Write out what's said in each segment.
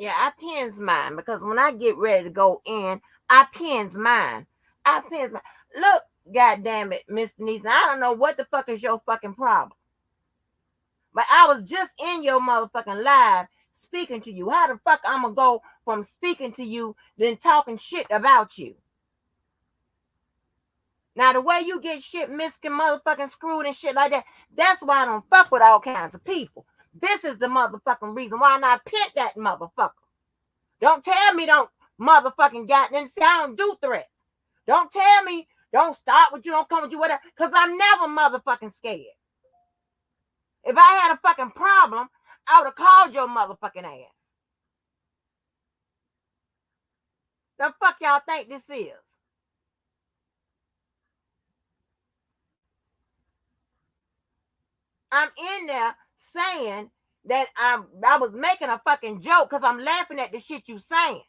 Yeah, I pins mine because when I get ready to go in, I pins mine. I pins mine. Look, goddamn it, Miss Denise, I don't know what the fuck is your fucking problem. But I was just in your motherfucking live speaking to you. How the fuck I'm gonna go from speaking to you then talking shit about you? Now the way you get shit miskin motherfucking screwed and shit like that, that's why I don't fuck with all kinds of people. This is the motherfucking reason why I not pit that motherfucker. Don't tell me don't motherfucking goddamn see I don't do threats. Don't tell me don't start with you, don't come with you, whatever. Cause I'm never motherfucking scared. If I had a fucking problem, I would have called your motherfucking ass. The fuck y'all think this is? I'm in there saying that I was making a fucking joke because I'm laughing at the shit you saying.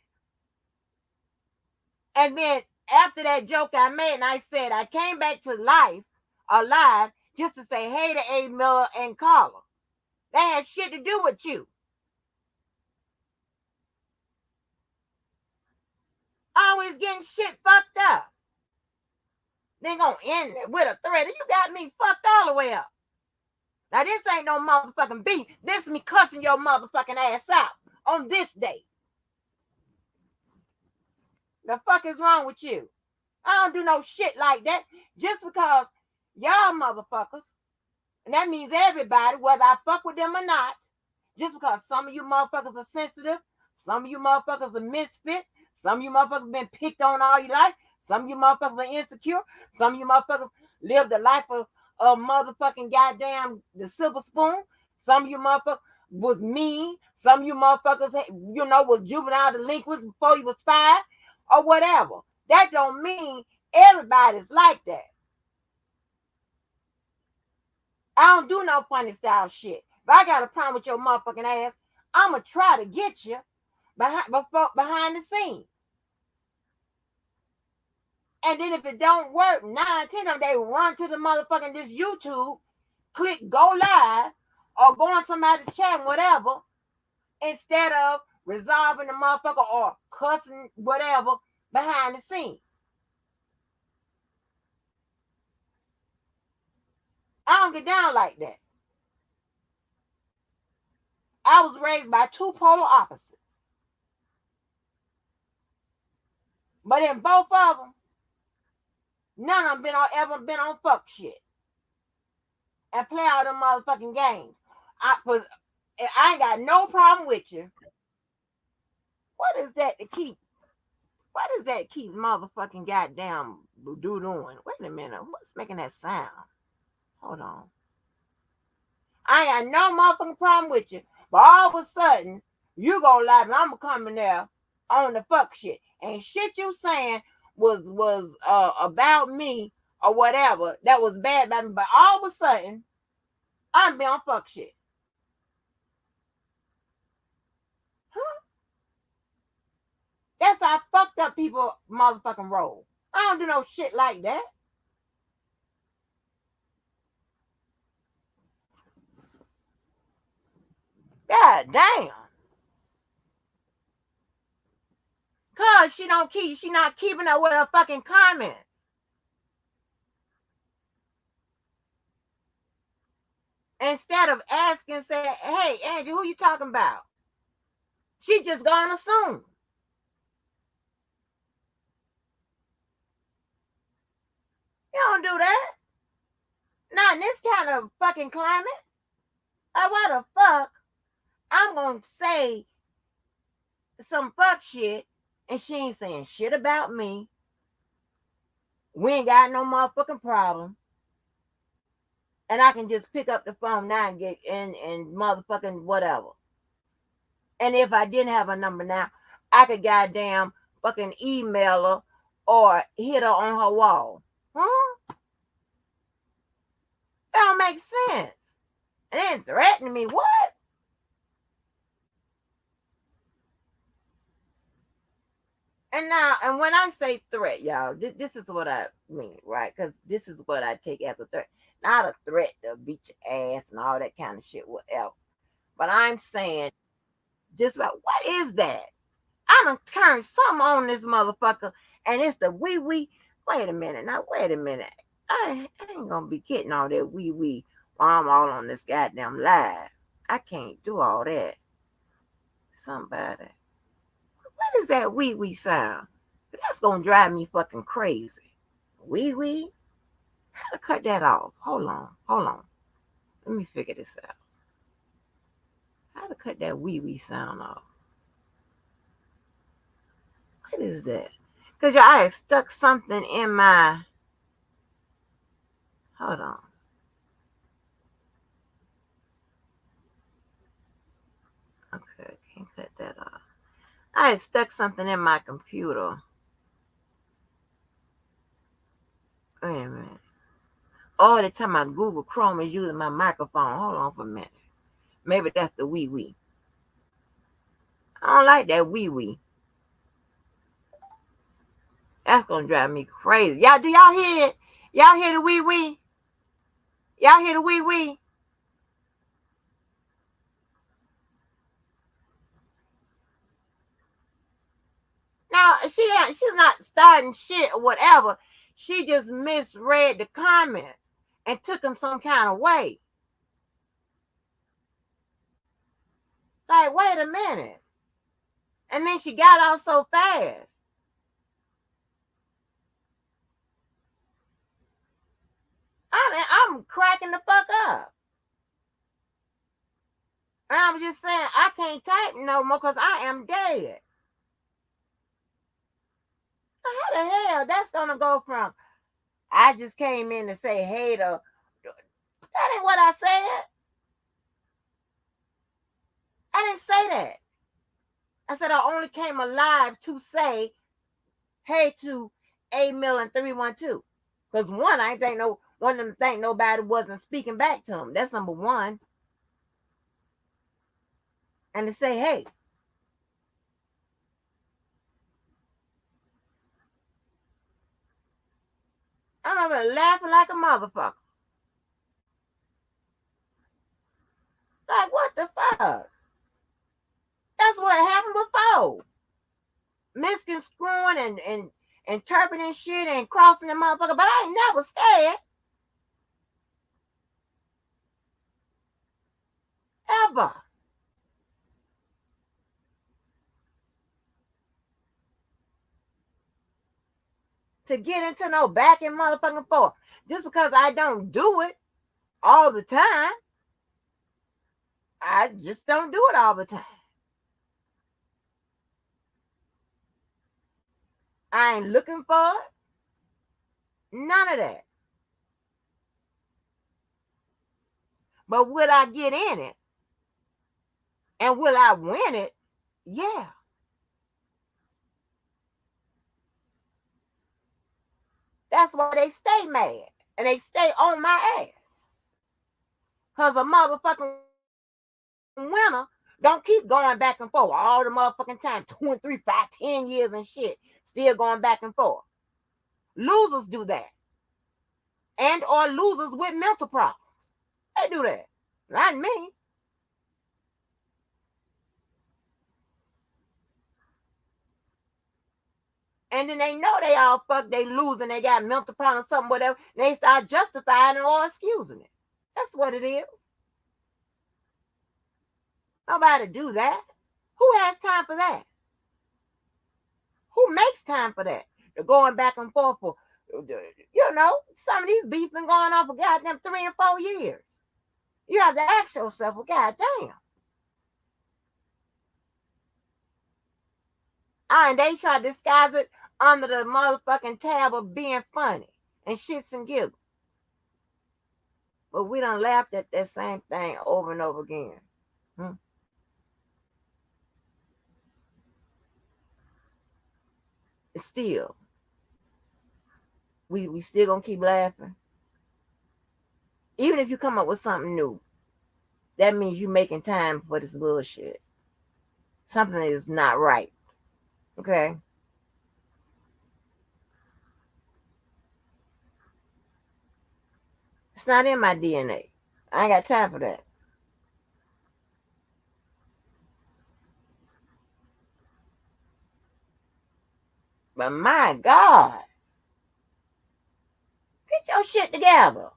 And then after that joke I made, and I said I came back to life, alive, just to say hey to A. Miller and Carla. That had shit to do with you. Always getting shit fucked up. Then gonna end it with a threat. You got me fucked all the way up. Now this ain't no motherfucking beat. This is me cussing your motherfucking ass out on this day. The fuck is wrong with you? I don't do no shit like that just because y'all motherfuckers, and that means everybody, whether I fuck with them or not, just because some of you motherfuckers are sensitive, some of you motherfuckers are misfits, some of you motherfuckers been picked on all your life, some of you motherfuckers are insecure, some of you motherfuckers live the life of motherfucking goddamn the silver spoon, some of you motherfuckers was mean, some of you motherfuckers, was juvenile delinquents before you was 5 or whatever. That don't mean everybody's like that. I don't do no funny style shit. If I got a problem with your motherfucking ass, I'ma try to get you behind the scenes. And then if it don't work, 9, 10 of them, they run to the motherfucking this YouTube, click go live, or go on somebody's chat, whatever, instead of resolving the motherfucker or cussing whatever behind the scenes. I don't get down like that. I was raised by two polar opposites. But in both of them, none of them ever been on fuck shit and play all them motherfucking games. I ain't got no problem with you. What is that to keep? What is that keep motherfucking goddamn dude doing? Wait a minute. What's making that sound? Hold on. I ain't got no motherfucking problem with you. But all of a sudden, you gonna lie and I'm gonna come in there on the fuck shit. And shit you saying was about me or whatever that was bad about me. But all of a sudden, I'm be on fuck shit. Huh? That's how fucked up people motherfucking roll. I don't do no shit like that. God damn. Cause she not keeping up with her fucking comments. Instead of asking, say, hey, Angie, who you talking about? She just gonna assume. You don't do that. Not in this kind of fucking climate. Why the fuck I'm gonna say some fuck shit and she ain't saying shit about me. We ain't got no motherfucking problem. And I can just pick up the phone now and get and motherfucking whatever. And if I didn't have a number now, I could goddamn fucking email her or hit her on her wall. Huh? That don't make sense. And then threatening me. What? And now, and when I say threat, y'all, this is what I mean, right? Because this is what I take as a threat. Not a threat to beat your ass and all that kind of shit, whatever. But I'm saying Just about, what is that? I done turned something on this motherfucker, and it's the wee wee. Wait a minute, now wait a minute. I ain't gonna be getting all that wee wee while I'm all on this goddamn live. I can't do all that. Somebody, what is that wee wee sound? That's gonna drive me fucking crazy. Wee wee? How to cut that off? Hold on. Let me figure this out. How to cut that wee wee sound off? What is that? Because I had stuck something in my. Hold on. Okay, can't cut that off. I had stuck something in my computer. Wait a minute. All the time my Google Chrome is using my microphone. Hold on for a minute. Maybe that's the wee wee. I don't like that wee wee. That's gonna drive me crazy. Y'all, do y'all hear it? Y'all hear the wee wee? Y'all hear the wee wee? Now she's not starting shit or whatever. She just misread the comments and took them some kind of way. Like, wait a minute. And then she got out so fast. I'm cracking the fuck up. And I'm just saying, I can't type no more because I am dead. How the hell that's gonna go from I just came in to say hey to that ain't what I said. I didn't say that. I said I only came alive to say hey to A Million 312. Because one, I ain't think no one of them think nobody wasn't speaking back to him. That's number one. And to say hey. I'm over laughing like a motherfucker. Like, what the fuck? That's what happened before. Misconstruing and interpreting shit and crossing the motherfucker, but I ain't never scared. Ever. To get into no back and motherfucking forth. Just because I don't do it all the time, I just don't do it all the time. I ain't looking for it. None of that. But will I get in it? And will I win it? Yeah. That's why they stay mad. And they stay on my ass. Because a motherfucking winner don't keep going back and forth all the motherfucking time. 2 and 3, 5, 10 years and shit. Still going back and forth. Losers do that. And or losers with mental problems. They do that. Not me. And then they know they all fuck, they lose and they got mental problems, something, whatever. And they start justifying it or excusing it. That's what it is. Nobody do that. Who has time for that? Who makes time for that? They're going back and forth for, some of these beefs been going on for goddamn 3 and 4 years. You have to ask yourself, well, goddamn. And they try to disguise it under the motherfucking tab of being funny and shits and giggles. But we done laughed at that same thing over and over again. Still, we still gonna keep laughing. Even if you come up with something new, that means you making time for this bullshit. Something is not right. Okay? It's not in my DNA. I ain't got time for that. But my God, get your shit together.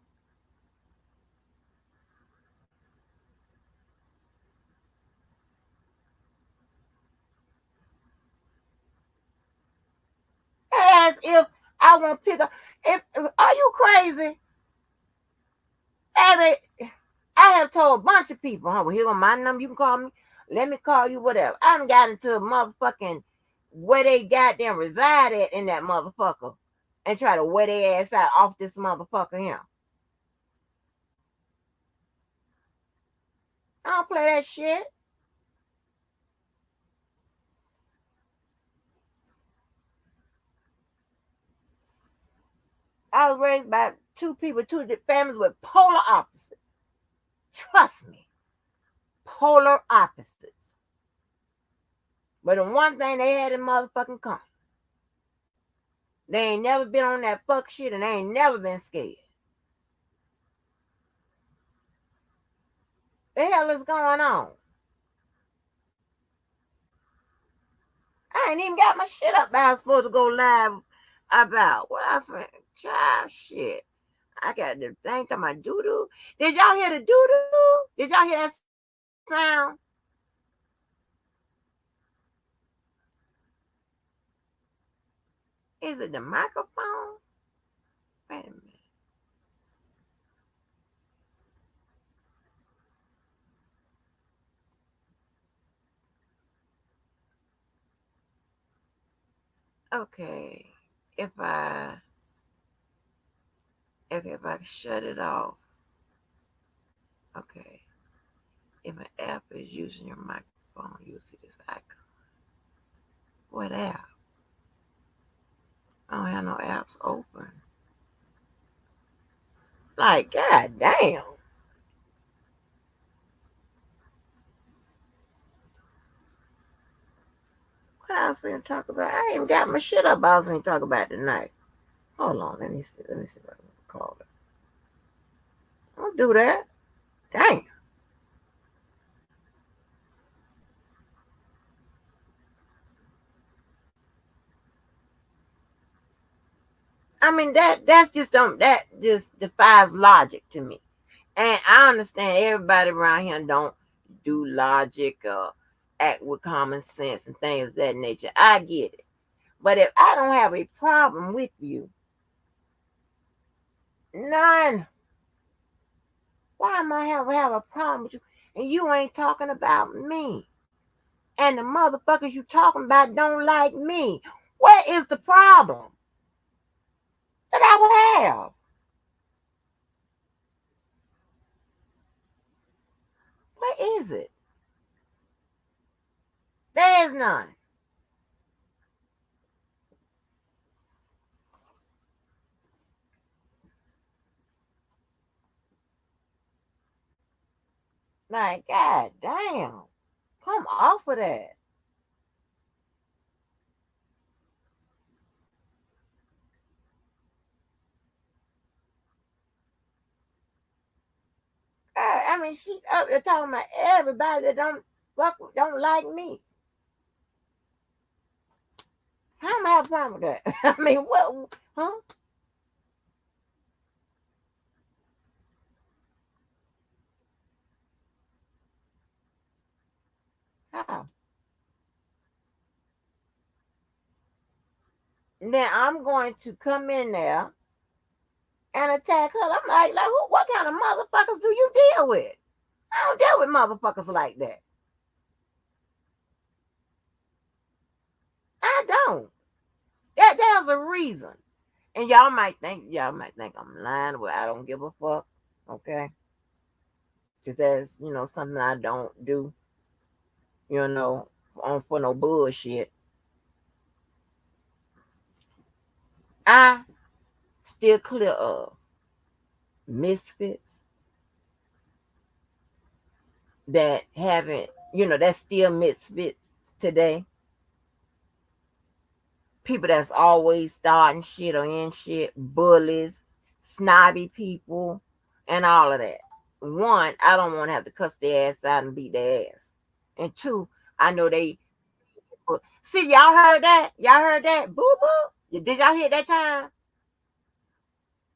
As if I want to pick up. Are you crazy? Baby, I have told a bunch of people, huh? Well, here on my number, you can call me. Let me call you, whatever. I done got into a motherfucking where they goddamn reside at in that motherfucker and try to wear their ass out off this motherfucker here. I don't play that shit. I was raised by two families with polar opposites. Trust me, polar opposites. But the one thing they had in motherfucking common, they ain't never been on that fuck shit and they ain't never been scared. The hell is going on? I ain't even got my shit up that I was supposed to go live about. What else? Child shit. I got the thing to my doo doo. Did y'all hear the doo doo? Did y'all hear that sound? Is it the microphone? Wait a minute. Okay. If I shut it off. Okay. If an app is using your microphone, you'll see this icon. What app? I don't have no apps open. Like, god damn. What else we gonna talk about? I ain't got my shit up. I was gonna talk about tonight. Hold on, let me see. Let me see if I can call it. Don't do that. Damn. I mean that just defies logic to me. And I understand everybody around here don't do logic or act with common sense and things of that nature. I get it. But if I don't have a problem with you, none, why am I have a problem with you? And you ain't talking about me. And the motherfuckers you talking about don't like me. What is the problem that I would have? What is it? There is none. Like, god damn. Come off of that. I mean, she up there talking about everybody that don't like me. How am I have a problem with that? I mean, what? Huh? How? Then I'm going to come in there and attack her. I'm like, who? What kind of motherfuckers do you deal with? I don't deal with motherfuckers like that. I don't. There's a reason. And y'all might think I'm lying, but I don't give a fuck. Okay. Because that's, something I don't do, on for no bullshit. I still clear of misfits that haven't, that's still misfits today. People that's always starting shit or in shit, bullies, snobby people, and all of that. One, I don't want to have to cuss their ass out and beat their ass. And two, I know they See, y'all heard that? Y'all heard that? Boo boo. Did y'all hear that time?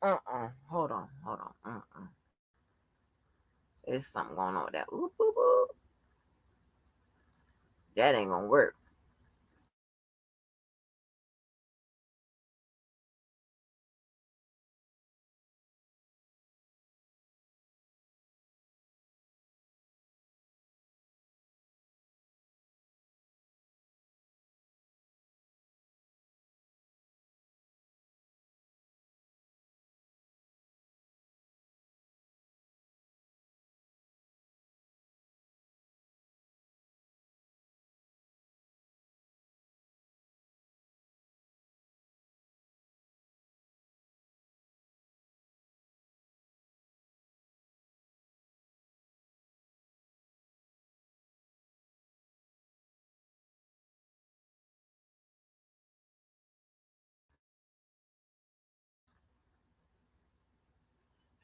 Hold on. There's something going on with that. Ooh, boo boo. That ain't gonna work.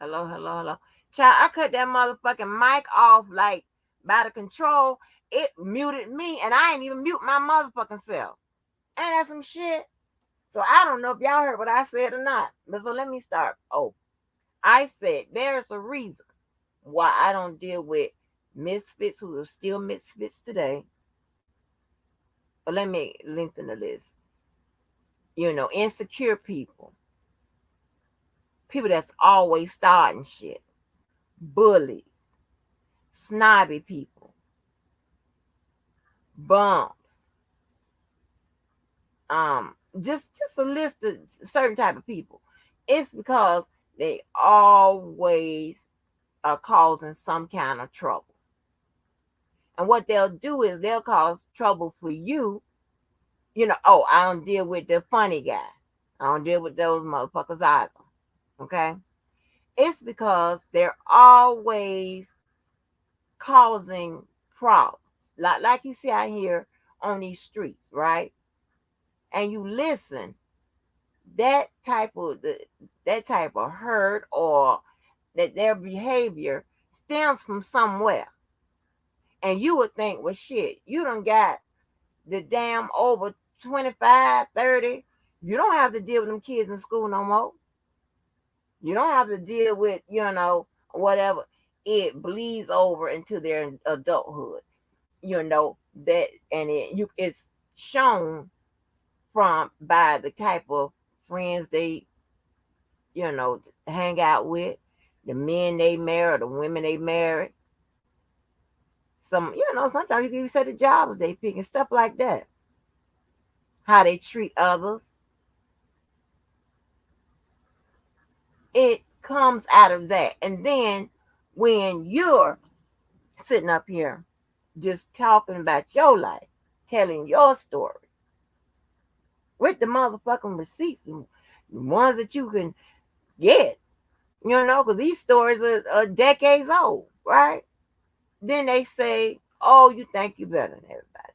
Hello. Child, I cut that motherfucking mic off like by the control. It muted me, and I ain't even mute my motherfucking self. Ain't that some shit? So I don't know if y'all heard what I said or not. But so let me start. Oh, I said there's a reason why I don't deal with misfits who are still misfits today. But let me lengthen the list. Insecure people. People that's always starting shit. Bullies. Snobby people. Bums. Just a list of certain type of people. It's because they always are causing some kind of trouble. And what they'll do is they'll cause trouble for you. Oh, I don't deal with the funny guy. I don't deal with those motherfuckers either. Okay? It's because they're always causing problems. Like you see out here on these streets, right? And you listen, that type of hurt or that their behavior stems from somewhere. And you would think, well, shit, you done got the damn over 25, 30. You don't have to deal with them kids in school no more. You don't have to deal with, whatever. It bleeds over into their adulthood. That, and it's shown from by the type of friends they, hang out with, the men they marry, the women they marry. Sometimes you can even say the jobs they pick and stuff like that. How they treat others. It comes out of that. And then when you're sitting up here just talking about your life, telling your story with the motherfucking receipts, the ones that you can get, because these stories are decades old, right? Then they say, oh, you think you better than everybody.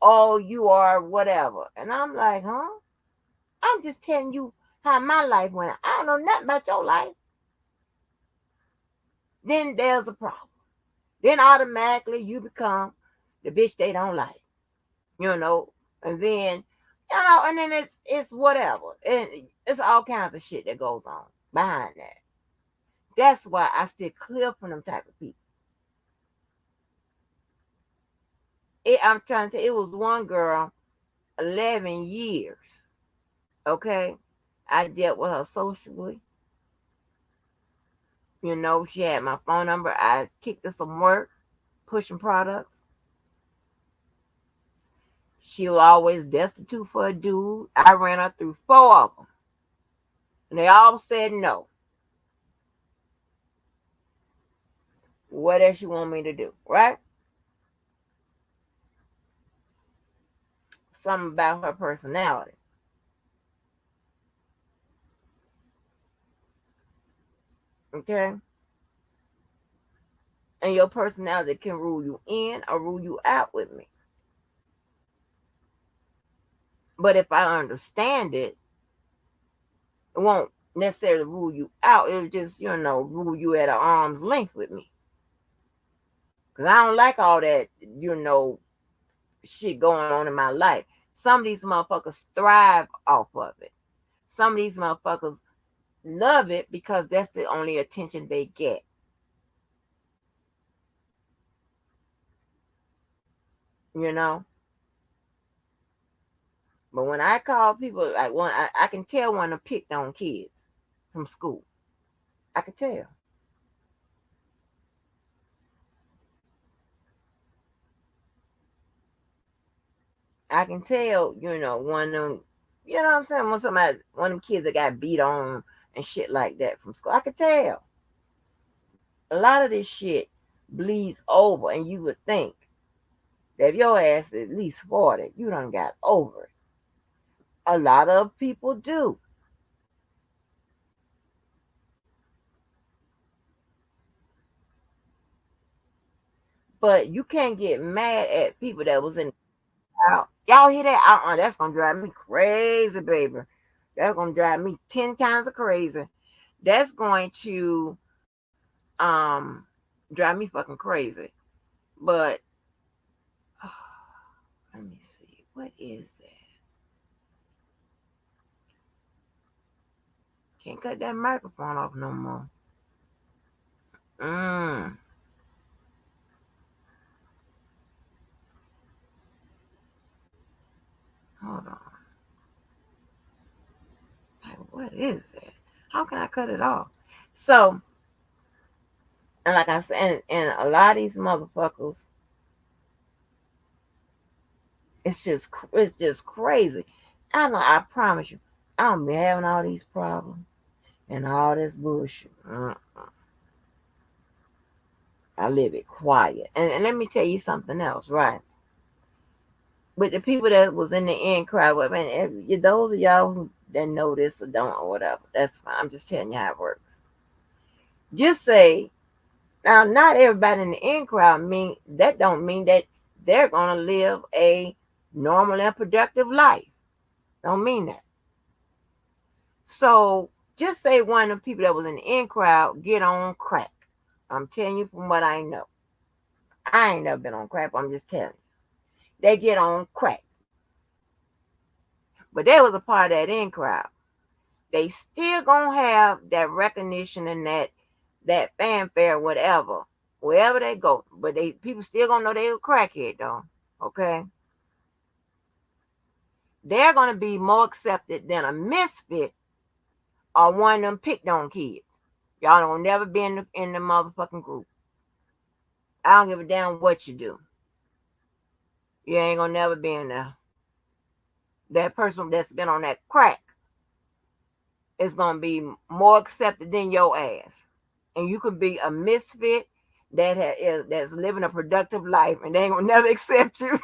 Oh, you are whatever. And I'm like, huh? I'm just telling you how my life went. I don't know nothing about your life. Then there's a problem. Then automatically you become the bitch they don't like, and then, and then it's whatever. And it's all kinds of shit that goes on behind that. That's why I stay clear from them type of people. I'm trying to tell you, it was one girl, 11 years. Okay. I dealt with her socially. She had my phone number. I kicked her some work, pushing products. She was always destitute for a dude. I ran her through 4 of them. And they all said no. What else you want me to do, right? Something about her personality. Okay? And your personality can rule you in or rule you out with me. But if I understand it, it won't necessarily rule you out. It'll just, rule you at an arm's length with me. Because I don't like all that, shit going on in my life. Some of these motherfuckers thrive off of it. Some of these motherfuckers love it because that's the only attention they get. You know? But when I call people, like one, I can tell when I picked on kids from school. I can tell. I can tell, one of them, you know what I'm saying? One of them kids that got beat on and shit like that from school. I could tell. A lot of this shit bleeds over, and you would think that if your ass is at least 40, you done got over it. A lot of people do. But you can't get mad at people that was in y'all hear that? That's gonna drive me crazy, baby. That's gonna drive me 10 times crazy. That's going to um drive me fucking crazy. But let me see. What is that? Can't cut that microphone off no more. Mm. Hold on. Like, what is that? How can I cut it off? So, and like I said, and a lot of these motherfuckers, it's just crazy. I know. I promise you, I don't be having all these problems and all this bullshit. I live it quiet. And let me tell you something else, right? With the people that was in the in crowd, well, man, if those of y'all who that know this or don't or whatever, that's fine. I'm just telling you how it works. Just say, now, not everybody in the in crowd mean that don't mean that they're gonna live a normal and productive life. Don't mean that. So just say one of the people that was in the in crowd get on crack. I'm telling you from what I know. I ain't never been on crack. I'm just telling you. They get on crack. But they was a part of that in crowd. They still gonna have that recognition and that fanfare, whatever, wherever they go. But people still gonna know they were crackhead though. Okay. They're gonna be more accepted than a misfit or one of them picked on kids. Y'all don't never be in the motherfucking group. I don't give a damn what you do. You ain't gonna never be in there. That person that's been on that crack is gonna be more accepted than your ass. And you could be a misfit that's living a productive life, and they ain't gonna never accept you. And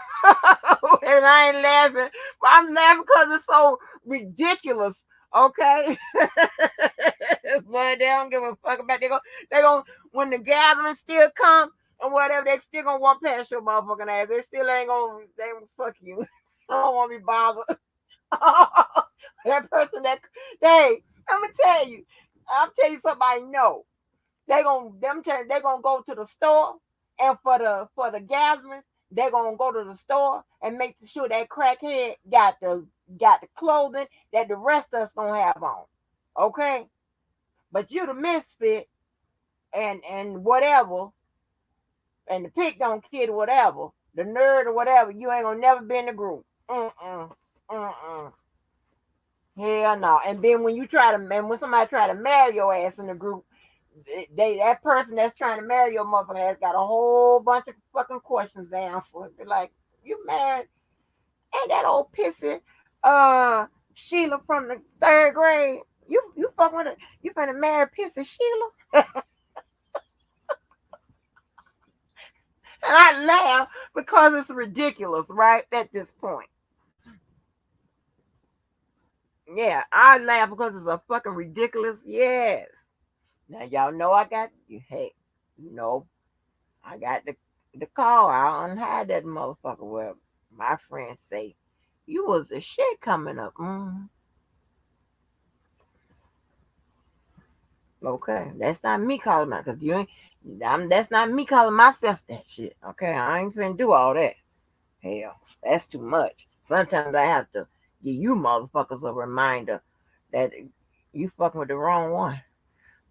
I ain't laughing, but I'm laughing because it's so ridiculous. Okay, but they don't give a fuck about. They go when the gathering still come and whatever. They still gonna walk past your motherfucking ass. They still ain't gonna. They gonna fuck you. I don't want to be bothered. That person that they. I'm gonna tell you. I'll tell you something I know. They gonna go to the store, and for the gatherings, they're gonna go to the store and make sure that crackhead got the clothing that the rest of us gonna have on. Okay? But you the misfit and whatever, and the pick on kid or whatever, the nerd or whatever, you ain't gonna never be in the group. Mm-mm. Hell no. And then when somebody try to marry your ass in the group, that person that's trying to marry your motherfucker has got a whole bunch of fucking questions to answer. Be like, you married? Ain't that old pissy Sheila from the third grade? You fucking with her? You finna marry pissy Sheila? And I laugh because it's ridiculous, right? At this point. Yeah, I laugh because it's a fucking ridiculous. Yes. Now y'all know I got you. Hey, I got the call. I unhide that motherfucker. Well, my friends say you was the shit coming up. Okay, that's not me calling my because you ain't. That's not me calling myself that shit. Okay, I ain't finna do all that. Hell, that's too much. Sometimes I have to give you motherfuckers a reminder that you fucking with the wrong one.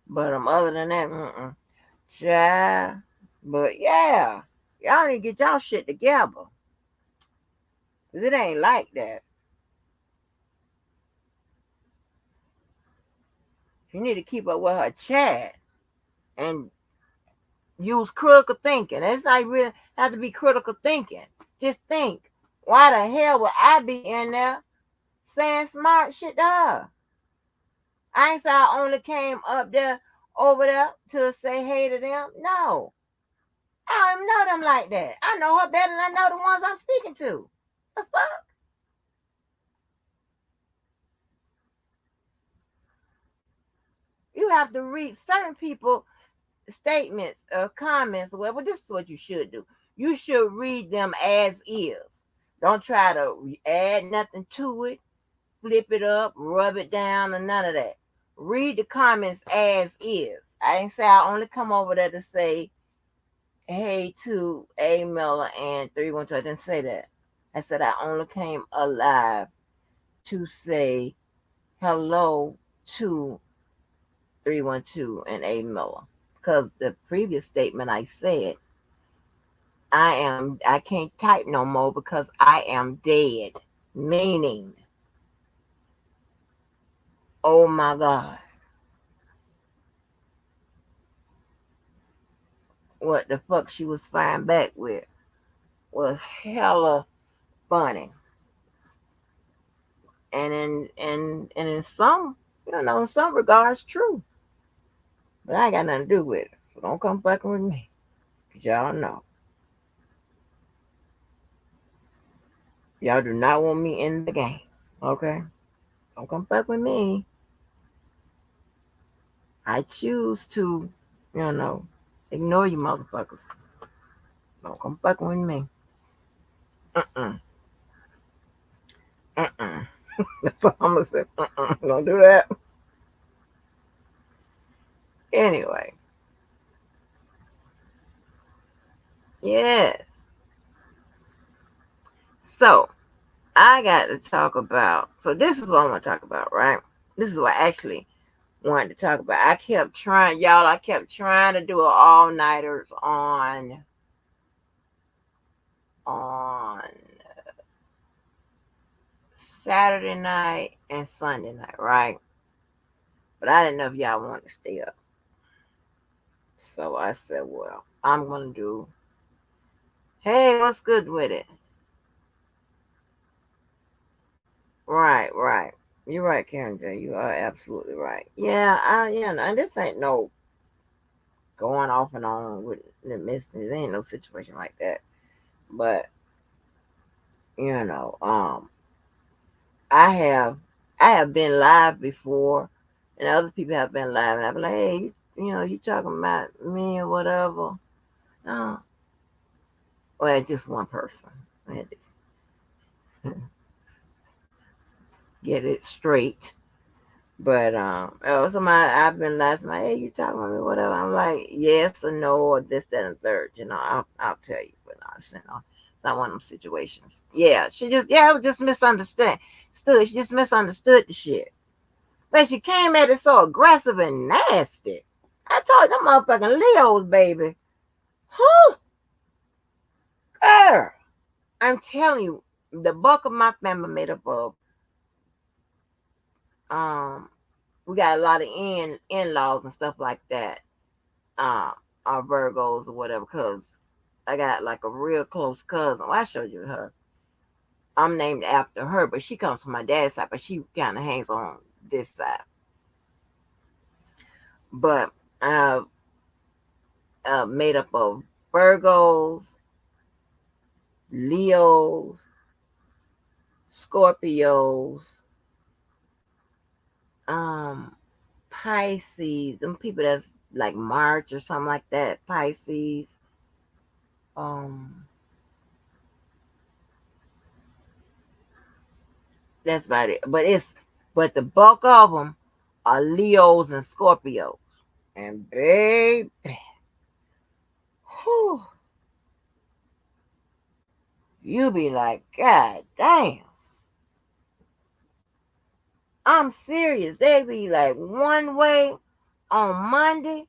But other than that, child. But yeah, y'all need to get y'all shit together. Cause it ain't like that. You need to keep up with her chat and use critical thinking. It's not really have to be critical thinking. Just think, why the hell would I be in there saying smart shit to her? I ain't say I only came up there over there to say hey to them. No. I don't even know them like that. I know her better than I know the ones I'm speaking to. The fuck? You have to read certain people statements or comments. Well, this is what you should do. You should read them as is. Don't try to add nothing to it, flip it up, rub it down, or none of that. Read the comments as is. I didn't say I only come over there to say hey to A Miller and 312. I didn't say that. I said I only came alive to say hello to 312 and A Miller. Because the previous statement I said, I can't type no more because I am dead. Meaning, oh my God, what the fuck she was firing back with was hella funny. And in some, in some regards true. But I ain't got nothing to do with it. So don't come fucking with me. Cause y'all know. Y'all do not want me in the game. Okay? Don't come fuck with me. I choose to, ignore you motherfuckers. Don't come fucking with me. Mm-mm. Mm-mm. That's all I'm gonna say. Don't do that. Anyway. Yes. So I got to talk about. So this is what I want to talk about, right? This is what I actually wanted to talk about. I kept trying, y'all. I kept trying to do an all-nighters on Saturday night and Sunday night, right? But I didn't know if y'all wanted to stay up. So I said, well, I'm going to do, hey, what's good with it? Right, right. You're right, Karen J. You are absolutely right. Yeah, and this ain't no going off and on with the missing. There ain't no situation like that. But, you know, I have I have been live before, and other people have been live, and I've been like, hey, you talking about me or whatever? No, well, it's just one person. I had to get it straight. But somebody I've been live, somebody, hey, you talking about me, whatever? I'm like, yes or no, or this, that, and third. I'll tell you, but it's not one of them situations. Yeah, it was just misunderstood. She just misunderstood the shit. But she came at it so aggressive and nasty. I told them motherfucking Leos, baby. Whew, girl. I'm telling you, the bulk of my family made up of um we got a lot of in-laws and stuff like that. Are Virgos or whatever, because I got like a real close cousin. Well, I showed you her. I'm named after her, but she comes from my dad's side, but she kind of hangs on this side. But made up of Virgos, Leos, Scorpios, Pisces, them people that's like March or something like that, Pisces. Um, that's about it. But the bulk of them are Leos and Scorpios. And babe, whew, You be like, God damn, I'm serious. They be like one way on Monday.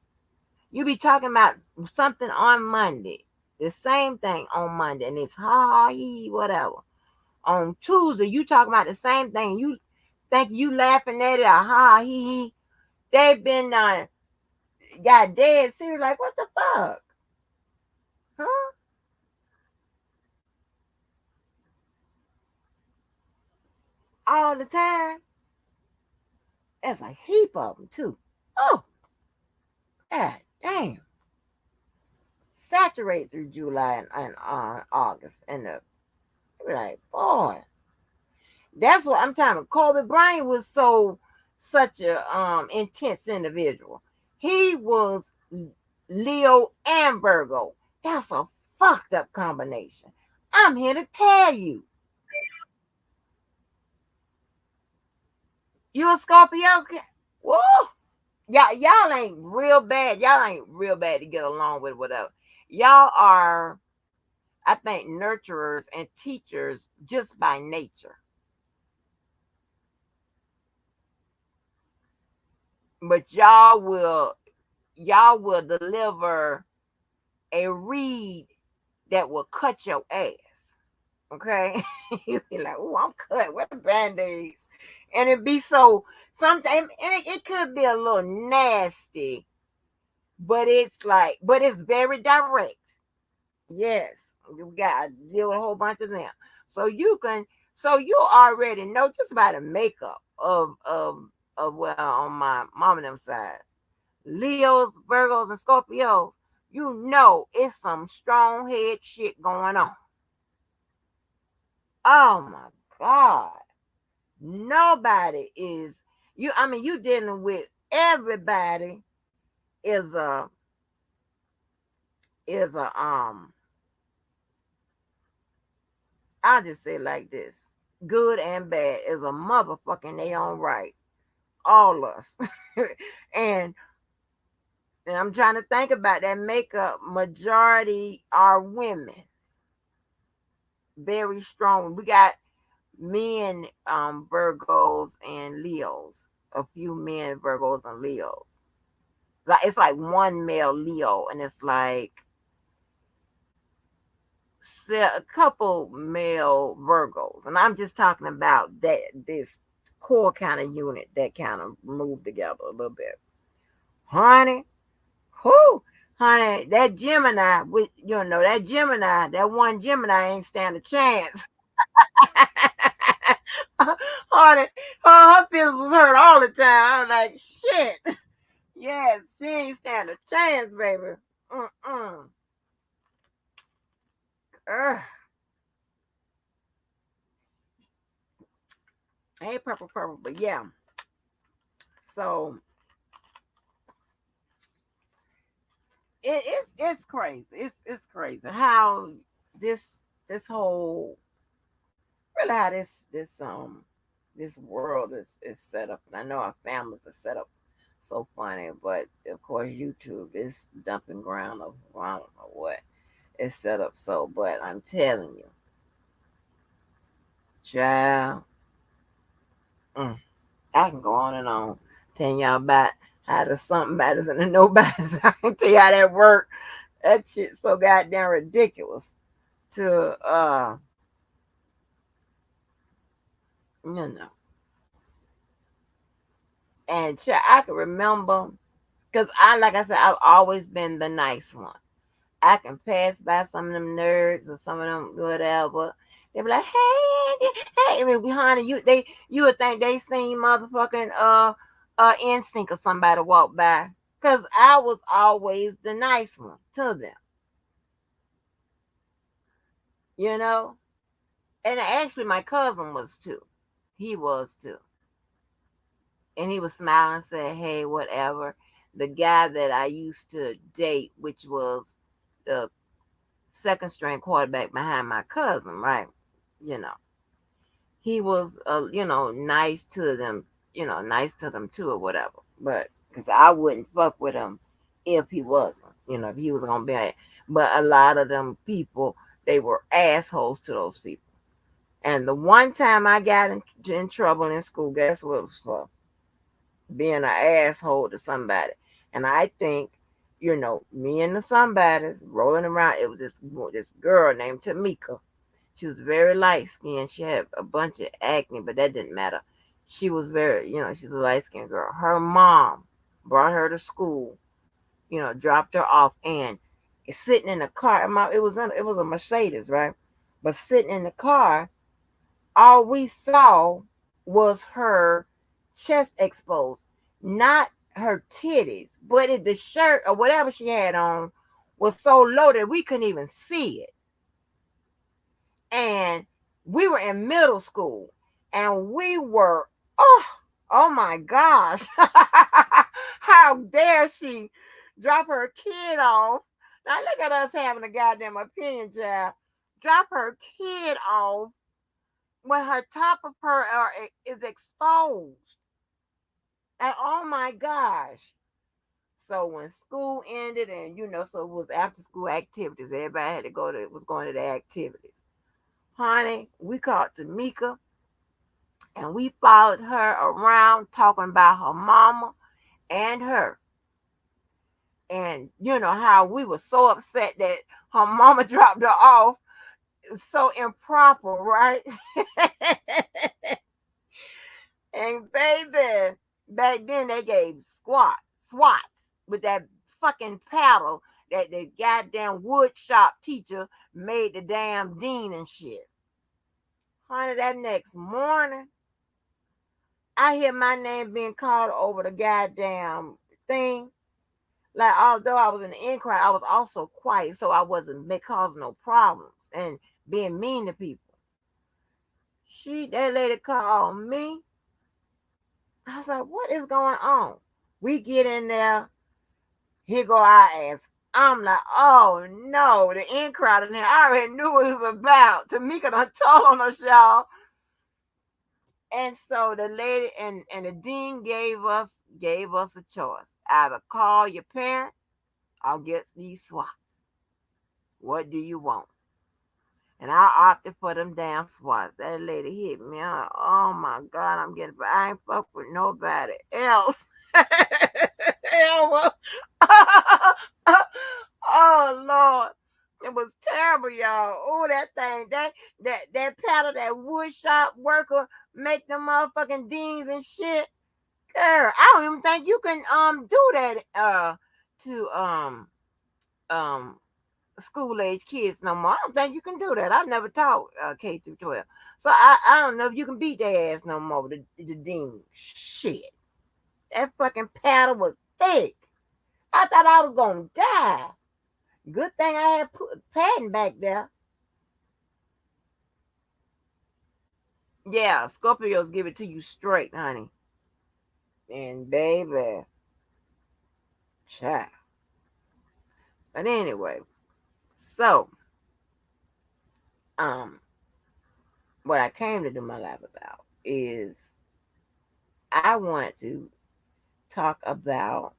You be talking about something on Monday, the same thing on Monday, and it's ha ha he whatever. On Tuesday, you talking about the same thing. You think you laughing at it, ha ha he he. They been got dead serious. Like what the fuck, huh? All the time. There's a heap of them too. Oh, God damn. Saturate through July and August, and like, boy, that's what I'm talking about. Kobe Bryant was such a intense individual. He was Leo and Virgo. That's a fucked up combination. I'm here to tell you. You a Scorpio? Whoa. Y'all ain't real bad. Y'all ain't real bad to get along with whatever. Y'all are, I think, nurturers and teachers just by nature. But y'all will deliver a read that will cut your ass. Okay? You be like, oh, I'm cut. What the band-aids? And it be so sometimes, and it could be a little nasty, but it's very direct. Yes, you got to deal with a whole bunch of them. So you already know just about the makeup of well, on my mom and them side. Leos, Virgos, and Scorpios, you know it's some strong head shit going on. Oh my God. Nobody is you. I mean, you dealing with everybody is a I'll just say it like this. Good and bad is a motherfucking they own right. All us. and and I'm trying to think about that makeup. Majority are women. Very strong. We got men, Virgos and Leos. A few men, Virgos and Leos. Like it's like one male Leo, and it's like a couple male Virgos. And I'm just talking about that this core kind of unit that kind of moved together a little bit. Honey, who? Honey, that Gemini, that one Gemini ain't stand a chance. Honey, her feelings was hurt all the time. I was like, shit. Yes, she ain't stand a chance, baby. Mm-mm. Ugh. Ain't purple, but yeah. So it's crazy. It's crazy how this whole really how this world is set up. And I know our families are set up so funny, but of course YouTube is dumping ground of I don't know what it's set up so. But I'm telling you, child, mm, I can go on and on telling y'all about how the something matters and the nobody's. I can tell you how that work. That shit's so goddamn ridiculous to you know. And I can remember because like I said, I've always been the nice one. I can pass by some of them nerds or some of them whatever. They be like, hey, hey, I mean, behind you would think they seen motherfucking NSYNC or somebody walk by. Cause I was always the nice one to them, you know? And actually my cousin was too. He was too. And he was smiling and said, hey, whatever. The guy that I used to date, which was the second string quarterback behind my cousin, right? You know, he was, nice to them, nice to them too or whatever. But because I wouldn't fuck with him if he wasn't, if he was going to be. But a lot of them people They were assholes to those people. And the one time I got in trouble in school, guess what it was for? Being an asshole to somebody. And I think, me and the somebodies rolling around, it was this girl named Tamika. She was very light skinned. She had a bunch of acne, but that didn't matter. She was very, she's a light skinned girl. Her mom brought her to school, dropped her off, and sitting in the car. It was a Mercedes, right? But sitting in the car, all we saw was her chest exposed, not her titties, but the shirt or whatever she had on was so low that we couldn't even see it. And we were in middle school, and we were, oh my gosh, how dare she drop her kid off? Now look at us having a goddamn opinion, child. Drop her kid off when her top of her is exposed. And oh my gosh. So when school ended, and so it was after school activities, everybody had to was going to the activities. Honey, we called Tamika and we followed her around talking about her mama and her. And you know how we were so upset that her mama dropped her off. It was so improper, right? And baby, back then they gave swats with that fucking paddle that the goddamn wood shop teacher made the damn dean and shit. Honey, that next morning, I hear my name being called over the goddamn thing. Like, although I was in the inquiry, I was also quiet, so I wasn't causing no problems and being mean to people. That lady called me. I was like, what is going on? We get in there. Here go our ass. I'm like, oh no, the in crowd in there. I already knew what it was about. Tamika done told on us, y'all. And so the lady and the dean gave us a choice. Either call your parents or get these swats. What do you want? And I opted for them damn swats. That lady hit me. I'm like, oh my God, I ain't fuck with nobody else. Oh Lord. It was terrible, y'all. Oh, that thing, that paddle, that wood shop worker make them motherfucking deans and shit. Girl, I don't even think you can do that to um school age kids no more. I don't think you can do that. I've never taught K through 12. So I don't know if you can beat their ass no more, the dean. Shit. That fucking paddle was thick. I thought I was gonna die. Good thing I had padding back there. Yeah, Scorpios give it to you straight, honey. And baby, child. But anyway, so um, what I came to do my life about is I want to talk about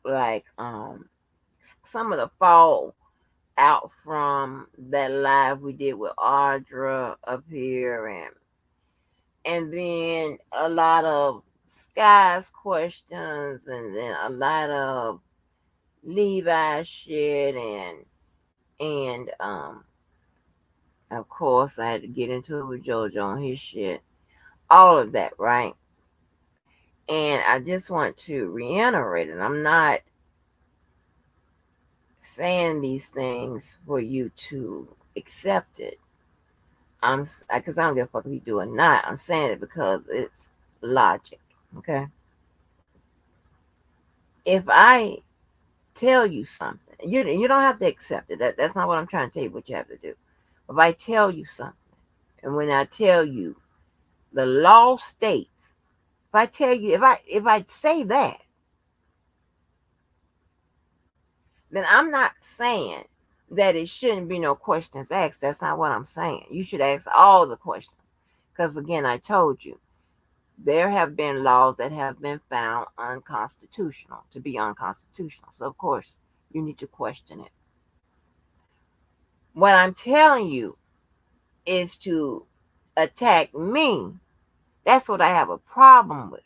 like some of the fall out from that live we did with Audra up here, and then a lot of Sky's questions, and then a lot of Levi shit, and of course I had to get into it with JoJo on his shit. All of that, right? And I just want to reiterate it. I'm not saying these things for you to accept it. Because I don't give a fuck if you do or not. I'm saying it because it's logic. Okay. If I tell you something, you don't have to accept it. That's not what I'm trying to tell you. What you have to do. If I tell you something, and when I tell you, the law states. If I tell you, if I say that, then I'm not saying that it shouldn't be no questions asked. That's not what I'm saying. You should ask all the questions. Because again, I told you, there have been laws that have been found unconstitutional, to be unconstitutional. So of course, you need to question it. What I'm telling you is to attack me. That's what I have a problem with.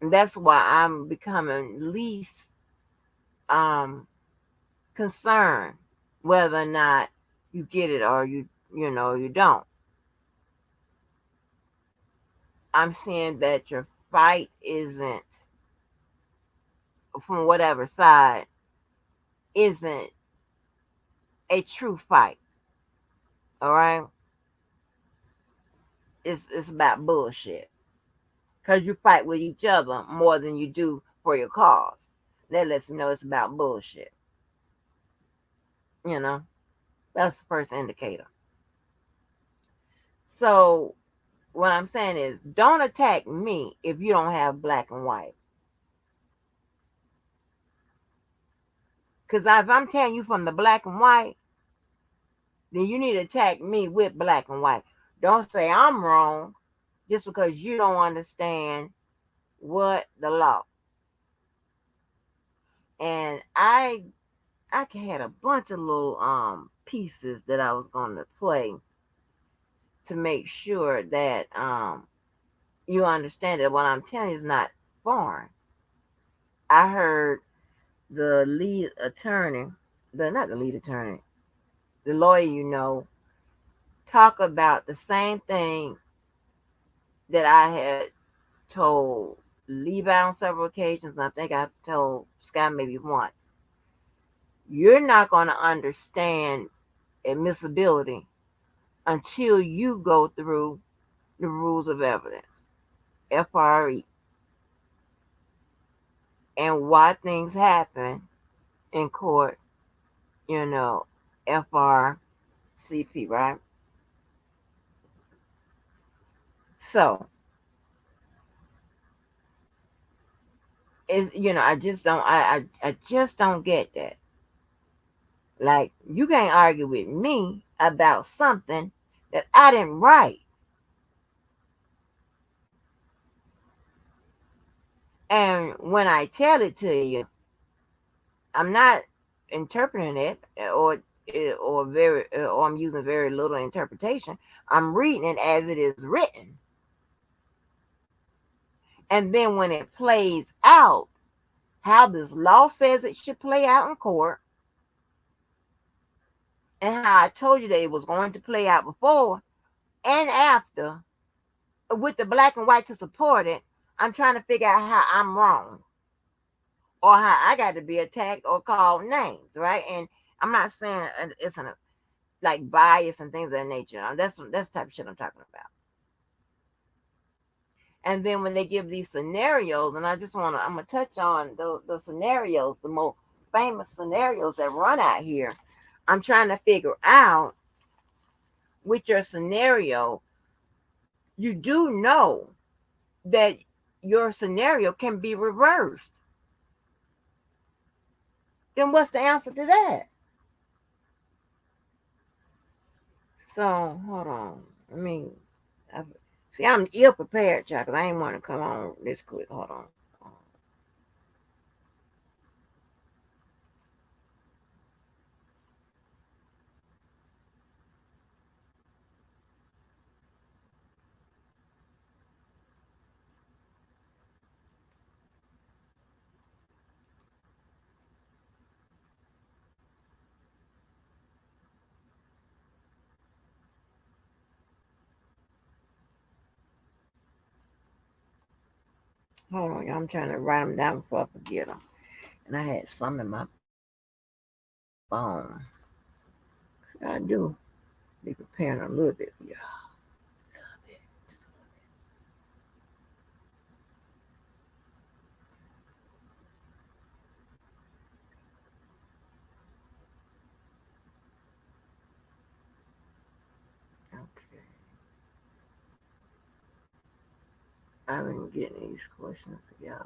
And that's why I'm becoming least um concerned whether or not you get it or you don't. I'm saying that your fight isn't, from whatever side, isn't a true fight. All right? It's about bullshit. Because you fight with each other more than you do for your cause. That lets me know it's about bullshit. You know? That's the first indicator. So what I'm saying is, don't attack me if you don't have black and white. Because if I'm telling you from the black and white, then you need to attack me with black and white. Don't say I'm wrong just because you don't understand what the law. And I had a bunch of little pieces that I was going to play to make sure that you understand that what I'm telling you is not foreign. I heard the lead attorney, not the lead attorney, the lawyer, talk about the same thing that I had told Levi on several occasions, and I think I told Sky maybe once. You're not going to understand admissibility until you go through the rules of evidence, FRE, and why things happen in court, FRCP, right? So, I just don't, I just don't get that. Like, you can't argue with me about something that I didn't write. And when I tell it to you, I'm not interpreting it or I'm using very little interpretation. I'm reading it as it is written. And then when it plays out, how this law says it should play out in court, and how I told you that it was going to play out before and after, with the black and white to support it, I'm trying to figure out how I'm wrong or how I got to be attacked or called names, right? And I'm not saying it's like bias and things of that nature. That's the type of shit I'm talking about. And then when they give these scenarios, and I'm gonna touch on the scenarios, the most famous scenarios that run out here. I'm trying to figure out with your scenario, you do know that your scenario can be reversed. Then what's the answer to that? So hold on. I mean, see, I'm ill prepared, y'all, because I ain't want to come on this quick. Hold on. Hold on, y'all. I'm trying to write them down before I forget them. And I had some in my phone. See, I do be preparing a little bit for y'all. A little bit. Okay. I've been getting these questions together.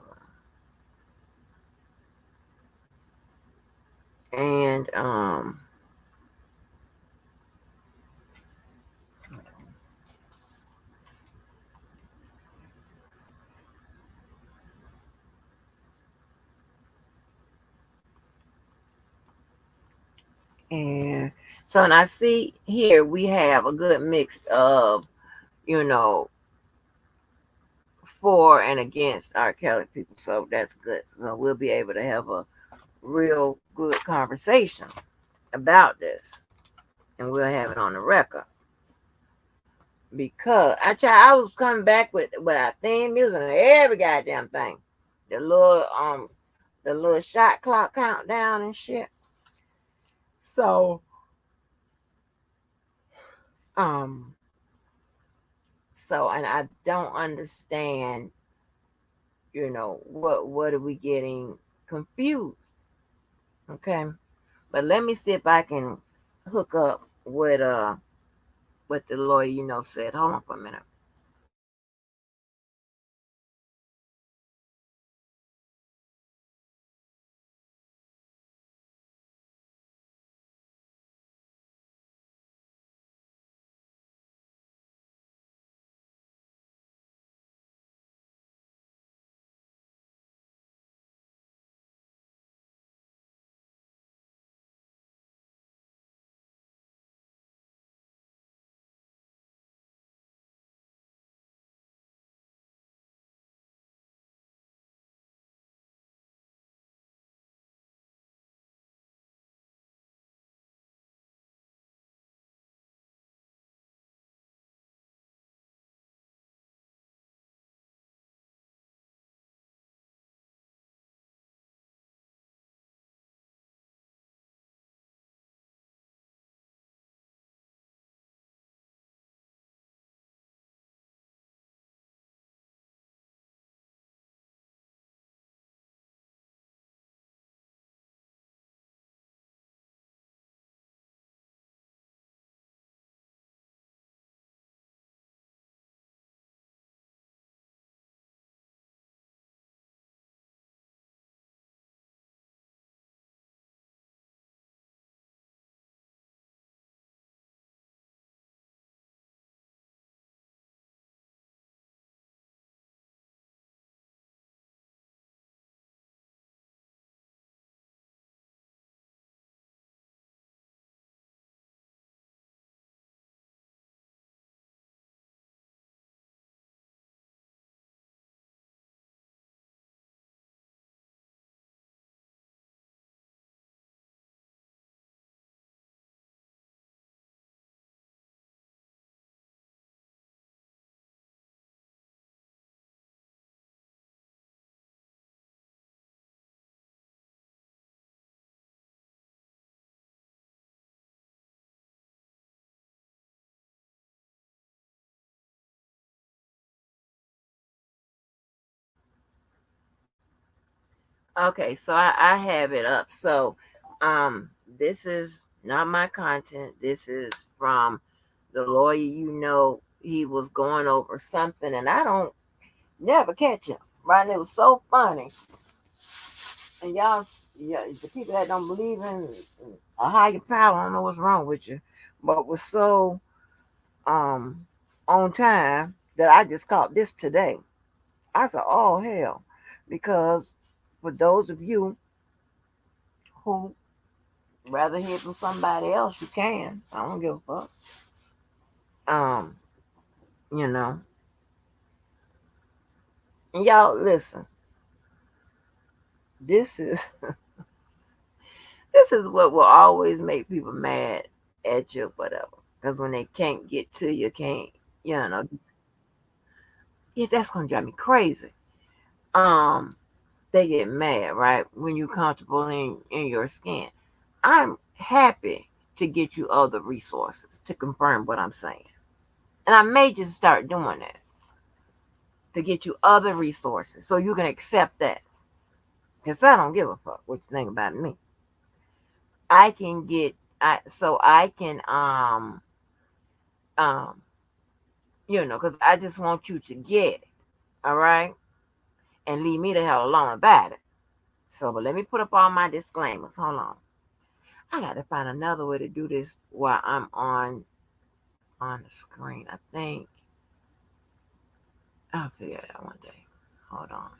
And and So, and I see here we have a good mix of, you know, for and against R. Kelly people. So that's good. So we'll be able to have a real good conversation about this, and we'll have it on the record. Because I was coming back with our theme music and every goddamn thing, the little the little shot clock countdown and shit. So um and I don't understand, what are we getting confused? Okay, but let me see if I can hook up with what the lawyer said. Hold on for a minute. Okay, so I have it up. So this is not my content. This is from the lawyer. He was going over something, and I don't never catch him. Right? And it was so funny. And y'all, yeah, the people that don't believe in a higher power, I don't know what's wrong with you, but was so um on time that I just caught this today. I said, "Oh hell," because for those of you who rather hear from somebody else, you can. I don't give a fuck. Um, you know, and y'all listen. This is this is what will always make people mad at you, whatever. Because when they can't get to you, can't you know? Yeah, that's gonna drive me crazy. Um, they get mad, right? When you're comfortable in your skin. I'm happy to get you other resources to confirm what I'm saying. And I may just start doing that to get you other resources so you can accept that. Because I don't give a fuck what you think about me. I can get I can um because I just want you to get it. All right? And leave me the hell alone about it. So but let me put up all my disclaimers. Hold on. I gotta find another way to do this while I'm on the screen. I think I'll figure it out one day. Hold on.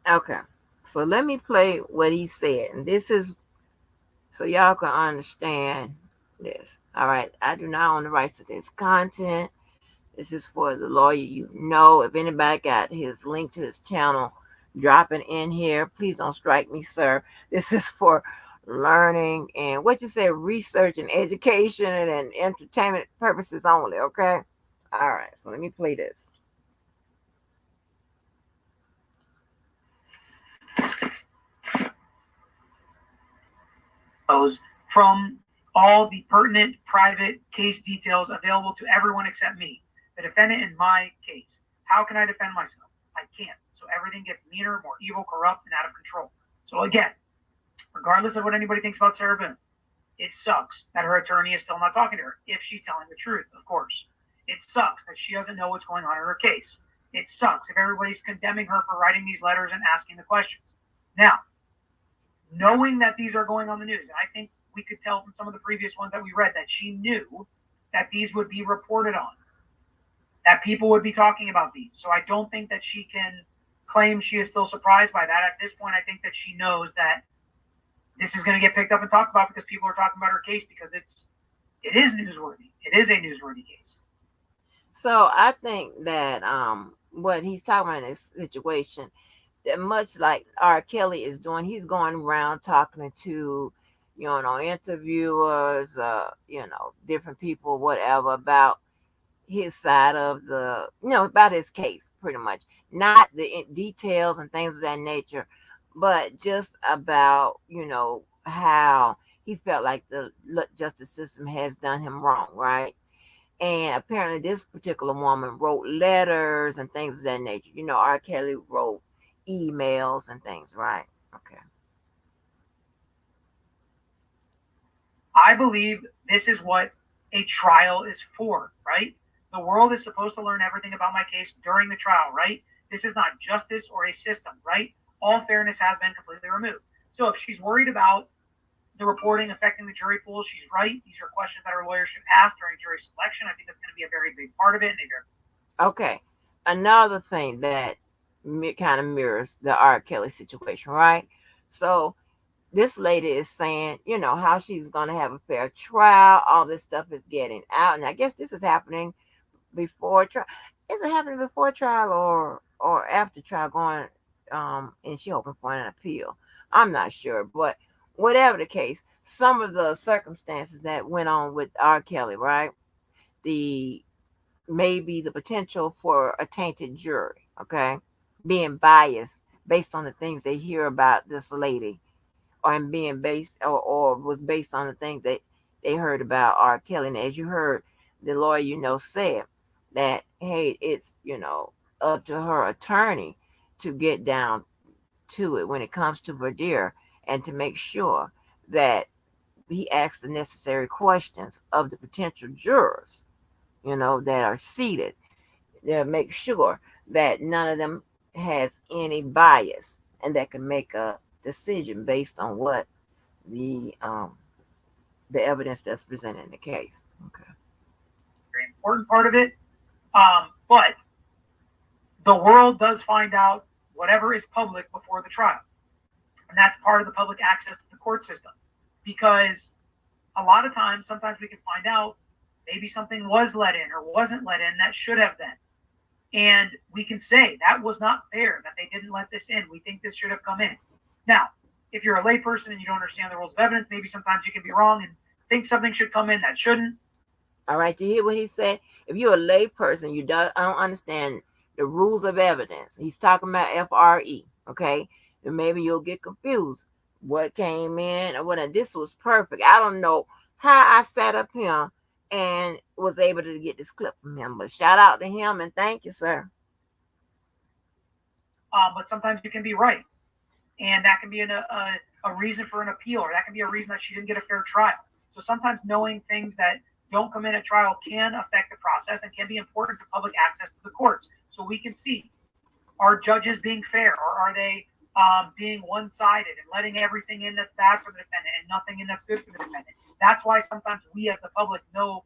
Okay. So let me play what he said. And this is so y'all can understand this. All right. I do not own the rights to this content. This is for the lawyer you know. If anybody got his link to his channel, drop it in here. Please don't strike me, sir. This is for learning and what you say, research and education and entertainment purposes only, okay? All right, so let me play this. From all the pertinent private case details available to everyone except me, the defendant in my case. How can I defend myself? I can't. So everything gets meaner, more evil, corrupt, and out of control. So again, regardless of what anybody thinks about Sarah Boone, it sucks that her attorney is still not talking to her, if she's telling the truth, of course. It sucks that she doesn't know what's going on in her case. It sucks if everybody's condemning her for writing these letters and asking the questions. Now, knowing that these are going on the news, and I think we could tell from some of the previous ones that we read that she knew that these would be reported on, that people would be talking about these. So I don't think that she can claim she is still surprised by that. At this point, I think that she knows that this is going to get picked up and talked about because people are talking about her case because it is newsworthy. It is a newsworthy case. So I think that what he's talking about in this situation, that much like R. Kelly is doing, he's going around talking to, interviewers, different people, whatever, about his side of about his case, pretty much. Not the details and things of that nature, but just about, how he felt like the justice system has done him wrong, right? And apparently, this particular woman wrote letters and things of that nature. R. Kelly wrote emails and things, right? Okay. I believe this is what a trial is for, right? The world is supposed to learn everything about my case during the trial, right? This is not justice or a system, right? All fairness has been completely removed. So if she's worried about the reporting affecting the jury pool, she's right. These are questions that her lawyer should ask during jury selection. I think that's going to be a very big part of it. Okay. Another thing that kind of mirrors the R. Kelly situation, right? So this lady is saying, how she's going to have a fair trial. All this stuff is getting out. And I guess this is happening before trial. Is it happening before trial or after trial going and she hoping for an appeal? I'm not sure. But whatever the case, some of the circumstances that went on with R. Kelly, right? The maybe the potential for a tainted jury, okay? Being biased based on the things they hear about this lady or being based or was based on the things that they heard about R. Kelly. And as you heard, the lawyer, said that, hey, it's, up to her attorney to get down to it when it comes to Verdier and to make sure that he asks the necessary questions of the potential jurors, that are seated. They'll make sure that none of them has any bias and that can make a decision based on what the um the evidence that's presented in the case. Okay. Very important part of it. But the world does find out whatever is public before the trial. And that's part of the public access to the court system. Because a lot of times, sometimes we can find out maybe something was let in or wasn't let in that should have been. And we can say that was not fair, that they didn't let this in. We think this should have come in. Now, if you're a layperson and you don't understand the rules of evidence, maybe sometimes you can be wrong and think something should come in that shouldn't. All right, you hear what he said? If you're a lay person, you don't understand the rules of evidence. He's talking about FRE, okay? And maybe you'll get confused. What came in or what? This was perfect. I don't know how I sat up here and was able to get this clip from him, but shout out to him and thank you, sir. But sometimes you can be right. And that can be a reason for an appeal, or that can be a reason that she didn't get a fair trial. So sometimes knowing things that don't come in at trial can affect the process and can be important to public access to the courts. So we can see, are judges being fair, or are they being one-sided and letting everything in that's bad for the defendant and nothing in that's good for the defendant? That's why sometimes we as the public know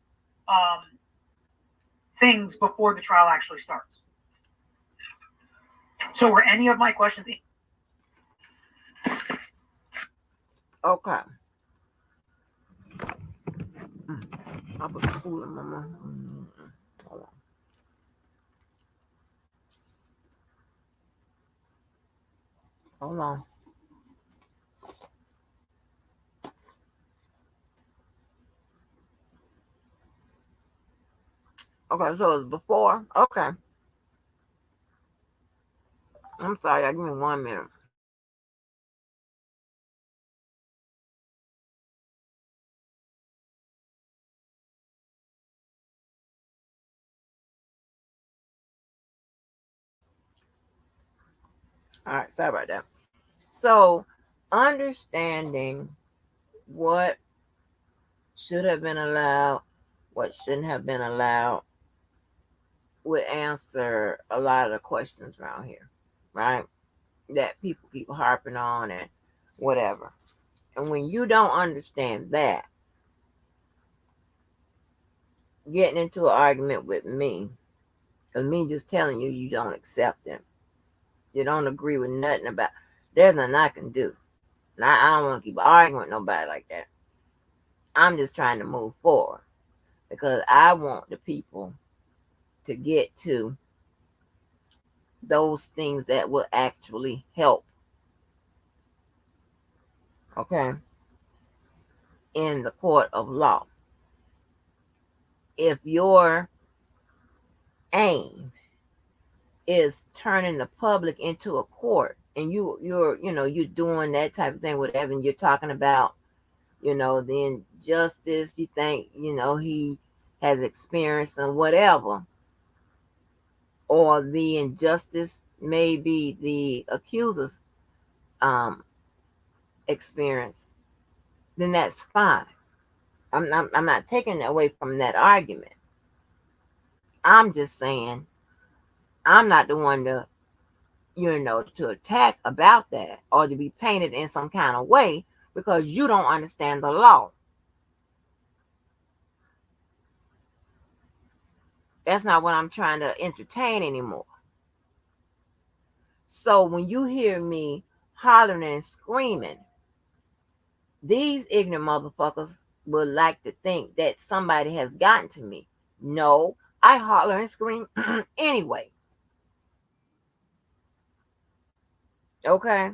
things before the trial actually starts. So were any of my questions Okay. Mm. I put cool in my mouth. Hold on. Hold on. Okay, so it's before. Okay. I'm sorry. Give me 1 minute. All right. Sorry about that. So, understanding what should have been allowed, what shouldn't have been allowed, would answer a lot of the questions around here, right? That people keep harping on and whatever. And when you don't understand that, getting into an argument with me, because me just telling you you don't accept them, you don't agree with nothing about, there's nothing I can do. Now, I don't want to keep arguing with nobody like that. I'm just trying to move forward because I want the people to get to those things that will actually help, okay, in the court of law. If your aim is turning the public into a court and you're doing that type of thing with Evan, you're talking about, the injustice you think, he has experienced and whatever, or the injustice maybe the accusers um experience, then that's fine. I'm not taking away from that argument. I'm just saying I'm not the one to attack about that or to be painted in some kind of way because you don't understand the law. That's not what I'm trying to entertain anymore. So when you hear me hollering and screaming, these ignorant motherfuckers would like to think that somebody has gotten to me. No, I holler and scream anyway. Okay?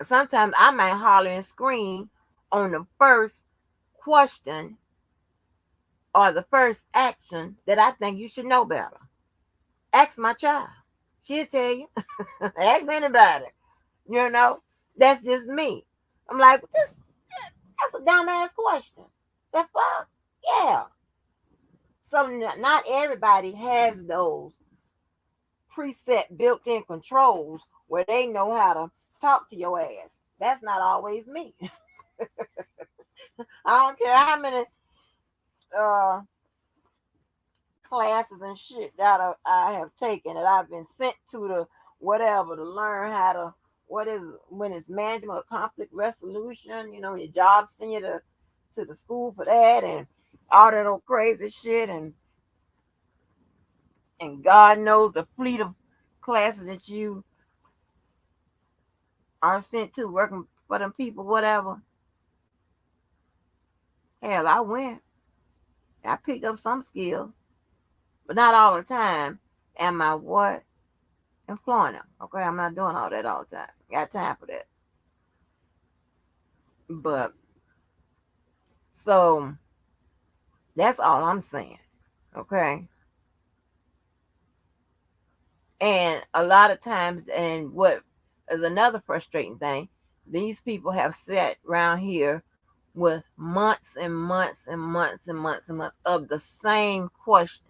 Sometimes I might holler and scream on the first question or the first action that I think you should know better. Ask my child. She'll tell you. Ask anybody. You know, that's just me. I'm like, that's a dumbass question. The fuck? Yeah. So not everybody has those preset built-in controls where they know how to talk to your ass. That's not always me. I don't care how many uh classes and shit that I have taken, that I've been sent to the whatever to learn how to, what is, when it's management of conflict resolution, your job send you to the school for that and all that old crazy shit, and God knows the fleet of classes that you are sent to working for them people, whatever. Hell, I went. I picked up some skills, but not all the time. Am I what? Employing them. Okay, I'm not doing all that all the time. Got time for that. But so that's all I'm saying. Okay. And a lot of times, and what is another frustrating thing, these people have sat around here with months and months and months and months and months of the same questions,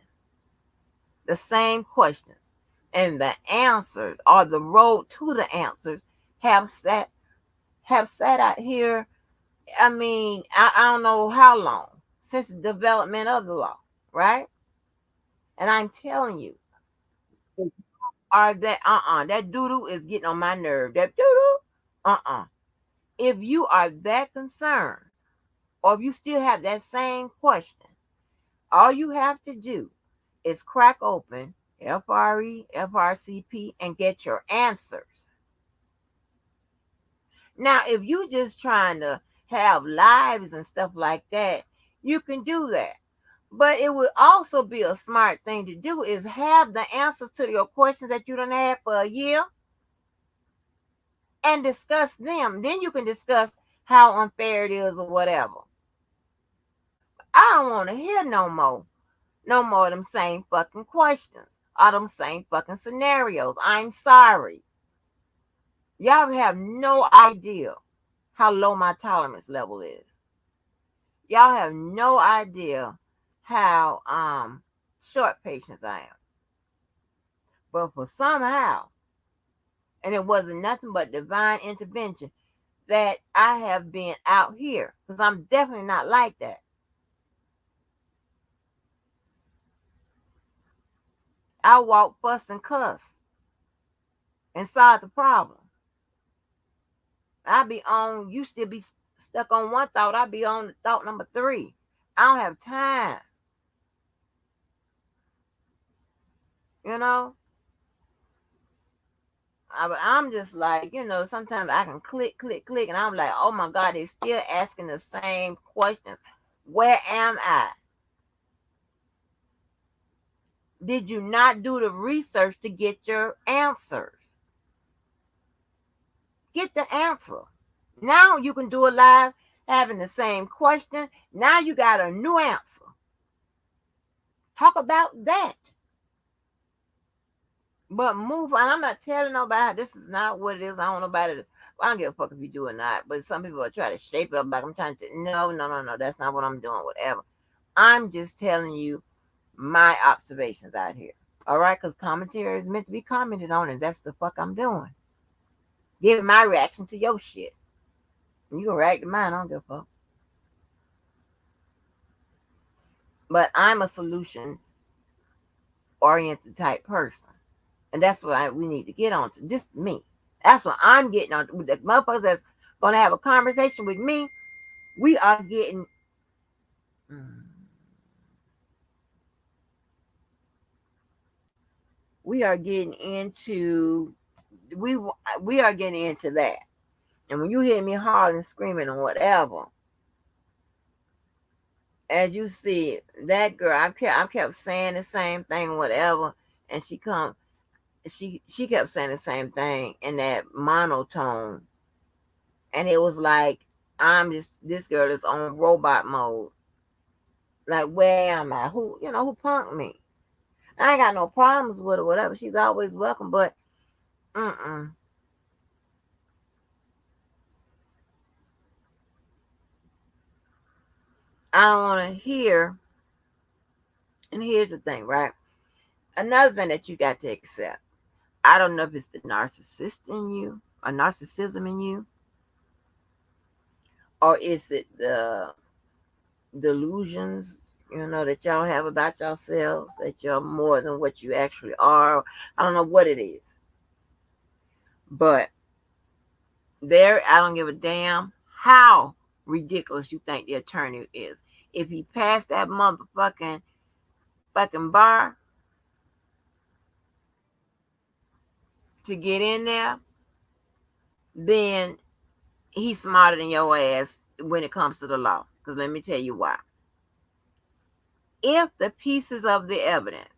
and the answers or the road to the answers have sat out here. I mean, I don't know how long since the development of the law, right? And I'm telling you, are that that doo-doo is getting on my nerve. That doo-doo, if you are that concerned, or if you still have that same question, all you have to do is crack open FRE, FRCP, and get your answers. Now, if you just trying to have lives and stuff like that, you can do that. But it would also be a smart thing to do is have the answers to your questions that you don't have for a year and discuss them. Then you can discuss how unfair it is or whatever. I don't want to hear no more of them same fucking questions or them same fucking scenarios. I'm sorry. Y'all have no idea how low my tolerance level is. Y'all have no idea how short patience I am. But for somehow, and it wasn't nothing but divine intervention that I have been out here. Because I'm definitely not like that. I walk, fuss, and cuss and solve the problem. I be on, you still be stuck on one thought. I be on thought number 3. I don't have time. You know? I'm just like, sometimes I can click, click, click, and I'm like, oh my God, they're still asking the same questions. Where am I? Did you not do the research to get your answers? Get the answer. Now you can do it live, having the same question. Now you got a new answer. Talk about that. But move on. I'm not telling nobody this is not what it is. I don't know about it. I don't give a fuck if you do or not. But some people are trying to shape it up like I'm trying to. No, no, no, no. That's not what I'm doing. Whatever. I'm just telling you my observations out here. All right, because commentary is meant to be commented on, and that's the fuck I'm doing. Giving my reaction to your shit. You can react to mine. I don't give a fuck. But I'm a solution oriented type person. And that's what we need to get on to. Just me. That's what I'm getting on. With the motherfuckers that's going to have a conversation with me, we are getting. We are getting into. We are getting into that. And when you hear me hollering, screaming, and whatever, as you see, that girl, I kept saying the same thing, whatever, and she kept saying the same thing in that monotone, and it was like this girl is on robot mode. Like, where am I? Who punked me? I ain't got no problems with her, whatever. She's always welcome, but mm-mm. I don't want to hear. And here's the thing, right? Another thing that you got to accept. I don't know if it's the narcissist in you or narcissism in you, or is it the delusions, that y'all have about yourselves, that you're more than what you actually are. I don't know what it is. But I don't give a damn how ridiculous you think the attorney is. If he passed that motherfucking fucking bar to get in there, then he's smarter than your ass when it comes to the law. Because let me tell you why. If the pieces of the evidence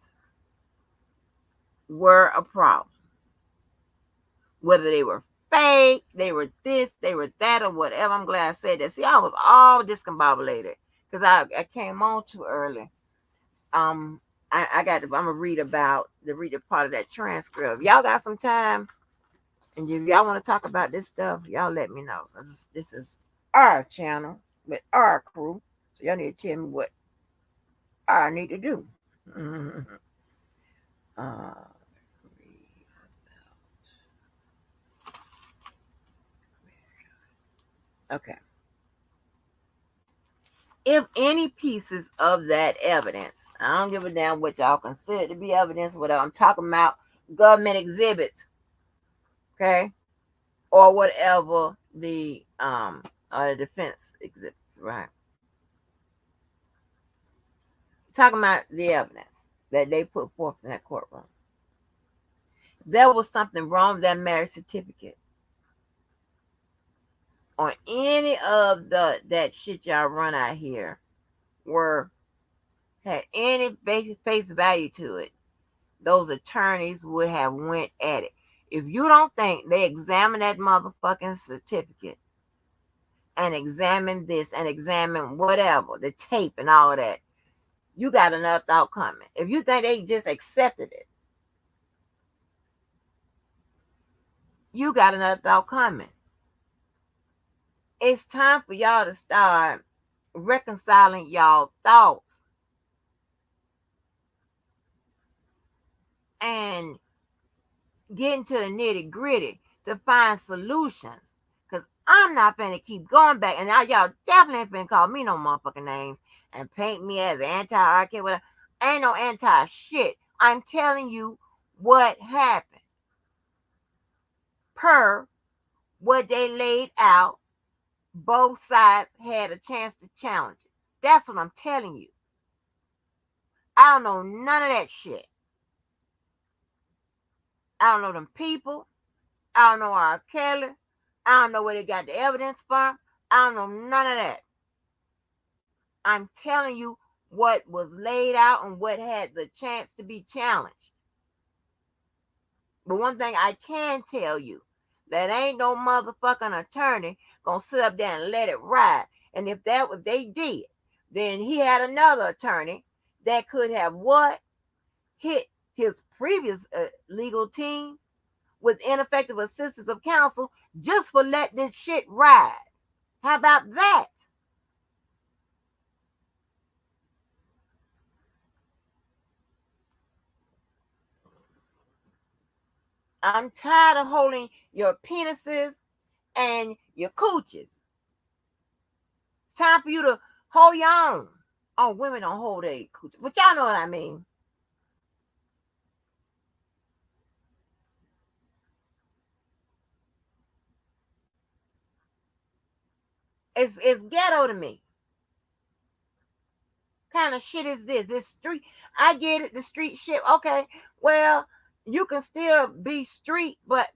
were a problem, whether they were fake, they were this, they were that, or whatever, I'm glad I said that. See, I was all discombobulated because I came on too early. I'm gonna read a part of that transcript. Y'all got some time, and if y'all want to talk about this stuff, y'all let me know. This is our channel with our crew, so y'all need to tell me what I need to do. uh, okay. If any pieces of that evidence, I don't give a damn what y'all consider to be evidence, whatever I'm talking about, government exhibits, okay, or whatever the defense exhibits, right? Talking about the evidence that they put forth in that courtroom. There was something wrong with that marriage certificate. on any of that shit y'all run out here were had any face value to it, those attorneys would have went at it. If you don't think they examined that motherfucking certificate and examined this and examined whatever, the tape and all of that, you got another thought coming. If you think they just accepted it, you got another thought coming. It's time for y'all to start reconciling y'all thoughts and getting to the nitty gritty to find solutions. Because I'm not finna keep going back. And now y'all definitely ain't finna call me no motherfucking names and paint me as anti-RK. Whatever. Ain't no anti shit. I'm telling you what happened. Per what they laid out, both sides had a chance to challenge it. That's what I'm telling you. I don't know none of that shit. I don't know them people. I don't know R. Kelly. I don't know where they got the evidence from. I don't know none of that. I'm telling you what was laid out and what had the chance to be challenged. But one thing I can tell you, that ain't no motherfucking attorney gonna sit up there and let it ride. And if they did, then he had another attorney that could have what? Hit his previous legal team with ineffective assistance of counsel just for letting this shit ride. How about that? I'm tired of holding your penises and your cooches. It's time for you to hold your own. Oh, women don't hold their cooches, but y'all know what I mean. It's ghetto to me. Kind of shit is this? This street. I get it, the street shit. Okay, well, you can still be street, but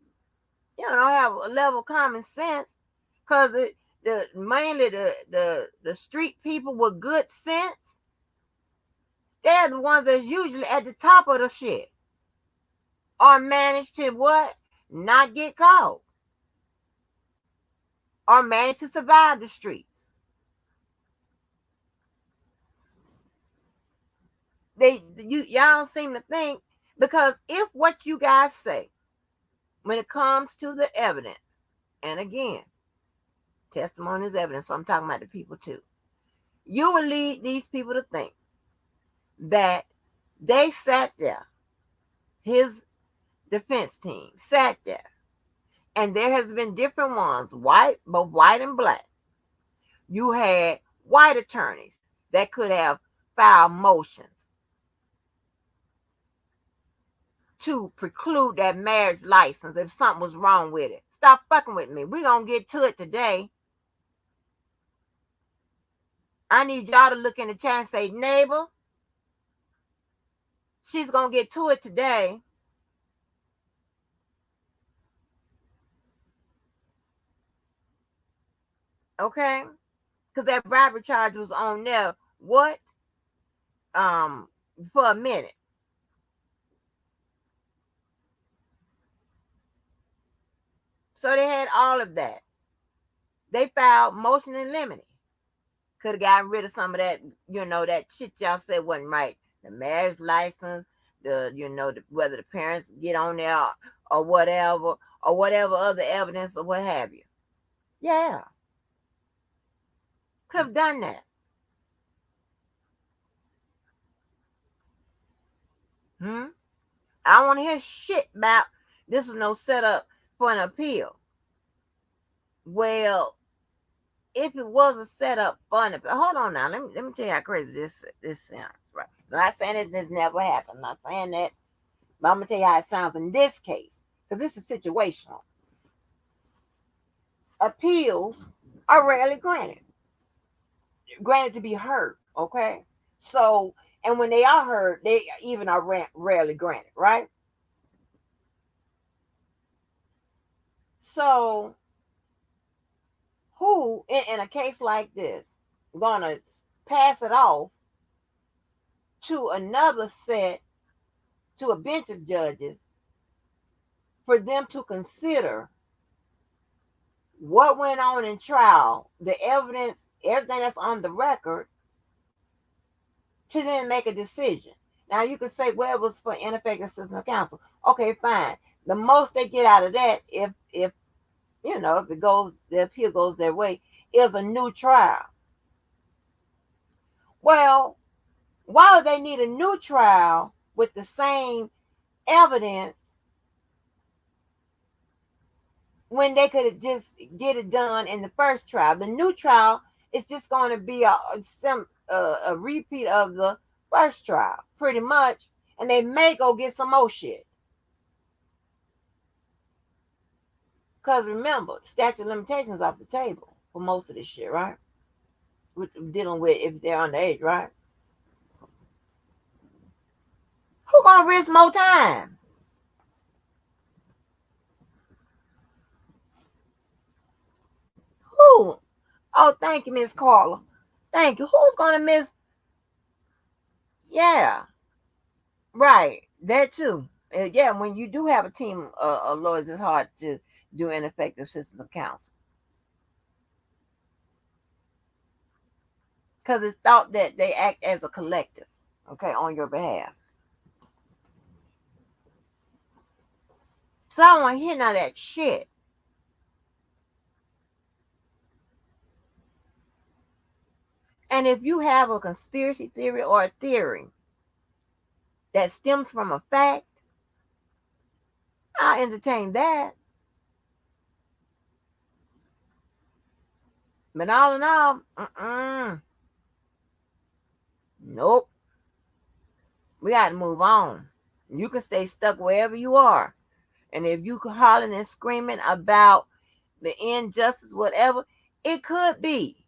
have a level of common sense, because mainly the street people with good sense, they're the ones that's usually at the top of the shit, or manage to what? Not get caught, or manage to survive the streets. Y'all seem to think, because if what you guys say when it comes to the evidence, and again, testimony is evidence, so I'm talking about the people too, you will lead these people to think that they sat there, his defense team sat there, and there has been different ones, both white and black. You had white attorneys that could have filed motions to preclude that marriage license if something was wrong with it. Stop fucking with me. We're going to get to it today. I need y'all to look in the chat and say, neighbor, she's going to get to it today. Okay? Because that bribery charge was on there, what? For a minute. So they had all of that. They filed motion in limine. Could have gotten rid of some of that, that shit y'all said wasn't right. The marriage license, whether the parents get on there or whatever other evidence or what have you. Yeah. Could have done that. I don't want to hear shit about this was no setup for an appeal. Well, if it was a setup for an appeal, hold on now. Let me tell you how crazy this sounds. Right? I'm not saying that this never happened. I'm not saying that, but I'm gonna tell you how it sounds in this case, because this is situational. Appeals are rarely granted to be heard. Okay, so, and when they are heard, they even are rarely granted, right? So who in a case like this gonna pass it off to another set, to a bench of judges, for them to consider what went on in trial, the evidence, everything that's on the record, to then make a decision. Now you can say, well, it was for ineffective assistance of counsel. Okay, fine. The most they get out of that, if if it goes, the appeal goes their way, is a new trial. Well, why would they need a new trial with the same evidence when they could just get it done in the first trial? The new trial is just going to be a repeat of the first trial, pretty much, and they may go get some more shit. Because remember, statute of limitations off the table for most of this shit, right? We're dealing with if they're underage, right? Who gonna risk more time? Who? Oh, thank you, Miss Carla. Thank you. Who's gonna miss? Yeah, right. That too. Yeah, when you do have a team of lawyers, it's hard to do ineffective assistance of counsel because it's thought that they act as a collective, okay, on your behalf. So I don't want to hear none of that shit. And if you have a conspiracy theory or a theory that stems from a fact, I'll entertain that. But all in all, nope. We got to move on. You can stay stuck wherever you are. And if you hollering and screaming about the injustice, whatever, it could be.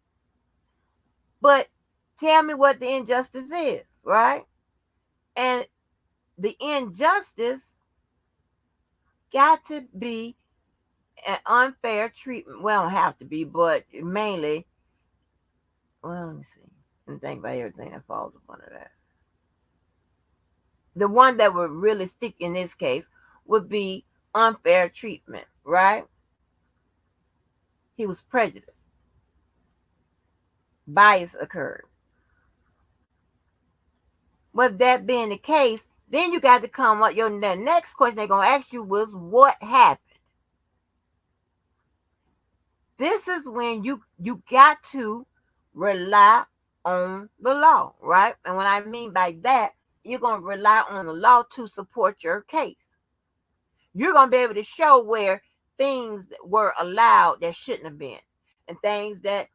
But tell me what the injustice is, right? And the injustice got to be an unfair treatment. Well, it don't have to be, but mainly, well, let me see. And think about everything that falls up under that. The one that would really stick in this case would be unfair treatment, right? He was prejudiced. Bias occurred. With that being the case, then you got to come up. The next question they're gonna ask you was what happened. This is when you got to rely on the law, right? And what I mean by that, you're gonna rely on the law to support your case. You're gonna be able to show where things were allowed that shouldn't have been, and things that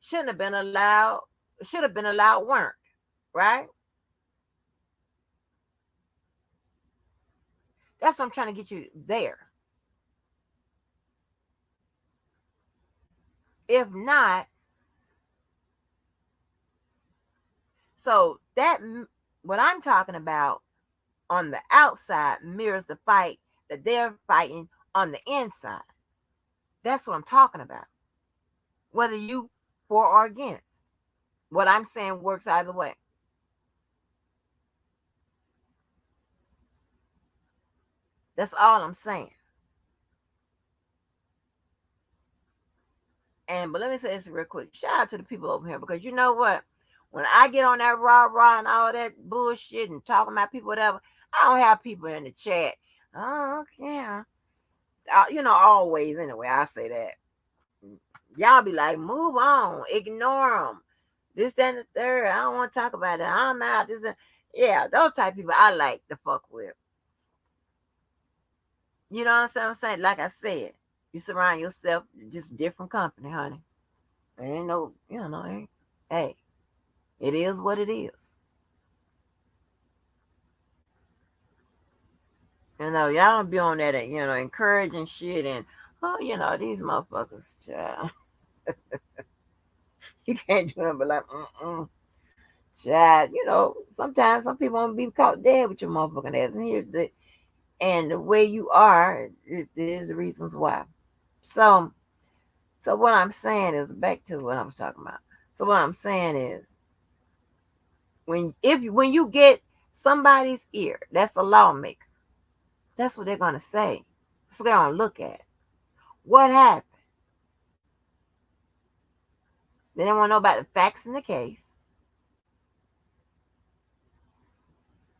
shouldn't have been allowed, should have been allowed, weren't, right? That's what I'm trying to get you there. If not, so that what I'm talking about on the outside mirrors the fight that they're fighting on the inside. That's what I'm talking about. Whether you for or against, what I'm saying works either way. That's all I'm saying. But let me say this real quick. Shout out to the people over here, because you know what? When I get on that rah and all that bullshit and talking about people, whatever, I don't have people in the chat. Oh, yeah. Always anyway, I say that. Y'all be like, move on, ignore them. This, that, and the third. I don't want to talk about it. I'm out. Yeah, those type of people I like to fuck with. You know what I'm saying? Like I said, you surround yourself just different company, honey. There ain't no, hey, it is what it is. Y'all don't be on that, encouraging shit and, these motherfuckers, child. You can't do nothing but like, child. Sometimes some people want to be caught dead with your motherfucking ass. And the way you are, there's reasons why. So, So what I'm saying is back to what I was talking about. So what I'm saying is when you get somebody's ear, that's the lawmaker. That's what they're gonna say. That's what they're gonna look at. What happened? Then they want to know about the facts in the case,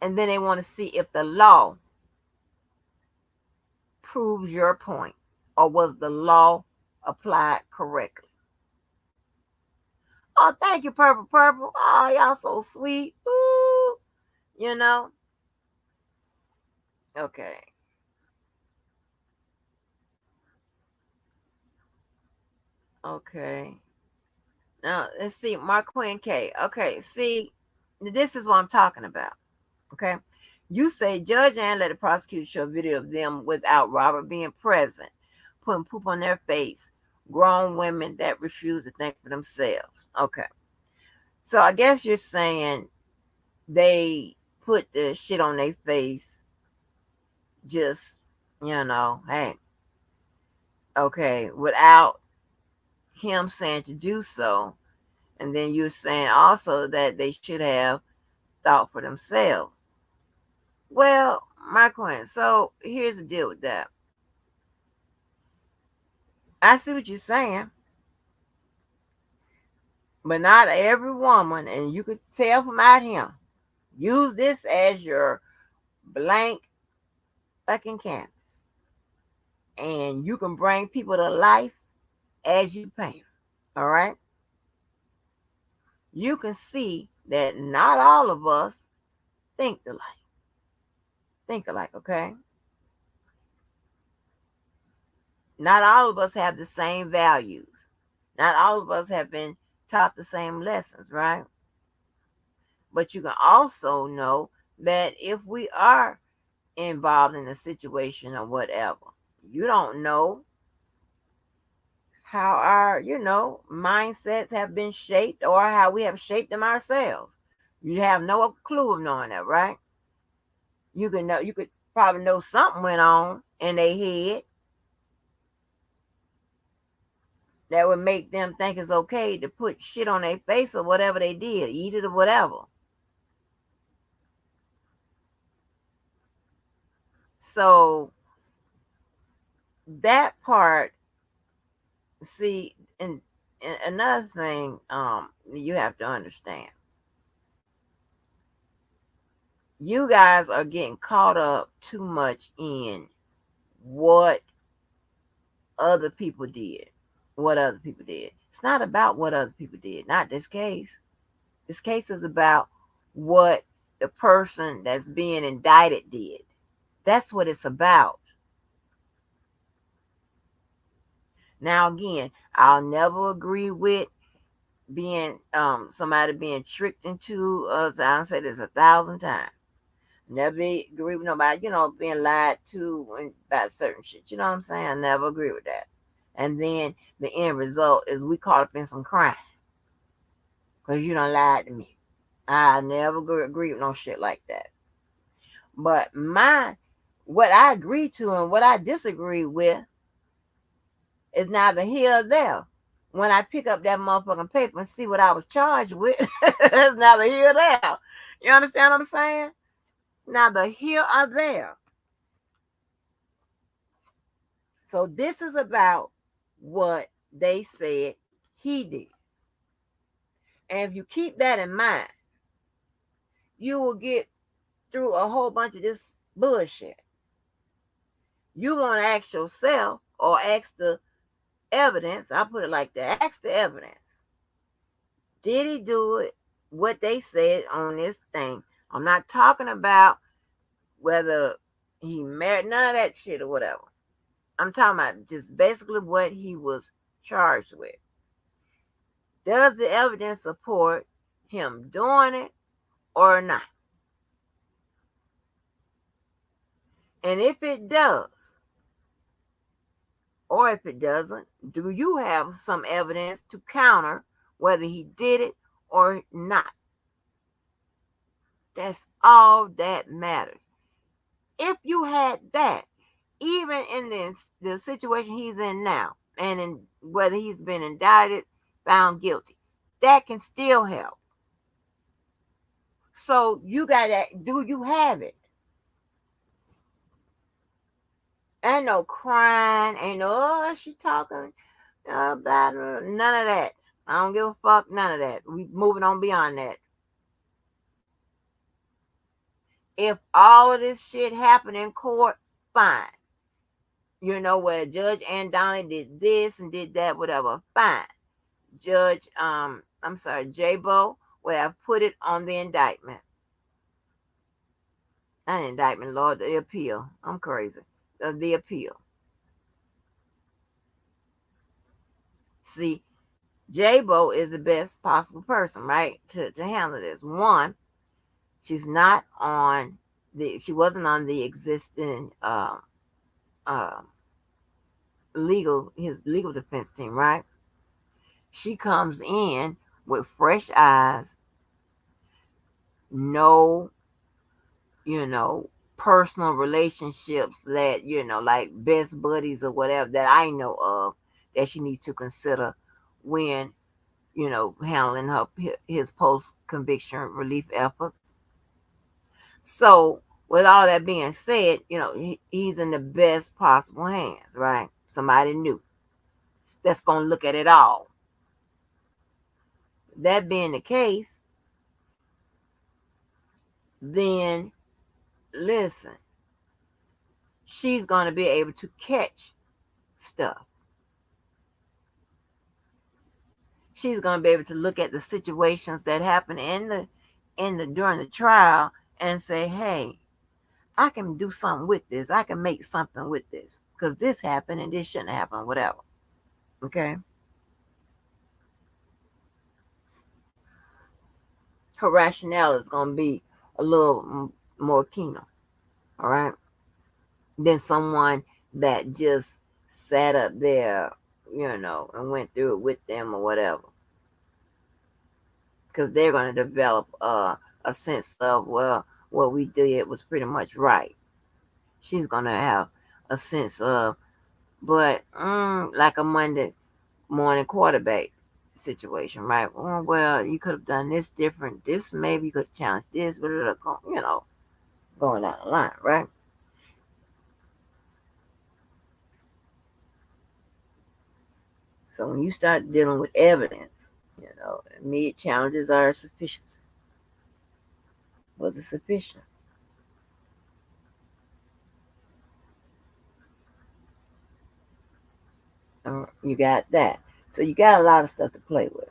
and then they want to see if the law proves your point, or was the law applied correctly. Oh, thank you, Purple Purple. Oh, y'all so sweet. Ooh, you know. Okay. Okay. Now let's see, Mark Quinn K. Okay, see, this is what I'm talking about. Okay. You say Judge Ann let the prosecutor show a video of them without Robert being present, putting poop on their face, grown women that refuse to think for themselves. Okay. So I guess you're saying they put the shit on their face just, hey, okay, without him saying to do so. And then you're saying also that they should have thought for themselves. Well, my queen, so here's the deal with that. I see what you're saying, but not every woman, and you could tell from out here, use this as your blank fucking canvas. And you can bring people to life as you paint. All right? You can see that not all of us think alike. Think alike, okay? Not all of us have the same values. Not all of us have been taught the same lessons, right? But you can also know that if we are involved in a situation or whatever, you don't know how our, mindsets have been shaped or how we have shaped them ourselves. You have no clue of knowing that, right? You could probably know something went on in their head that would make them think it's okay to put shit on their face or whatever they did, eat it or whatever. So that part, see, and another thing, you have to understand, you guys are getting caught up too much in what other people did. What other people did. It's not about what other people did. Not this case. This case is about what the person that's being indicted did. That's what it's about. Now again, I'll never agree with being somebody being tricked into I'll say this 1,000 times. Never agree with nobody, being lied to about certain shit. You know what I'm saying? I never agree with that. And then the end result is we caught up in some crime because you don't lied to me. I never agree with no shit like that. But what I agree to and what I disagree with is neither here or there. When I pick up that motherfucking paper and see what I was charged with, it's neither here or there. You understand what I'm saying? Neither here or there. So this is about what they said he did. And if you keep that in mind, you will get through a whole bunch of this bullshit. You want to ask yourself or ask the evidence, I'll put it like that, ask the evidence. Did he do it what they said on this thing? I'm not talking about whether he married, none of that shit or whatever. I'm talking about just basically what he was charged with. Does the evidence support him doing it or not? And if it does, or if it doesn't, do you have some evidence to counter whether he did it or not? That's all that matters. If you had that, even in the situation he's in now, and whether he's been indicted, found guilty. That can still help. So you got to, do you have it? Ain't no crying, ain't no, oh, she talking about none of that. I don't give a fuck, none of that. We moving on beyond that. If all of this shit happened in court, fine. Where Judge Andoni did this and did that, whatever, fine. J-Bo would have put it on the indictment. Not an indictment, Lord, the appeal. I'm crazy. The appeal. See, J-Bo is the best possible person, right, to handle this. One, she wasn't on the existing his legal defense team, right? She comes in with fresh eyes, no, personal relationships that, like best buddies or whatever that I know of that she needs to consider when, handling his post conviction relief efforts. So, with all that being said, he's in the best possible hands, right? Somebody new that's going to look at it all. That being the case, then listen, she's going to be able to catch stuff. She's going to be able to look at the situations that happen during the trial and say, hey, I can do something with this. I can make something with this because this happened and this shouldn't happen, whatever. Okay. Her rationale is going to be a little more keener, all right, than someone that just sat up there, and went through it with them or whatever. Because they're going to develop a sense of, well, what we did was pretty much right. She's going to have a sense of, but like a Monday morning quarterback situation, right? Well, you could have done this different. This maybe you could have challenged this, but going down the line, right? So when you start dealing with evidence, immediate challenges are sufficiency. Was it sufficient? You got that. So you got a lot of stuff to play with.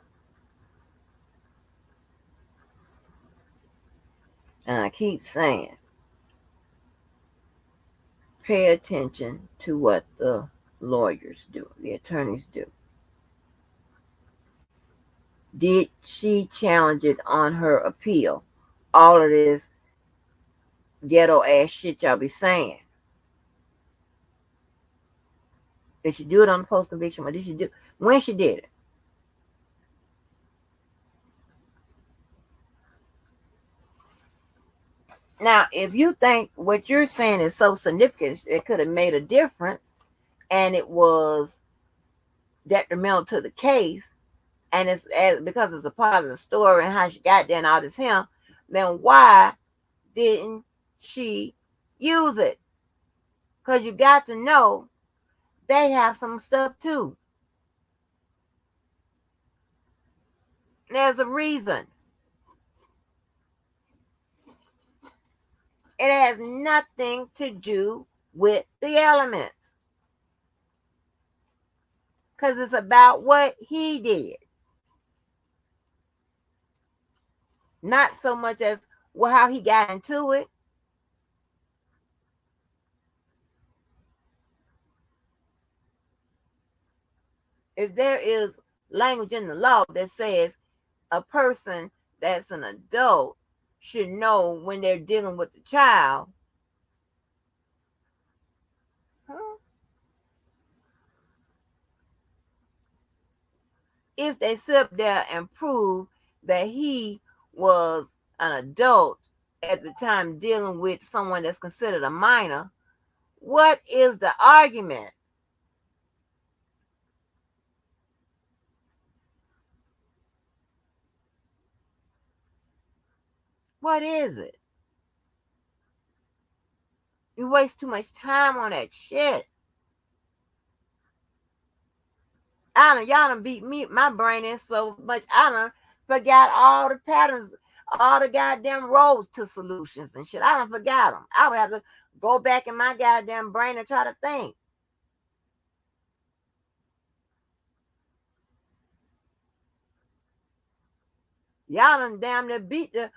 And I keep saying, pay attention to what the lawyers do, the attorneys do. Did she challenge it on her appeal? All of this ghetto ass shit y'all be saying. Did she do it on the post conviction? What did she do? When she did it? Now, if you think what you're saying is so significant, it could have made a difference, and it was detrimental to the case, and it's because it's a part of the story and how she got there and all this him, then why didn't she use it? Because you got to know they have some stuff too. There's a reason. It has nothing to do with the elements. Because it's about what he did. Not so much as how he got into it. If there is language in the law that says a person that's an adult should know when they're dealing with the child, if they sit up there and prove that he was an adult at the time dealing with someone that's considered a minor, what is the argument? What is it? You waste too much time on that shit. Y'all done beat me, my brain in so much. I done forgot all the patterns, all the goddamn roads to solutions and shit. I done forgot them. I would have to go back in my goddamn brain and try to think. Y'all done damn near beat the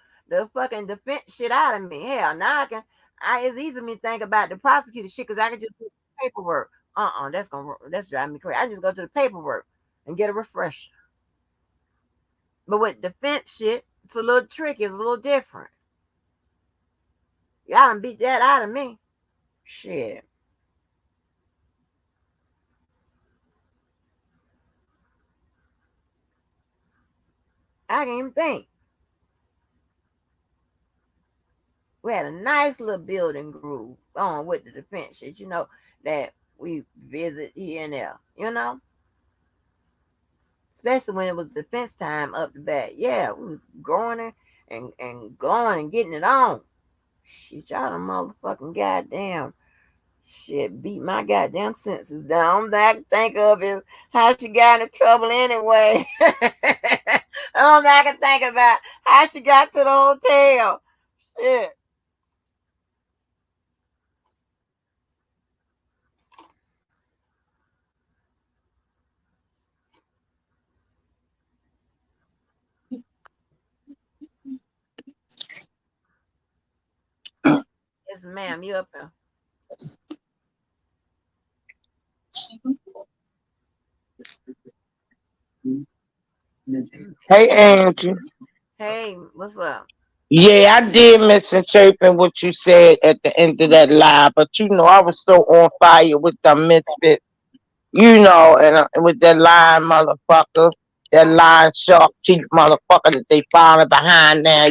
fucking defense shit out of me. Hell, now it's easy for me to think about the prosecutor shit because I can just do paperwork. That's driving me crazy. I just go to the paperwork and get a refresher. But with defense shit, it's a little tricky. It's a little different. Y'all done beat that out of me. Shit. I can't even think. We had a nice little building groove on with the defense shit, that we visit here and there, especially when it was defense time up the bat. Yeah, we was growing it and going and getting it on. Shit, y'all done motherfucking goddamn shit beat my goddamn senses down. All that I can think of is how she got into trouble anyway. All that I can think about how she got to the hotel. Shit. Yes, ma'am, you up there? Hey, Angie. Hey, what's up? Yeah, I did misinterpret what you said at the end of that live, but I was so on fire with the misfit, and with that lying motherfucker, that lying shark teeth motherfucker that they following behind now,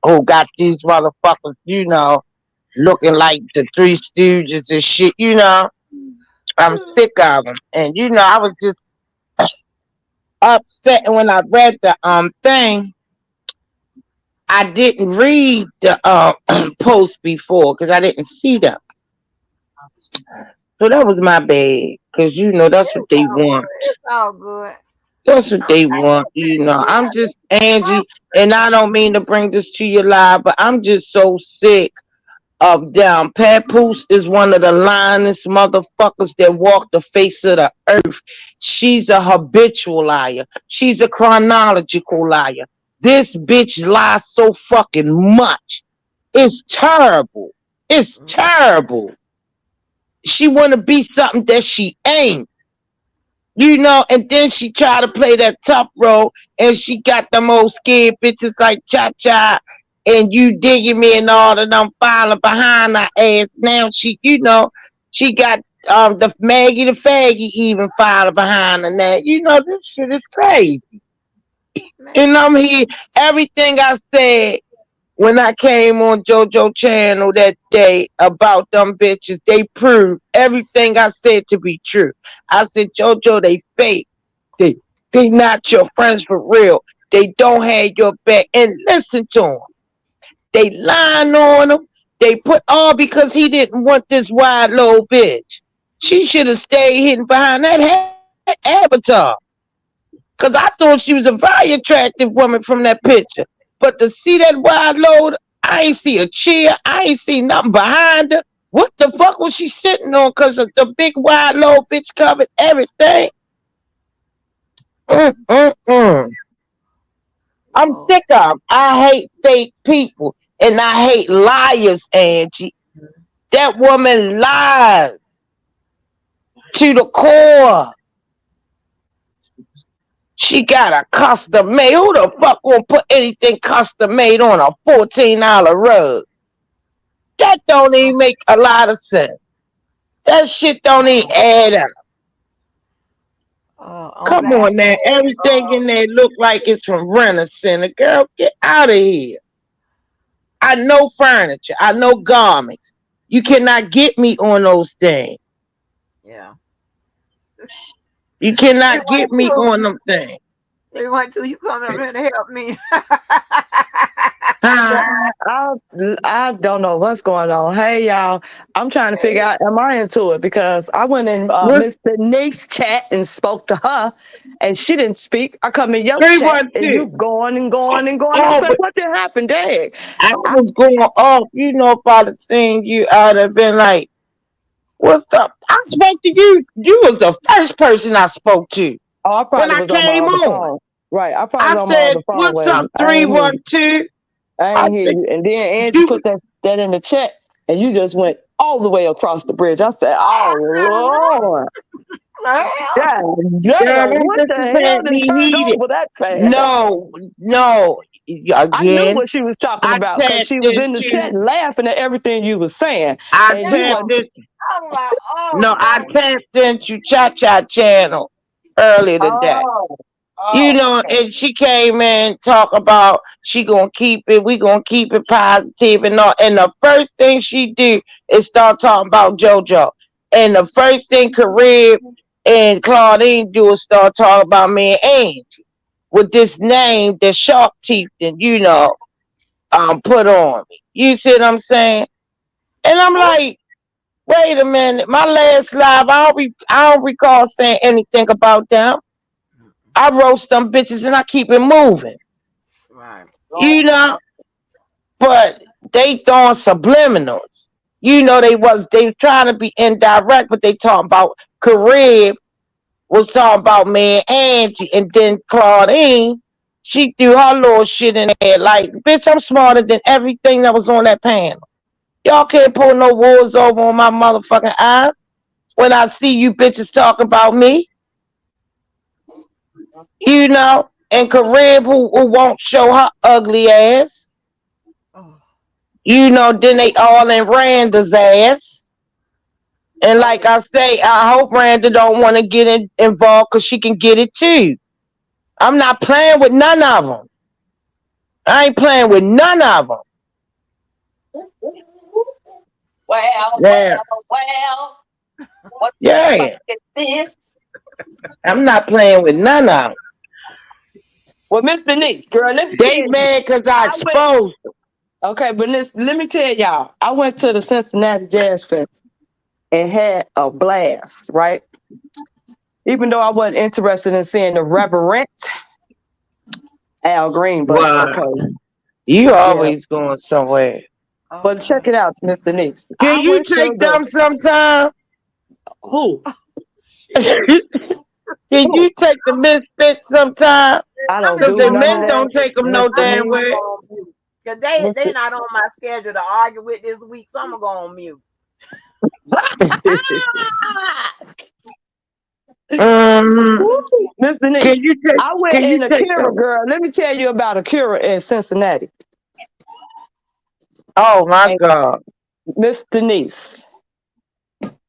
who got these motherfuckers, looking like the Three Stooges and shit. I'm sick of them, and I was just upset when I read the thing. I didn't read the post before because I didn't see them. So that was my bad. Because, that's what It's they all want. good. It's all good. That's what I'm they thankful want. we I'm got just to Angie, and I don't mean to bring this to your live, but I'm just so sick of them. Papoose is one of the lyingest motherfuckers that walk the face of the earth. She's a habitual liar. She's a chronological liar. This bitch lies so fucking much. It's terrible. It's terrible. She want to be something that she ain't. And then she try to play that tough role, and she got them old scared bitches like Cha Cha and you digging me and all of them filing behind her ass. Now she got the Maggie the faggy even filing behind her now. This shit is crazy. man. And I'm here. Everything I said when I came on JoJo channel that day about them bitches, they proved everything I said to be true. I said, JoJo, they fake. They they not your friends for real. They don't have your back. And listen to them. They lying on him. They put all because he didn't want this wide low bitch. She should have stayed hidden behind that avatar. Cause I thought she was a very attractive woman from that picture. But to see that wide load, I ain't see a chair. I ain't see nothing behind her. What the fuck was she sitting on? Cause of the big wide load bitch covered everything. Mm-mm-mm. I'm Lord. sick of 'em. I hate fake people and I hate liars, Angie. That woman lies to the core. She got a custom made. Who the fuck gonna put anything custom made on a $14 rug? That don't even make a lot of sense. That shit don't even add up. On Come behalf on now. Everything in there look like it's from Rent a Center. Girl, get out of here. I know furniture. I know garments. You cannot get me on those things. yeah. You Three cannot one get me two. on them things. 312, you coming up here to help me. I don't know what's going on. Hey, y'all. I'm trying to figure out, am I into it? Because I went in What Miss Denise's chat and spoke to her, and she didn't speak. I come in your chat, and 312? you going and going and going. I Oh, said, but what did happen, Dad? I I, was going off. You know, if I'd have seen you, I'd have been like, "What's up?" I spoke to you. You was the first person I spoke to oh, I when probably I was on my came other on. phone. Right. I probably I was on my said, other phone "What's when up, I three ain't hear one you. two?" I I ain't hear said, you. And then Angie "You." put that in the chat, and you just went all the way across the bridge. I said, oh, Lord. Well, God damn, Girl, don't what the hell disrespect did me turned heated. over that fast? No, no. I knew Again, what she was talking I about because tapped she was in the chat into. laughing at everything you was saying. I And you tapped wasn't into. I'm like, No, oh I no. tapped into Cha Cha channel earlier today. oh, You oh, know, okay. and she came in talk about she gonna keep it. We gonna keep it positive and all. And the first thing she do is start talking about JoJo. And the first thing Karib and Claudine do is start talking about me and Angie with this name that Shark Teeth and put on me. You see what I'm saying? And I'm like, wait a minute. My last live, I don't recall saying anything about them. I roast them bitches and I keep it moving. Right. You know, but they throwing subliminals. You know, they trying to be indirect, but they talking about Carib was talking about me and Angie, and then Claudine, she threw her little shit in there. Like, bitch, I'm smarter than everything that was on that panel. Y'all can't pull no wars over on my motherfucking eyes when I see you bitches talking about me. You know, and Carib who won't show her ugly ass. Oh, You know, then they all in Randa's ass. And like I say, I hope Randa don't want to get involved because she can get it too. I'm not playing with none of them. I ain't playing with none of them. Well, Yeah, well, well. What the fuck yeah. is this? I'm not playing with none of them. Well, Miss Denise, girl, let me tell They you. mad because I I went, exposed them. okay, but let me tell y'all. I went to the Cincinnati Jazz Fest and had a blast, right? Even though I wasn't interested in seeing the Reverend Al Green, but Why? okay, You yeah. always going somewhere. But check okay. it out, Miss Denise. Can I you went to take the them sometime? who? Shit. Can Who? you take the misfits sometime? I I'm don't Because just do the gonna none of men go. that, don't take them Miss no I'm damn just Denise. gonna way. go on mute. Cause they Miss not on my schedule to argue with this week, so I'm gonna go on mute. Um, Miss can Denise. you take? I went Can you in take Akira, them? girl. Let me tell you about Akira in Cincinnati. Oh my And God! Miss Denise,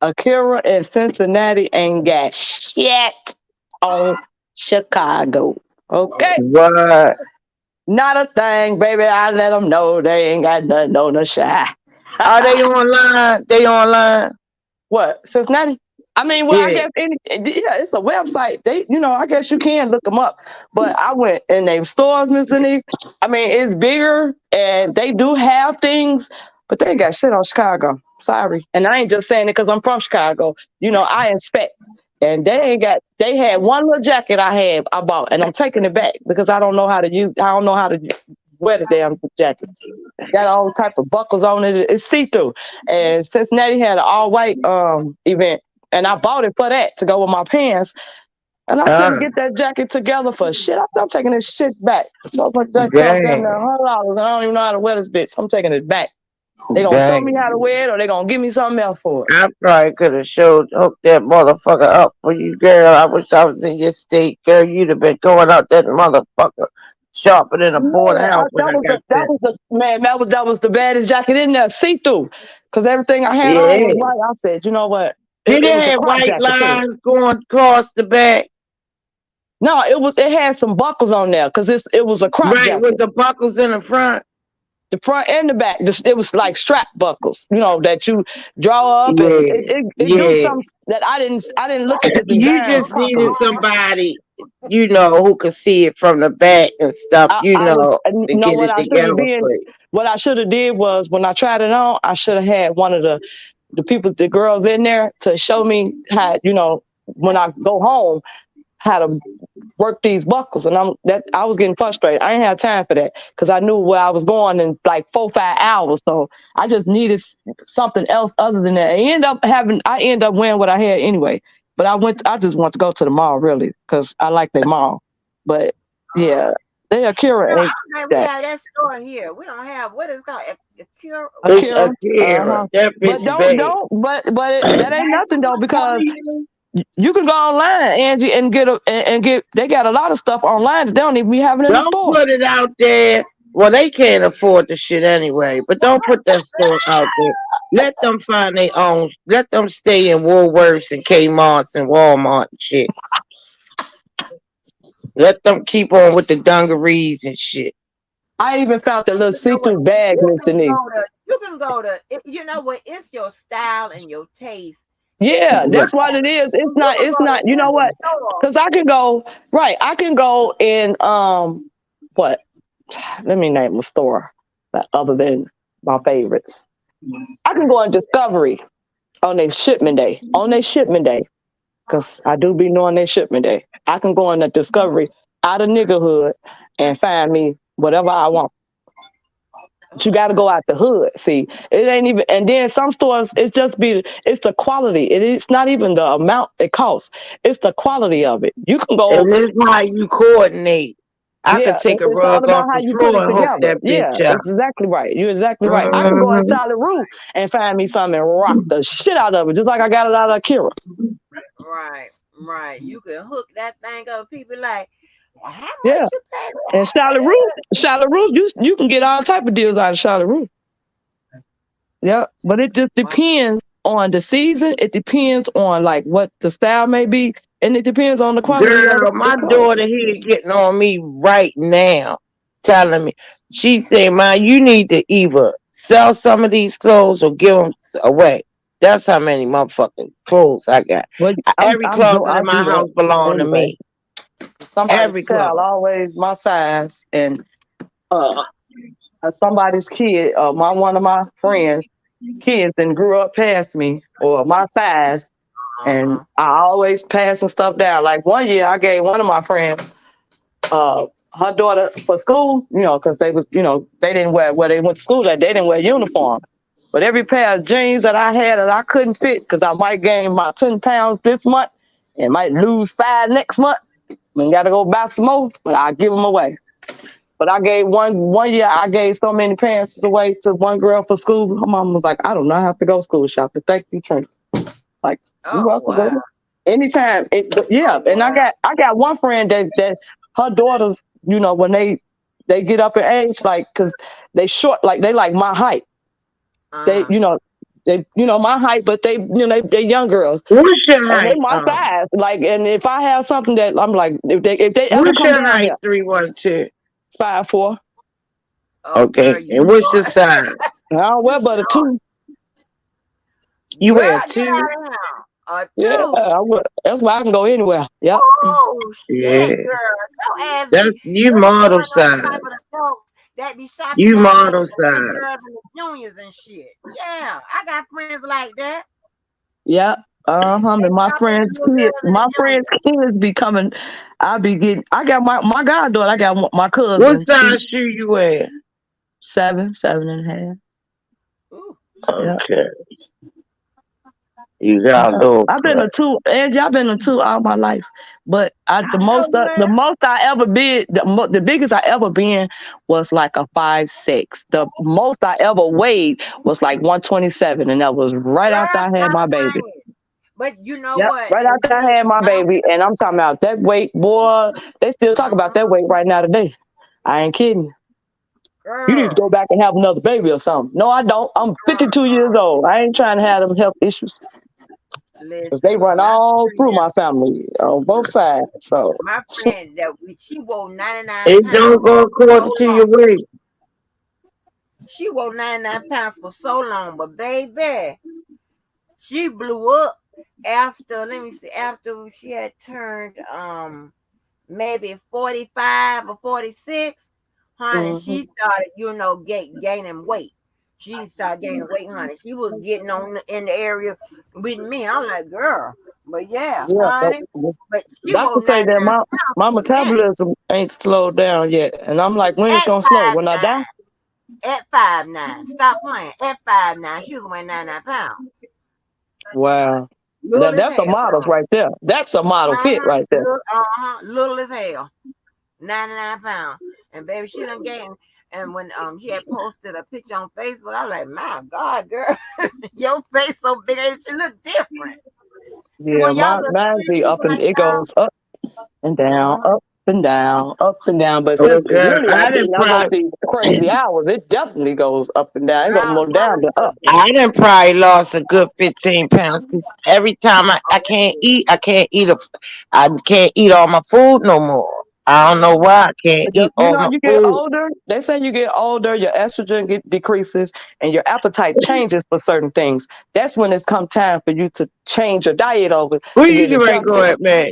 Akira in Cincinnati ain't got shit on Chicago. Okay? What? Not a thing, baby. I let them know they ain't got nothing on the shy. Are they online? They online? What, Cincinnati? I mean, well, I Yeah. guess yeah, it's a website. I guess you can look them up. But I went in their stores, Miss Denise. I mean, it's bigger and they do have things, but they ain't got shit on Chicago. Sorry. And I ain't just saying it because I'm from Chicago. I inspect. And they had one little jacket I bought, and I'm taking it back because I don't know how to wear the damn jacket. Got all type of buckles on it. It's see through. And Cincinnati had an all white event, and I bought it for that to go with my pants. And I couldn't Uh, get that jacket together for shit. I'm taking this shit back. Motherfucker jacket cost damn dang, near $100, and I don't even know how to wear this bitch. I'm taking it back. They gonna show me dang. how to wear it, or they gonna give me something else for it. I probably could have hooked that motherfucker up for you, girl. I wish I was in your state, girl. You'd have been going out that motherfucker sharper than a Man, border house when that I was got that there. was the man. That was the baddest jacket in there, see through, because everything I had on was Yeah. white. I said, you know what? Did It it was a have crop white jacket too. lines going across the back? No, it had some buckles on there because it was a crop Right, with jacket. the buckles in the front? the front and the back. It was like strap buckles, that you draw up, and Yeah, it do yeah. something that I didn't look at the You design just needed properly. somebody, who could see it from the back and stuff, I was to get what it I should together have been. for you. What I should have did was when I tried it on, I should have had one of the girls in there to show me how, when I go home, how to work these buckles. And I was getting frustrated. I didn't have time for that because I knew where I was going in like 4 or 5 hours. So I just needed something else other than that. I end up wearing what I had anyway. But I just want to go to the mall really because I like the mall. But yeah, they Akira Girl, ain't I'm like, we that. have that store here. We don't have what is called a cure. What? It's Akira. Akira. Uh-huh. That But bitch bad. that ain't nothing though, because you can go online, Angie, and get. They got a lot of stuff online that they don't even be having in the Don't store. put it out there. Well, they can't afford the shit anyway, but don't put that stuff out there. Let them find their own. Let them stay in Woolworths and Kmart's and Walmart and shit. Let them keep on with the dungarees and shit. I even found that little You know what? see-through bag, You Miss can Denise. go to. You can go to. You know what? It's your style and your taste. Yeah, And that's what it is. It's you not. can It's go to not. You know any what? store. Because I can go right. I can go in what? Let me name a store other than my favorites. I can go in Discovery on their shipment day. On their shipment day, because I do be knowing their shipment day. I can go in the Discovery out of niggerhood and find me whatever I want. But you got to Okay. go out the hood. See, it ain't even. And then some stores, it's the quality. It's not even the amount it costs. It's the quality of it. You can go. And it's how you coordinate. I could Yeah, take a it's all rug about off how the you put floor it and hook together. that Yeah, bitch out. it's exactly right. You're exactly right. I can go in Mhm. Charlotte Russe and find me something and rock the shit out of it, just like I got it out of Kira. Right. Right. You can hook that thing up. People like, well, how Yeah, much you pay for and Charlotte Russe, you can get all type of deals out of Charlotte Russe. Yeah, but it just that? depends on the season. It depends on like what the style may be, and it depends on the quality of Girl, the my clothes. daughter here getting on me right now, telling me, she said, "Man, you need to either sell some of these clothes or give them away." That's how many motherfucking clothes I got. Well, Every closet I in my do that house belong to anyway. me. Somebody's Every child closet. always my size, and uh, somebody's kid, one of my friends' kids, and grew up past me or my size, and Uh-huh. I always passing stuff down. Like one year, I gave one of my friends her daughter for school, because they didn't wear where they went to school that they didn't wear uniforms. But every pair of jeans that I had that I couldn't fit because I might gain my 10 pounds this month and might lose 5 next month and got to go buy some more, but I give them away. But I gave one year, I gave so many pants away to one girl for school. Her mom was like, I do not have to go school shopping. Thank you, Trent. Like, you Oh welcome, wow. baby. Anytime. Yeah. Oh And wow. I got one friend that her daughters, when they get up in age, like, cause they short, like they like my height. They, Uh-huh. my height, but they young girls What's your and they height? my size. Like, and if I have something that I'm like, if they ever What's come your down height? here, 312. 5'4". Oh girl, Okay, you and what's your short. size? I don't You wear but a short. 2. You Girl, wear a get two? out of here. A Yeah, two. that's why I can go anywhere. Yep. Oh Yeah, shit, girl. Your ass be that's you you be model one of those type of size. adults that be shopping You down at model the little size. girls and the juniors and shit. Yeah, I got friends like that. Yeah. Uh-huh. They And my shop at the friends' little kids, girls and the juniors. be coming. I got my goddaughter, I got my What cousin. She size shoe you wear? 7.5. Ooh. Yeah. Okay, you got a Yeah. little I've been play. a 2, Angie, I've been a 2 all my life. But I know the what. most I ever been, the biggest I ever been was like a 5'6". The most I ever weighed was like 127, and that was right after Girl, I had stop my baby. playing. But you know Yep, what? right And after I see, had my baby, and I'm talking about that weight, boy. They still talk about that uh-huh, weight right now today. I ain't kidding. You need to girl, go back and have another baby or something. No, I don't. I'm 52 years old. I ain't trying to have them health issues because they listen, run all through my family on both sides. So my friend that she wore 99 It pounds don't go for so according to your long. weight. She wore 99 pounds for so long, but baby, she blew up after, let me see, after she had turned maybe 45 or 46, honey, Mm-hmm. she started, gaining weight. She started gaining weight, honey. She was getting on in the area with me. I'm like, girl, but yeah, Yeah, honey. But she doctors wore say 99 that pounds my for a minute. metabolism ain't slowed down yet, and I'm like, when it's At gonna slow? five When I die? nine, at 5'9". Stop playing. At 5'9", she was weighing 99 pounds. Wow. Little as That's a hell, model girl. right there. That's a model fit right there. Little as hell. 99 pounds. And baby, she done gained. And when she had posted a picture on Facebook, I was like, my God, girl, your face so big and she look different. See, Yeah, when y'all look mine skinny be up people and like it goes and down, y'all, up and down, up and down. But Well, since girl, really I I've been didn't I work probably, these crazy hours, it definitely goes up and down. It goes girl, more down than up. I didn't probably lost a good 15 pounds because every time I can't eat, I can't eat all my food no more. I don't know why I can't eat You all know, my you get food. older. They say you get older, your estrogen decreases, and your appetite changes for certain things. That's when it's come time for you to change your diet over Where to you get get ready to go adjusted. at, man?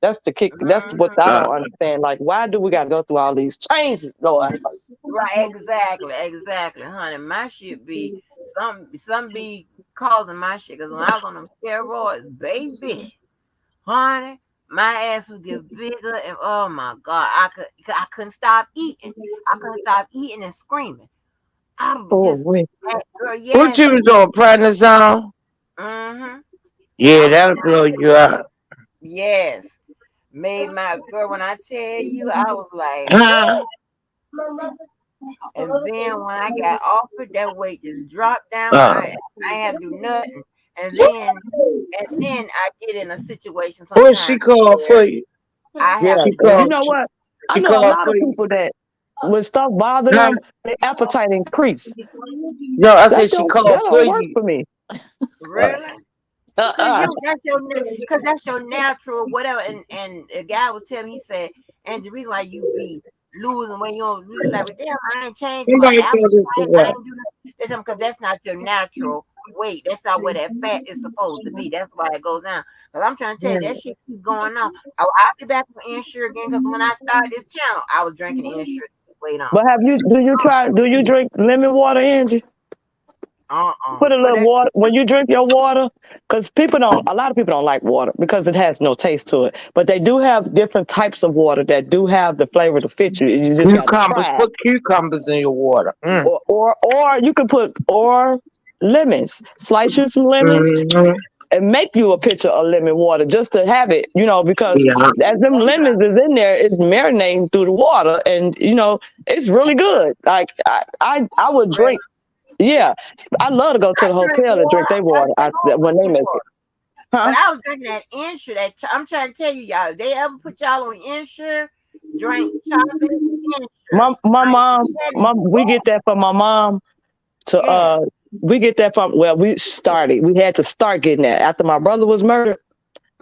That's the kick. That's what I Uh, don't understand. Like, why do we got to go through all these changes, Lord? right, exactly, honey. My shit be some be causing my shit because when I was on them steroids, baby, honey, my ass would get bigger and oh my God, I couldn't stop eating. I couldn't stop eating and screaming. I was Oh, just, wait. girl, what yes, you was on, prednisone? mm-hmm. Yeah, I was, that'll blow you out. yes, made my girl. When I tell you, I was like, Huh? and then when I got offered, that weight just dropped down. Uh, I ain't had to do nothing. And then I get in a situation what sometimes she called for where you? I Yeah, have She to and you called. know what? I She know a called lot for of you. people that when stuff bother Huh? them, their appetite increase. No, I said she called That for don't work you. for me. really. Cause Uh-uh. that's your natural whatever. And the guy was telling me, he said, and the reason why you be losing when you don't really like, but damn, I ain't changing my Somebody appetite. called this for I what? ain't doing that. Because that's not your natural weight. That's not where that fat is supposed to be. That's why it goes down. Cause I'm trying to tell you, that shit keep going on. I'll be back on Insure again. Cause when I started this channel, I was drinking Insure. Wait on. But do you drink lemon water, Angie? Put a What little that? water when you drink your water, because a lot of people don't like water because it has no taste to it. But they do have different types of water that do have the flavor to fit you. You just got to Cucumbers. try it. Put cucumbers in your water. Mm. Or you can put or lemons. Slice you some lemons Hmm. and make you a pitcher of lemon water just to have it, because Yeah. as them lemons is in there, it's marinating through the water, and it's really good. Like I would drink. Yeah, I love to go to I the drink hotel and drink water. their I water when they drink make it. water. But Huh? I was drinking that Insure. I'm trying to tell you, y'all. If they ever put y'all on Insure, drink chocolate Insure. My I ain't mom, telling you. we get that from my mom to Yeah. we get that from we had to start getting that after my brother was murdered.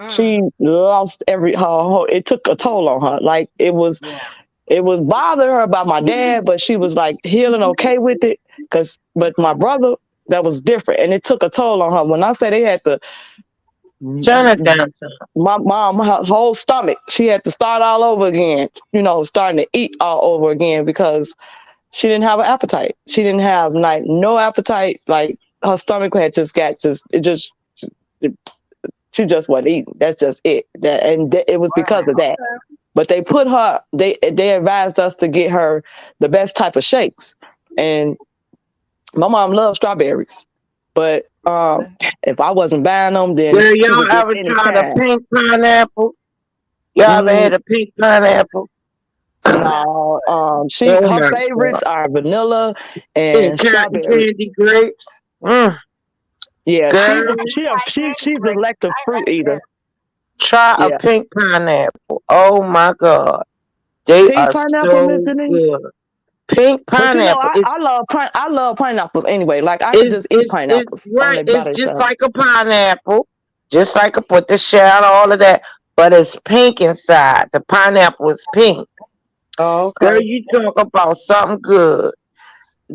She Mm, lost it took a toll on her. Like yeah. it was bothering her about my dad, but she was like healing okay with it. But my brother, that was different, and it took a toll on her. When I say they had to, Turn it down. my mom, her whole stomach, she had to start all over again. Starting to eat all over again because she didn't have an appetite. She didn't have like no appetite. Like her stomach had she just wasn't eating. That's just it. It was because of that. Okay. But they advised us to get her the best type of shakes. And my mom loves strawberries. But Really? if I wasn't buying them, then Girl, she y'all would get ever any tried a kind. pink pineapple? Y'all ever Mm, had a pink pineapple? No. no, Oh her my favorites god. are vanilla And and cotton strawberry. candy grapes. Mm. Yeah, Girl, she's a selective I fruit like eater. that. try a Yeah, pink pineapple. Oh my god. They pink are pineapple, Miss so Denise. good. Pink But pineapple. I love pineapples anyway. Like I could It's just eat it's it's pineapples on right. their by It's just themselves. like a pineapple, just like a put the shell, all of that, but it's pink inside. The pineapple is pink. Oh, Girl, okay. you talk about something good.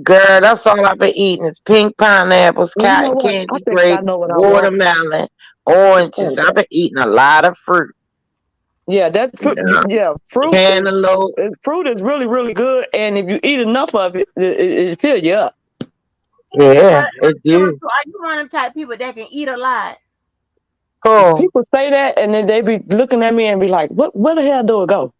Girl, that's all I've been eating is pink pineapples, Well, you know cotton what? I candy think I grapes, know what I want. watermelon, oranges. Oh, I've been eating a lot of fruit. yeah, that fruit. Yeah. Yeah, Cantaloupe. fruit is really really good, and if you eat enough of it, it fill you up. Yeah, But it do. are you one of them type people that can eat a lot? Cool. People say that, and then they be looking at me and be like, "What? Where the hell do it go?"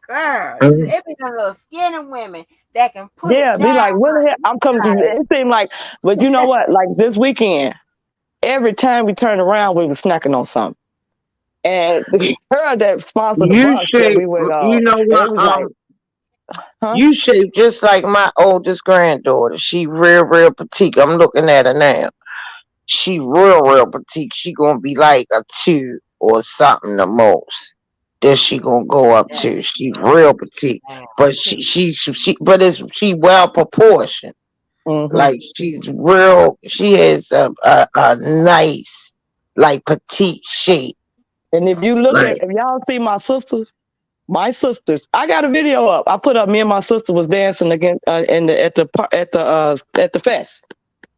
Girl, Mm. it be them little skinny women that can put it Yeah, be down. like, "Where the hell?" I'm coming to. It seemed like, but you know what? Like this weekend, every time we turned around, we was snacking on something. And the girl that sponsored the You bus that shape, we went you on, know it what? was like, huh? You shape just like my oldest granddaughter. She real petite. I'm looking at her now. She real petite. She gonna be like a 2 or something the most. That she gonna go up Yeah, to. She real petite, man, but too. but it's she well proportioned. Hmm. Like she's real. She has a nice like petite shape. And if you look at, Like if y'all see my sisters, I got a video up. I put up me and my sister was dancing again in the at the fest.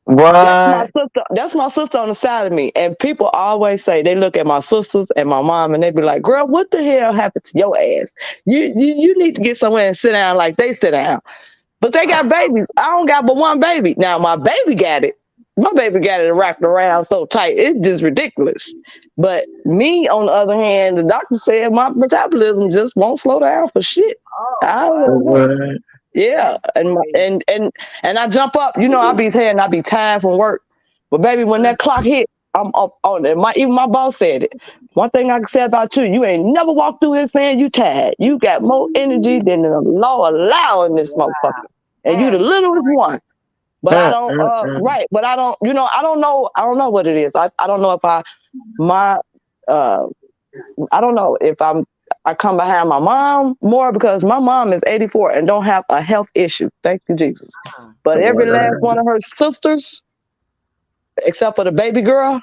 That's my what? sister. That's my sister on the side of me. And people always say they look at my sisters and my mom and they be like, "Girl, what the hell happened to your ass? You need to get somewhere and sit down like they sit down." But they got babies. I don't got but one baby. Now my baby got it. My baby got it wrapped around so tight. It's just ridiculous. But me, on the other hand, the doctor said my metabolism just won't slow down for shit. Oh, I what? don't know. What? Yeah, That's and crazy. I jump up. You know, I be saying I be tired from work, but baby, when that clock hit, I'm up on it. Even my boss said it. One thing I can say about you, you ain't never walked through here saying you tired. You got more energy than the law allow in this motherfucker, and you the That's littlest one. But I Mm, don't. mm, mm. Right. But I don't. You know, I don't know. I don't know what it is. I don't know if my uh I don't know if I come behind my mom more because my mom is 84 and don't have a health issue. Thank you, Jesus. But every last one of her sisters, except for the baby girl,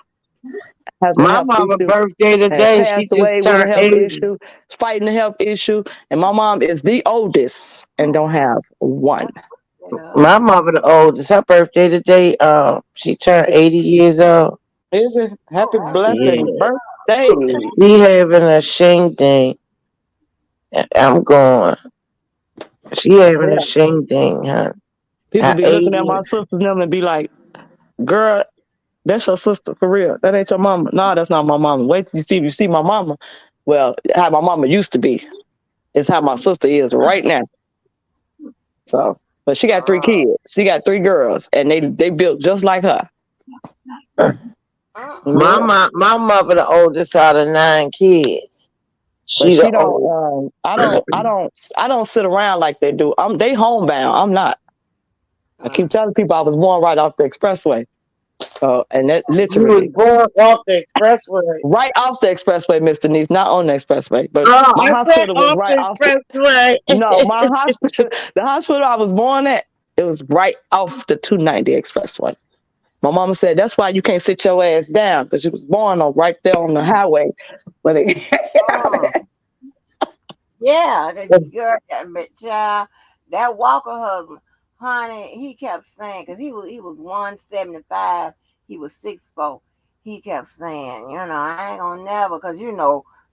has a My health mama issue, birthday has today. passed She just away with a turned health 80. issue, is fighting a health issue, and my mom is the oldest and don't have one. you know. My mother, the oldest, her birthday today. She turned 80 years old. Is it? Happy Oh, blessed Yeah, birthday. she having a shame thing. I'm going. She having a Yeah. shame thing, huh? People At be looking at 80. my sisters and them and be like, girl, that's your sister for real. That ain't your mama. No, that's not my mama. Wait till you see. If you see my mama, well, how my mama used to be is how my sister is right now. So, but she got three oh. kids. She got three girls, and they built just like her. My Yeah, my mother, the oldest out of 9 kids. but She the she don't. oldest. I don't sit around like they do. They homebound. I'm not. I keep Mm. telling people I was born right off the expressway. And that You was literally born off the expressway. right off the expressway, Miss Denise, not on the expressway, but Oh, my I said hospital was off right the off the. No, expressway. my hospital, the hospital I was born at, it was right off the 290 expressway. My mama said that's why you can't sit your ass down because you was born on right there on the highway. But Oh. Yeah, that girl, but child, that Walker husband, honey, he kept saying, because he was 175, he was 6'4". He kept saying, I ain't gonna never, because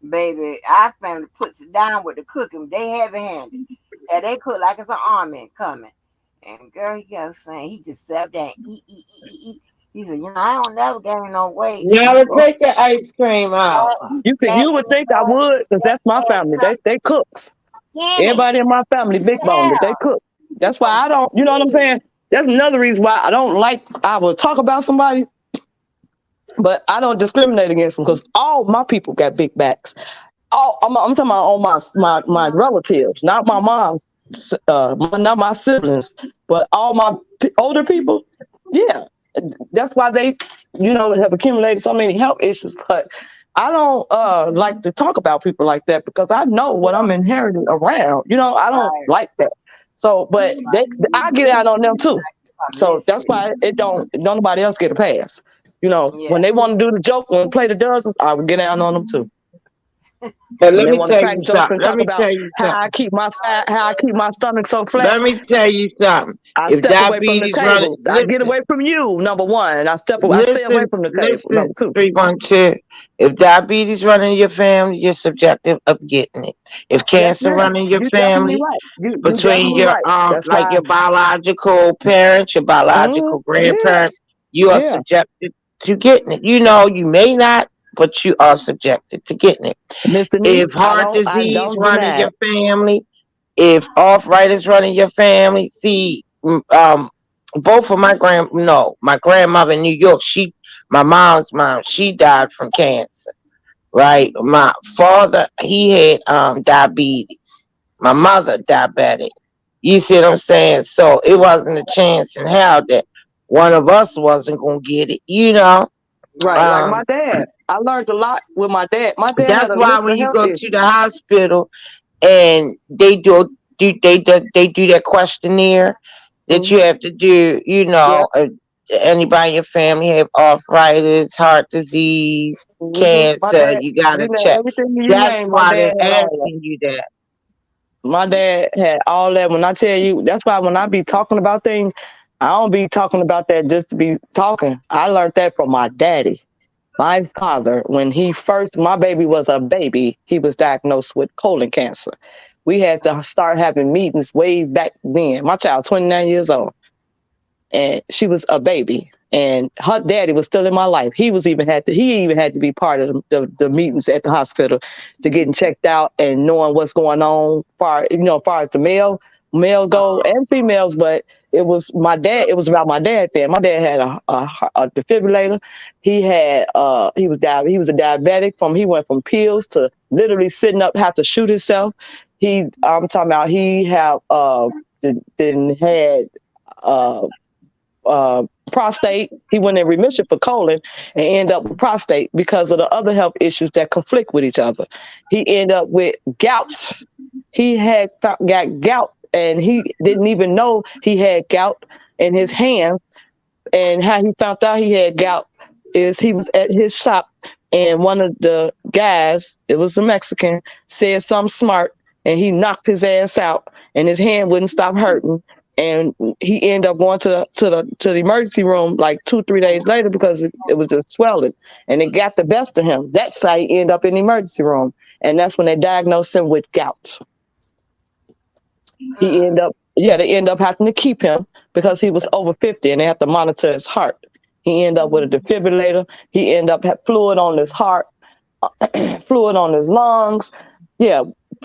baby, our family puts it down with the cooking. They heavy handed. And they cook like it's an army coming. And girl, he kept saying, he just sat there and eat. He said, I don't never gain no weight. Now to take the ice cream out. you would think I would because that's my family. They cooks. Skinny. Everybody in my family big bone, but Yeah. they cook. He's That's why so I don't. You know what I'm skinny. saying? That's another reason why I don't like. I will talk about somebody, but I don't discriminate against them because all my people got big backs. I'm talking about all my relatives, not my mom's, not my siblings, but all my older people. Yeah, that's why they, have accumulated so many health issues. But I don't like to talk about people like that because I know what I'm inheriting around. I don't Right. like that. So, but I get out on them too. I So miss that's it. why don't nobody else get a pass. Yeah. When they want to do the joke, when they play the dozens, I would get out on them too. But And let they me want to tell crack you jokes something. and Let talk me about tell you how I something. keep my how I keep my stomach so flat. Let me tell you something. I If step away from the diabetes running, table. I get listen, away from you, number one. I stay away listen, from the table, listen, number two. 312. If diabetes running your family, you're subjective of getting it. If Yes, cancer ma'am. running your You definitely family, right. You between definitely your right. That's like why. your biological parents, your biological Yeah, grandparents, you are yeah. subjected to getting it. You may not, but you are subjected to getting it. Miss If Denise, heart I disease don't running deny your it. family, if arthritis running your family, see, both of my grandmother in New York, my mom's mom, she died from cancer. Right, my father, he had diabetes. My mother diabetic. You see what I'm saying? So it wasn't a chance in hell that one of us wasn't gonna get it. Right, like Um, my dad. I learned a lot with my dad. My dad that's had a why list when of you health go to the issues. hospital and they do that questionnaire that you Hmm. have to do. Yeah. Anybody in your family have arthritis, heart disease, My cancer, dad, you gotta you know, check. everything you That's name, my why dad they're had all that. asking you that. My dad had all that. When I tell you, that's why when I be talking about things, I don't be talking about that just to be talking. I learned that from my daddy. My father, when my baby was a baby, he was diagnosed with colon cancer. We had to start having meetings way back then. My child, 29 years old, and she was a baby. And her daddy was still in my life. He even had to be part of the meetings at the hospital to getting checked out and knowing what's going on far as the male go and females. But it was my dad. It was about my dad then. My dad had a defibrillator. He was a diabetic. He went from pills to literally sitting up, have to shoot himself. I'm talking about he have then had uh prostate. He went in remission for colon and ended up with prostate because of the other health issues that conflict with each other. He ended up with gout. Got gout, and he didn't even know he had gout in his hands. And how he found out he had gout is he was at his shop, and one of the guys, it was a Mexican, said something smart, and he knocked his ass out, and his hand wouldn't stop hurting. And he ended up going to the emergency room like 2 3 days later because it was just swelling, and it got the best of him. That's how he ended up in the emergency room, and that's when they diagnosed him with gout. They end up having to keep him because he was over 50 and they had to monitor his heart. He ended up with a defibrillator. He ended up had fluid on his heart, fluid on his lungs. Yeah,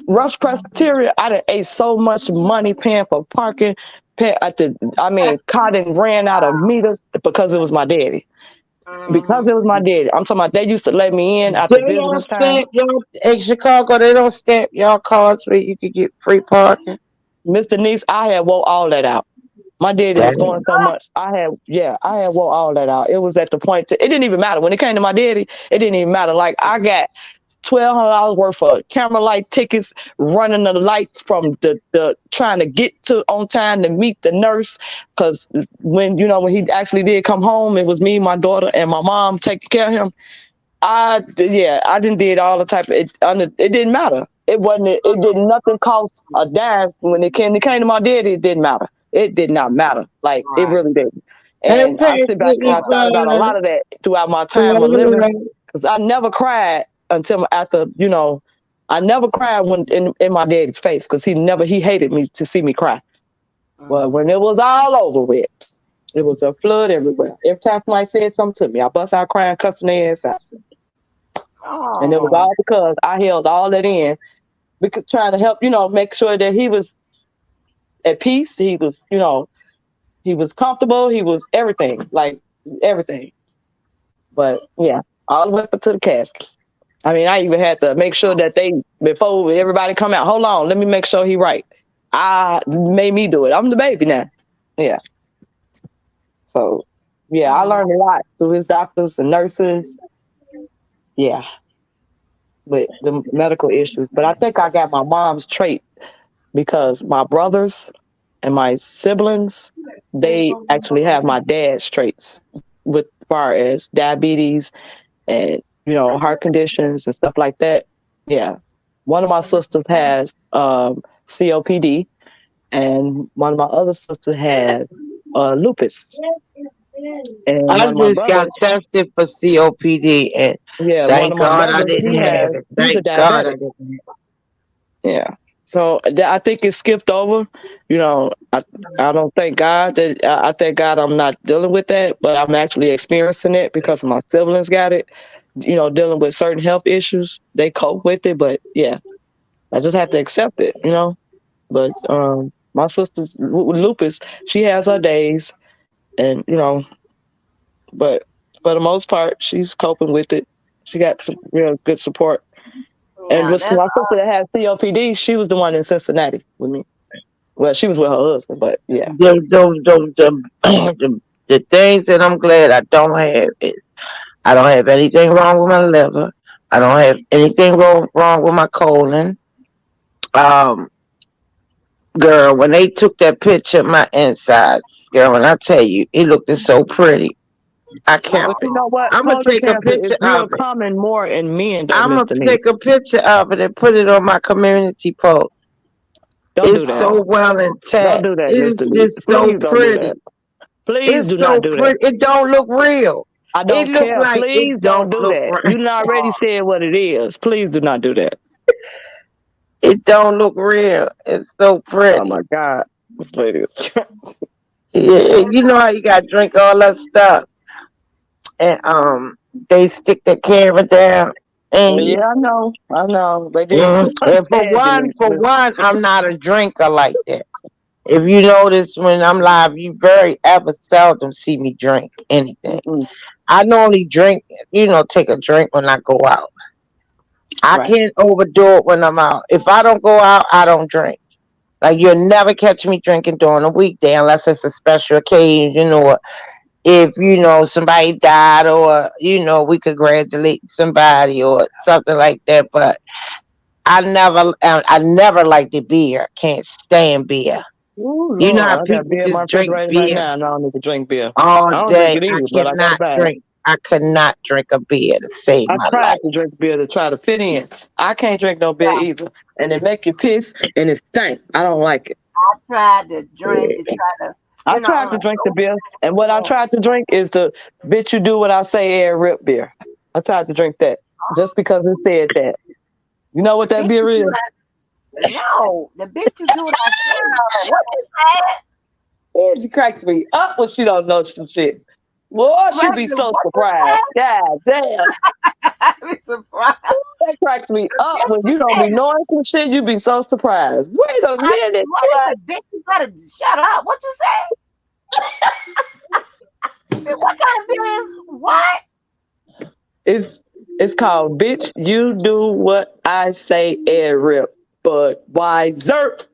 Rush Presbyterian. I done ate so much money paying for parking. Cotton ran out of meters because it was my daddy. Because it was my daddy. I'm talking about they used to let me in They after don't business time. stamp y'all in Chicago. They don't stamp y'all cars where you could get free parking. Mr. Niece, I had wore all that out. My daddy was doing Damn. so much. I had wore all that out. It was at the point it didn't even matter. When it came to my daddy, it didn't even matter. Like I got $1,200 worth of camera light tickets, running the lights from the trying to get to on time to meet the nurse. Cause when he actually did come home, it was me, my daughter, and my mom taking care of him. I didn't did all the type of it didn't matter. It did nothing cost a dime when it came to my daddy, it didn't matter. It did not matter. Like it Right. really didn't. And And I pass sit back and me I thought about a lot of that throughout my time of living. Because I never cried until after, I never cried when in my daddy's face because he hated me to see me cry. But when it was all over with, it was a flood everywhere. Every time somebody said something to me, I bust out crying, cussing their ass out. And it was Oh. all because I held all that in, because trying to help, make sure that he was at peace. He was comfortable. He was everything, like everything. But yeah, all the way up to the casket. I mean, I even had to make sure that before everybody come out, hold on, let me make sure he right. I made me do it. I'm the baby now. Yeah. So yeah, I Oh. learned a lot through his doctors and nurses. Yeah, with the medical issues. But I think I got my mom's trait because my brothers and my siblings, they actually have my dad's traits with far as diabetes and heart conditions and stuff like that. Yeah. One of my sisters has COPD, and one of my other sisters has lupus. And I one of my just got brothers, tested for COPD, and yeah, one thank of my God I brothers, didn't have it. he's a Thank God I diabetic. didn't have it. Yeah. So I think it skipped over. You know, I don't thank God that I thank God I'm not dealing with that, but I'm actually experiencing it because my siblings got it. You know, dealing with certain health issues, they cope with it. But yeah, I just have to accept it. You know, but my sister's with lupus, she has her days, and you know, but for the most part, she's coping with it. She got some real good support. And Yeah, with that's my sister that has COPD, she was the one in Cincinnati with me. Well, she was with her husband, but yeah. The things that I'm glad I don't have is I don't have anything wrong with my liver. I don't have anything wrong with my colon. Um, girl, when they took that picture of my insides, girl, when I tell you, it looked so pretty. I But can't. you know what? I'm gonna Colon take a cancer is picture real of it. common more in men, though, I'm Miss gonna take Denise. a picture of it and put it on my community post. Don't do It's that. so well Don't intact. do that, It Miss is Denise. just so Please don't do that. pretty. Please It's do not so do that. pretty. It don't look real. I It don't look care. like Please it don't don't do look that. right. You done already said what it is. Please do not do that. It don't look real. It's so Oh pretty. my God. This lady is Yeah, you know how you gotta drink all that stuff, and they stick the camera down, and you, Yeah, I know. I know. They did too much and bad to me. for one, I'm not a drinker like that. If you notice when I'm live, you very ever seldom see me drink anything. Mm-mm. I normally drink, take a drink when I go out. I Right. can't overdo it when I'm out. If I don't go out, I don't drink. Like you'll never catch me drinking during a weekday unless it's a special occasion or if somebody died or we congratulate somebody or something like that. But I never liked the beer. Can't stand beer. Oh You know how Lord, I got people beer in my just drink refrigerator right beer now, and I don't need to drink beer. all I don't drink day. it I either, but I gotta cannot buy it. drink. I could not drink a beer to save I my tried life. to drink beer to try to fit in. I can't drink no beer yeah. either, and it make you piss and it stink. I don't like it. I tried to drink to try to, I tried on to a drink the social beer, and what I level. tried to drink is the bitch you do what I say air rip beer. I tried to drink that just because it said that. You know The what that bitch beer you do is? that. No, the bitch you do what I say. What you said? It cracks me up when she don't know some shit. Boy, she be Regular, so what you surprised. God damn. said? I'm surprised. That cracks me The up bitch when you you don't said. be knowing some shit. You be so surprised. Wait a minute, What is what? it, bitch? You better shut up. What you say? What kind of beer is what? It's it's called bitch. You do what I say and rip. But why zerp?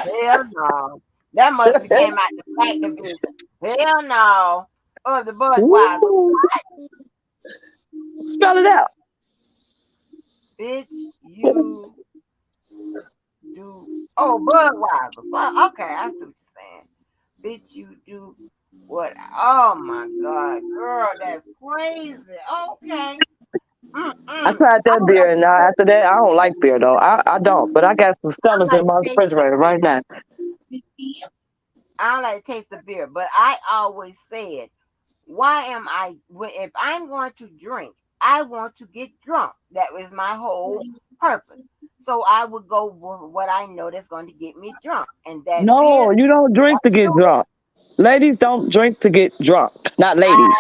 Hell no. That must be came out the black division. Hell no. Of the Budweiser. Ooh, spell it out. Bitch, you do. Oh, Budweiser. Okay, I see what you're saying. Bitch, you do what? Oh my God, girl, that's crazy. Okay. Mm-mm. I I tried that would beer, like and to now taste. after that, I don't like beer though. I don't, but I got some I Stellas like in my to taste the refrigerator beer. right now. I don't like to taste the beer, but I always said, why am I? If I'm going to drink, I want to get drunk. That was my whole purpose. So I would go with what I know that's going to get me drunk, and that beer. No, you don't drink to get Do it. drunk. Ladies don't drink to get drunk. Not I, ladies.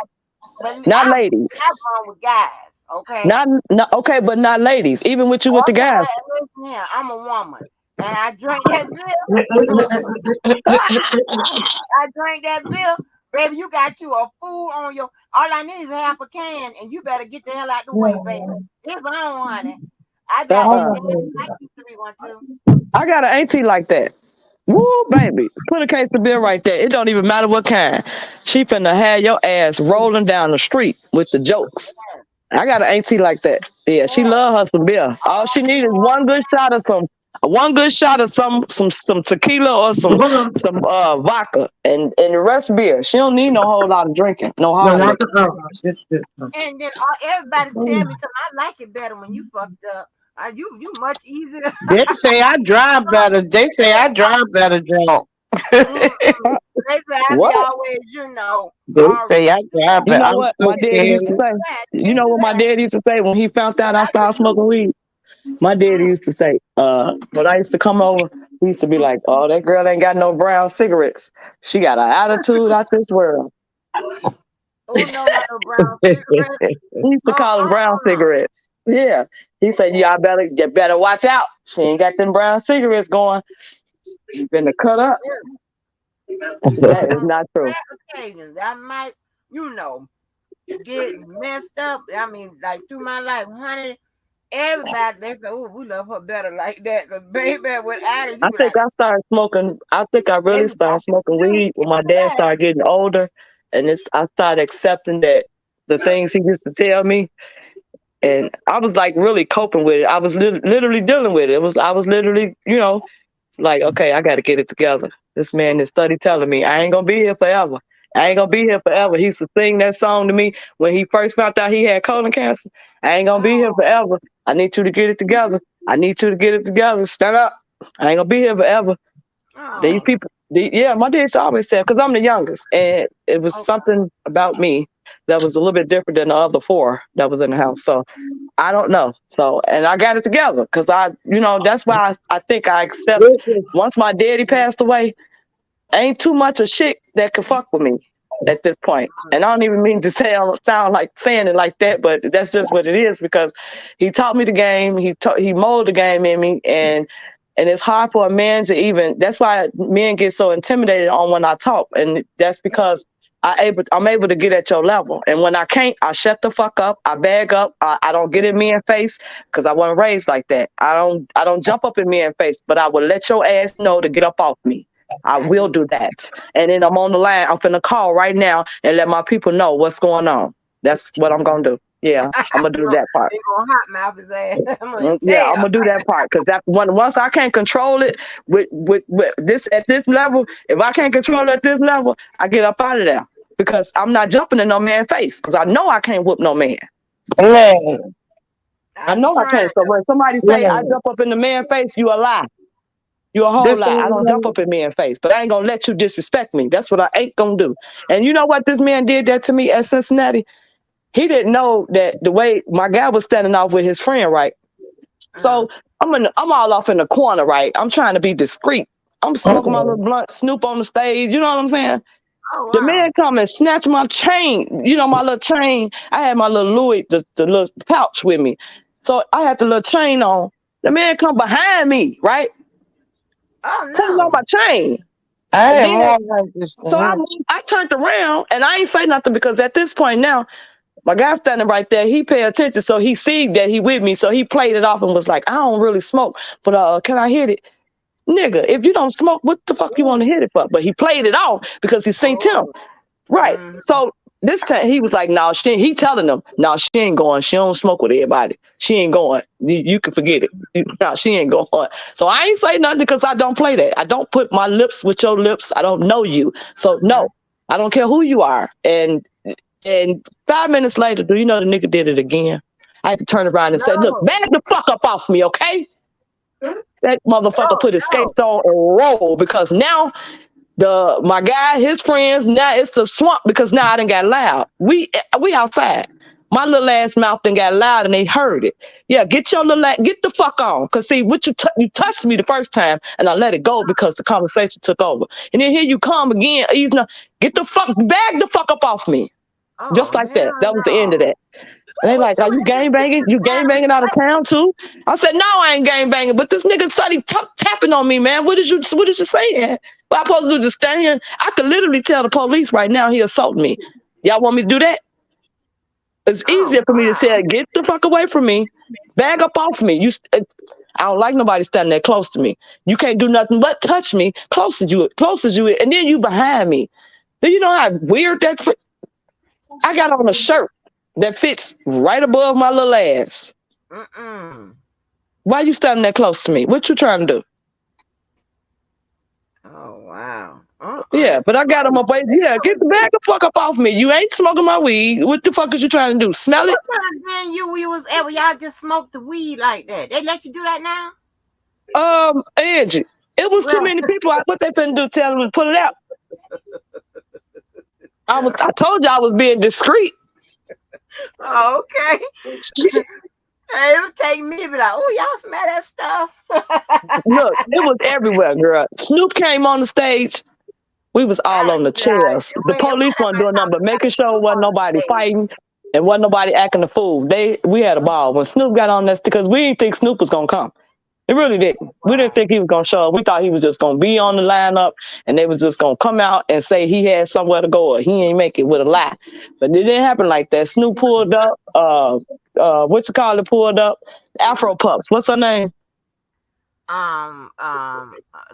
but Not ladies. I've gone with guys. Okay. Not okay, but not ladies. Even with you with the guys. Okay. Listen here, I'm a woman, and I drink that beer. I drank that beer. Baby, you got you a fool on your. All I need is half a can, and you better get the hell out the way, baby. It's on, honey. I got that. Uh-uh. That's like you 312. I got an auntie like that. Woo, baby. Put a case of beer right there. It don't even matter what kind. She finna have your ass rolling down the street with the jokes. I got an auntie like that. Yeah, she Yeah. love her some beer. All she need is one good shot of some One good shot of some tequila or some vodka, and the rest beer. She don't need no whole lot of drinking, no No, hard not liquor. the And then everybody tell me, I like it better when you fucked up. You much easier. They say I drive better. They say I drive better drunk. Mm-mm. They say I be What? always, They already. say I drive You better. know I'm what so my daddy used to scared. say? You Can't know do what my that. daddy used to say when he found out But I I started can smoking do. weed? My daddy used to say, when I used to come over, he used to be like, "Oh, that girl ain't got no brown cigarettes. She got an attitude out this world." Oh no, not no brown cigarette. He used to call them brown No. cigarettes. Yeah. He said, you better watch out. She ain't got them brown cigarettes going. You finna cut up. That is On not true. rare occasions, I might, you know, get messed up. I mean, like through my life, honey, everybody they say, "Oh, we love her better like that." Cause baby, without it, you I be think like, I started smoking. I think I really started everybody smoking do weed when my after dad that. started getting older, and I started accepting that the things he used to tell me, and I was like really coping with it. I was literally dealing with it. I was literally, like, okay, I got to get it together. This man is study telling me I ain't gonna be here forever. I ain't gonna be here forever. He used to sing that song to me when he first found out he had colon cancer. I ain't gonna be here Oh, forever. I need you to get it together. I need you to get it together. Stand up. I ain't gonna be here forever. These oh, people, yeah, my dad always said, because I'm the youngest, and it was okay. something about me that was a little bit different than the other four that was in the house. So I don't know. So, and I got it together because that's why I think I accept. Once my daddy passed away, ain't too much of shit that could fuck with me at this point. And I don't even mean to sound like saying it like that, but that's just what it is because he taught me the game. He molded the game in me, and it's hard for a man to even. That's why men get so intimidated on when I talk, and that's because I'm able to get at your level. And when I can't, I shut the fuck up. I bag up. I don't get in men's face because I wasn't raised like that. I don't jump up in men's face, but I will let your ass know to get up off me. I I will do. do that. And then I'm on the line. I'm finna call right now and let my people know what's going on. That's what I'm gonna do. Yeah, I'm gonna do that part. They gonna hot mouth his ass. I'm gonna Yeah, I'm tell. gonna do that part because once I can't control it with this at this level, if I can't control it at this level, I get up out of there because I'm not jumping in no man's face because I know I can't whoop no man. Man, I I be know I trying can't. So when somebody say I man. jump up in the man's face, you a lie. You a whole This lot. I don't jump thing, up in men's face, but I ain't gonna let you disrespect me. That's what I ain't gonna do. And you know what? This man did that to me at Cincinnati. He didn't know that the way my guy was standing off with his friend, right? to. So I'm all off in the corner, right? I'm trying to be discreet. I'm smoking my little blunt, Snoop on the stage. You know what I'm saying? Oh The wow. man come and snatch my chain. You know my little chain. I had my little Louis, the little pouch with me, so I had the little chain on. The man come behind me, right? Oh Pulling on no. my chain. I And had then more like this so than him. I turned around and I ain't say nothing because at this point now, my guy standing right there, he pay attention. So he see that he with me. So he played it off and was like, I don't really smoke, but can I hit it? Nigga, if you don't smoke, what the fuck you want to hit it for? But he played it off because he seen Tim. Oh. Right. Mm-hmm. So this time he was like, no, he telling them, no, she ain't going. She don't smoke with everybody. She ain't going. You can forget it. No, she ain't going. So I ain't say nothing because I don't play that. I don't put my lips with your lips. I don't know you. So no, I don't care who you are. And 5 minutes later, do you know the nigga did it again? I had to turn around and say, look, No. back the fuck up off me, okay? That motherfucker Oh put his no. skates on and roll because now my guy, his friends, now it's the swamp because now I done got loud. We outside. My little ass mouth done got loud and they heard it. Yeah, get your get the fuck on. Cause see, what you touched me the first time and I let it go because the conversation took over. And then here you come again, get the fuck, bag the fuck up off me. Oh Just like that. hell That was the end of no. that. And they What like, are you you in this gang banging? You gang damn banging out of town too? I said, no, I ain't gang banging. But this nigga started tapping on me, man. What is you saying? What I supposed to do? Just stand here? I could literally tell the police right now he assaulted me. Y'all want me to do that? It's Oh easier for me to wow. say, get the fuck away from me, bag up off me. I don't like nobody standing that close to me. You can't do nothing but touch me close as you, and then you behind me. Do you know how weird that's? I got on a shirt that fits right above my little ass. Mm-mm. Why you standing that close to me? What you trying to do? Oh wow. Yeah, That's but I got him up. Yeah, get the bag the fuck up off me. You ain't smoking my weed. What the fuck is you trying to do? Smell it? what kind of man we was at where y'all just smoked the weed like that? They let you do that now? Angie, it was too Well, many people. What they finna do? Tell them to put it out. I told you I was being discreet. oh, okay. Hey, it would take me to be like, oh, y'all smell that stuff. Look, it was everywhere, girl. Snoop came on the stage. We was all on the Yeah, chairs. The police wasn't doing nothing but making sure wasn't nobody fighting and wasn't nobody acting a fool. We had a ball when Snoop got on this because we didn't think Snoop was gonna come. It really didn't. We didn't think he was gonna show up. We thought he was just gonna be on the lineup and they was just gonna come out and say he had somewhere to go or he ain't make it with a lie. But it didn't happen like that. Snoop pulled up. What you call it? Pulled up. Afro Pups. What's her name?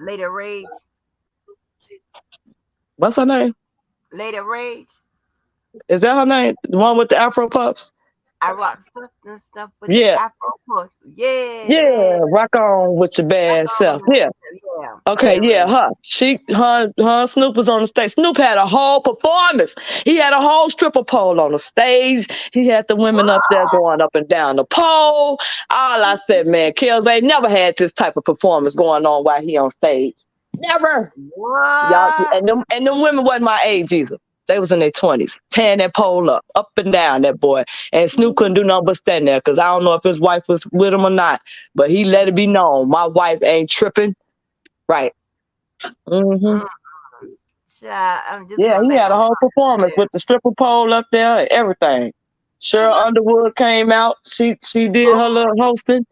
Lady Rage, What's her name? Lady Rage. Is that her name? The one with the Afro Pups? I rock stuff and stuff with the Yeah. Afro push. Yeah, Yeah, yeah. rock on with your Rock bad on self. with Yeah. it. Yeah, Okay, Lady yeah, Rage. her Snoop was on the stage. Snoop had a whole performance. He had a whole stripper pole on the stage. He had the women up there going up and down the pole. All I said, man, Kels ain't never had this type of performance going on while he on stage. Never. Y'all What? and them women wasn't my age either. They was in their 20s, tearing that pole up and down, that boy. And Snoop couldn't do nothing but stand there because I don't know if his wife was with him or not. But he let it be known, my wife ain't tripping. Right. Hmm. Mm, child, I'm just Yeah, going he back had a on whole performance there. with the stripper pole up there and everything. And Cheryl Underwood came out. She did her little hosting.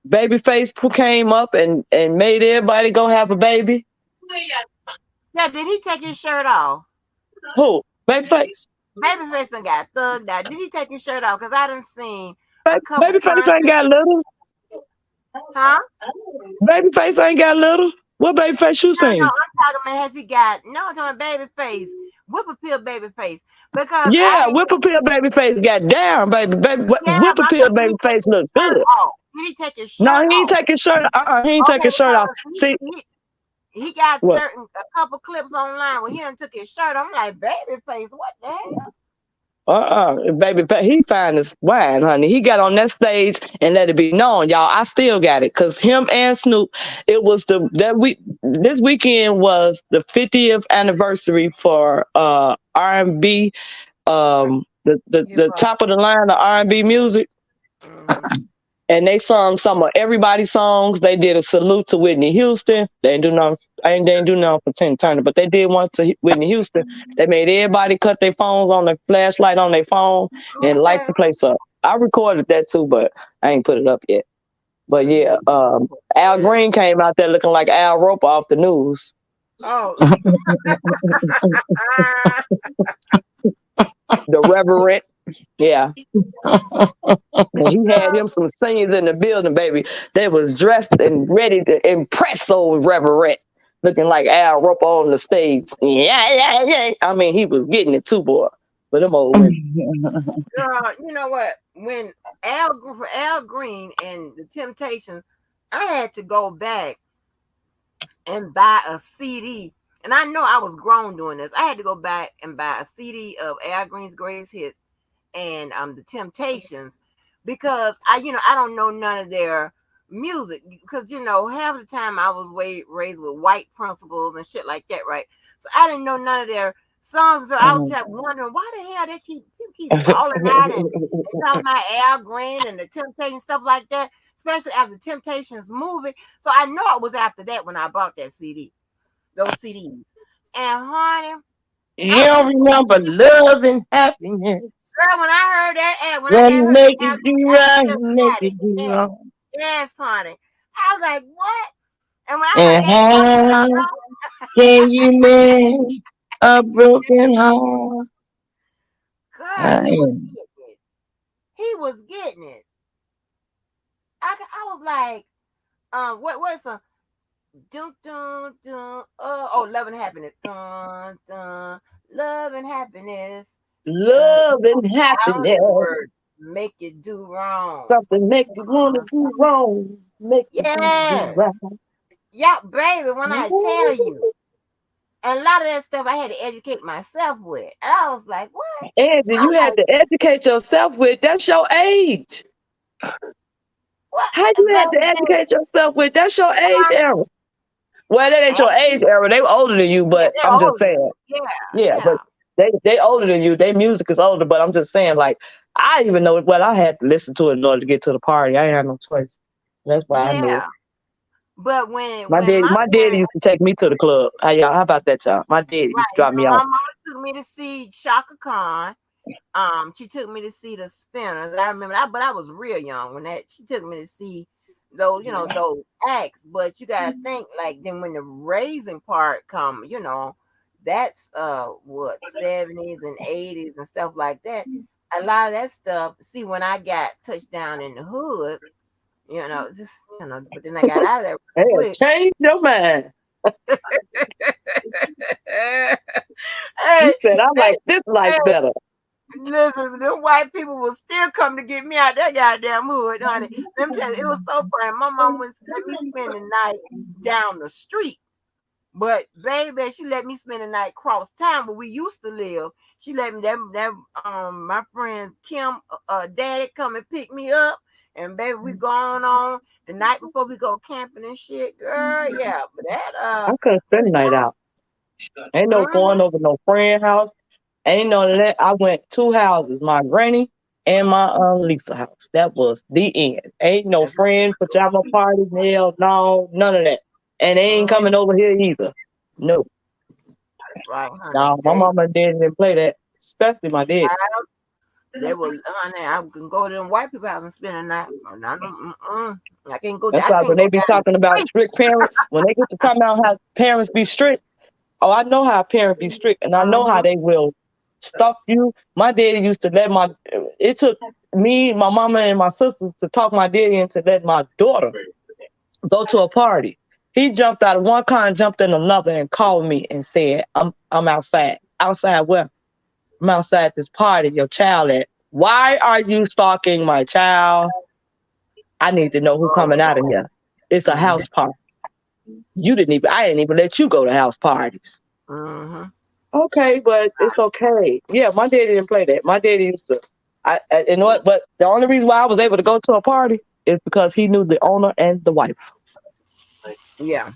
Babyface came up and made everybody go have a baby. yeah, did he take his shirt off? Who? Babyface? Babyface done got thugged out. Did he take his shirt off? Because I done seen a couple Babyface ain't concerts. got little. Huh? Babyface ain't got little. What Babyface you No, seen? I'm talking about has he got no I'm talking about Babyface. Whip appeal Babyface. Because Yeah, I Whip Appeal Babyface got down, baby. yeah, Whip but I'm Appeal talking did he take Babyface his look shirt good. off? Did he take his No, shirt he ain't off? take his shirt. He ain't take Okay, his shirt off. because See he got what? certain a couple clips online where he done took his shirt. I'm like, Babyface, what the hell? Baby, he fine as wine, honey. He got on that stage and let it be known, y'all. I still got it because him and Snoop. It was that week. This weekend was the 50th anniversary for R&B. Hip The hop. top of the line of R&B music. Mm-hmm. And they sung some of everybody's songs. They did a salute to Whitney Houston. They ain't do nothing. They ain't do nothing for Tina Turner, but they did one to Whitney Houston. They made everybody cut their phones on their flashlight on their phone and light Okay. the place up. I recorded that too, but I ain't put it up yet. But yeah, Al Yeah. Green came out there looking like Al Roper off the news. Oh. The Reverend, yeah. And he had him some singers in the building, baby. They was dressed and ready to impress old Reverend, looking like Al Roper on the stage. Yeah. I mean, he was getting it too, boy. But them old women. Girl, you know what? When Al Green and the Temptations, I had to go back and buy a CD. And I know I was grown doing this. I had to go back and buy a CD of Al Green's greatest hits and the Temptations because I don't know none of their music because half the time I was raised with white principles and shit like that, right? So I didn't know none of their songs. So I was just wondering why the hell they keep calling out and talking about Al Green and the Temptations stuff like that, especially after the Temptations movie. So I know it was after that when I bought that CD, those CDs. And honey, You I don't remember love and happiness. girl, when I heard that ad, when I When heard make Al it do Green, I right, still make got it. it do Yes, wrong. yes, honey. I was like, what? And when I heard And that song, how can you mend a broken heart? God, I he was am. getting it. He was getting it. I was like, what's a dun dun dun? Love and happiness. Dun dun, love and happiness. Uh, Love and I don't know happiness. the word. make you do wrong. Something make you want to do wrong. Make you want to do right. Yes. Yeah, baby, when I tell you. And a lot of that stuff I had to educate myself with. And I was like, what? Angie, you I'm had like, to educate yourself with. That's your age. what? How you had to Baby, educate yourself with? That's your age era. Well, that ain't your age era. They were older than you, yeah, but they're I'm just older. saying. Yeah, Yeah, but yeah. they older than you. Their music is older, but I'm just saying, like, I even know it. Well, I had to listen to it in order to get to the party. I ain't had no choice. That's why I knew it. Yeah. But when my My daddy parents, used to take me to the club. How about that, y'all? My daddy right, used to drop me my off. mama took me to see Shaka Khan. She took me to see the Spinners. I remember that, but I was real young when that she took me to see those, those acts. But you gotta think like then when the raising part come, that's what 70s and 80s and stuff like that. A lot of that stuff. See, when I got touched down in the hood, just but then I got out of there Hey, real quick. change your mind. You Hey, said I hey, like this life hey, better. listen, them white people will still come to get me out that goddamn hood, honey. Let me tell you, it was so funny. My mom wouldn't let me spend the night down the street. But baby, she let me spend the night cross town where we used to live. She let me my friend Kim daddy come and pick me up. And baby, we going on the night before we go camping and shit, girl. Yeah, but that I couldn't spend the night out. Ain't no mhm, going over no friend house. Ain't no that. I went two houses, my granny and my Lisa house. That was the end. Ain't no that's friend pajama party, hell no, none of that. And they ain't mhm, coming over here either. No, right, honey. no, my mama and daddy didn't play that, especially my daddy. They will, honey. I can go to them white people house and spend a night. And I don't, I can't go. That's I why can't when go they be down the talking about street. strict parents, when they get to talking about how parents be strict, oh, I know how parents be strict, and I know how Mhm. they will stuff you. My daddy used to let my. It took me, my mama, and my sisters to talk my daddy into let my daughter go to a party. He jumped out of one car and jumped in another and called me and said, I'm outside. Outside where? I'm outside this party your child at. Why are you stalking my child? I need to know who Oh coming out of Lord. here. It's a Mhm. house party. I didn't even let you go to house parties. Mhm. Okay, but it's okay. Yeah, my daddy didn't play that. My daddy used to. You know what? But the only reason why I was able to go to a party is because he knew the owner and the wife. Yeah.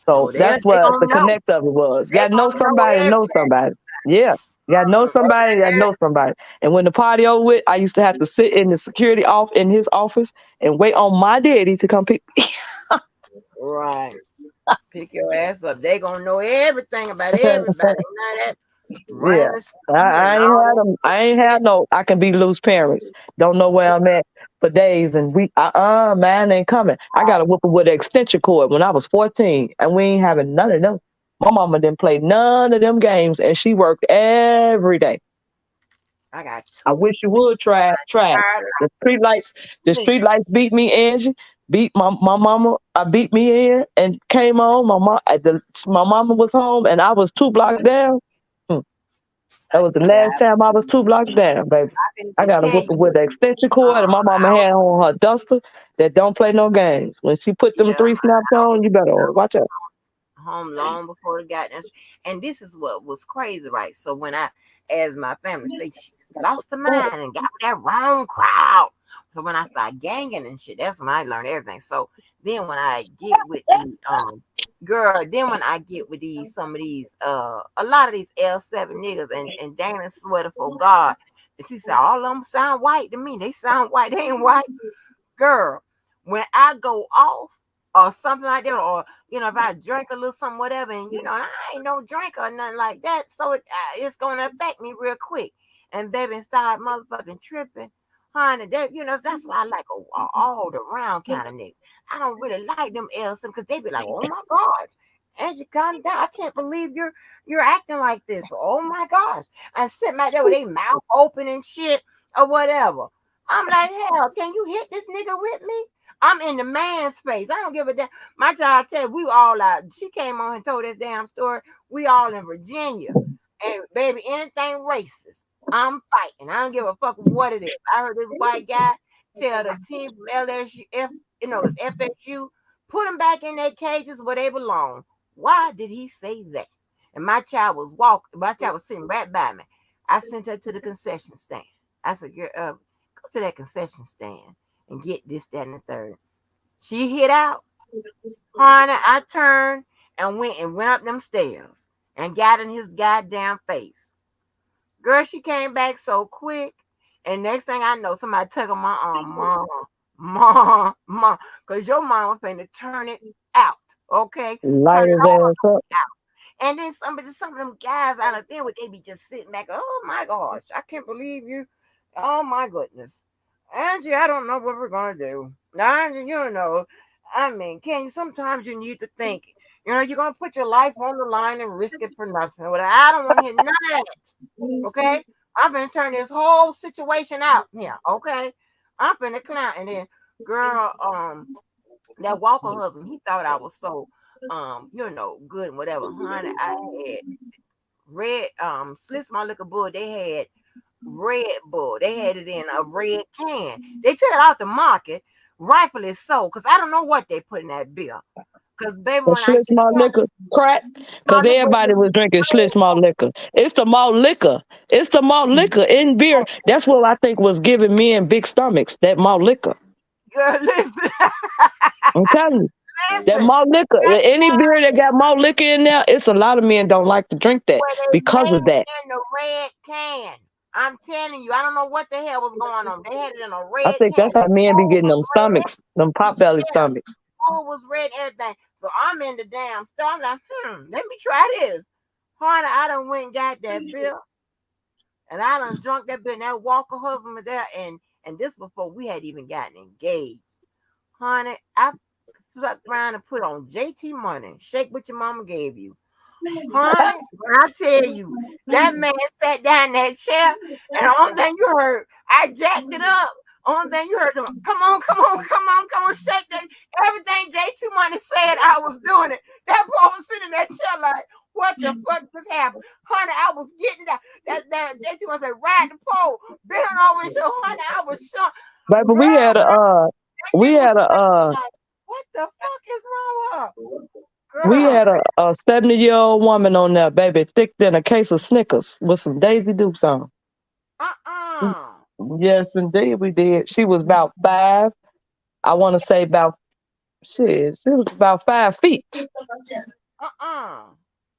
So Oh, that's they what gonna the know. connect of it was. You They got to know gonna know somebody, know everything. somebody. Yeah, you got to know somebody, you got to Mhm. know somebody. And when the party over with, I used to have to sit in the security off in his office and wait on my daddy to come pick me. Right. Pick your ass up. They gonna know everything about everybody. Now that Yeah. running the street I and ain't all had that them. good I ain't shit. had no. I can be loose parents. Don't know where I'm at for days and week. Man ain't coming. I got a whooping with an extension cord when I was 14, and we ain't having none of them. My mama didn't play none of them games, and she worked every day. I got I two wish you would try. Try. tired The street lights. The of sleep. street lights beat me, Angie. Beat my mama. I beat me in and came on. My mama was home, and I was 2 blocks down. Hmm. That was the Yeah, last time I was 2 blocks down, baby. I can I got a tell whooping you. with the extension cord, and my mama I was, had on her duster that don't play no games. When she put them yeah, 3 snaps on, you better watch out. home long before the goddamn. And this is what was crazy, right? So when as my family say, she lost her mind and got with that wrong crowd. So when I start ganging and shit, that's when I learned everything. So then when I get with the girl, then when I get with some of these a lot of these L7 niggas and Dana sweater for God, and she said all of them sound white to me. They sound white. They ain't white, girl. When I go off or something like that, or if I drink a little something, whatever, and and I ain't no drinker or nothing like that, so it's gonna affect me real quick. And baby, start motherfucking tripping, honey. That that's why I like a all around kind of nigga. I don't really like them L's because they be like, oh my god. Angie, calm down. I can't believe you're acting like this. Oh my gosh. And sitting right there with their mouth open and shit or whatever. I'm like, hell, can you hit this nigga with me? I'm in the man's face. I don't give a damn. My child tell you, we all out. She came on and told this damn story. We all in Virginia. And baby, anything racist. I'm fighting. I don't give a fuck what it is. I heard this white guy tell the team from LSU, it's FSU, put them back in their cages where they belong. Why did he say that? And my child was walking. My child was sitting right by me. I sent her to the concession stand. I said, "Girl, go to that concession stand and get this, that, and the third." She hit out. Honey, I turned and went up them stairs and got in his goddamn face. Girl, she came back so quick. And next thing I know, somebody took on my arm, mom, because your mama finna turn it out. Okay? Light Turn it his over ass up. out. And then some of them guys out of there, they be just sitting back. Oh my gosh, I can't believe you. Oh my goodness. Angie, I don't know what we're gonna do. Angie, you don't know. I mean, sometimes you need to think. You're gonna put your life on the line and risk it for nothing. Well, I don't want to hear none of that. Okay? I'm gonna turn this whole situation out here. Okay? I'm gonna clown. And then, girl, that Walker husband, he thought I was so good and whatever. Honey, I had red Slit Small Liquor Bull. They had Red Bull. They had it in a red can. They took it out the market, rightfully so, because I don't know what they put in that beer. Because baby, The when I Schlitz malt liquor crack, because everybody was drinking Schlitz malt liquor. It's the malt liquor. It's the malt liquor in beer. That's what I think was giving men big stomachs, that malt liquor. girl, listen, I'm telling you. That listen. malt liquor, any beer that got malt liquor in there, it's a lot of men don't like to drink that Where they because made of that. it in the red can. I'm telling you, I don't know what the hell was going on. They had it in a I red think can. that's how men be Bowl getting was them red. stomachs, them pot belly Yeah, stomachs. bowl was red, everything. So I'm in the damn store. I'm like, let me try this. Honey, I done went and got that beer. And I done drunk that beer. And that Walker husband was there. And this before we had even gotten engaged. Honey, I fucked around and put on JT Money. Shake what your mama gave you. Honey, when I tell you, that man sat down in that chair, and the only thing you heard, I jacked it up. Only thing you heard, come on, shake that. Everything J2 Money said, I was doing it. That boy was sitting in that chair like, what the fuck just happened? Honey, I was getting that J2 Money said, ride the pole, been on over his show. Honey, I was shocked. Right, but Girl, that we nigga was had a like, what the fuck is wrong with her? we Girl. had a 70-year-old woman on there, baby, thick than a case of Snickers with some Daisy Dukes on. Uh-uh. Yes, indeed, we did. She was about 5. I want to say about shit. She was about 5 feet. Uh-uh.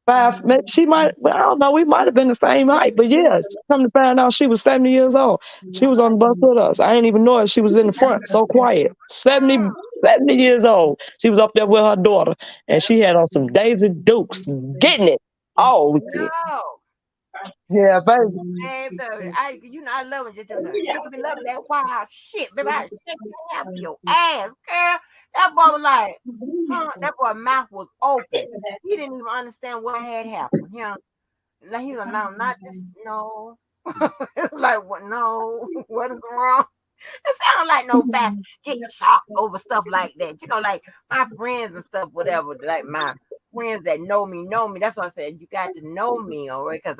5. She might. Well, I don't know. We might have been the same height, but yeah. Come to find out, she was 70 years old. She was on the bus with us. I didn't even know it. She was in the front, so quiet. 70 years old. She was up there with her daughter, and she had on some Daisy Dukes, getting it all weekend. No. Yeah, baby. Man, baby, I love it. Nigga be loving that wild shit, baby. I shake the half of your ass, girl. That boy was like, that boy mouth was open. He didn't even understand what had happened. Like he was no, not this, no. It's like what? No, what is wrong? It sounds like no back get shocked over stuff like that. Like my friends and stuff, whatever. Like my friends that know me. That's why I said you got to know me, all right? Because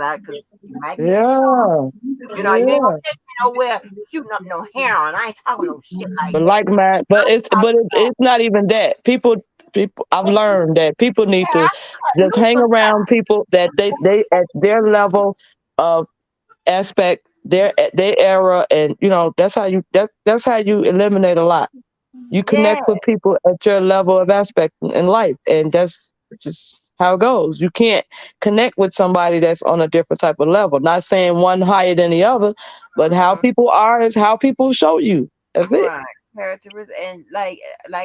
you might get shocked. Yeah, You ain't yeah. gonna take me nowhere shooting up no heroin. I ain't talking no shit like But that. like man, it's not even that. People. I've learned that people need Yeah, to I cut just loose hang sometimes. around people that they at their level of aspect, their era, and that's how you eliminate a lot. You Yeah, connect with people at your level of aspect in life, and that's just how it goes. You can't connect with somebody that's on a different type of level. Not saying one higher than the other, but how people are is how people show you. That's it. right. Characteristics and like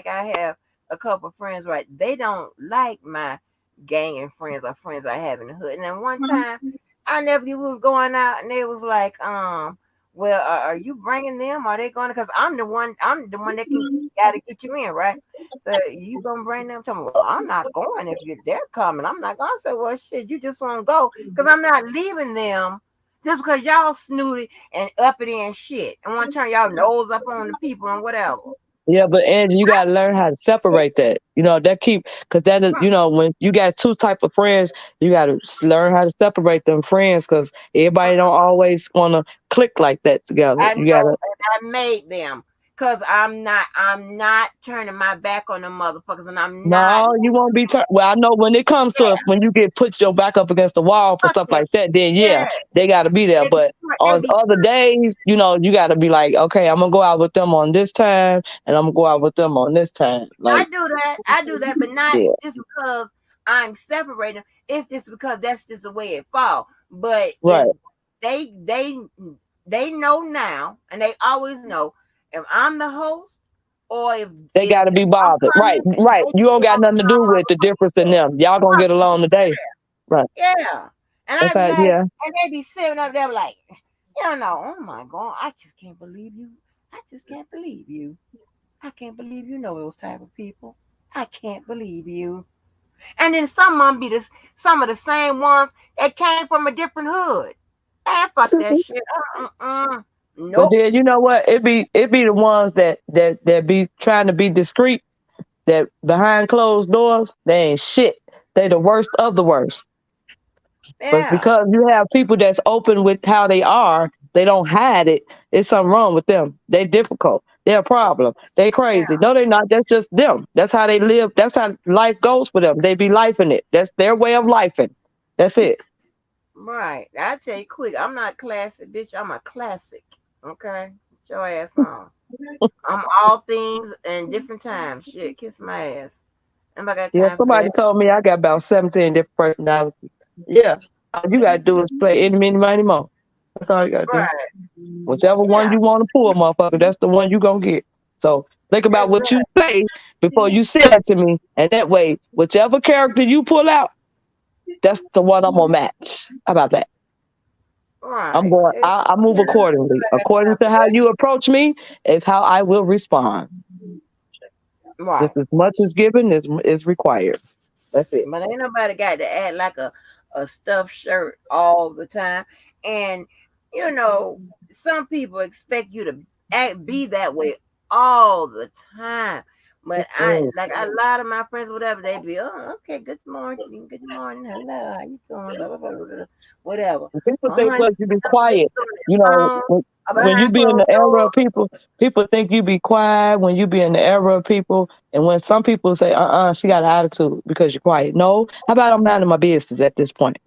I have a couple friends, right? They don't like my gang and friends or friends I have in the hood. And then one time I never knew who was going out, and they was like, well, are you bringing them? Are they going? Because I'm the one that can got to get you in, right? So you gonna bring them? Tell me, well, I'm not going if they're coming. I'm not gonna say, well, shit, you just won't go because I'm not leaving them just because y'all snooty and uppity and shit and want to turn y'all nose up on the people and whatever. Yeah, but Angie, you gotta learn how to separate that. That because that is, when you got two type of friends, you gotta learn how to separate them friends because everybody don't always want to click like that together. I You gotta. know, and I made them. Cause I'm not turning my back on them motherfuckers, and I'm not. No, you won't be turned. Well, I know when it comes to Yeah, when you get put your back up against the wall for fuck stuff that like shit. that, then yeah, Yeah, they got to be there. they be But they on be. other days, you got to be like, okay, I'm gonna go out with them on this time, and I'm gonna go out with them on this time. I Like, do that. I do that, but not yeah, just because I'm separating. It's just because that's just the way it fall. But if right. they they they know now, and they always know if I'm the host or They if got to be I'm bothered. Right, coming, right. they You don't got gonna nothing to do come with the difference in up. them. Y'all gonna Fuck get you. along today. Right. Yeah. And That's I how. like, Yeah. and they be sitting up there like, oh my God, I just can't believe you. I just can't believe you. I can't believe you know those type of people. I can't believe you. And then some of them be some of the same ones that came from a different hood. Man, fuck that shit. But Nope. then you know what? It be the ones that be trying to be discreet. That behind closed doors, they ain't shit. They the worst of the worst. But Yeah. because you have people that's open with how they are, they don't hide it. It's something wrong with them. They difficult. They're a problem. They Yeah. crazy. No, they not. That's just them. That's how they live. That's how life goes for them. They be lifing it. That's their way of lifing. That's it. Right. I tell you quick, I'm not classic, bitch. I'm a classic. Okay? Get your ass on. I'm all things and different times. Shit, kiss my ass. And I got Yeah, time for somebody that. told me I got about 17 different personalities. Yeah. All you gotta do is play any, mini, money, mo. That's all you gotta do. Right. Whichever one Yeah. you want to pull, motherfucker, that's the one you gonna get. So think about what you Exactly. say before you say that to me, and that way, whichever character you pull out, that's the one I'm gonna match. How about that? I'm Right. going. I move accordingly. I got According time to for how that. you approach me is how I will respond. Just Right. as much as given is required. That's it. But ain't nobody got to act like a stuffed shirt all the time. And you know, some people expect you to be that way all the time. But I Mm. like a lot of my friends, whatever, they be, oh, okay, good morning, hello, how you doing, blah, blah, blah, blah, blah, whatever. People Oh, think honey, because you be I'm just quiet, on the you know, phone when you behind be in the closed era of doors. people think you be quiet when you be in the era of people. And when some people say, she got an attitude because you're quiet. No, how about I'm minding my business at this point?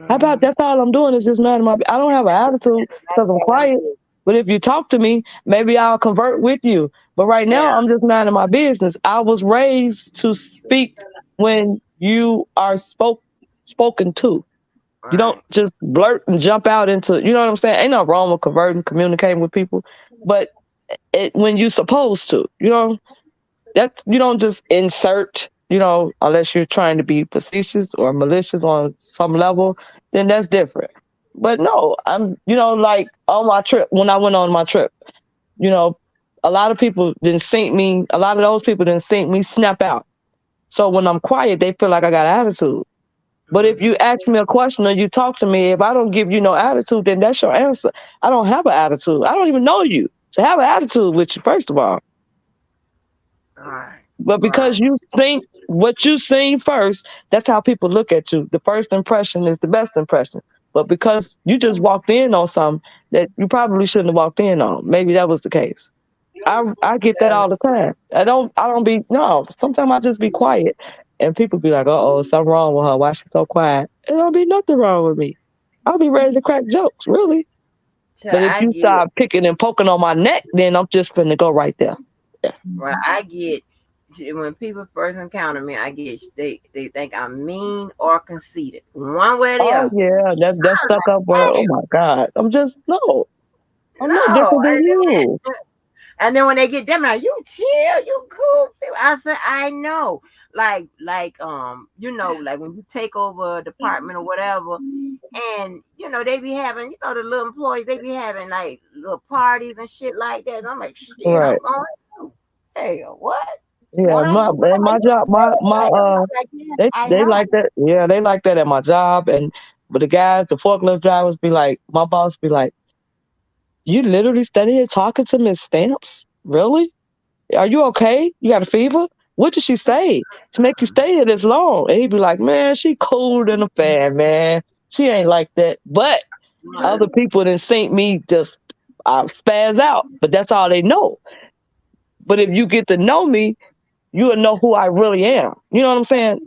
How about Mm-hmm. that's all I'm doing is just minding my I don't have an attitude because I'm quiet. But if you talk to me, maybe I'll convert with you. But right Yeah, now, I'm just minding my business. I was raised to speak when you are spoken to. You don't right. just blurt and jump out into, you know what I'm saying? Ain't nothing wrong with converting, communicating with people, but when you supposed to, that you don't just insert, unless you're trying to be facetious or malicious on some level, then that's different. But no, I'm, like on my trip, when I went on my trip, you know, a lot of people didn't sync me, a lot of those people didn't sync me, snap out. So when I'm quiet, they feel like I got attitude. But if you Mm-hmm. ask me a question or you talk to me, if I don't give you no attitude, then that's your answer. I don't have an attitude. I don't even know you to have an attitude with you, first of all. Right, But right. because you think what you seen first, that's how people look at you. The first impression is the best impression. But because you just walked in on something that you probably shouldn't have walked in on, maybe that was the case. I get that all the time. I don't be no. Sometimes I just be quiet, and people be like, "Uh oh, something wrong with her. Why she so quiet?" It don't be nothing wrong with me. I'll be ready to crack jokes, really. So But if I you get start picking and poking on my neck, then I'm just finna go right there. Yeah. right. I get when people first encounter me, I get they think I'm mean or conceited, one way or the Oh other. yeah, that I'm stuck up word. Oh like, my God, I'm no no. different than you. And then when they get them, like, you chill, you cool. I said, I know. Like when you take over a department or whatever, and they be having, the little employees, they be having like little parties and shit like that. And I'm like, shit, I'm Right. going to. Hey, what? Yeah, When I my go, in like, my you job, my chill. I'm like, yeah, they I they know. like that. Yeah, they like that at my job. And but the guys, the forklift drivers, be like, my boss be like, "You literally standing here talking to Miss Stamps? Really?" Are you okay? You got a fever? What did she say to make you stay here this long? And he'd be like, man, she cooler than a fan, man. She ain't like that. But Right. other people that seen me just spaz out. But that's all they know. But if you get to know me, you'll know who I really am. You know what I'm saying?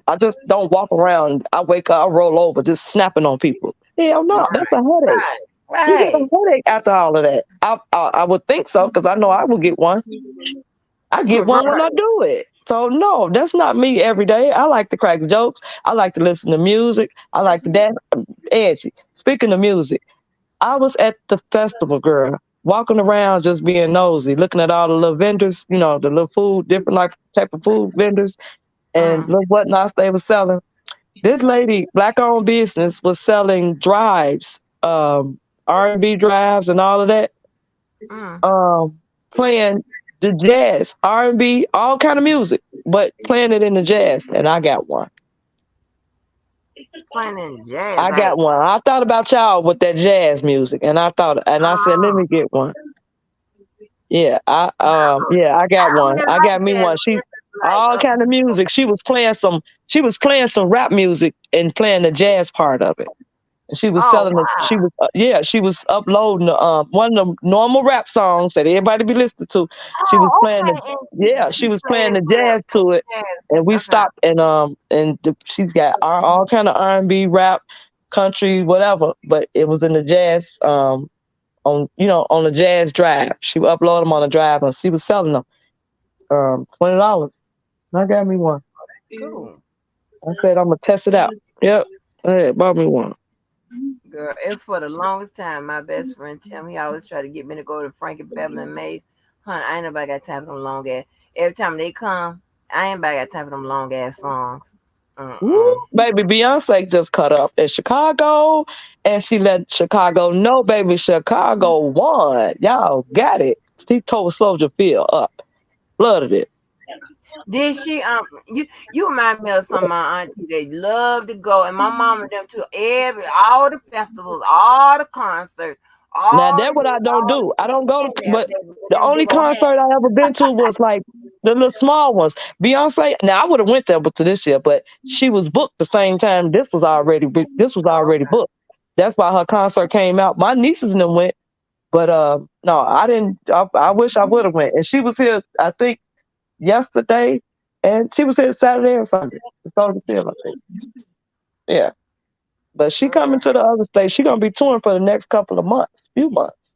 I just don't walk around. I wake up, I roll over, just snapping on people. Hell no, that's a headache. Right. You get a Right. headache after all of that. I would think so because I know I will get one. I get one when Right. I do it. So no, that's not me every day. I like to crack jokes. I like to listen to music. I like to dance. Edgy. Speaking of music, I was at the festival, girl, walking around just being nosy, looking at all the little vendors, the little food, different like type of food vendors and Mm. little whatnots they were selling. This lady, black owned business, was selling drives, R&B drives and all of that, Mm. um, playing the jazz, R&B, all kind of music, but playing it in the jazz. And I got one. Playing in jazz, I got like one. I thought about y'all with that jazz music, and I said, let oh, me get one. Yeah, no, I I got don't one. really I got like me jazz. one. I She guess it's like all kind of music. She was playing some rap music and playing the jazz part of it. And she was oh selling it. wow. She was uploading one of the normal rap songs that everybody be listening to. She was Oh, playing okay. And she she was played playing it the jazz to it. for jazz. And we Okay. stopped she's got all kind of R&B, rap, country, whatever. But it was in the jazz on the jazz drive. She would upload them on the drive and she was selling them $20. I got me one. Cool. I said I'm gonna test it out. Yep. Hey, bought me one. Girl, if for the longest time, my best friend Tim, he always tried to get me to go to Frankie Beverly and Maze. Honey, I ain't nobody got time for them long ass. Every time they come, I ain't nobody got time for them long ass songs. Woo, Mm-mm. baby, Beyonce just cut up in Chicago, and she let Chicago know, baby, Chicago won. Y'all got it. She told Soldier Field up, flooded it. Did she you remind me of some of my auntie they love to go and my mom and them to all the festivals, all the concerts, Now all that the what I don't all do. I don't go to, the there, but baby, with the them only big old hats. concert I ever been to was like the little small ones. Beyonce. Now I would have went there, but to this year, but she was booked the same time. This was already Okay. booked. That's why her concert came out. My nieces and them went, but no, I didn't. I wish I would have went. And she was here, I think, yesterday, and she was here Saturday or Sunday. It's all the film, I think. Yeah, but she Girl, coming to the other state. She gonna be touring for the next couple of months, few months.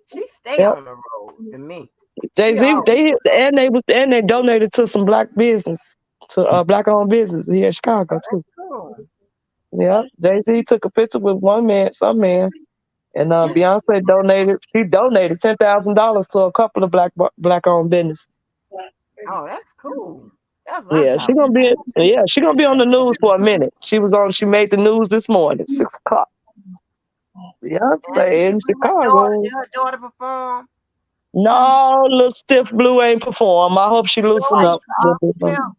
she stay Yep. on the road to me. Jay She Z, always and they donated to some black business, to black owned business here in Chicago too. cool. Yeah, Jay Z took a picture with some man, and Beyonce donated. She donated $10,000 to a couple of black owned businesses. Oh, that's cool. That's what I'm Yeah, talking she gonna be on the news for a minute. She made the news this morning, 6 o'clock. about. And Beyonce in Chicago. did her daughter perform? No, little stiff blue ain't perform. I hope she Well, loosen why you up a little bit more. tell?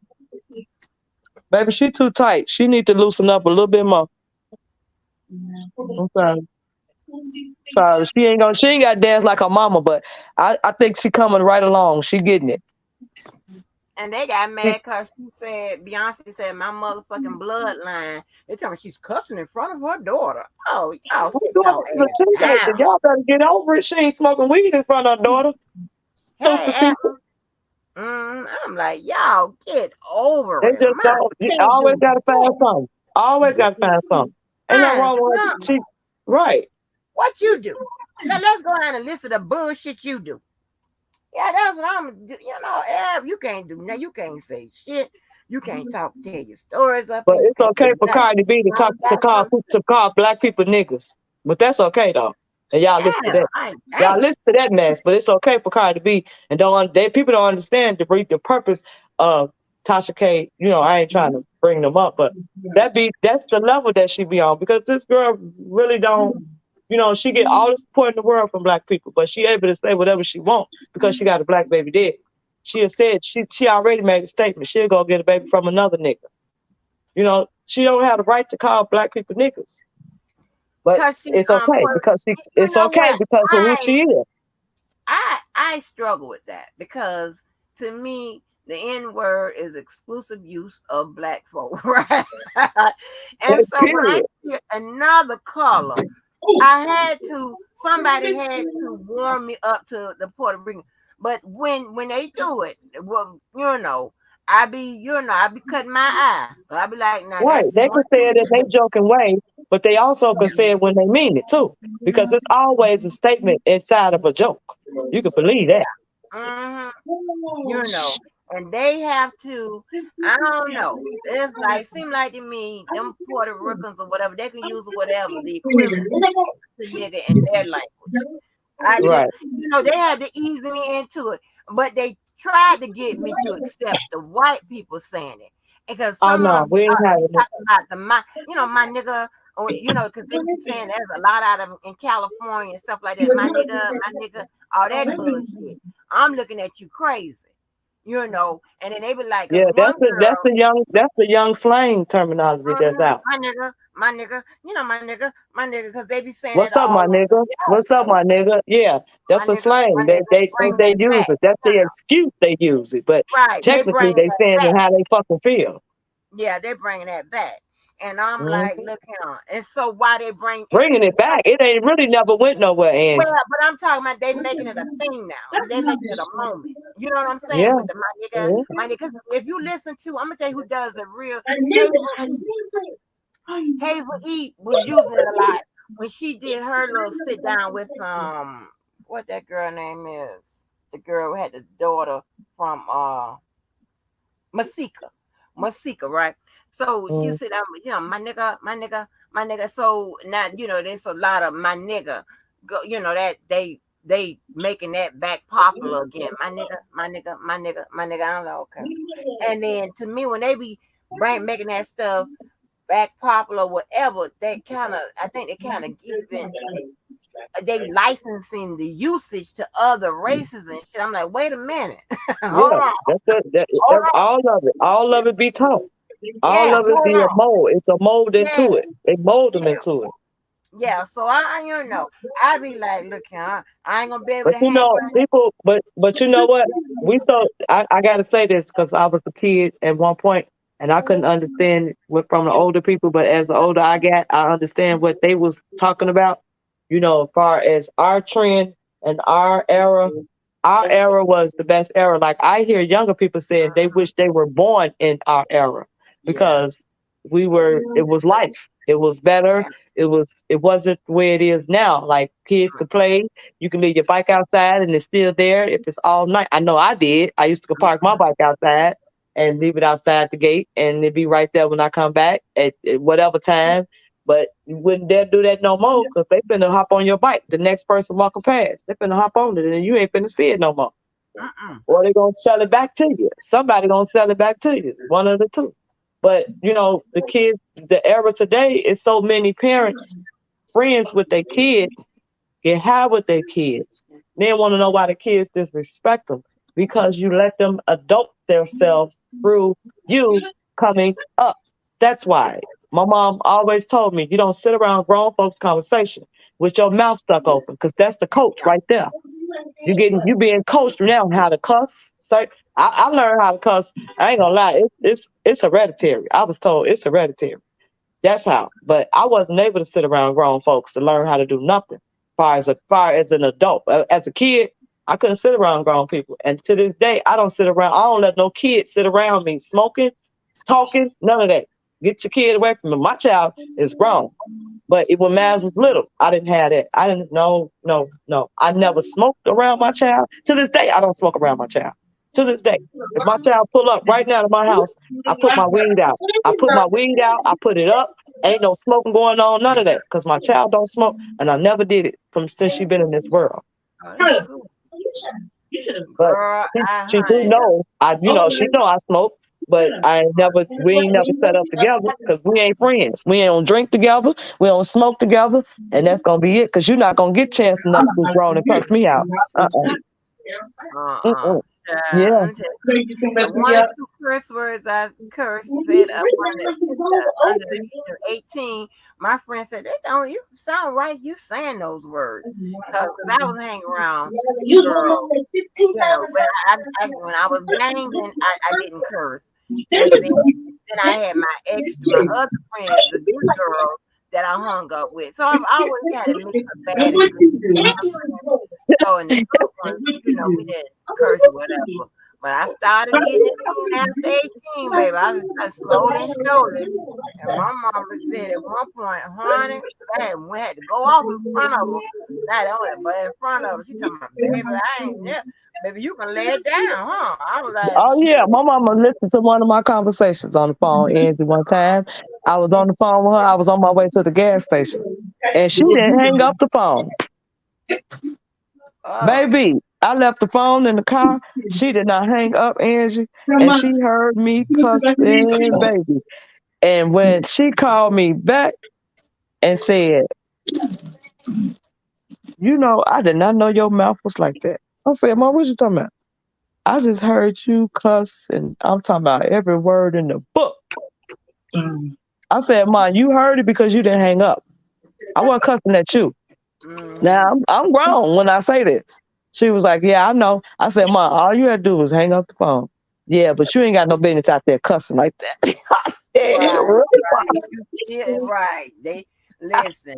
Baby, she too tight. She need to loosen up a little bit more. I'm sorry. Sorry. She ain't got to dance like her mama, but I think she coming right along. She getting it. And they got She, mad because Beyonce said, my motherfucking bloodline. They tell me she's cussing in front of her daughter. Oh, y'all sit y'all ass down. y'all better get over it. She ain't smoking weed in front of her daughter. Stupid Hey, people. I'm like, y'all get over They it. just My don't. You can't always do gotta find shit. something. Always gotta find something. Ain't nothing Find wrong with it. something. Right. What you do? Let's go down and list of the bullshit you do. Yeah, that's what I'm do. You can't do now. You can't say shit. You can't tell your stories up But here. You it's can't okay do for nothing. Cardi B to I talk don't got something. to call black people niggas. But that's okay though. And y'all listen to Yeah, that. I Y'all damn. listen to that mess, but it's okay for Cardi B and people don't understand the purpose of Tasha K. I ain't trying to bring them up, but that's the level that she be on because this girl really don't. She get all the support in the world from black people, but she able to say whatever she want because she got a black baby daddy. She has said she already made a statement. She'll go get a baby from another nigga. She don't have the right to call black people niggas. But Cause she it's okay Puerto, because you it's know okay what? because of who I she is. I I struggle with that because to me, the N word is exclusive use of black folk, right? And so when I Period. hear another color, I had to, somebody had to warm me up to the Puerto Rican. But when they do it, well, I be cutting my eye. I be like, nah, Right. that's They one can say it in too their joking way, but they also can say it when they mean it too. Because it's always a statement inside of a joke. You can believe many. that. Yeah. You know, and they have to, I don't know. It's like seem like to me, them Puerto Ricans or whatever, they can use whatever the equivalent to nigga in their language. I just, Right. they had to ease me into it, but they tried to get me to accept the white people saying it, because Oh some of no, them we ain't they having it. talk about my nigga, or because they be saying there's a lot out of them in California and stuff like that. My nigga, all that bullshit. I'm looking at you crazy, and then they be like, cause Yeah, one girl. that's the young slang terminology that's Mhm. out. My nigga, because they be saying it What's up, all my over. nigga? Yeah, What's up, so my nigga? Yeah, my that's a nigga, slang. my nigga, bringing They it use back. it. That's the excuse they use it. But Right, they technically, bringing they that saying it back. how they fucking feel. Yeah, they bringing that back. And I'm like, Hmm. look here. And so why they bring and Bringing see, it back, it ain't really never went nowhere, well, Angie. but I'm talking about they making it a thing now. They making it a moment. You know what I'm saying? Yeah, With the yeah. my nigga. 'Cause if you listen to, I'm gonna tell you who does a real Hazel Hazel E was using it a lot when she did her little sit down with what that girl name is. The girl who had the daughter from Masika. Masika, right? So she Mm. said, my nigga, my nigga, my nigga. So now, there's a lot of my nigga, that they making that back popular again. My nigga, my nigga, my nigga, my nigga. I'm like, okay. And then to me, when they be making that stuff back popular, whatever, I think they kind of giving, they licensing the usage to other races and shit. I'm like, wait a minute, hold Yeah, on, hold that's on, all of it. All of it be taught. All yeah, of it hold be a on, mold. It's a mold yeah, into it. They mold them yeah, into it. yeah. So I be like, look here, I ain't gonna be able But to hang around. people, but you know what? I gotta say this because I was a kid at one point and I couldn't understand what from the older people. But as the older I got, I understand what they was talking about. As far as our trend and our era was the best era. Like I hear younger people saying they wish they were born in our era Yeah, because it was life. It was better. yeah, It wasn't the way it is now. Like kids could play, you can leave your bike outside and it's still there if it's all night. I know I did. I used to go park my bike outside and leave it outside the gate and it'd be right there when I come back at whatever time. But you wouldn't dare do that no more because they finna hop on your bike. The next person walking past, they finna hop on it and you ain't finna see it no more. mm-mm. Or they gonna sell it back to you. Somebody gonna sell it back to you. One of the two. But the kids, the era today is so many parents friends with their kids, get high with their kids. Then want to know why the kids disrespect them because you let them adult themselves through you coming up. That's why. My mom always told me you don't sit around grown folks' conversation with your mouth stuck open because that's the coach right there. You being coached now how to cuss. So I learned how to cuss. I ain't gonna lie, it's hereditary. I was told it's hereditary. That's how. But I wasn't able to sit around grown folks to learn how to do nothing. Far as an adult, as a kid, I couldn't sit around grown people. And to this day, I don't sit around. I don't let no kids sit around me smoking, talking, none of that. Get your kid away from me. My child is grown. But when Maz was little, I didn't have that. I didn't no, no, no. I never smoked around my child. To this day, I don't smoke around my child. To this day. If my child pull up right now to my house, I put my weed out. I put my weed out, I put it up. Ain't no smoking going on, none of that. Because my child don't smoke and I never did it from since she been in this world. Oh, that's good, But girl. she do Honey, know she know I smoke, but we ain't never set up together because we ain't friends. We ain't don't drink together, we don't smoke together, and that's gonna be it. Because you're not gonna get chance enough to be grown and cuss me out. Uh-uh. Uh-uh. Mm-mm. Child, Yeah. let me tell you, the one or two curse words I cursed said up under the age of 18, my friend said, they don't, you sound right, you saying those words. Cause I was hanging around girls, when I was ganging, I didn't curse. And then I had my other friends, the good girls that I hung up with. So I've always had a mix of bad and good with my friends. So in the good ones, we didn't curse or whatever. But I started getting it in after 18, baby. I slowly and surely. And my mama said at one point, honey, we had to go off in front of her. Not only, but in front of her. She told me, baby, I ain't there. Baby, you can lay it down, huh? I was like, Oh shit. yeah, my mama listened to one of my conversations on the phone. Angie, one time, I was on the phone with her. I was on my way to the gas station, and she didn't hang up the phone. Oh, Baby, I left the phone in the car. She did not hang up, Angie, and she heard me cussing, baby. And when she called me back and said, I did not know your mouth was like that. I said, Mom, what you talking about? I just heard you cuss, and I'm talking about every word in the book. I said, Mom, you heard it because you didn't hang up. I wasn't cussing at you. mm-hmm. Now, I'm grown when I say this. She was like, yeah, I know. I said, Mom, all you had to do was hang up the phone. Yeah, but you ain't got no business out there cussing like that. I said, Right, "Really?" right. Yeah, right. They listen.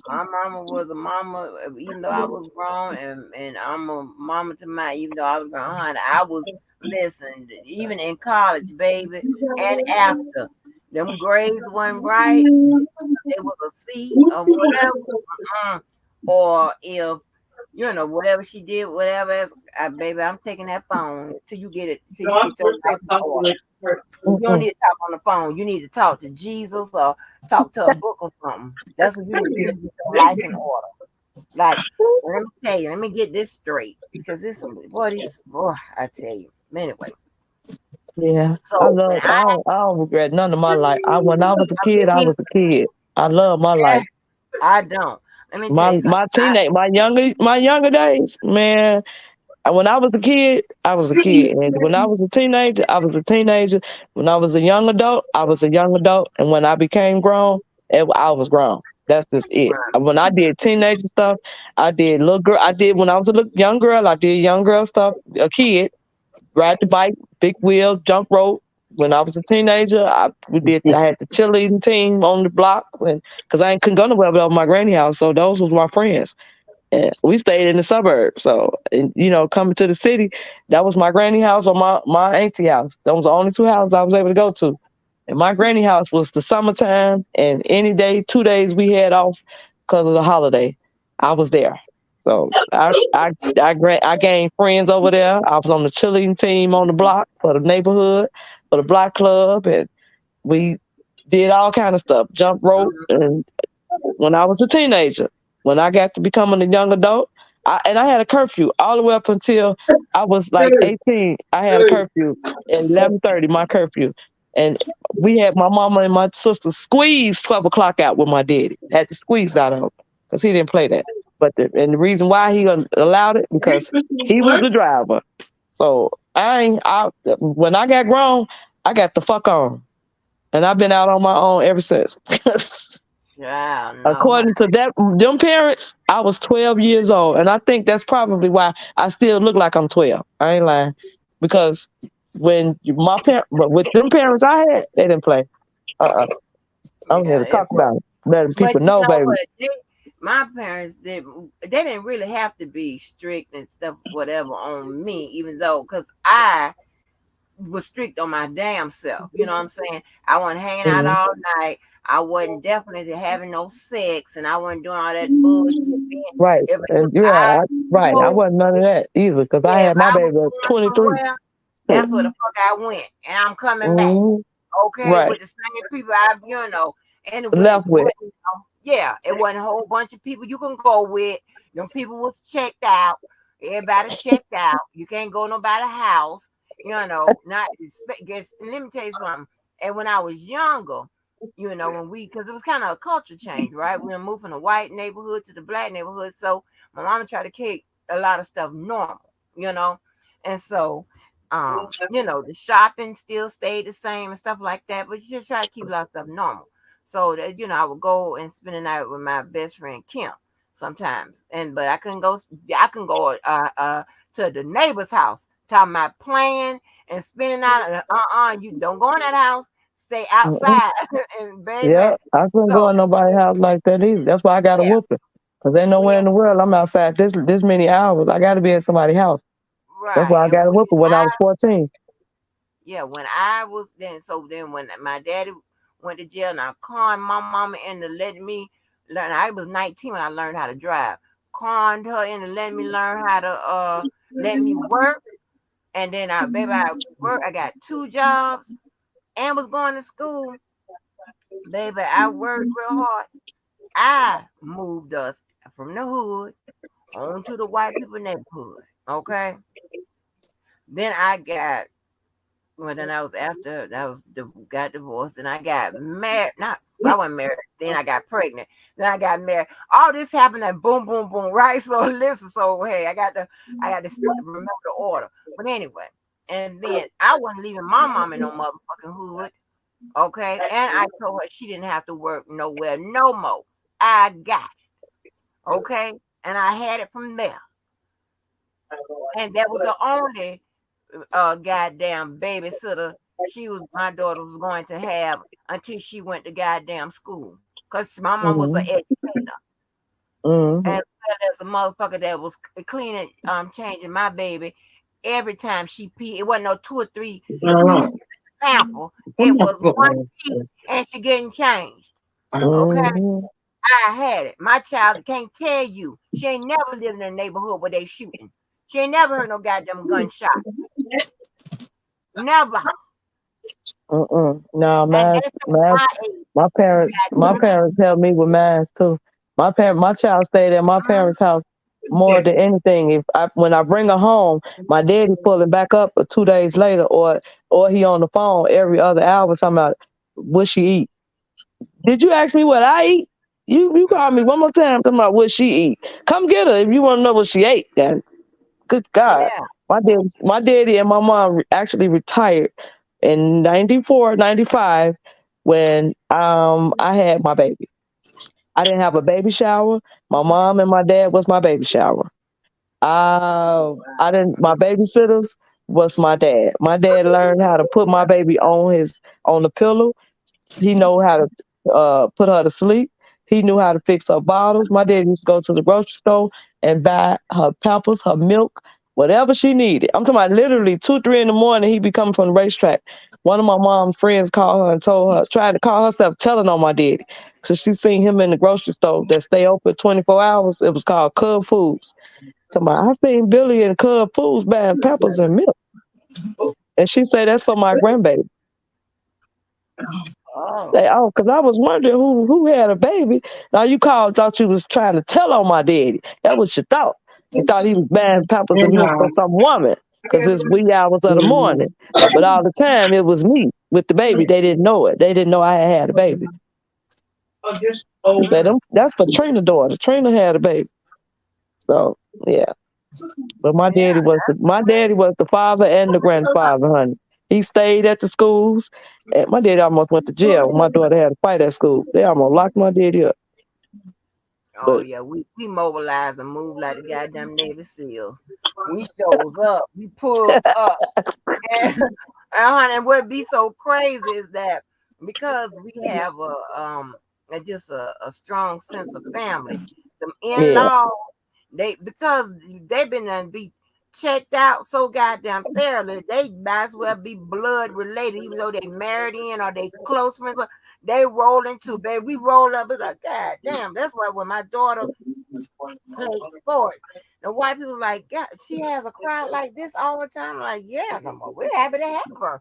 My mama was a mama, even though I was grown, and I'm a mama to my. Even though I was grown, honey, I was listen. Even in college, baby, and after them grades weren't right, it was a C or whatever. Or if whatever she did, whatever else, baby, I'm taking that phone till you get it, till you get your life in order. You don't Mm-mm. need to talk on the phone. You need to talk to Jesus or talk to a book or something. That's what you need to do to get your life in order. Like, let me tell you, let me get this straight. Because this what is I tell you. Anyway, Yeah, so when I don't regret none of my life. When I was a kid, I me, was a kid. I love my yeah, life. I don't. Let me tell My you something. my teenage my younger days, man. When I was a kid, I was a kid, and when I was a teenager, I was a teenager. When I was a young adult, I was a young adult, and when I became grown, I was grown. That's just it. When I did teenager stuff, I did little girl. I did when I was a little young girl. I did young girl stuff. A kid, ride the bike, big wheel, jump rope. When I was a teenager, I had the cheerleading team on the block, and because I ain't couldn't go nowhere but my granny house, so those was my friends. And we stayed in the suburbs. So, and, coming to the city, that was my granny house or my auntie house. Those were the only two houses I was able to go to. And my granny house was the summertime, and any day, 2 days we had off because of the holiday. I was there. So I gained friends over there. I was on the cheerleading team on the block for the neighborhood, for the block club, and we did all kind of stuff, jump rope, and when I was a teenager. When I got to becoming a young adult, I had a curfew all the way up until I was like 18. I had a curfew at 11:30, my curfew, and we had my mama and my sister squeeze 12 o'clock out with my daddy. Had to squeeze out of him because he didn't play that. But the reason why he allowed it because he was the driver. So when I got grown, I got the fuck on, and I've been out on my own ever since. Child, no, According to them parents, I was 12 years old, and I think that's probably why I still look like I'm 12. I ain't lying, because but with them parents I had, they didn't play. Uh, I'm here yeah, to talk about it, letting but people you know, know baby. what? My parents they didn't really have to be strict and stuff, whatever, on me, even though, because I was strict on my damn self. You know what I'm saying? I wasn't hanging out Mhm. all night. I wasn't definitely having no sex, and I wasn't doing all that bullshit. Right, If and yeah, right. I go, wasn't none of that either, because I yeah, if had my I was baby at going 23. somewhere, that's where the fuck I went, and I'm coming back. Mhm. Okay, Right, with the same people and left with. yeah, it wasn't a whole bunch of people you can go with. Them people was checked out. Everybody checked out. You can't go nobody's house. Not guess. Let me tell you something. And when I was younger, because it was kind of a culture change, right? We moved from the white neighborhood to the black neighborhood, so my mama tried to keep a lot of stuff normal. you know. And so, the shopping still stayed the same and stuff like that, but you just try to keep a lot of stuff normal. So that, I would go and spend the night with my best friend Kim sometimes, but I couldn't go. I can go to the neighbor's house, talking about playing and spending out. You don't go in that house. Stay Mm-mm. outside, and Yeah, baby. I couldn't go So in nobody's house like that either. That's why I got a yeah, whooping. Cause ain't we nowhere in the world I'm outside this many hours. I got to be in somebody's house. That's right, why I and got a whooping when I was 14. yeah, when I was then when my daddy went to jail, now conned my mama into letting me learn. I was 19 when I learned how to drive. Conned her into letting me learn how to let me work, and then I work. I got two jobs and was going to school. Baby, I worked real hard. I moved us from the hood onto the white people neighborhood. Okay, then I got well, then I was after that was got divorced. Then I got married. Not I wasn't married. Then I got pregnant. Then I got married. All this happened at boom, boom, boom. Right. So listen. So hey, I got to remember the order. But anyway, and then I wasn't leaving my mom in no motherfucking hood. Okay, and I told her she didn't have to work nowhere no more. I got it. Okay, and I had it from there. And that was the only goddamn babysitter my daughter was going to have until she went to goddamn school. Cause my mom was an Mm-hmm. educator. Mm-hmm. As well as a motherfucker that was cleaning, changing my baby every time she peed. It wasn't no two or three pieces of pamper. It was one piece and she getting changed. Okay. Mm-hmm. I had it. My child can't tell you. She ain't never lived in a neighborhood where they shooting. She ain't never heard no goddamn gunshot. Never. Mm-mm. No, And my that's at my my age. my Goddamn it. parents helped me with mine too. My child stayed at my Mhm. parents' house more than anything. If when I bring her home, my daddy pulling back up 2 days later, or he on the phone every other hour talking about what she eat. Did you ask me what I eat? You called me one more time talking about what she eat. Come get her if you want to know what she ate. Then good God, Yeah. my daddy and my mom actually retired in 94, 95 when I had my baby. I didn't have a baby shower. My mom and my dad was my baby shower. I didn't. My babysitters was my dad. My dad learned how to put my baby on the pillow. He know how to put her to sleep. He knew how to fix her bottles. My dad used to go to the grocery store and buy her pampers, her milk, whatever she needed. I'm talking about literally 2, 3 in the morning. He be coming from the racetrack. One of my mom's friends called her and told her, trying to call herself, telling on my daddy. So she seen him in the grocery store that stay open 24 hours. It was called Cub Foods. Talking about, I seen Billy in Cub Foods buying pampers and milk. And she said, that's for my grandbaby. Oh. Say, oh, because I was wondering who had a baby. Now you called, thought you was trying to tell on my daddy. That was your thought. You thought he was buying pampers and milk for some woman because it's wee hours of the morning. But all the time it was me with the baby. They didn't know it. They didn't know I had a baby. Say, Mm. that's for Trina's daughter. Trina had a baby. So yeah. But Yeah. my daddy was the father and the grandfather, honey. He stayed at the schools. And my daddy almost went to jail when my daughter had a fight at school. They almost locked my daddy up. Oh But yeah, we mobilize and move like the goddamn Navy SEALs. We shows up, we pulls up, and, and honey, and what be so crazy is that because we have just a strong sense of family, the in yeah, law because they've been and be checked out so goddamn thoroughly, they might as well be blood related, even though they married in or they close friends. But they roll into baby. We roll up. It's like God damn. That's why when my daughter played sports, the white people like, God, she has a crowd like this all the time. I'm like, yeah, no more. We're happy to have her.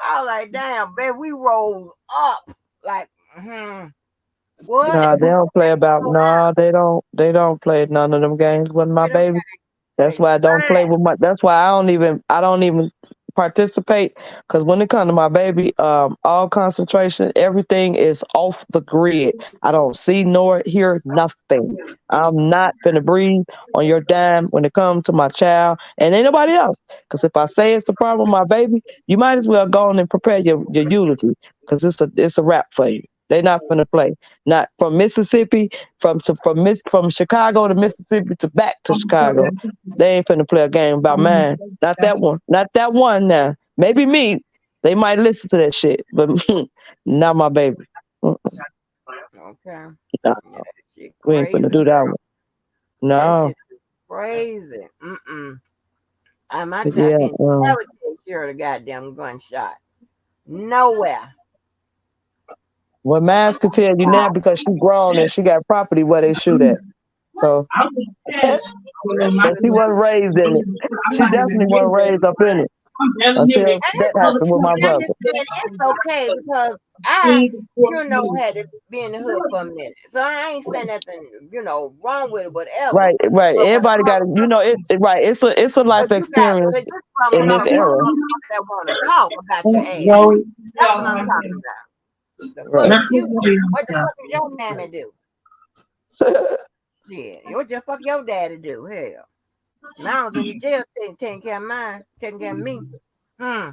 I was like, damn, baby, we roll up like, what? nah, they don't play about. Nah, they don't. They don't play none of them games with my They don't baby. play That's why I none don't of play that. with my. That's why I don't even. participate because when it comes to my baby, all concentration, everything is off the grid. I don't see nor hear nothing. I'm not gonna breathe on your dime when it comes to my child and anybody else. Because if I say it's a problem with my baby, you might as well go on and prepare your eulogy because it's a wrap for you. They're not gonna play. Not from Mississippi, from Chicago to Mississippi to back to Chicago. They ain't finna play a game about mine. Not that one. Not that one now. Maybe me. They might listen to that shit, but not my baby. Mm-mm. Okay. No, Yeah, that shit we ain't crazy. finna do that one. That No. shit crazy. My But child yeah. can never take care of the goddamn gunshot. Nowhere. Well, Maz can tell you now because she grown and she got property where they shoot at. So, and Oh, that's good. she wasn't raised in it. She definitely wasn't raised up in it until And that it's happened with my and I'm brother. just saying it's okay because had to be in the hood for a minute. So I ain't saying nothing, wrong with it, whatever. Right, right. But when it Everybody got comes to, right. It's a but life you got but experience it's just from in this era. motherfuckers that wanna talk about your ass. That's what I'm talking about. The fuck Right. is you what the fuck is your mammy do? Yeah, what the fuck your daddy do? Hell. Now I was in the jail taking care of mine, taking care of me. Hmm.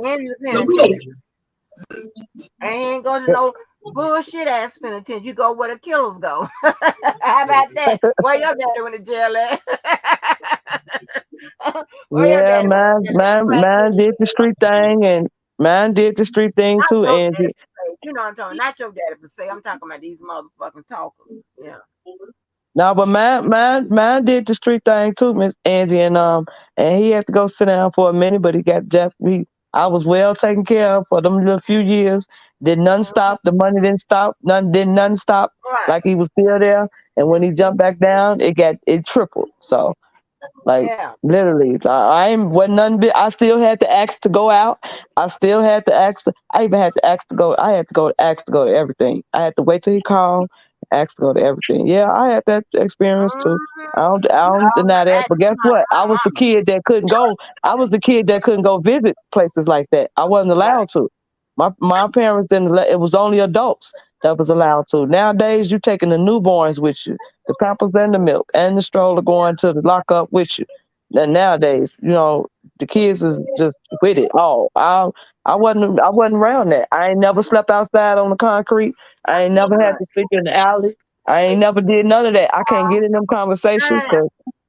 In the penitentiary. I ain't go to no bullshit ass penitentiary. You go where the killers go. How about that? Where your daddy went to jail at? Where your Yeah, daddy went to jail at? man did the street thing, and man did the street thing Not too, your daddy Angie. per se. You know what I'm talking about? Not your daddy per se. I'm talking about these motherfucking talkers. Yeah. No, but man did the street thing too, Miss Angie, and he had to go sit down for a minute, but he got Jeff. I was well taken care of for them little few years. Did none Mhm. stop. The money didn't stop. None stop. Right. Like he was still there, and when he jumped back down, it tripled. So. Like Yeah. literally, I ain't wasn't nothing. I still had to ask to go out. I still had to ask. I even had to ask to go. I had to go ask to go to everything. I had to wait till he called, ask to go to everything. Yeah, I had that experience too. I don't Oh, deny that. that's But guess what? I was the mama. kid that couldn't go. I was the kid that couldn't go visit places like that. I wasn't Right. allowed to. My parents didn't. It was only adults that was allowed to. Nowadays, you taking the newborns with you, the pampers and the milk and the stroller going to the lockup with you. And nowadays, the kids is just with it all. I wasn't around that. I ain't never slept outside on the concrete. I ain't never had Right. to sleep in the alley. I ain't never did none of that. I can't get in them conversations Mm. because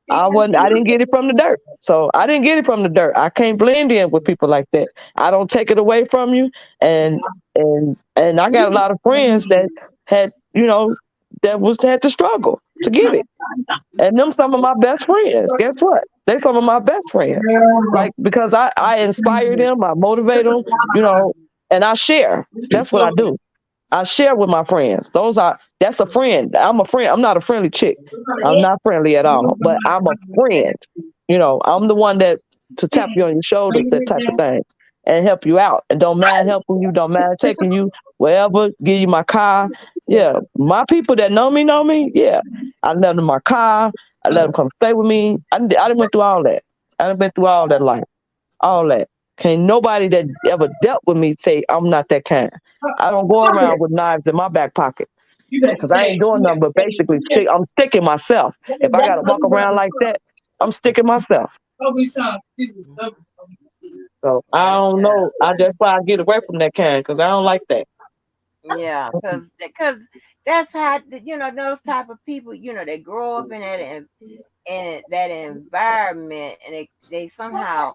I didn't get it from the dirt. So I didn't get it from the dirt. I can't blend in with people like that. I don't take it away from you. And I got a lot of friends that had, had to struggle to get it. And them some of my best friends. Guess what? They some of my best friends. Like because I inspire them, I motivate them, and I share. That's what I do. I share with my friends. That's a friend. I'm a friend. I'm not a friendly chick. I'm not friendly at all. But I'm a friend. I'm the one that to tap you on your shoulder, that type of thing, and help you out. And don't mind helping you, don't mind taking you wherever, give you my car. Yeah. My people that know me, yeah. I let them my car. I let them come stay with me. I done went through all that. I done been through all that life. All that. Can't nobody that ever dealt with me say I'm not that kind. I don't go around with knives in my back pocket because I ain't doing nothing but basically I'm sticking myself. If I gotta walk around like that, I'm sticking myself. So I That, don't know. That's why I get away from that kind because I don't like that. yeah, because that's how those type of people they grow up in that environment and they somehow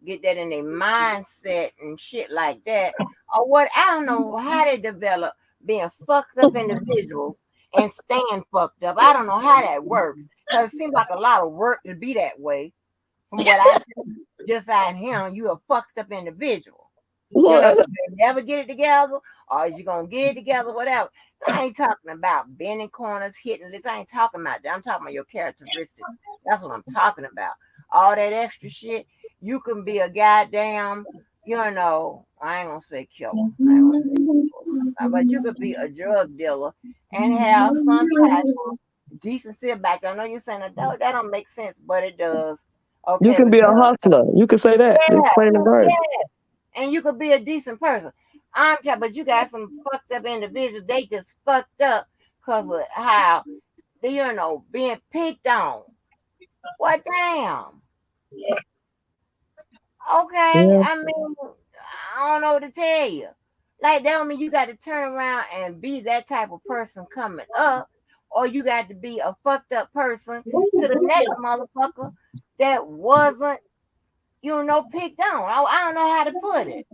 get that in their mindset and shit like that or what I don't know how they develop being fucked up individuals and staying fucked up. I don't know how that works because it seems like a lot of work to be that way. From what I just out here, you a fucked up individual. You never get it together, or is you gonna get it together, whatever. I ain't talking about bending corners, hitting lips. I ain't talking about that. I'm talking about your characteristics. That's what I'm talking about. All that extra shit. You can be a goddamn, I ain't gonna say killer. I ain't gonna say killer. But you could be a drug dealer and have some type of decency about you. I know you're saying that don't make sense, but it does. You Okay, can but be a just hustler. You can say that. It's yeah, plain and yeah, dirty. and you could be a decent person. I'm talking, but you got some fucked up individuals. They just fucked up because of how being picked on. What damn? Okay, Yeah. I mean, I don't know what to tell you. Like that don't mean you got to turn around and be that type of person coming up, or you got to be a fucked up person to the next motherfucker that wasn't, picked on. I don't know how to put it,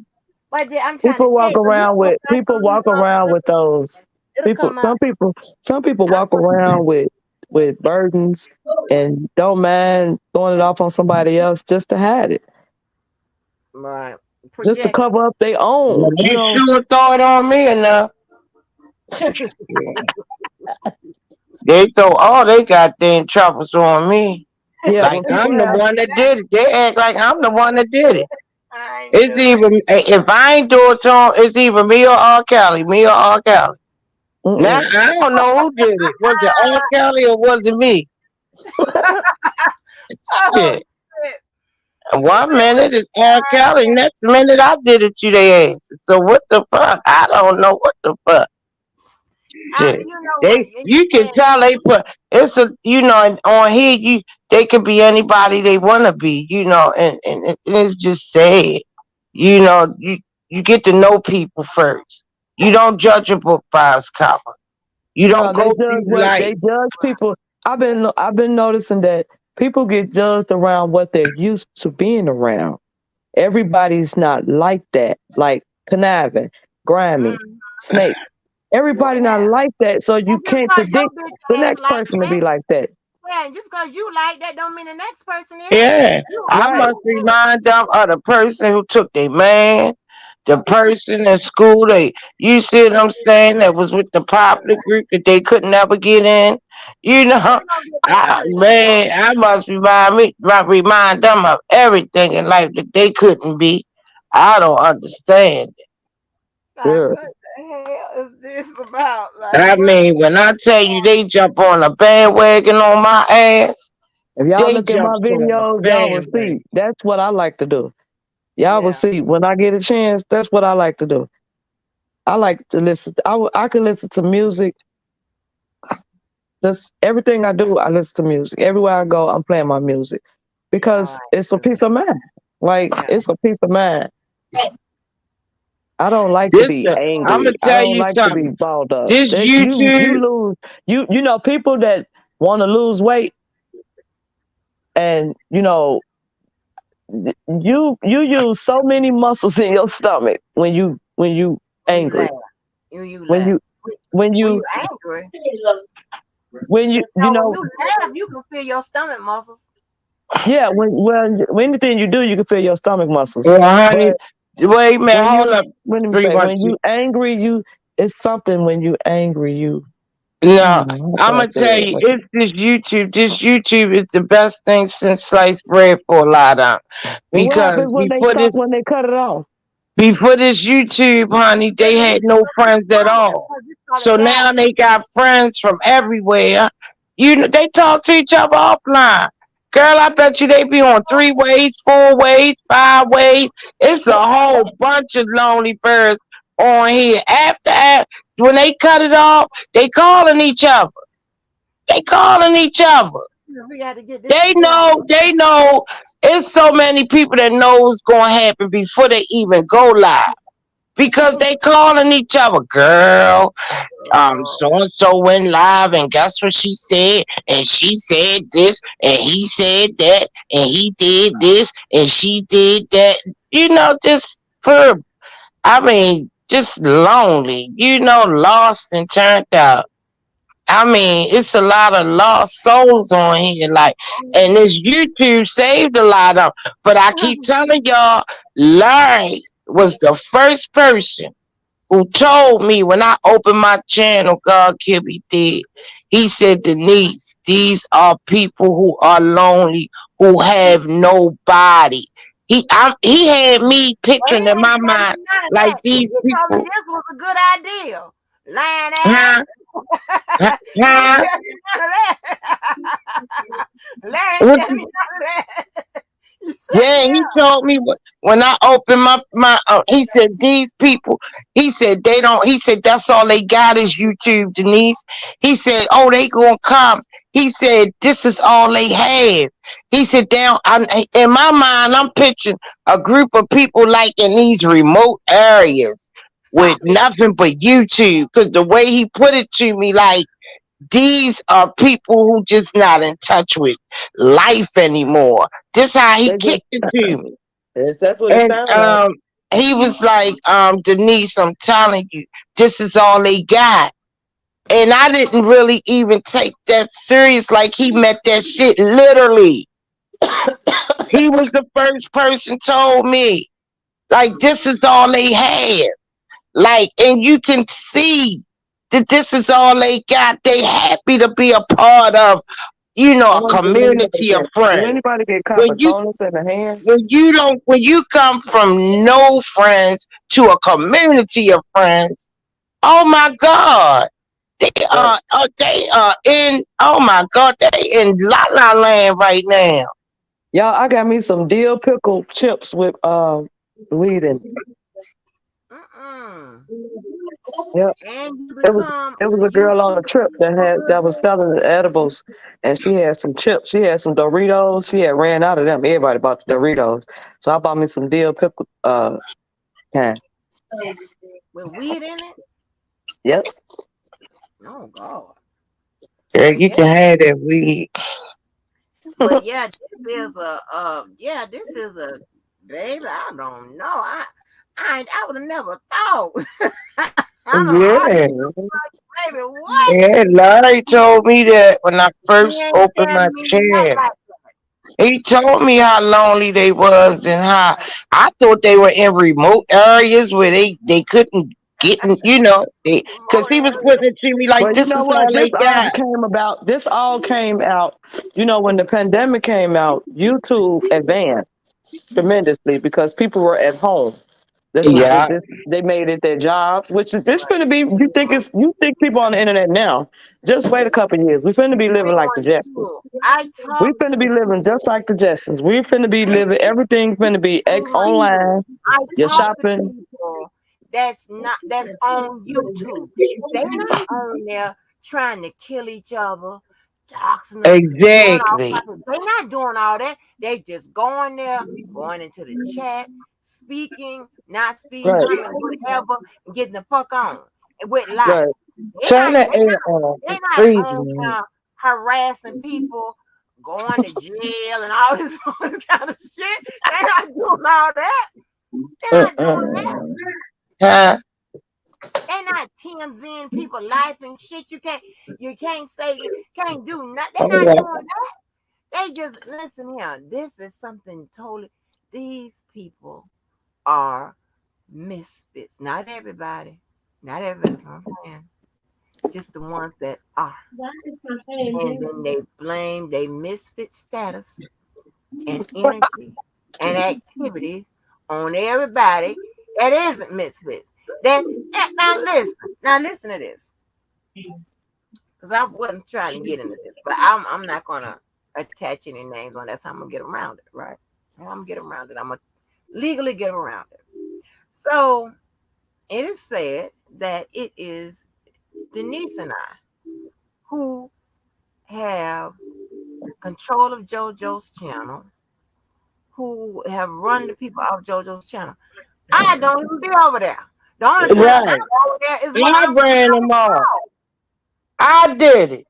but I'm trying to People tell walk you, 'cause you around go with back people on these walk around with motherfuckers, those it'll people. come out. Some people I'm walk around with burdens and don't mind throwing it off on somebody else just to hide it, right just to project. cover up their own. You You know. sure throw it on me enough. They throw all they goddamn troubles on me. Yeah, Like when people I'm the have. one that did it. They act like I'm the one that did it. I ain't It's do it. even if I ain't do it to him, it's either me or R. Kelly. Me or R. Kelly. Now Mm-mm. I don't know who did it. Was it R. Kelly or was it me? Oh Shit. shit! He One said, minute it's R. Kelly, next minute I did it to their asses. So what the fuck? I don't know what the fuck. Shit. "You know what? They You you can saying tell they put it's a and on here they could be anybody they wanna be, and it's just sad. You get to know people first. You don't judge a book by its cover. You No, don't they go judge through what life. they judge people. I've been noticing that people get judged around what they're used to being around. Everybody's not like that, like conniving, grimy, mm, snakes. Everybody not yeah. like that, so you And just can't cause your predict bitch the ass next like person to that, be like that. yeah, and just cause you like that don't mean the next person is. Yeah, You I are Right. must who it is. remind them of the person who took their man, the person in school you see what I'm saying, that was with the popular group that they could never get in. You They know, gonna get back to you. I must remind them of everything in life that they couldn't be. I don't understand it. Like, Sure. what the hell is this about? Like, I what? mean, when I tell you they jump on a bandwagon on my ass, If y'all they look at my jumps on a videos, y'all will see. bandwagon. That's what I like to do. Y'all will Yeah. see when I get a chance. That's what I like to do. I like to listen. I can listen to music. Just everything I do, I listen to music. Everywhere I go, I'm playing my music All because right. it's a peace of mind. Like Yeah. it's a peace of mind. I don't like to This, be I'm angry. gonna I tell don't you like to be something. balled up. This That you YouTube, lose people that want to lose weight and you use so many muscles in your stomach when you When you angry. laugh. You When laugh. you when When you you angry. when you you No, when know you laugh, you can feel your stomach muscles. yeah when anything you do you can feel your stomach muscles. well, But honey, wait a minute, when hold you up, let me three say one when two. you angry you it's something when you angry you No, how I'm can I gonna say tell it? you, it's this YouTube. This YouTube is the best thing since sliced bread for a lot of 'em. And what Because happens when they stop when they cut it off? before this YouTube, honey, But they you had no start to friends at quiet all. because you started So now doubting. they got friends from everywhere. They talk to each other offline. Girl, I bet you they be on three ways, four ways, five ways. It's a whole bunch of lonely birds on here. When they cut it off, they calling each other. They calling each other. We got to get this They together. know, they know. It's so many people that know what's gonna happen before they even go live because they calling each other, girl. Oh, So and so went live, and guess what she said? And she said this, and he said that, and he did this, and she did that. Just for, I mean, just lonely. Lost and turned out. I mean, it's a lot of lost souls on here, like, and this YouTube saved a lot of 'em. But I keep telling y'all, Larry was the first person who told me when I opened my channel, God give me dead. He said, Denise, these are people who are lonely, who have nobody. He had me well, he picturing in ain't my tell mind me none of like that. these He told me people, this was a good idea. Lying ass. huh? He didn't Huh? tell me none of that. Larry ain't What tell me none of that. You set Yeah, me he up. told me when I opened he said these people, he said they don't, he said that's all they got is YouTube, Denise. He said, oh, they gonna come. He said this is all they have. He said down, in my mind, I'm picturing a group of people like in these remote areas with Stop it. nothing but YouTube. Because the way he put it to me, like these are people who just not in touch with life anymore. This how he They just kicked it to me. that's what it And sounds like. he was like, Denise, I'm telling you, this is all they got. And I didn't really even take that serious, like he meant that shit literally. He was the first person told me, like, this is all they have. Like, and you can see that this is all they got. They happy to be a part of, I a wonder community of do friends. anybody get When copper you donuts in the hand? when you come from no friends to a community of friends, oh my God. Right. They are in, oh my God, they in La La Land right now. Y'all, I got me some dill pickle chips with weed in. Mm-mm. Yep. And you It was become it was a a girl on a trip that was YouTuber. selling the edibles, and she had some chips. She had some Doritos. She had ran out of them. Everybody bought the Doritos, so I bought me some dill pickle can. With weed in it. Yep. Oh God. Yeah, Well, you yeah. can have that weed. But yeah, this is a baby. I don't know. I would have never thought. I don't Yeah. argue baby. What? Yeah, Larry told me that when I He first ain't opened my telling me nothing channel. like He told me how lonely they was and how I thought they were in remote areas where they couldn't get in, because remote he was area. putting it to me like Well, you this know is what? all they got. This all came out. When the pandemic came out, YouTube advanced tremendously because people were at home. Yeah, They made it their jobs, which is this finna be. You think people on the internet now? Just wait a couple years. We finna be living We like the gonna Jetsons. do. I We talked to finna be living just like the Jetsons. We finna be I living. Everything finna be ain't gonna do. online. I Your talk to shopping. people that's on YouTube. They not on there trying to kill each other, doxing them, doing all exactly. kinds of. They not doing all that. They just going there, going into the chat, speaking, not speaking, Right. coming, whatever, and getting the fuck on with life. Right. They Turn not. the They air not. on. They It's not on freezing. there harassing people, going to jail and all this, all this kind of shit. They're not doing all that. They're not doing that. Mm-mm. Huh? They're not TMZing people life and shit. You can't say, can't do nothing. They're not Oh, doing that. They just listen here. This is something totally. These people are misfits. Not everybody. Not everybody. That's what I'm saying. Just the ones that are. And then they blame their misfit status and energy and activity on everybody that isn't misfits. Now listen to this, because I wasn't trying to get into this, but I'm not gonna attach any names on. That's how I'm gonna get around it, right? I'm gonna get around it. I'm gonna legally get around it. So it is said that it is Denise and I who have control of JoJo's channel, who have run the people off JoJo's channel. I don't even be over there. The only time right. I'm over there is when I I'm ran them off. I did it.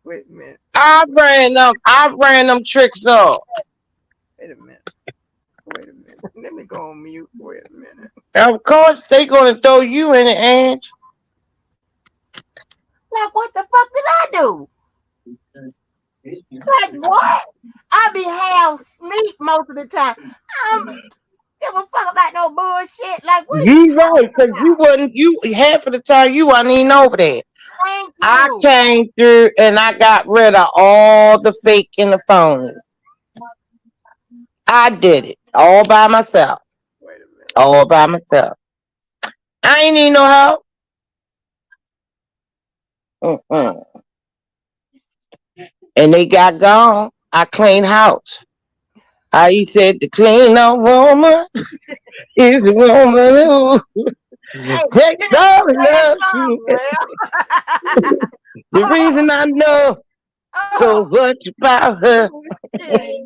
wait a minute, I ran them. I ran them tricks off. wait a minute, wait a minute. Let me go on mute. Wait a minute. Of course, they gonna throw you in the edge. Like what the fuck did I do? Like what? I be half asleep most of the time. I don't give a fuck about no bullshit. Like what are you You talking right, because you about? wasn't. You half of the time you wasn't even over there. Thank I you. came through and I got rid of all the fake and the phonies. I did it all by myself. Wait a minute. All by myself. I ain't need no help. Mm-mm. And they got gone. I clean house. How you said the clean up woman is the woman who Hey, takes you need to all the play that love. song, Well. The reason I know so Oh, much about her, oh, shit.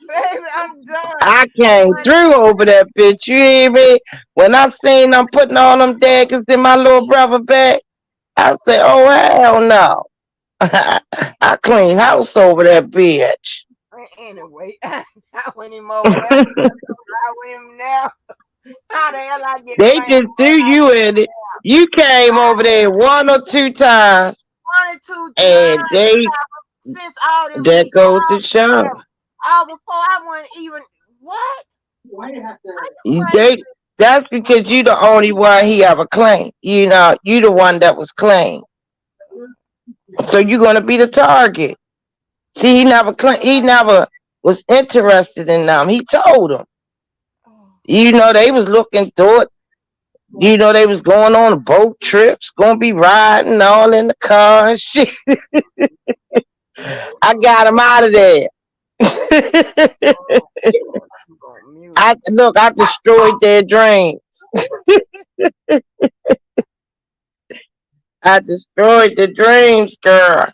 Baby, I'm done. I I came want through over that bitch. You hear me? When I seen them putting all them daggers in my little brother bag, I said, "Oh hell no!" I clean house over that bitch. anyway. I went him over there. I with him now. How the hell I get They claimed just threw you in it. You came over there one or two times, 1 or 2 times and they since all this that week. goes to show. All before I wasn't even what? How you claim? They that's because you the only one he ever claimed. You know, you the one that was claimed. So you're gonna be the target. See, he never was interested in them. He told them. Oh, You know, they was looking through it. You know, they was going on boat trips, gonna be riding all in the car and shit. I got him out of there. oh, I'm gonna mute I him. look, I destroyed their dreams. I destroyed the dreams, girl.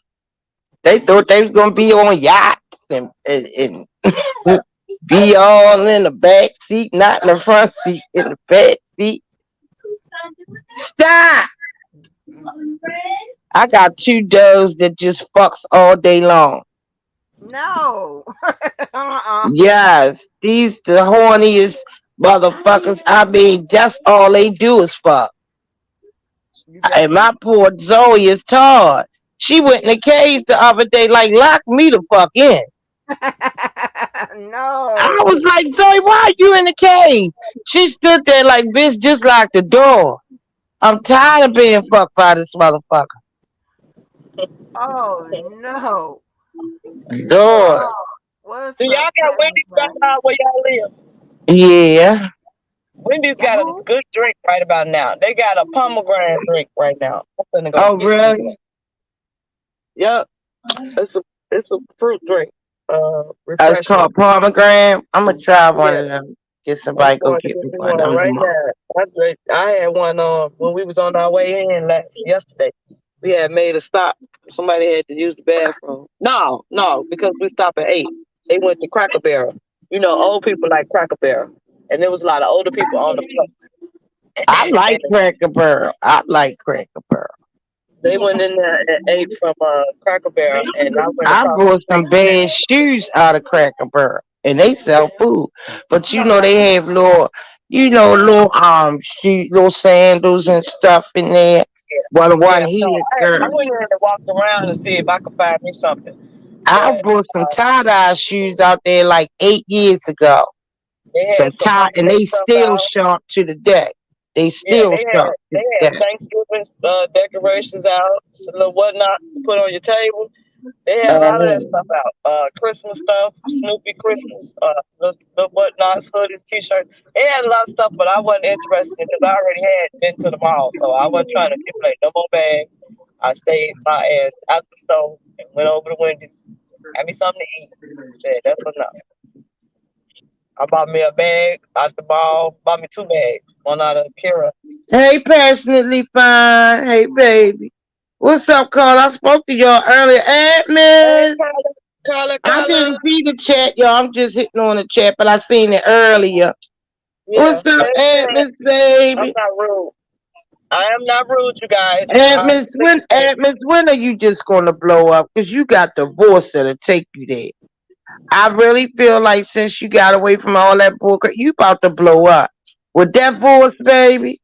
They thought they was gonna be on yachts and be all in the back seat, not in the front seat, in the back seat. Stop! I got two does that just fucks all day long. No. Uh-uh. Yes, these the horniest motherfuckers. I mean, that's all they do is fuck. You better And believe. my poor Zoe is tired. She went in the cage the other day, like lock me the fuck in. I No. was like, Zoe, why are you in the cave? She stood there like, bitch, just lock the door. I'm tired of being fucked by this motherfucker. Oh no. Lord. Oh, what's Do y'all up, got Wendy's right cousin? now where y'all live? Yeah. Wendy's Got got a who? good drink right about now. They got a pomegranate drink right now. I'm gonna go Oh, get me. really? Yep, it's a fruit drink. It's Refreshing. called pomegranate. I'm going to try one Yeah, of them. Get I'm somebody go going to get get me me one of one them right tomorrow. now. I had one when we was on our way in yesterday. We had made a stop. Somebody had to use the bathroom. No, because we stopped at 8. They went to Cracker Barrel. You know, old people like Cracker Barrel, and there was a lot of older people on the I place. like And Cracker Barrel. I like Cracker Barrel. they went in there and ate from Cracker Barrel, and I went I across the bought street. some bad shoes out of Cracker Barrel. And they sell food. But you know they have little shoe little sandals and stuff in there. One Yeah, so here, I girl. went in and walked around to see if I could find me something. I But bought some tie-dye shoes out there like 8 years ago. they Some had some tie, and holiday they stuff still out. sharp to the day. They Yeah, still sharp to they the had day. Thanksgiving decorations out, some little whatnot to put on your table. They had a lot of that Uh, stuff out. Christmas stuff, Snoopy Christmas, the whatnots, hoodies, t-shirts. They had a lot of stuff, but I wasn't interested because I already had been to the mall, so I wasn't trying to accumulate no more bags. I stayed my ass out the store and went over to Wendy's, had me something to eat. Said that's enough. I bought me a bag out the mall, bought me 2 bags, one out of Kira. hey, passionately fine. Hey, baby. What's up, Carl? I spoke to y'all earlier. Hey, Miss. I Carla. didn't see the chat, y'all. I'm just hitting on the chat, but I seen it earlier. Yeah. What's up, Hey, Miss I'm baby? not rude. I am not rude, you guys. I'm sympathetic. Miss, when are you just gonna blow up? Cause you got divorce that'll take you there. I really feel like since you got away from all that bullcrap, you about to blow up. With that voice, baby,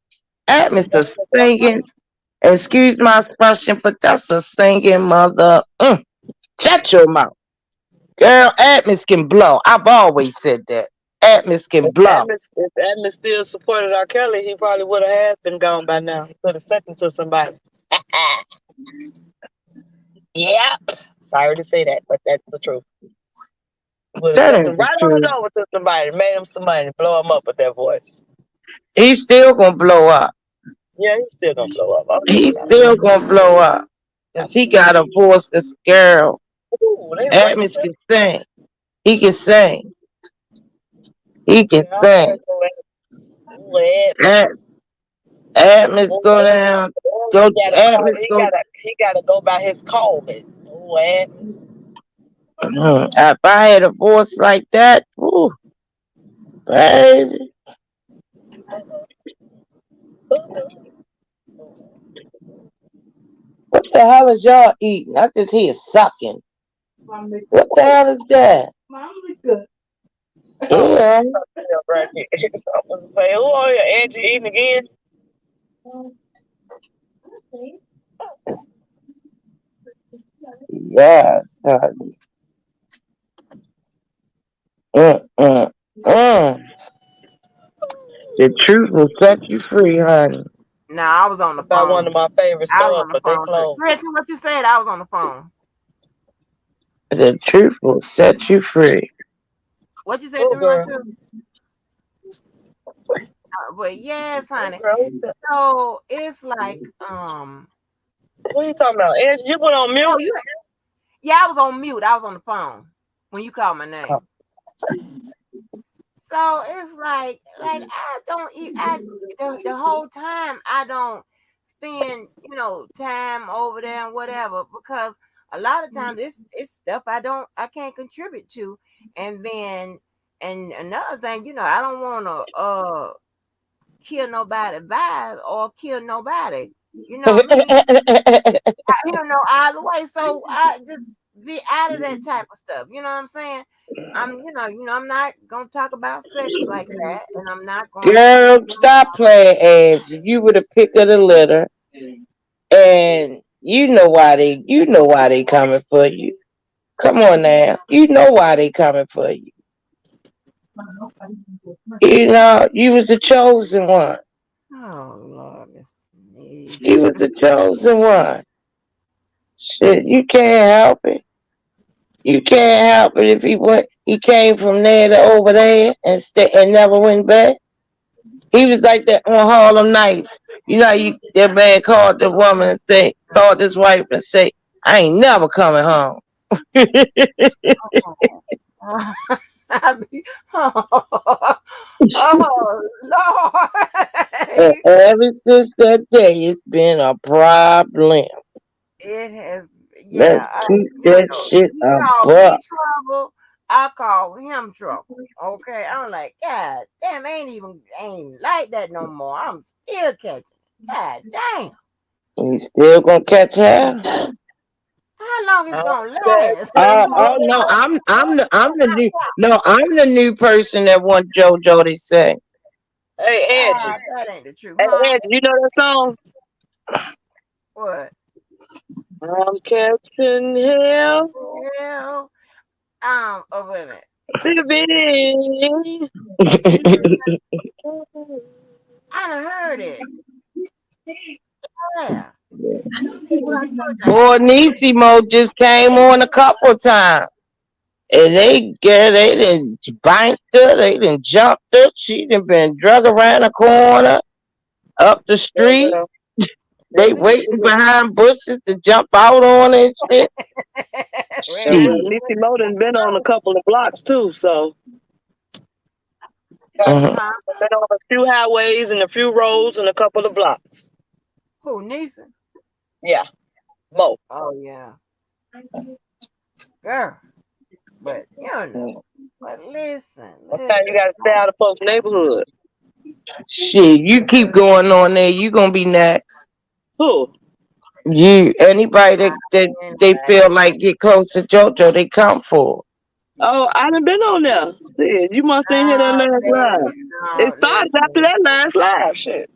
Atmos That's is the singing. one. Excuse my expression, but that's a singing mother. Shut your mouth. Girl, Atmos can blow. I've always said that. Atmos can blow. If Adams still supported R. Kelly, he probably would have had been gone by now. He could have sent him to somebody. Yep. Sorry to say that, but that's the truth. Would have That sent ain't him the right truth. on over to somebody, made him some money, blow him up with that voice. He's still gonna blow up. Yeah, he's still gonna blow up. I'm He's just saying. still gonna blow up. Cause he got a voice that's girl. Ooh, they Adams racist. can sing. He can sing. He can Yeah, sing. ooh, Ed. Ad- Adams Ooh, go down. Go Adams go. he gotta go by his calling. Ooh, Ed. If I had a voice like that, ooh, baby. What the hell is y'all eating? I just hear sucking. What the hell is that? Yeah. Right here. I was gonna say, who are you, Angie eating again? Yeah. Mm. The truth will set you free, honey. Nah, I was on the About one phone. of my favorite I was stores, on the but they phone. closed. Gretchen, what you said? I was on the phone. The truth will set you free. What you said, Oh, 312? girl. But yes, Oh, honey. girl. So it's like, What are you talking about? Angie, you went on oh, mute? yeah, I was on mute. I was on the phone when you called my name. So it's like I don't eat. The whole time I don't spend time over there and whatever, because a lot of times it's stuff I can't contribute to. And then, and another thing, I don't want to kill nobody vibe or kill nobody. You know me. You don't know either way. So I just be out of that type of stuff. You know what I'm saying? I'm not gonna talk about sex like that, and I'm not going to. Girl, stop playing, Angie. You were the pick of the litter, and you know why they coming for you. Come on now, you know why they coming for you. You know you was the chosen one. Oh Lord, Miss You Denise. was the chosen one. Shit, you can't help it. You can't help it if he came from there to over there and never went back. He was like that on Harlem Nights. You know, that man called the woman and called his wife and say, I ain't never coming home. I be, oh And Lord. ever since that day, it's been a problem. It has, Let's yeah. keep that shit He called me above. trouble. I call him trouble. Okay, I'm like, God damn, ain't like that no more. I'm still catching it. God damn, We still gonna catch hell. how long is it I'm gonna last? Oh no, I'm the new person that want JoJo to say. Hey, God, Angie. that ain't the truth, Hey, huh? Angie, you know that song? What? I'm catching hell. Hell, wait a minute. Baby. I done heard it. Yeah. Well, I told you I Boy, Nisimo just came on a couple times. And they didn't banked her, they didn't jumped her. She done been drug around the corner, up the street. Well, They waiting behind bushes to jump out on her and shit. well, well, Shit. Nisi Moden's been on a couple of blocks too, so Mhm. huh? been on a few highways and a few roads and a couple of blocks. Who, Nisa? Yeah, Mo. Oh yeah, girl. But But Sometimes you listen. gotta stay out of folks' neighborhood. Shit, you keep going on there, you gonna be next. Who? Anybody I that ain't they feel lying. like get close to JoJo, they come for. Oh, I done been on there. Shit, you must ain't hear that Oh, last live. It started after listen. that last live. Shit.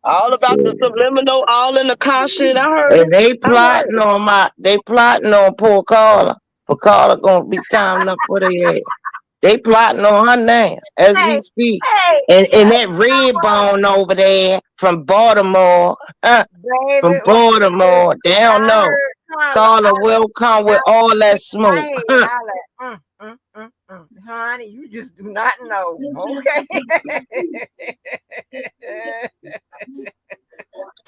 All about the Shit. subliminal, all in the car shit. I heard it. And they I heard plotting it. on poor Carla. For Carla gonna be timing up for their ass. They plotting on her now as we Hey, speak. hey, And that you know red what, bone over there from Baltimore, baby? from What? Listen, Baltimore, they don't I know. heard Carla. Carla will come with all that My smoke. head. I like, honey, you just do not know, okay?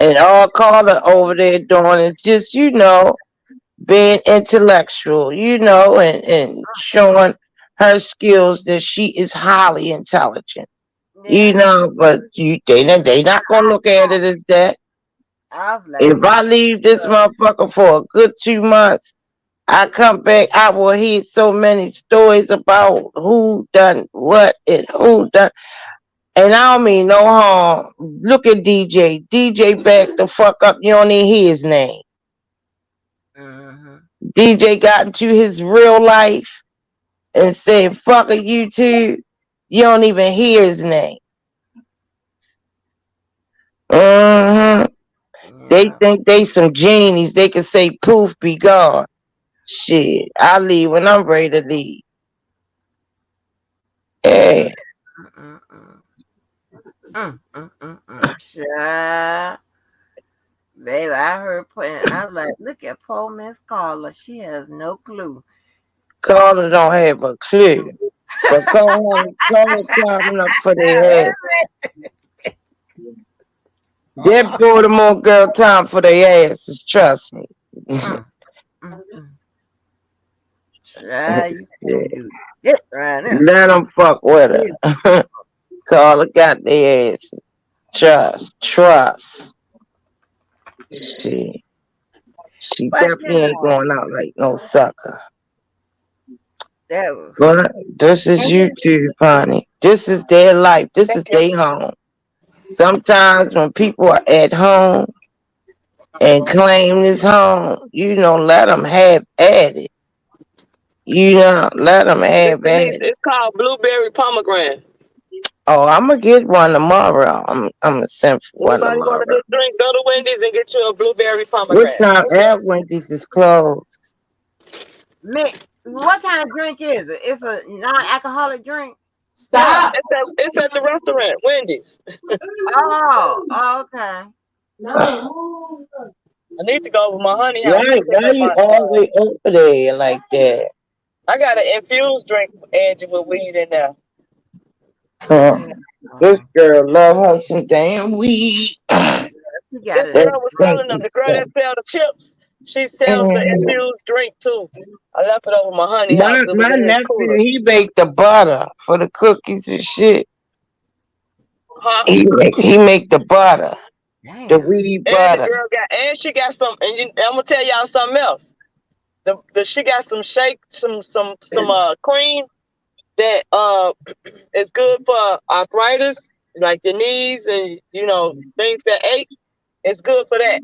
And all Carla over there doing is just, being intellectual, and showing her skills that she is highly intelligent. Yeah. But they not gonna look at it as that. I was like, If I leave this motherfucker for a good 2 months, I come back, I will hear so many stories about who done what and who done. And I don't mean no harm. Look at DJ. DJ back the fuck up. You don't even hear his name. mm-hmm. DJ got into his real life and said, fuck a YouTube. You don't even hear his name. Mm-hmm. They Yeah. think they some genies. They can say poof, be gone. Shit. I leave when I'm ready to leave. Hey. Mm-mm-mm. Child. Baby, I heard playing. I was like, look at poor Miss Carla. She has no clue. Carla don't have a clue. But Carla climbing up for their ass. That Baltimore girl time for their asses, trust me. Mm, mm, mm. Child, you can't do it right now. Let them fuck with her. Carla got their asses. Trust. She But definitely ain't going out like no sucker. that was. But this is YouTube, honey. This is their life. This is their home. Sometimes when people are at home and claim this home, let them have at it. Let them have at it. It's called blueberry pomegranate. Oh, I'm gonna get one tomorrow. I'm gonna send for one Anybody want a tomorrow. good drink? Go to Wendy's and get you a blueberry What pomegranate. time at Wendy's is closed? Man, what kind of drink is it? It's a non-alcoholic drink. Yeah, it's at the restaurant, Wendy's. Oh, okay. I need to go with my honey house to pick Why up you my. always over there like that? I got an infused drink, Angie, with weed in there. Huh? This girl love her some damn weed. You got This it. girl was selling them. The girl that sell the chips, she sells the infused drink too. I left it over my honey house. It was My in his nephew, cooler. he baked the butter for the cookies and shit. Huh? He make the butter, the Damn. weed And the butter. girl she got some. And I'm gonna tell y'all something else. She got some cream that is good for arthritis, like the knees and things that ache. It's good for that.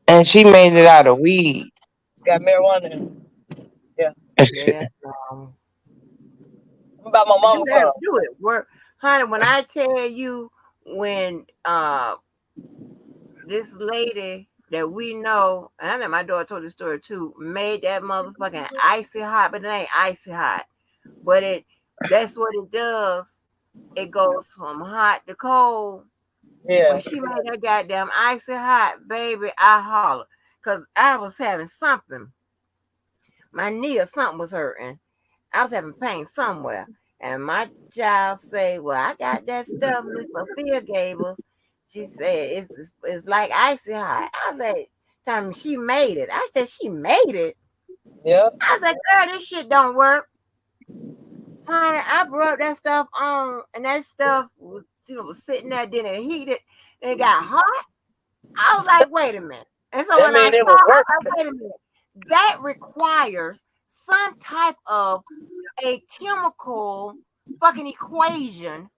And she made it out of weed. It's got marijuana in it. Yeah. Yeah. I'm about my Do mama's that. son. Do it. Work, honey. When I tell you, when this lady that we know, and I think my daughter told the story too, made that motherfucking icy hot, but it ain't icy hot. But that's what it does. It goes from hot to cold. When Yeah. she made that goddamn icy hot, baby, I holler. Cause I was having something. My knee or something was hurting. I was having pain somewhere. And my child say, well, I got that stuff Miss Sophia gave us. She said, it's like icy hot. I was like, tell me she made it. I said, she made it. Yeah. I said, girl, this shit don't work. Honey, I brought that stuff on, and that stuff was sitting there, then it heated, and it got hot. I was like, wait a minute. And so That when I mean saw, it was I was working. like, wait a minute. That requires some type of a chemical fucking equation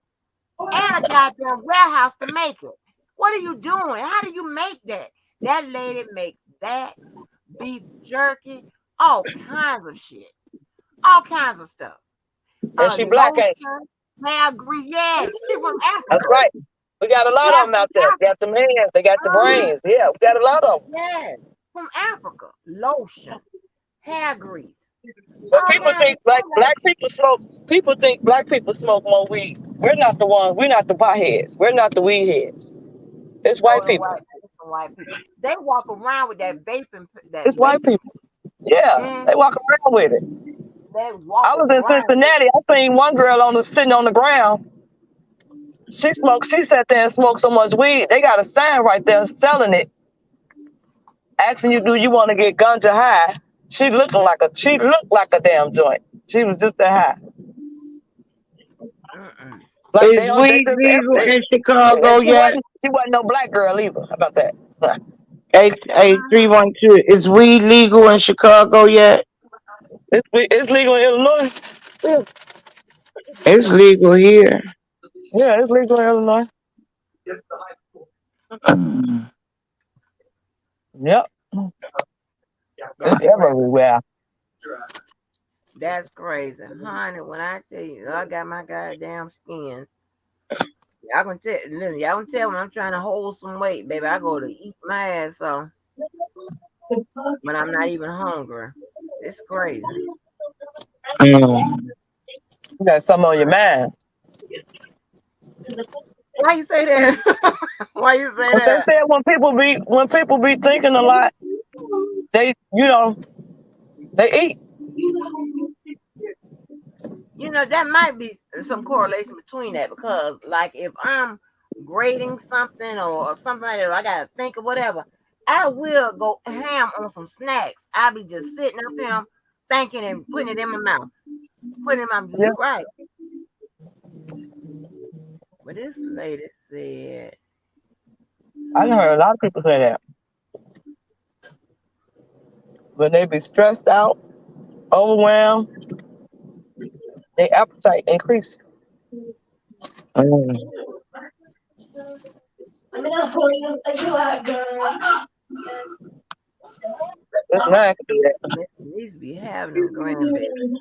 and a goddamn warehouse to make it. What are you doing? How do you make that? That lady makes that beef jerky, all kinds of shit, all kinds of stuff. And she black, ain't she? Lotion, hair grease. Yes, she from That's Africa. right. We got a lot of Yes, them out from there. They got Africa. them hands. They got the brains. Yeah, we got a lot of them. Yes, from Africa. Lotion, hair grease, But all people kinds of think stuff. Like, black people smoke. People think black people smoke more weed. We're not the ones. We're not the potheads. We're not the weed heads. It's white oh, and people. white people. They walk around with that vaping, It's white people. Yeah, Mm, they walk around with it. they walk I was in around with Cincinnati. I seen one girl sitting on the ground She sat there and smoked so much weed. They got a sign right there selling it, asking you, do you want to get ganja high? She looked like a damn joint. She was just that high. Mm-mm. Like Is they weed just legal they, in and Chicago yet? she wasn't no black girl either. How about that? 8312. Is weed legal in Chicago yet? It's legal in Illinois. Yeah, It's legal here. yeah, it's legal in Illinois. Yep, it's That's crazy. everywhere. That's crazy, honey. When I tell you, I got my goddamn skin. Y'all can tell. Listen, y'all can tell when I'm trying to hold some weight, baby. I go to eat my ass off, but I'm not even hungry. It's crazy. Mm. You got something on your mind. Why you say that? Why you say But they that? said when people be thinking a lot, they they eat. That might be some correlation between that because, like, if I'm grading something or something like that, I gotta think of whatever. I will go ham on some snacks. I'll be just sitting up here thinking and putting it in my mouth. Putting it in my mouth. Yeah, You're right. But this lady said, I done heard a lot of people say that when they be stressed out, overwhelmed, their appetite increase. Mm. This man can do that. needs to be having them grandbabies.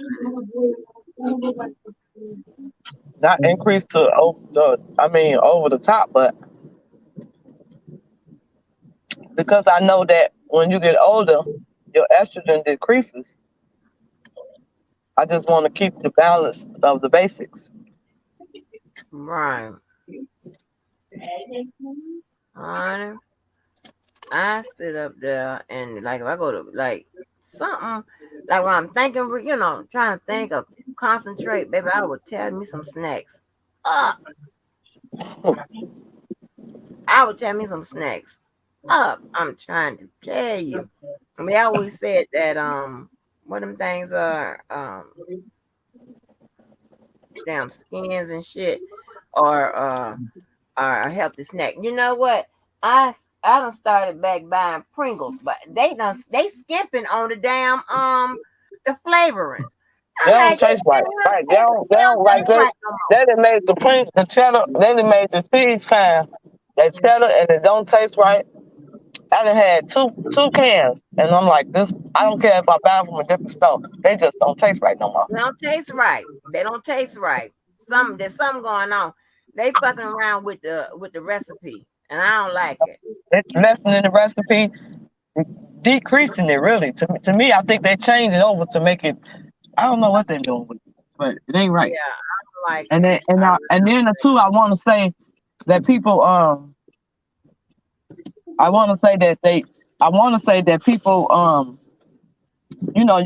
Not increase to over the top, but because I know that when you get older, your estrogen decreases. I just want to keep the balance of the basics. Right. Honey, I sit up there and, like, if I go to, like, something, like when I'm thinking, trying to think of concentrate, baby, I would tell me some snacks. Up. I would tell me some snacks. Up. I'm trying to tell you. And they always said that what them things are, damn skins and shit, or are a healthy snack. You know what? I done started back buying Pringles, but they skimping on the damn the flavorings. They I'm don't like, taste right. Right. They they don't don't like taste that. right no They done made the cheddar, they done made the cheese kind. They cheddar and it don't taste right. I done had two cans and I'm like, this I don't care if I buy them from a different store. They just don't taste right no more. more. They don't taste right. They don't taste right. There's something going on. They fucking around with the recipe, and I don't like it. It's lessening the recipe, decreasing it really. To me, I think they changed it over to make it I don't know what they're doing with it, but it ain't right. Yeah, I don't like And it. then and I I, and then the two I wanna say that people I wanna say that they I wanna say that people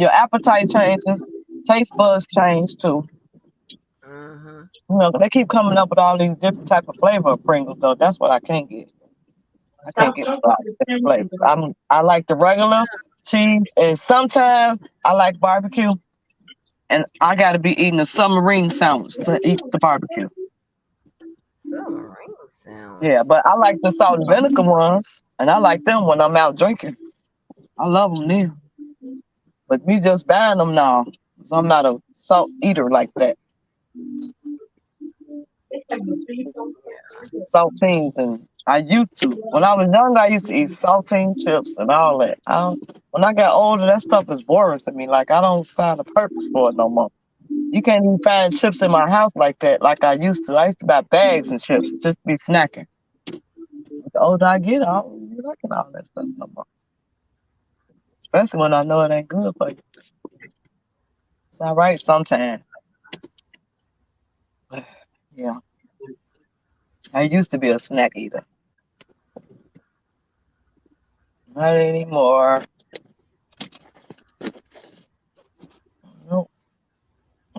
your appetite changes, taste buds change too. mm-hmm. They keep coming up with all these different type of flavor of Pringles though. That's what I can't get. I can't get a lot of different flavors. I like the regular cheese and sometimes I like barbecue and I gotta be eating a submarine sandwich to eat the barbecue. Submarine sandwich. Yeah, but I like the salt and vinegar ones and I like them when I'm out drinking. I love them then. But me just buying them now, 'cause I'm not a salt eater like that. Saltines and I used to. When I was young, I used to eat saltine chips and all that. When I got older, that stuff is boring to me. Like I don't find a purpose for it no more. You can't even find chips in my house like that, like I used to. I used to buy bags and chips just to be snacking. But the older I get, I don't be liking all that stuff no more. Especially when I know it ain't good for you. It's all right sometimes. Yeah, I used to be a snack eater. Not anymore. Nope.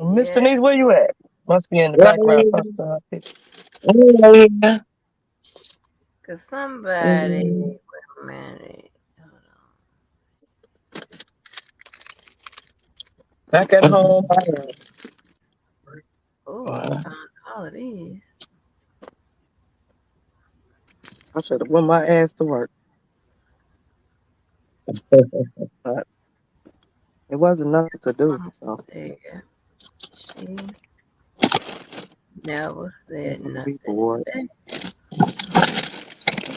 Miss Yeah. Denise, where you at? Must be in the Right background. here. Talking to her picture. Oh, yeah. Cause somebody, Mm, wait a minute. Hold Back at mm, home, on. Oh, I mm. found all of these. I should have went my ass to work. But it wasn't nothing to do. So There. She never I'm said gonna be nothing bored. back.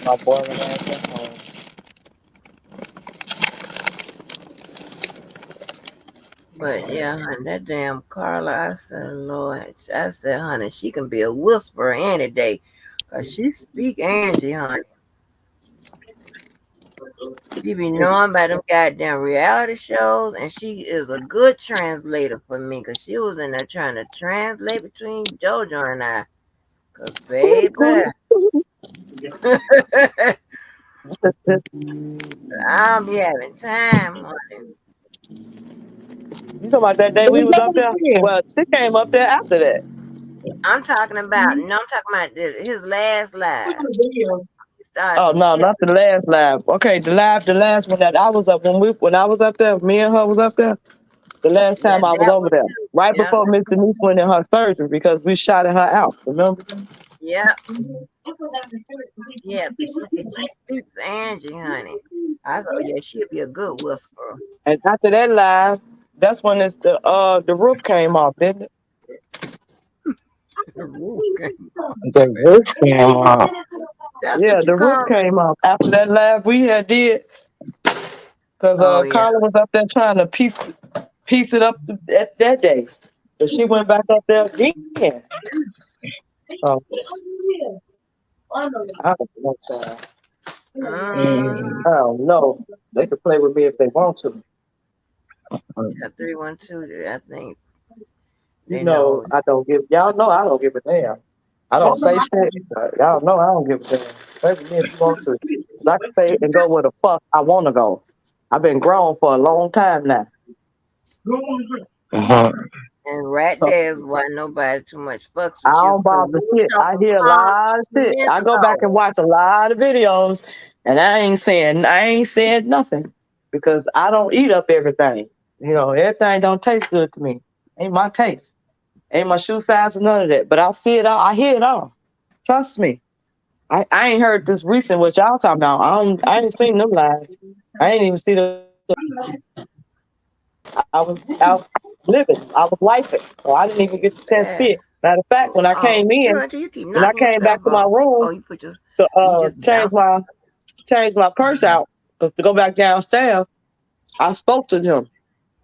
My boiling ass at home. But yeah, honey, that damn Carla, I said, Lord, I said, honey, she can be a whisperer any day. Cause she speak Angie, honey. She be knowing about them goddamn reality shows, and she is a good translator for me. Cause she was in there trying to translate between JoJo and I. Cause baby, I'll be having time, honey. You talking about that day It we was was up there? over Well, she came up there after that. I'm talking about no, I'm talking about his last live. He started Oh some no, shit. not the last live. Okay, the last one that I was up when I was up there, me and her was up there. The last Yeah, time I was that over one there, too. right Yeah, before Miss Denise went in her surgery because we shot her out. Remember? yeah, yeah. But she speaks Angie, honey. I thought, yeah, she'll be a good whisperer. And after that live, that's when the roof came off, didn't it? Okay. the roof came off. That's Yeah, what you the roof call it. came off after that live we had did because Oh yeah. Carla was up there trying to piece it up that day, but she went back up there again. So I don't know. Child. Mm, Mm, I don't know. They could play with me if they want to. tell 312. I think You they know, know. I don't give y'all know I don't give a damn. I don't say shit. Y'all know I don't give a damn. Play with me if you want to. 'Cause I can say and go where the fuck I want to go. I've been grown for a long time now. uh-huh. And right So there is why nobody too much fucks I with you don't because bother you was shit. I talking hear a calm lot of a few shit. minutes I go back ago. and watch a lot of videos and I ain't saying nothing because I don't eat up everything. You know, everything don't taste good to me. Ain't my taste. Ain't my shoe size or none of that. But I see it all. I hear it all. Trust me. I ain't heard this recent what y'all talking about. I ain't seen them lives. I ain't even see the I was out living. I was lifing. So I didn't even get the chance to see Baby. it. Matter of fact, Oh, you keep when I knocking came back yourself to my off. room Oh, you put your to you just change bounce. my purse out, 'cause to go back downstairs, I spoke to them.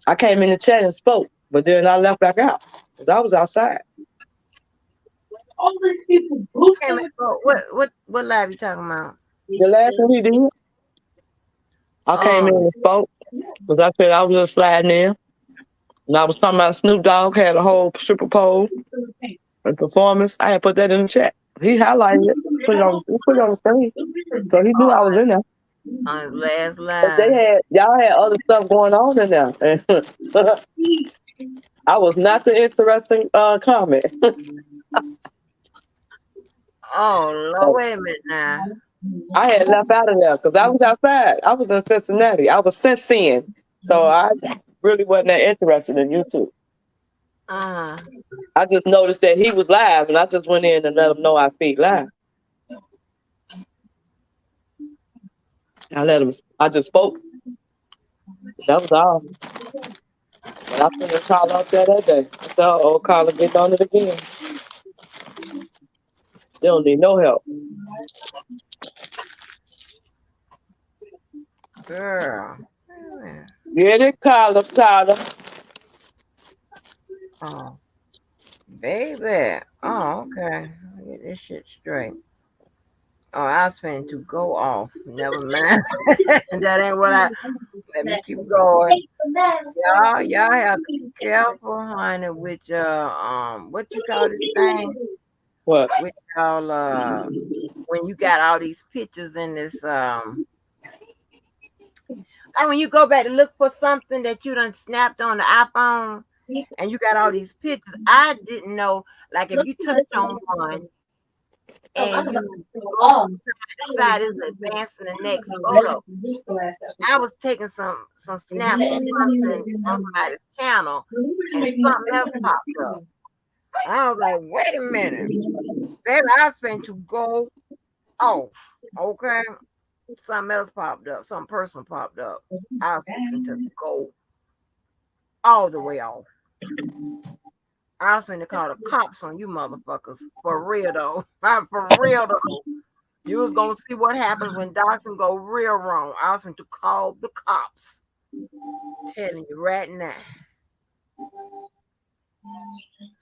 I came in the chat and spoke, but then I left back out because I was outside. Hey man, what live you talking about? The last one he did, I came in Um, and spoke because I said I was just sliding in. And I was talking about Snoop Dogg had a whole stripper pole and performance. I had put that in the chat. He highlighted it, he put it on the screen. So he knew I was in there. on his last But live. y'all had other stuff going on in there. And I was not the interesting comment. Oh Lord, wait a minute now. I had left out of there because I was outside. I was in Cincinnati. I was censoring. So I really wasn't that interested in YouTube. Uh, I just noticed that he was live and I just went in and let him know I feed live. I just spoke. That was all. But I couldn't call up there that day. I said, oh, Carla, get on it again. They don't need no help. girl. Wait a minute. Get it, Carla. Oh, baby. Oh, okay. Let me get this shit straight. Oh, I was finna to go off. Never mind. That ain't what I. Let me keep going. Y'all have to be careful, honey, with your what you call this thing? What? With y'all when you got all these pictures in this like when you go back to look for something that you done snapped on the iPhone and you got all these pictures. I didn't know, like if you touch on one, and you go from side to side, it's advancing the next photo. I was taking some snaps or something on somebody's channel, and something else popped up. I was like, wait a minute, baby, I was going to go off. Okay, something else popped up, some person popped up. I was fixing to go all the way off. I was going to call the cops on you motherfuckers. For real though. For real though. You was going to see what happens when Dawson go real wrong. I was going to call the cops. Telling you right now.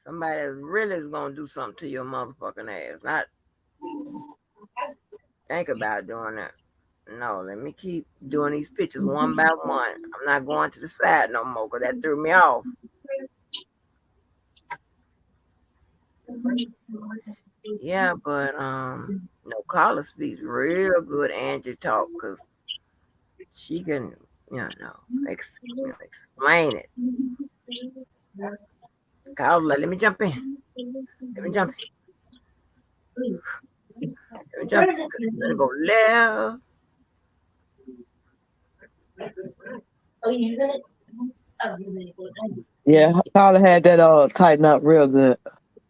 Somebody really is going to do something to your motherfucking ass. Not think about doing that. No, let me keep doing these pictures one by one. I'm not going to the side no more because that threw me off. Yeah, but no, Carla speaks real good Angie talk because she can, explain it. Carla, let me jump in. Let me jump in. Let me jump in. Let go left. Yeah, Carla had that tighten up real good.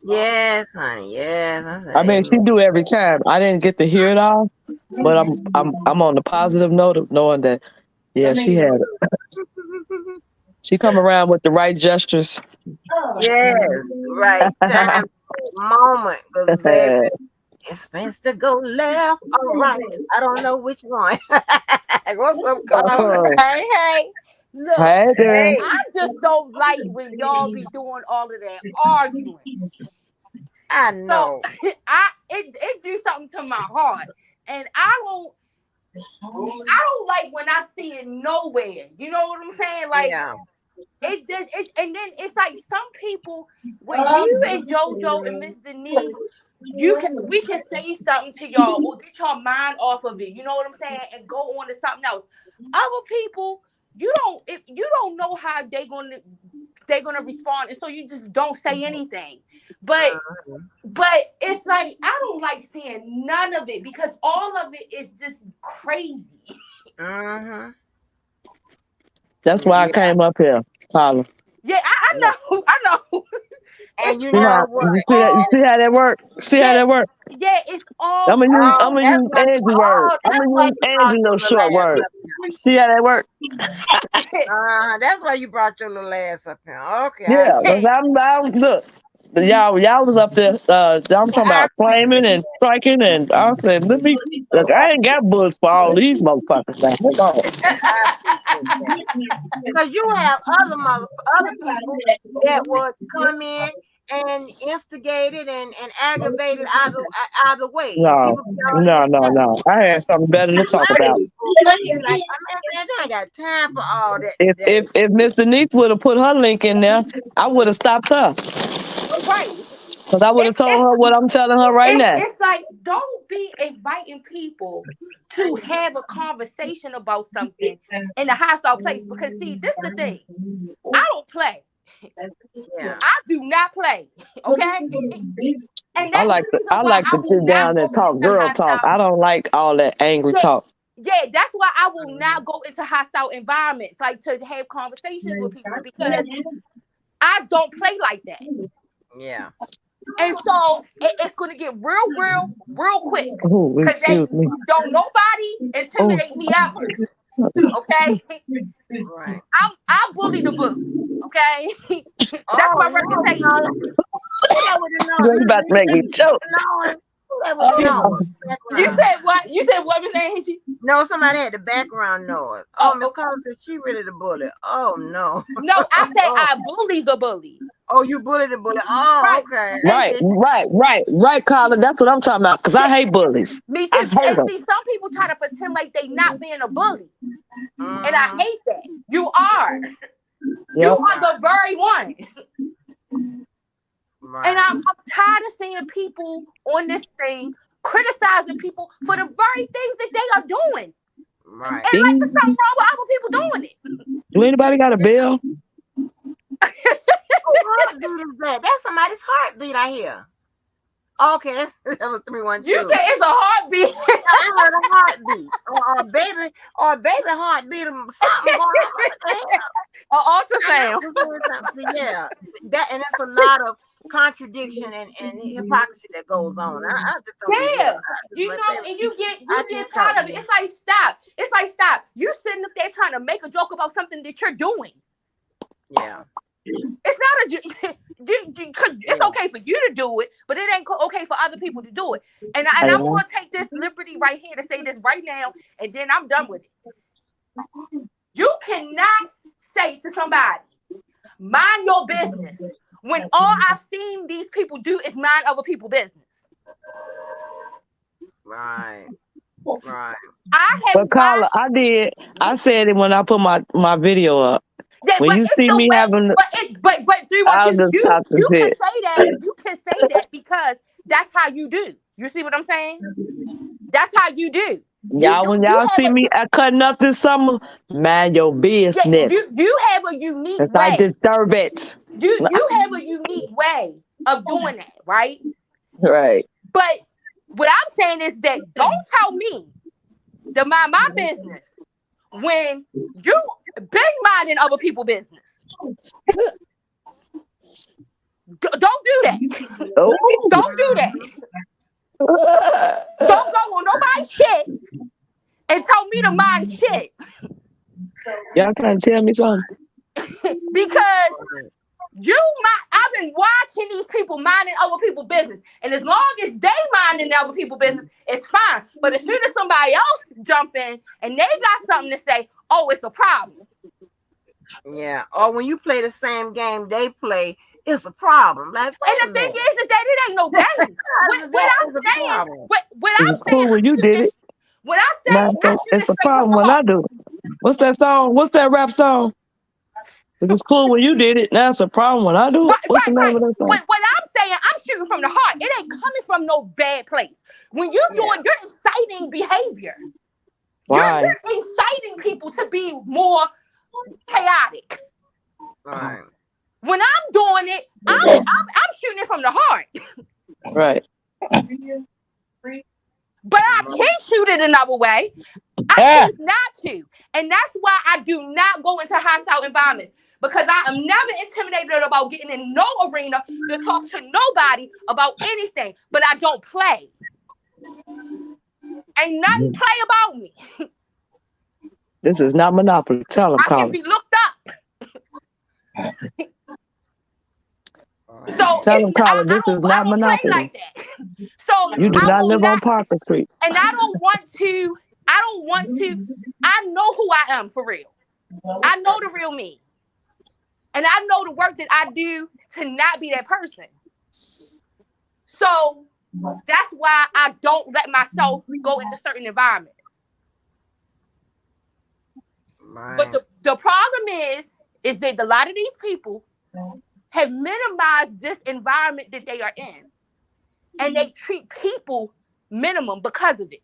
Yes, honey. Yes. I mean, she do every time. I didn't get to hear it all, but I'm on the positive note of knowing that, yeah, she had it. She come around with the right gestures. Yes, right time, moment, because baby, it's supposed to go left or right. I don't know which one. What's up, Carla? Hey. Look, Hey, I just don't like when y'all be doing all of that arguing. I know. So it do something to my heart, and I don't like when I see it nowhere. You know what I'm saying? Like Yeah. it does it, and then it's like some people with you and JoJo and Miss Denise. We can say something to y'all or get your mind off of it. You know what I'm saying? And go on to something else. Other people, you don't know how they're gonna respond, and so you just don't say anything. But it's like I don't like seeing none of it because all of it is just crazy. That's why I came up here, Carla. Yeah, I know. And you know what? You see how that work? See how that work? Yeah, it's all. I'm gonna use Angie words. I'm gonna use Angie little short words. See how that work? That's why you brought your little ass up here. Okay. Yeah, because I'm look. Y'all was up there. I'm talking about flaming and striking, and I said, let me. Look, I ain't got bullets for all these motherfuckers. Now, hold on. Because you have other people that would come in and instigate it and aggravate it either way. No. I had something better to talk about. I ain't got time for all that. If Miss Denise would have put her link in there, I would have stopped her. Right. Because I would have told her what I'm telling her right now. It's like, don't be inviting people to have a conversation about something in a hostile place. Because, see, this is the thing. I don't play. Yeah. I do not play. Okay? And I like to sit down and talk girl talk. I don't like all that angry talk. Yeah, that's why I will not go into hostile environments, like to have conversations with people, because I don't play like that. Yeah. And so it's going to get real quick. Because don't nobody intimidate me out. Okay? Right. I bully the bully. Okay? That's my reputation. You about to make me choke. You said what? You said what, Miss Angie? No, somebody had the background noise. Miss Collins said she really the bully. Oh no. No, I said I bully the bully. Oh, you bully the bully. Oh, right. Okay. Right, Carla. That's what I'm talking about. Because I hate bullies. Me too. And see, some people try to pretend like they not being a bully. And I hate that. You are. Yep. You are the very one. Right. And I'm tired of seeing people on this thing criticizing people for the very things that they are doing. Right. And like there's something wrong with other people doing it. Do anybody got a bell? What heartbeat is that? That's somebody's heartbeat I hear. Okay, that was 312. You said it's a heartbeat. I heard a heartbeat or a baby heartbeat or something going on. What the hell? An ultrasound. Yeah, that and it's a lot of contradiction and hypocrisy that goes on. I just don't be Yeah, real. and you get tired of it. It's like stop. You sitting up there trying to make a joke about something that you're doing. Yeah. It's not it's okay for you to do it, but it ain't okay for other people to do it. And I'm going to take this liberty right here to say this right now, and then I'm done with it. You cannot say to somebody, mind your business, when all I've seen these people do is mind other people's business. Right. But Carla, I did. I said it when I put my video up. When you see me having, but 312, you can say that. You can say that because that's how you do. You see what I'm saying? That's how you do. When y'all see me cutting up this summer, mind your business. You have a unique way. I disturb it. You have a unique way of doing that, right? Right. But what I'm saying is that don't tell me to mind my business when you been minding other people's business. Don't do that. Don't do that. Don't go on nobody's shit and tell me to mind shit. Y'all trying to tell me something? Because I've been watching these people minding other people's business, and as long as they minding other people's business, it's fine. But as soon as somebody else jump in and they got something to say, oh, it's a problem. Yeah. Or when you play the same game they play, it's a problem. Like, and the thing is that it ain't no game. What I'm saying, when you did it. What I say, it's a problem when I do it. What's that song? What's that rap song? It was cool when you did it. Now it's a problem when I do it. What's the name of that song? What I'm saying, I'm shooting from the heart. It ain't coming from no bad place. When you're doing, you're inciting behavior. Why? You're inciting people to be more chaotic. Right. When I'm doing it, I'm shooting it from the heart. Right. But I can't shoot it another way. I choose not to. And that's why I do not go into hostile environments. Because I am never intimidated about getting in no arena to talk to nobody about anything. But I don't play. Ain't nothing play about me. This is not Monopoly. Tell them, I can be looked up. So tell them, Colin, this is not Monopoly. Like that. So you do not live on Parker Street. And I don't want to. I know who I am for real. I know the real me. And I know the work that I do to not be that person. So that's why I don't let myself go into certain environments. Right. But the problem is that a lot of these people have minimized this environment that they are in. And they treat people minimum because of it.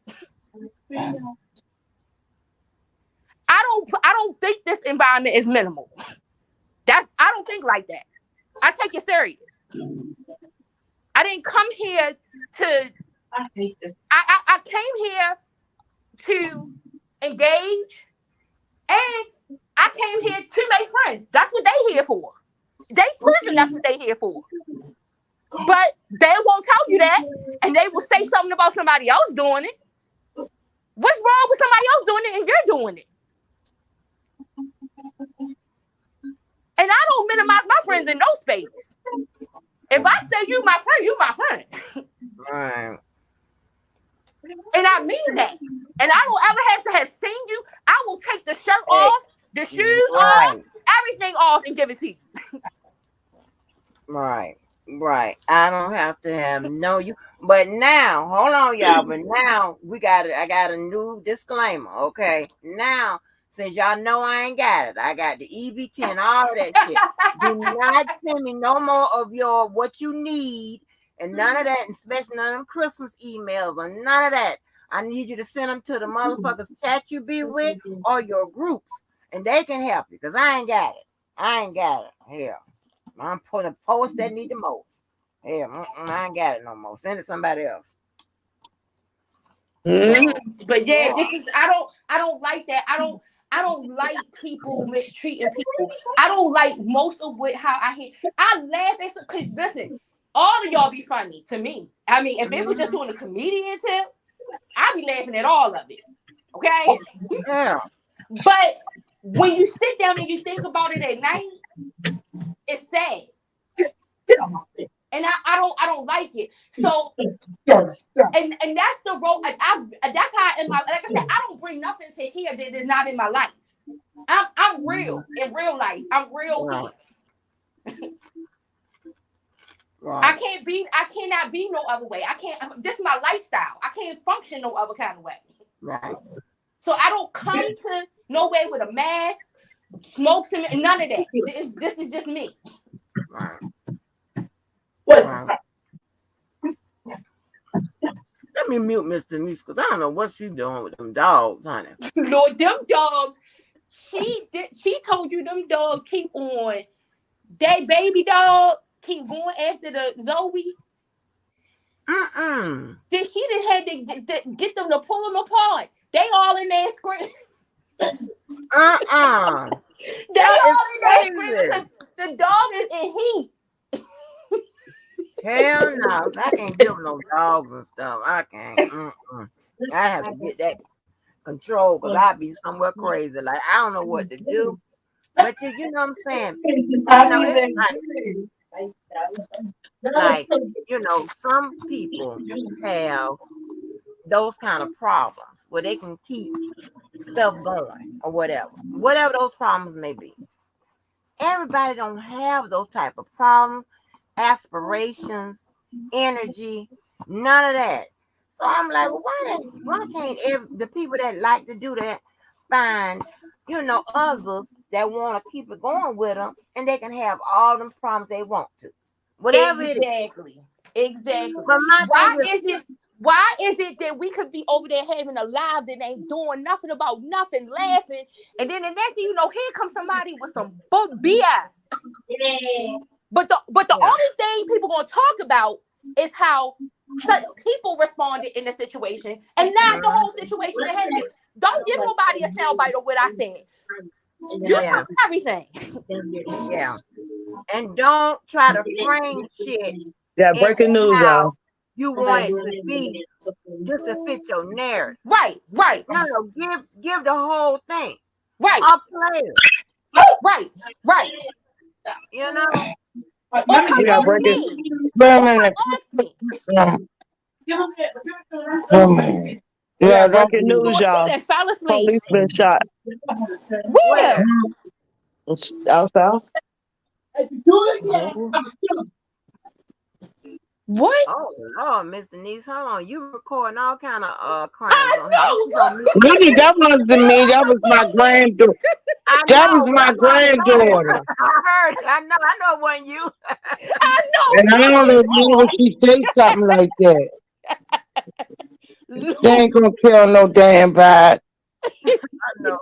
I don't think this environment is minimal. I don't think like that. I take it serious. I didn't come here to. I came here to engage, and I came here to make friends. That's what they here for. They prison. That's what they here for. But they won't tell you that, and they will say something about somebody else doing it. What's wrong with somebody else doing it and you're doing it? And I don't minimize my friends in no space. If I say you my friend, you my friend. Right. And I mean that. And I don't ever have to have seen you. I will take the shirt off, the shoes off, everything off, and give it to you. Right. I don't have to have you. But now, hold on, y'all. But now I got a new disclaimer. Okay. Now, since y'all know I ain't got it, I got the EBT and all that shit. Do not send me no more of your what you need and none of that, especially none of them Christmas emails or none of that. I need you to send them to the motherfuckers chat you be with or your groups, and they can help you because I ain't got it. Hell, I'm putting a post that need the most. Yeah, I ain't got it no more. Send it to somebody else. Mhm. So, But yeah, yeah. this is I don't like that. I don't like people mistreating people. I don't like most of what how I hear. I laugh at because listen, all of y'all be funny to me. I mean, if it was just doing a comedian tip, I'd be laughing at all of it. Okay? Yeah. But when you sit down and you think about it at night, it's sad. And I don't like it. So and that's the role. And that's how in my like I said, I don't bring nothing to here that is not in my life. I'm real in real life. I'm real Right. here. Right. I cannot be no other way. I can't. This is my lifestyle. I can't function no other kind of way. Right. So I don't come to nowhere with a mask, smokes, and none of that. This is just me. Right. Right. Let me mute Miss Denise because I don't know what she's doing with them dogs, honey. Lord, them dogs. She told you them dogs keep on. That baby dog keep going after the Zoe. Then she done had to get them to pull them apart. They all in there screaming. They all in there screaming because the dog is in heat. Hell no. I can't deal with no dogs and stuff. I can't. I have to get that control because I'll be somewhere crazy. Like, I don't know what to do. But you know what I'm saying? You know, it's like, some people have those kind of problems where they can keep stuff going or whatever those problems may be. Everybody don't have those type of problems, aspirations, energy, none of that. So I'm like, well, why can't the people that like to do that find others that want to keep it going with them, and they can have all them problems they want to, whatever it is. Exactly. But my thing is, why is it that we could be over there having a live that ain't doing nothing about nothing, laughing, and then the next thing you know, here comes somebody with some BS. But the only thing people gonna talk about is how people responded in the situation, and not the whole situation that happened. Don't give nobody a soundbite of what I said. You tell everything. Yeah. And don't try to frame shit Yeah, breaking into news, how y'all. you want it to be just to fit your narrative. Right. No, give the whole thing. Right. A player. Right. You know? Or come Yeah, ask breaking. me. Ask me. Yeah, Yeah, don't breaking news, She y'all. done fell asleep. Police been shot. Where? Out south. What? Oh Lord, Miss Denise, hold on. You recording all kind of crimes I on here. know. Really, that wasn't me. That was my granddaughter. I That know, was my that's why I granddaughter. heard it. I know it wasn't you. I And I don't know. know if she say something like that. She ain't gonna kill no damn bad. I know.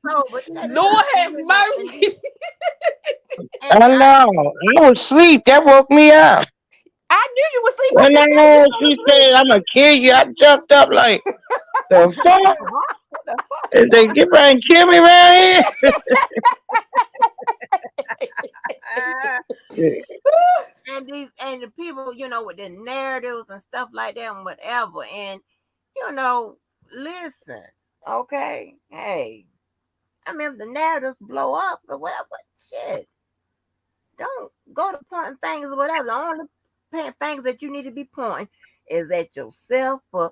So, but Lord have mercy. I know. I was asleep. That woke me up. I knew you was asleep. When I heard she said, I'm gonna kill you, I jumped up like, the fuck? Is they get ready and kill me around here? and the people, with their narratives and stuff like that and whatever. And listen, okay, hey, I mean, if the narratives blow up or whatever, shit, don't go to pointing things or whatever. The only things that you need to be pointing is at yourself for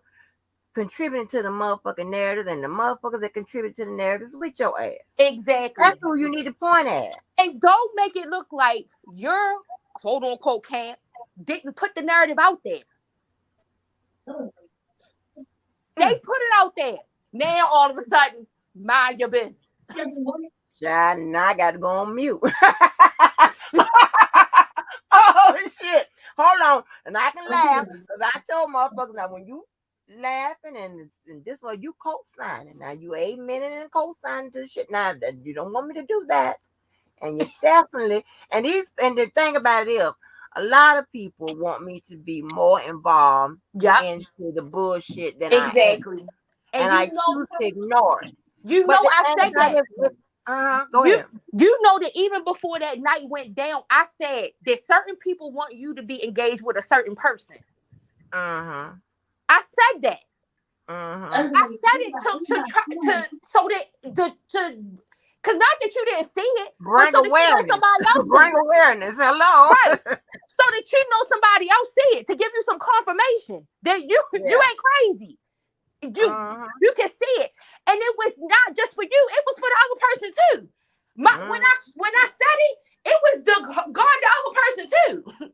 contributing to the motherfucking narratives, and the motherfuckers that contribute to the narratives with your ass. Exactly. That's who you need to point at. And don't make it look like your quote unquote camp didn't put the narrative out there. They put it out there. Now all of a sudden, mind your business. Child, now I got to go on mute. Oh shit! Hold on, and I can laugh because I told motherfuckers now when you laughing and this way you co-signing. Now you amen and co-signing to shit. Now you don't want me to do that, and you definitely and the thing about it is A lot of people want me to be more involved Yep, into the bullshit than I am, exactly. And and I choose to ignore it. But the I thing said about that. it, go You ahead. you know that even before that night went down, I said that certain people want you to be engaged with a certain person. Uh-huh. I said that. Uh-huh. I said it to try to so that to because not that you didn't see it, but Bring so that you know awareness. somebody else see Bring it. awareness. Hello. Right. So that you know somebody else see it to give you some confirmation that you Yeah. ain't crazy. Uh-huh. You can see it. And it was not just for you, it was for the other person too. When I said it, it was the other person too.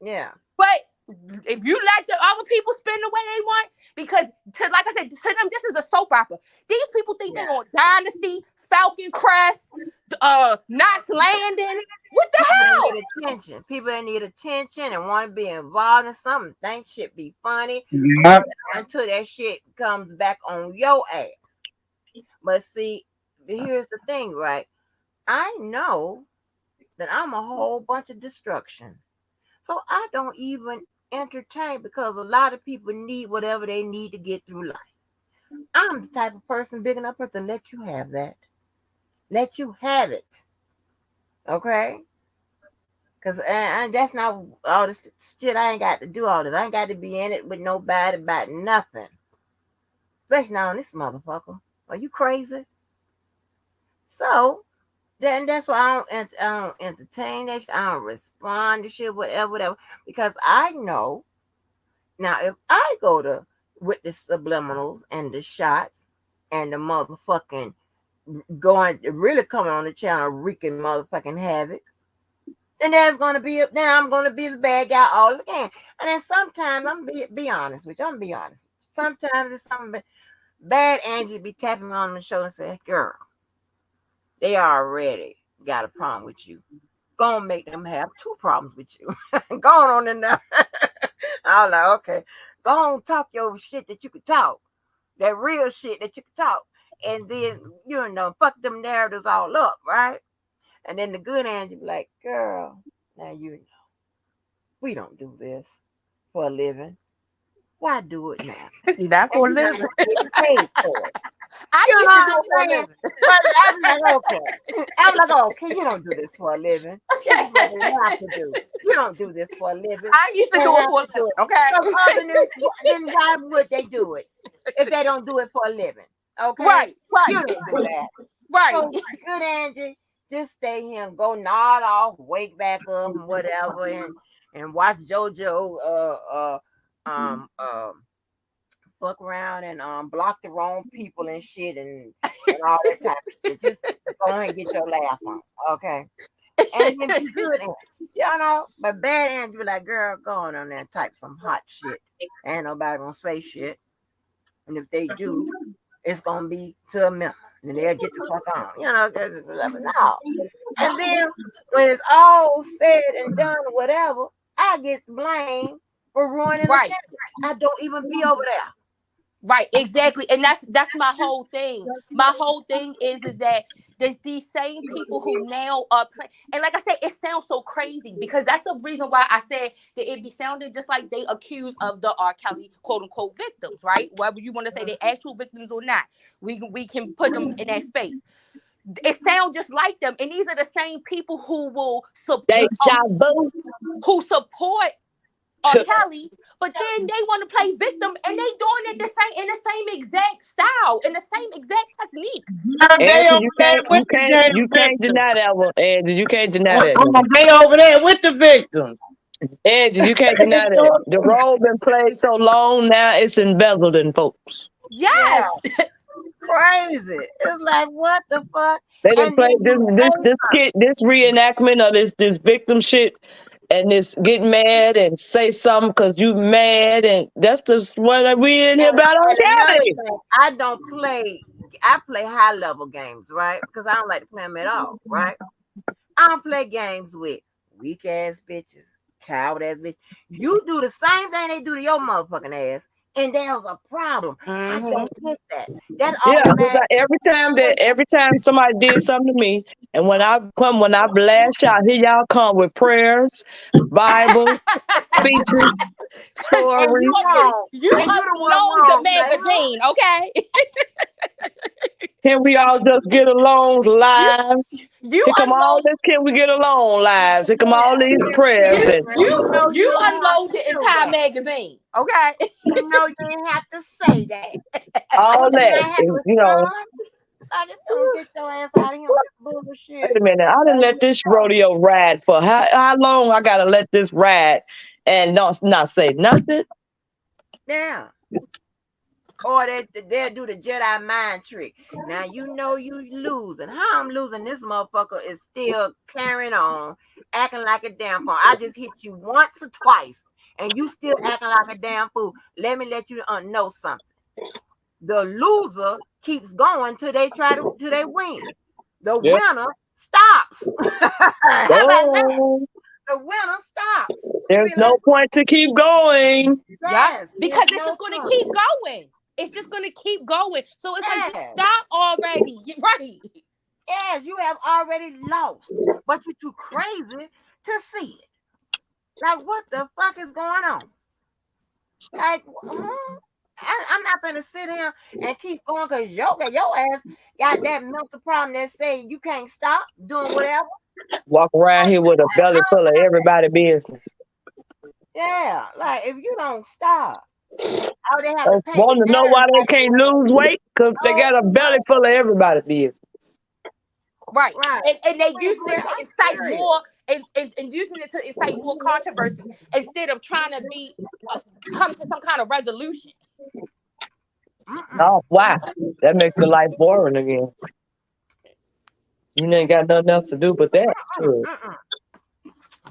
Yeah. But if you let the other people spin the way they want, because like I said, to them, this is a soap opera. These people think Yeah. they on Dynasty, Falcon Crest, Knots Landing. What the People that hell? need attention. People that need attention and want to be involved in something, think shit be funny Yep. until that shit comes back on your ass. But see, here's the thing, right? I know that I'm a whole bunch of destruction. So I don't even entertain because a lot of people need whatever they need to get through life. I'm the type of person big enough to let you have that. Let you have it. Okay? Because and that's not all this shit. I ain't got to do all this. I ain't got to be in it with nobody about nothing. Especially now on this motherfucker. Are you crazy? So, then that's why I don't entertain that shit. I don't respond to shit, whatever. Because I know now if I go to with the subliminals and the shots and the motherfucking going really coming on the channel wreaking motherfucking havoc, then I'm gonna be the bad guy all again. And then sometimes be honest with you. I'm gonna be honest. Sometimes it's something bad. Angie be tapping me on the shoulder and say, "Girl, they already got a problem with you. Gonna make them have two problems with you. Going on in there." I was like, okay, go on, talk your shit that you could talk, that real shit that you could talk, and then fuck them narratives all up, right? And then the good Angie be like, "Girl, now we don't do this for a living. Why do it now? Not And for a you're not living. getting paid for it." I You know used to what do I'm it for a saying? living. But I'm like, okay. I'm like, okay, you don't do this for a living. This is what they have to do. You don't do this for a living. I used to They do it have for a to do living. it. Okay. Because other then why would they do it if they don't do it for a living? Okay? Right. You Right. don't do that. Right. So good Angie, just stay here and go nod off, wake back up and whatever and watch JoJo fuck around and block the wrong people and shit and all that type of shit. Just go ahead and get your laugh on, okay? And then be good Angie, but bad Angie be like, "Girl, go on there and type some hot shit. Ain't nobody gonna say shit, and if they do, it's gonna be to a minimum, and they'll get the fuck on, because no." And then when it's all said and done, or whatever, I get blamed for ruining the Right. channel. I don't even be over there. Right, exactly. And that's my whole thing. My whole thing is that there's these same people who now are playing. And like I said, it sounds so crazy because that's the reason why I said that it be sounding just like they accuse of the R. Kelly quote unquote victims, right? Whether you want to say they actual victims or not, we can put them in that space. It sounds just like them, and these are the same people who will Deja vu. who support R. Kelly, but then they want to play victim, and they doing it in the same exact style, in the same exact technique. They Andrew, over there with the damn you can't victims. deny that one, Andrew. You can't deny that now. They over there with the victims. Andrew, you can't deny that. The role been played so long now, it's embezzled in folks. Yeah, Yes, crazy. It's like, what the fuck? They done And then played you say this reenactment of this victim shit, and this get mad and say something because you mad, and that's just what we in here about on and another Kelly. thing, I don't play. I play high level games, right? Because I don't like to play them at all, right? I don't play games with weak ass bitches, coward ass bitch. You do the same thing they do to your motherfucking ass and there's a problem. I Mm-hmm. don't get that. That's Yeah, automatic. every time somebody did something to me, and when I blast out, here y'all come with prayers, Bibles, speeches, And stories. you wrong. You And you the one unload the wrong. Like, huh? magazine, okay? Can we all just get along You lives? you Here come all unload this. Can we get along lives? Here come all Yeah, these that's prayers it. you and Man, you you know you you ain't have unload to the do entire that. magazine, okay? You know you ain't have to say that. all What can that. I have And, a son? Like, if you don't get your ass out of here with this wait bullshit. a minute. I didn't let this rodeo ride for how long? I gotta let this ride and not say nothing. Yeah. Or they'll do the Jedi mind trick. Now you know you losing. How I'm losing, this motherfucker is still carrying on, acting like a damn fool. I just hit you once or twice, and you still acting like a damn fool. Let me let you know something. The loser keeps going till they win. The Yep. winner stops. How about that? Oh, The winner stops. there's Be like, no point to keep going. Yep. yes, Because there's it's no just gonna point. keep going. It's just gonna keep going. So it's like, Yes. stop already. Right. Yes, you have already lost, but you're too crazy to see it. Like, what the fuck is going on? Like, huh? I'm not gonna sit here and keep going because your ass got that mental problem that say you can't stop doing whatever. Walk around here with a belly full of everybody's business. Yeah, like if you don't stop, all they have to paint the Want to know narrative why they like can't lose weight? Because they oh got a belly full of everybody's business. Right. right. And they Wait, using it to I'm incite serious. more and using it to incite more controversy instead of trying to be come to some kind of resolution. Oh, wow. That makes your life boring again. You ain't got nothing else to do but that. Sure.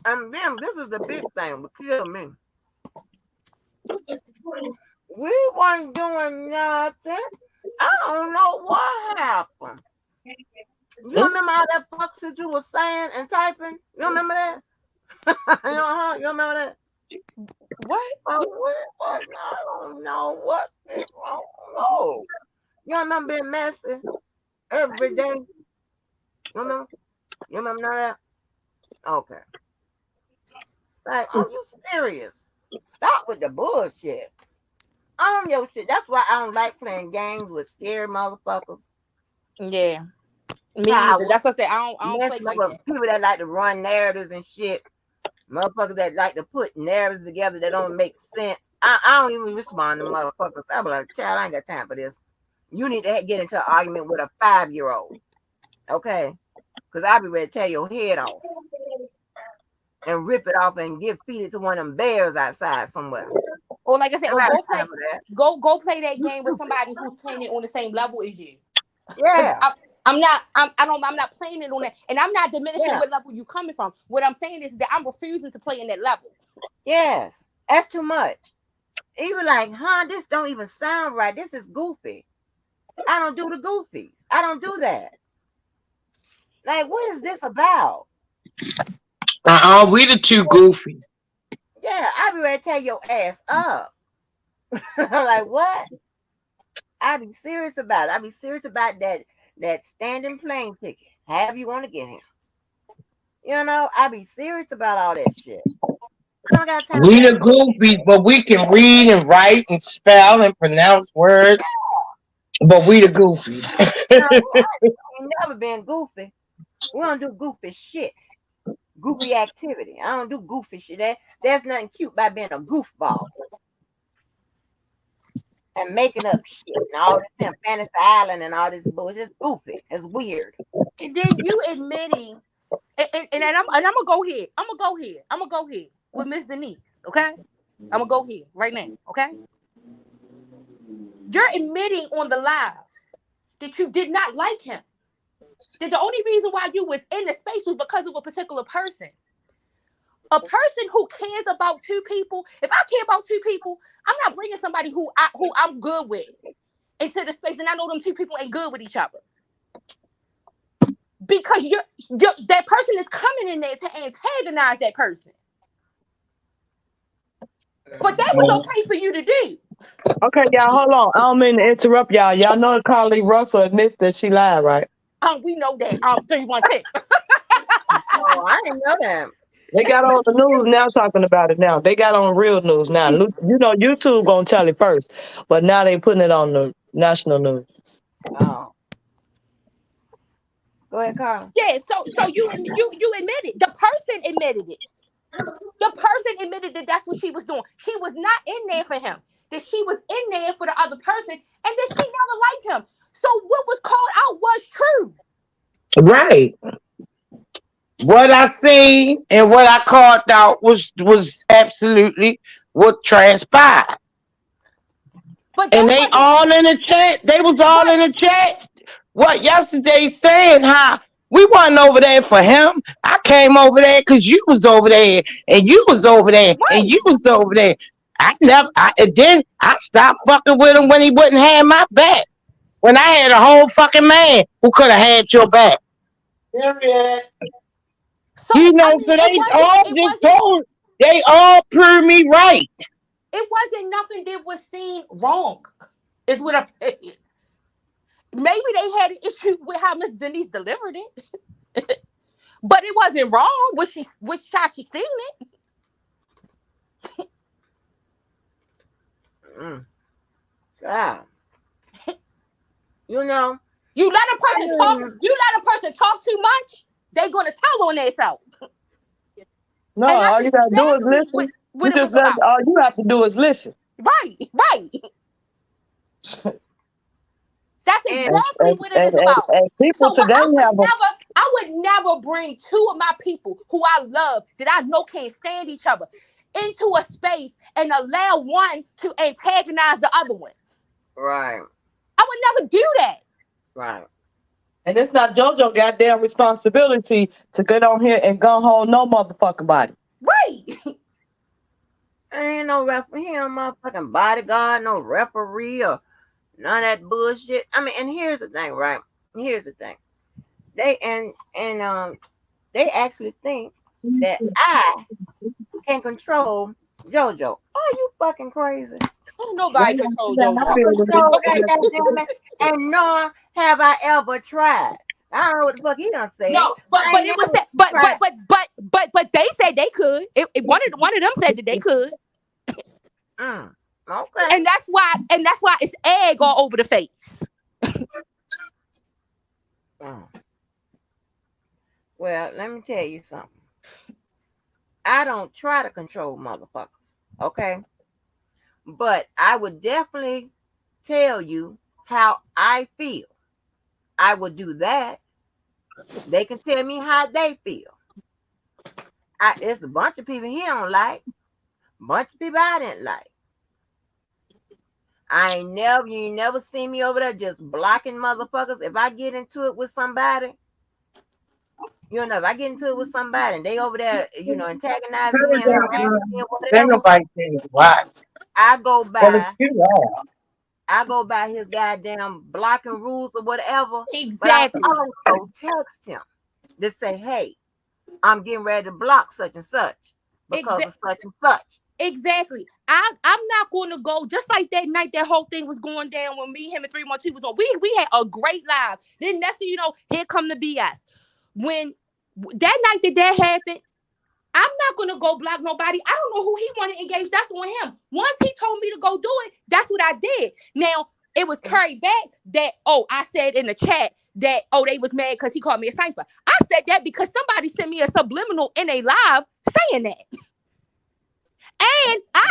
And then this is the big thing, but kill me. We wasn't doing nothing. I don't know what happened. You remember all that fuck that you was saying and typing? You remember that? You remember that? What? Oh, what? I don't know what is wrong. No. You remember being messy every day? You remember? You remember none of that? Okay. Like, are you serious? Stop with the bullshit. On your shit. That's why I don't like playing games with scary motherfuckers. Yeah. Me I either. would That's what I say. I don't play messing up like with that. people that like to run narratives and shit. Motherfuckers that like to put narratives together that don't make sense. I don't even respond to motherfuckers. I'm like, child, I ain't got time for this. You need to get into an argument with a 5-year-old. Okay? Because I'll be ready to tear your head off and rip it off and feed it to one of them bears outside somewhere. Or like I said, I or got go time play for that. go play that game with somebody who's playing it on the same level as you. Because Yeah. I'm not playing it on that, and I'm not diminishing Yeah. what level you coming from. What I'm saying is that I'm refusing to play in that level. Yes. That's too much. Even like, this don't even sound right. This is goofy. I don't do the goofies. I don't do that. Like, what is this about? We the two goofies. Yeah, I be ready to tear your ass up. Like, what? I be serious about it. I be serious about that standing plane ticket. However you want to get him. You know, I be serious about all that shit. I don't got time for We that the goofies, but we can read and write and spell and pronounce words. But we the goofies. ain't never been goofy. We don't do goofy shit. Goofy activity. I don't do goofy shit. There's nothing cute about being a goofball and making up shit and all this in Fantasy Island and all this bullshit. It's goofy. It's weird. And then you admitting, and I'm gonna go here. I'm gonna go here with Miss Denise. Okay, I'm gonna go here right now. Okay, you're admitting on the live that you did not like him. That the only reason why you was in the space was because of a particular person. A person who cares about two people. If I care about two people, I'm not bringing somebody who I'm good with into the space, and I know them two people ain't good with each other. Because that person is coming in there to antagonize that person. But that was okay for you to do. Okay, y'all, hold on. I don't mean to interrupt y'all. Y'all know Carly Russell admits that she lied, right? We know that. 3110. Oh, I didn't know that. They got on the news now talking about it now. They got on real news now. You know, YouTube gonna tell it first, but now they putting it on the national news. Oh, go ahead, Carla. Yeah, so you admitted. The person admitted it. The person admitted that that's what she was doing. She was not in there for him. That she was in there for the other person, and that she never liked him. So what was called out was true. Right. What I seen and what I called out was absolutely what transpired. But And that they wasn't. all in the chat. They was all in Right, the chat. What yesterday saying how we wasn't over there for him. I came over there because you was over there and you was over there and right. you was over there. And then I stopped fucking with him when he wouldn't have my back. When I had a whole fucking man who could have had your back. Period. So You know, I so mean, they all just told, they all proved me right. it wasn't nothing that was seen wrong. Is what I'm saying. Maybe they had an issue with how Miss Denise delivered it, but it wasn't wrong. Which how she seen it. God. You know, You let a I person talk. didn't- You let a person talk too much. They gonna tell on themselves, No, and that's all you gotta do is exactly listen. what You it was just let about. all you have to do is listen. Right, right. That's and exactly what it is about. And people So what today have a I would never bring two of my people who I love that I know can't stand each other into a space and allow one to antagonize the other one. right, I would never do that. right. and it's not JoJo goddamn responsibility to get on here and gun hold no motherfucking body. Right. Ain't no he ain't no motherfucking bodyguard, no referee or none of that bullshit. I mean, and here's the thing, right? Here's the thing. They they actually think that I can control JoJo. Are you fucking crazy? Ain't nobody control JoJo. I control that goddamn man, and nor have I ever tried. I don't know what the fuck he done said. No, but I ain't it was never said, but tried. they said they could. One of them said that they could, Okay. and that's why it's egg all over the face. Mm. Well, let me tell you something. I don't try to control motherfuckers, okay? But I would definitely tell you how I feel. I would do that. They can tell me how they feel. It's a bunch of people he don't like, bunch of people I didn't like. You ain't never see me over there just blocking motherfuckers. If I get into it with somebody, if I get into it with somebody and they over there, antagonizing me and harassing me or Ain't whatever, nobody saying what. I go Well, it's by you all. I go by his goddamn blocking rules or whatever. Exactly. But I also text him to say, hey, I'm getting ready to block such and such because of such and such. Exactly. I'm not going to go just like that night. That whole thing was going down when me, him, and 312 was on. We had a great live. Then next thing you know, here come the BS. When that night that happened, I'm not going to go block nobody. I don't know who he wanted to engage. That's on him. Once he told me to go do it, that's what I did. Now, it was carried back that, I said in the chat that, they was mad because he called me a sniper. I said that because somebody sent me a subliminal in a live saying that. And I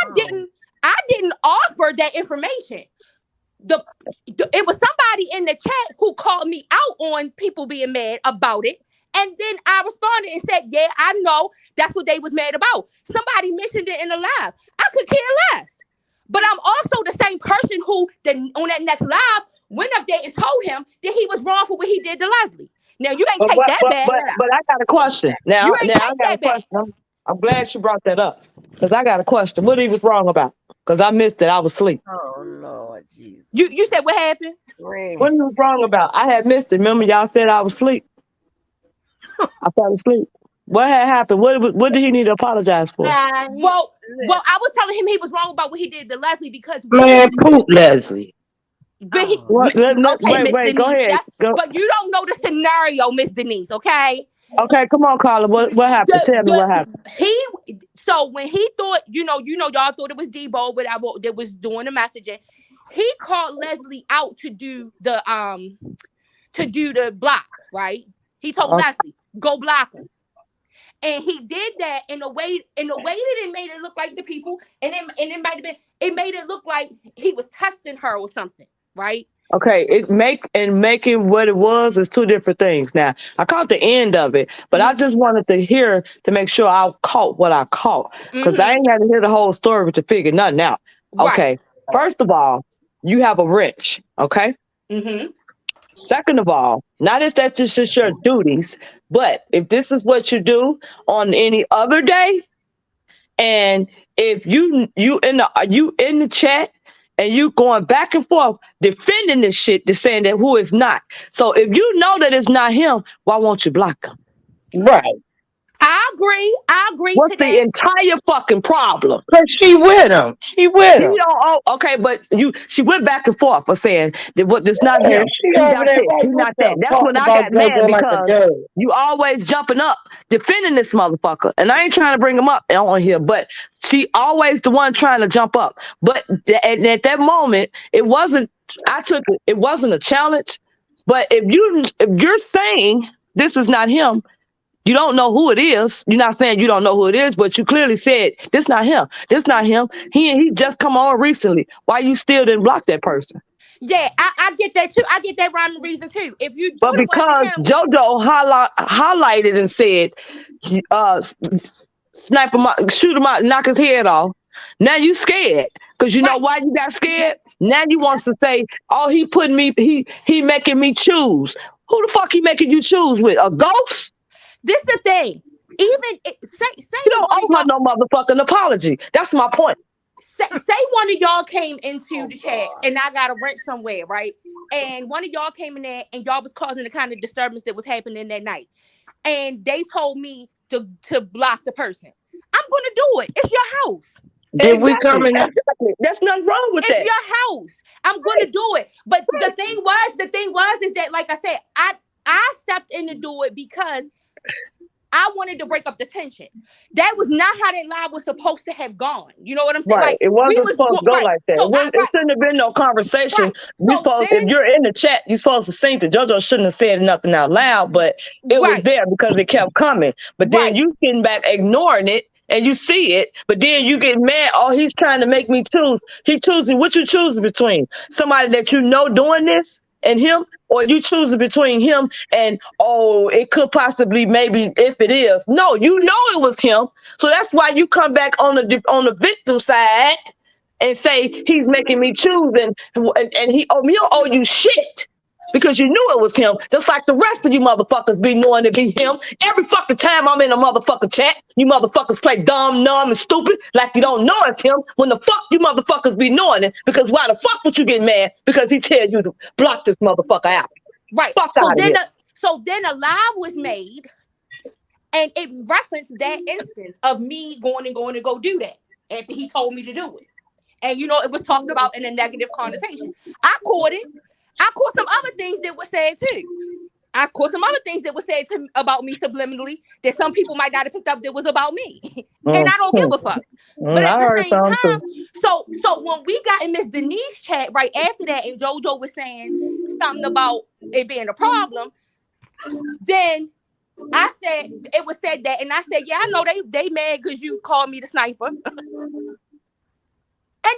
didn't offer that information. It was somebody in the chat who called me out on people being mad about it. And then I responded and said, yeah, I know that's what they was mad about. Somebody mentioned it in the live. I could care less. But I'm also the same person who on that next live went up there and told him that he was wrong for what he did to Leslie. Now you ain't take that back. But I got a question. Now You ain't I take got a that back. question. I'm glad you brought that up. Because I got a question. What he was wrong about? Because I missed it. I was asleep. Oh Lord Jesus. You said what happened? What he was wrong about? I had missed it. Remember y'all said I was asleep. I fell asleep. What had happened? What did he need to apologize for? Well, Well, I was telling him he was wrong about what he did to Leslie because Man, poop Leslie. but he, What? okay, Miss Wait. Go Denise. ahead. Go. But you don't know the scenario, Miss Denise. Okay. Okay, come on, Carla. What happened? Tell me what happened. So when he thought, y'all thought it was Debo, but that was doing the messaging. He called Leslie out to do the block, right? He told Leslie, go block him. And he did that in a way that it made it look like the people, and it might have been, it made it look like he was testing her or something, right? Okay, making what it was is two different things. Now, I caught the end of it, but I just wanted to hear to make sure I caught what I caught because I ain't had to hear the whole story to figure nothing out. Right. Okay, first of all, you have a wrench. Okay. Second of all, not is that just your duties, but if this is what you do on any other day, and if you in the chat and you going back and forth defending this shit, to saying that who is not. So if you know that it's not him, why won't you block him? Right. I agree. What's to the that. entire fucking problem? Because she with him. She with him. Okay, but she went back and forth for saying that what this not him. She He over not there this. right He with not them, that. That's talking when I about got mad JoJo like a because girl. you always jumping up defending this motherfucker, and I ain't trying to bring him up on here, but she always the one trying to jump up. But at that moment, it wasn't. I took it. It wasn't a challenge. But if you're saying this is not him, you don't know who it is. You're not saying you don't know who it is, but you clearly said this not him. This not him. He just come on recently. Why you still didn't block that person? Yeah, I get that too. I get that rhyme and reason too. If you But thought it because wasn't him, JoJo highlighted and said, snipe him out, shoot him out, knock his head off. Now you scared. Because you know why you got scared? Now you wants to say, oh, he making me choose. Who the fuck he making you choose with? A ghost? this is the thing. Say You don't owe her no motherfucking apology. That's my point. say one of y'all came into the chat and I got a rent somewhere, right? And one of y'all came in there and y'all was causing the kind of disturbance that was happening that night. And they told me to block the person. I'm gonna do it. It's your house. Did we come in? Exactly. There's nothing wrong with that. It's your house. I'm gonna do it. But the thing was is that, like I said, I stepped in to do it because I wanted to break up the tension. That was not how that live was supposed to have gone. You know what I'm saying? Right. Like It wasn't supposed to go like that. So It shouldn't have been no conversation. Right. If you're in the chat, you're supposed to sing that JoJo shouldn't have said nothing out loud, but it was there because it kept coming. But then you sitting back ignoring it and you see it, but then you get mad. Oh, he's trying to make me choose. He choosing what you choosing between somebody that you know doing this and him, or you choosing between him and, oh, it could possibly, maybe if it is. No, you know it was him. So that's why you come back on the victim side and say he's making me choose and he don't owe you shit because you knew it was him. Just like the rest of you motherfuckers be knowing it be him. Every fucking time I'm in a motherfucking chat, you motherfuckers play dumb, numb, and stupid like you don't know it's him when the fuck you motherfuckers be knowing it, because why the fuck would you get mad because he tell you to block this motherfucker out? Right. Fuck out of here. So then a live was made and it referenced that instance of me going to go do that after he told me to do it. And it was talked about in a negative connotation. I caught it. I caught some other things that were said too. I caught some other things that were said about me subliminally that some people might not have picked up that was about me. And I don't give a fuck. But at the same time, so when we got in Miss Denise chat right after that and JoJo was saying something about it being a problem, then I said, it was said that, and I said, yeah, I know they mad because you called me the sniper. And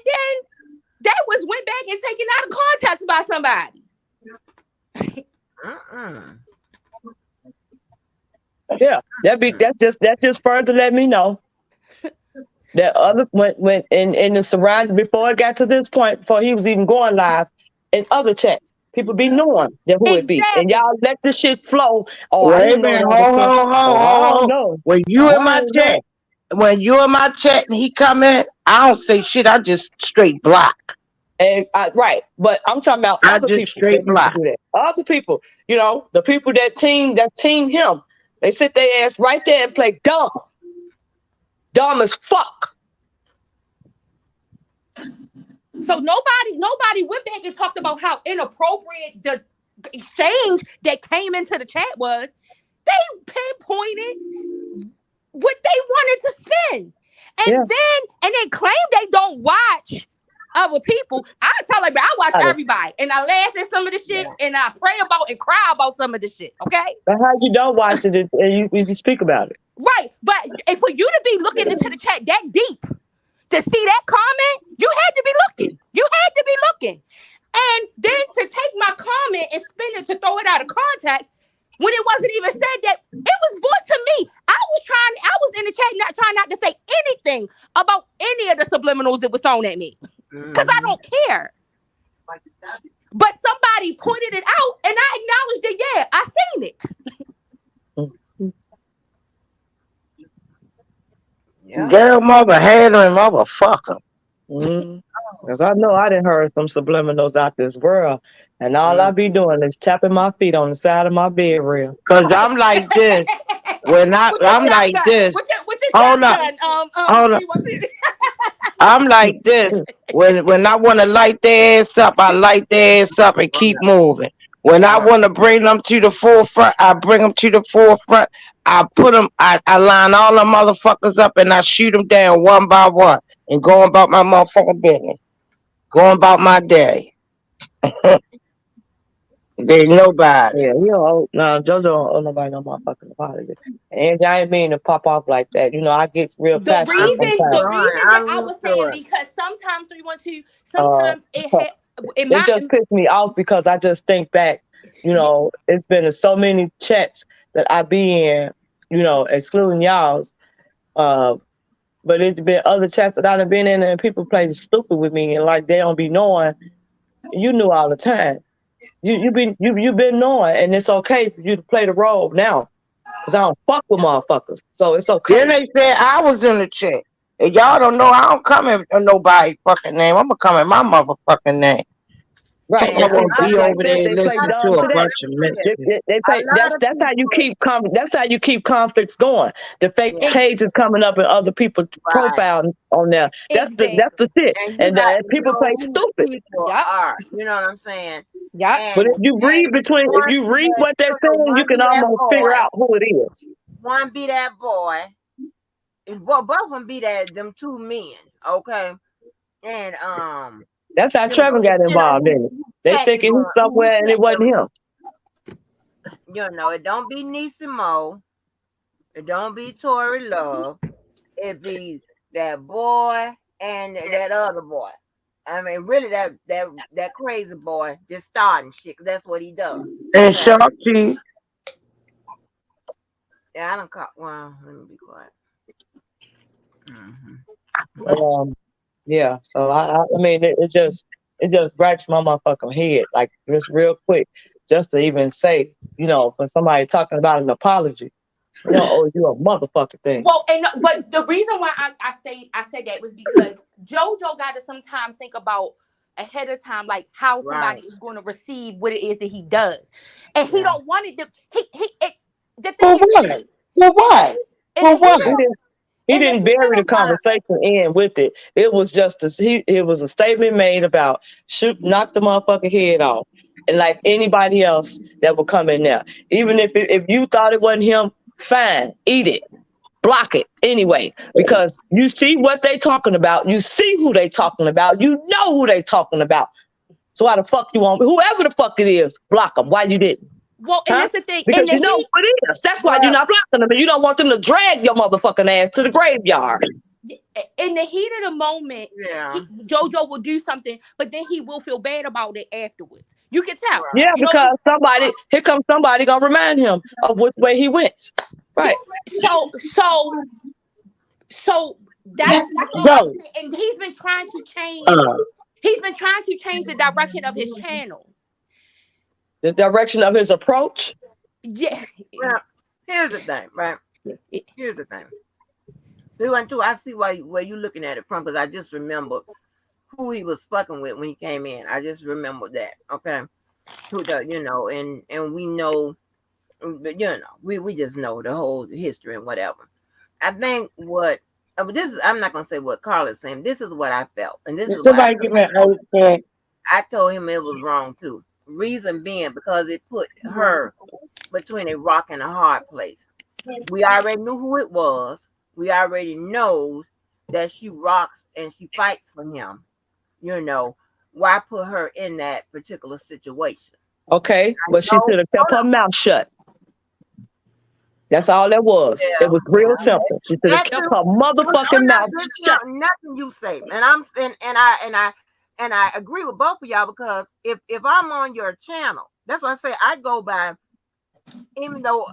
then that was went back and taken out of context by somebody. Yeah, that just further let me know that when in the surrounding before it got to this point, before he was even going live, in other chats, people be knowing that who it be, and y'all let this shit flow. Oh, wait a minute, hold. When you in my chat and he come in, I don't say shit. I just straight block. And right, but I'm talking about other people. Straight block. Do that. Other people, the people that's team him. They sit their ass right there and play dumb as fuck. So nobody went back and talked about how inappropriate the exchange that came into the chat was. They pinpointed what they wanted to spin. And then claim they don't watch other people. I tell them, I watch everybody. And I laugh at some of the shit and I pray about and cry about some of the shit. Okay? But how you don't watch it and you speak about it? Right. But for you to be looking into the chat that deep to see that comment, you had to be looking. You had to be looking. And then to take my comment and spin it to throw it out of context when it wasn't even said that it was brought to me. I was in the chat trying not to say anything about any of the subliminals that was thrown at me. Because I don't care. But somebody pointed it out and I acknowledged it. Yeah, I seen it. Girl, mother handling motherfucker. Because I know I done heard some subliminals out this world, and all I be doing is tapping my feet on the side of my bed rail. Because I'm like this. I'm like this. Hold up. I'm like this. When I want to light their ass up, I light their ass up and keep moving. When I want to bring them to the forefront, I bring them to the forefront. I put them, I line all the motherfuckers up and I shoot them down one by one and go about my motherfucking business. Going about my day. There's nobody. Yeah, no, JoJo don't owe nobody no motherfucking apology. And I ain't mean to pop off like that. You know, I get real passionate. The reason that I was saying, because sometimes 312, sometimes it just pissed me off because I just think back, you know, it's been so many chats that I be in, you know, excluding y'all's. But it's been other chats that I've been in and people play stupid with me and like they don't be knowing. You knew all the time. You've been knowing, and it's okay for you to play the role now. Cause I don't fuck with motherfuckers. So it's okay. Then they said I was in the chat. And y'all don't know I don't come in nobody's fucking name. I'm gonna come in my motherfucking name. Right. I'm gonna be over there and listen to a bunch of that's how you keep that's how you keep conflicts going. The fake pages coming up in other people's profiles on there. That's the shit. And people play stupid. You know what I'm saying? Yeah. But if you read what they're saying, you can almost figure out who it is. One be that boy, and both of them be them two men, okay? And that's how Trevor got involved in it. They thinking he's somewhere and it wasn't him. You know, it don't be Nisimo. It don't be Tory Love. It be that boy and that other boy. I mean, really, that crazy boy just starting shit, 'cause that's what he does. And Sharky. Yeah, I don't call. Well, let me be quiet. Yeah. So I mean, it just gripes my motherfucking head, like just real quick, just to even say, you know, for somebody talking about an apology, you know, oh, you a motherfucking thing. Well, but the reason why I said that was because JoJo got to sometimes think about ahead of time, like how somebody is going to receive what it is that he does, and he don't want it to. For what? He didn't bury the conversation in with it. It was just it was a statement made about knock the motherfucking head off, and like anybody else that would come in there, even if you thought it wasn't him, fine, eat it, block it anyway, because you see what they talking about, you see who they talking about, you know who they talking about. So why the fuck you want whoever the fuck it is, block them? Why you didn't? Well, and that's the thing. Because you know who it is. That's why you're not blocking them, and you don't want them to drag your motherfucking ass to the graveyard. In the heat of the moment, JoJo will do something, but then he will feel bad about it afterwards. You can tell. Yeah, because here comes somebody gonna remind him of which way he went. Right. So that's what and he's been trying to change. He's been trying to change the direction of his channel. The direction of his approach? Yeah. Well, here's the thing, right? Here's the thing. 312, I see where you're looking at it from, because I just remember who he was fucking with when he came in. I just remember that, okay? You know, and we know, you know, we just know the whole history and whatever. I think what But this is, I'm not gonna say what Carl is saying. This is what I felt, and this Did is why somebody give me an ice I told him it was wrong too. Reason being because it put her between a rock and a hard place. We already knew who it was. We already knows that she rocks and she fights for him. You know, why put her in that particular situation? Okay, but she No, should have kept her mouth shut. That's all that was. It yeah, was real yeah. simple. She should have That kept too. her motherfucking I'm not mouth shut. discounting nothing you say, and and I agree with both of y'all because if I'm on your channel, that's why I say I go by. Even though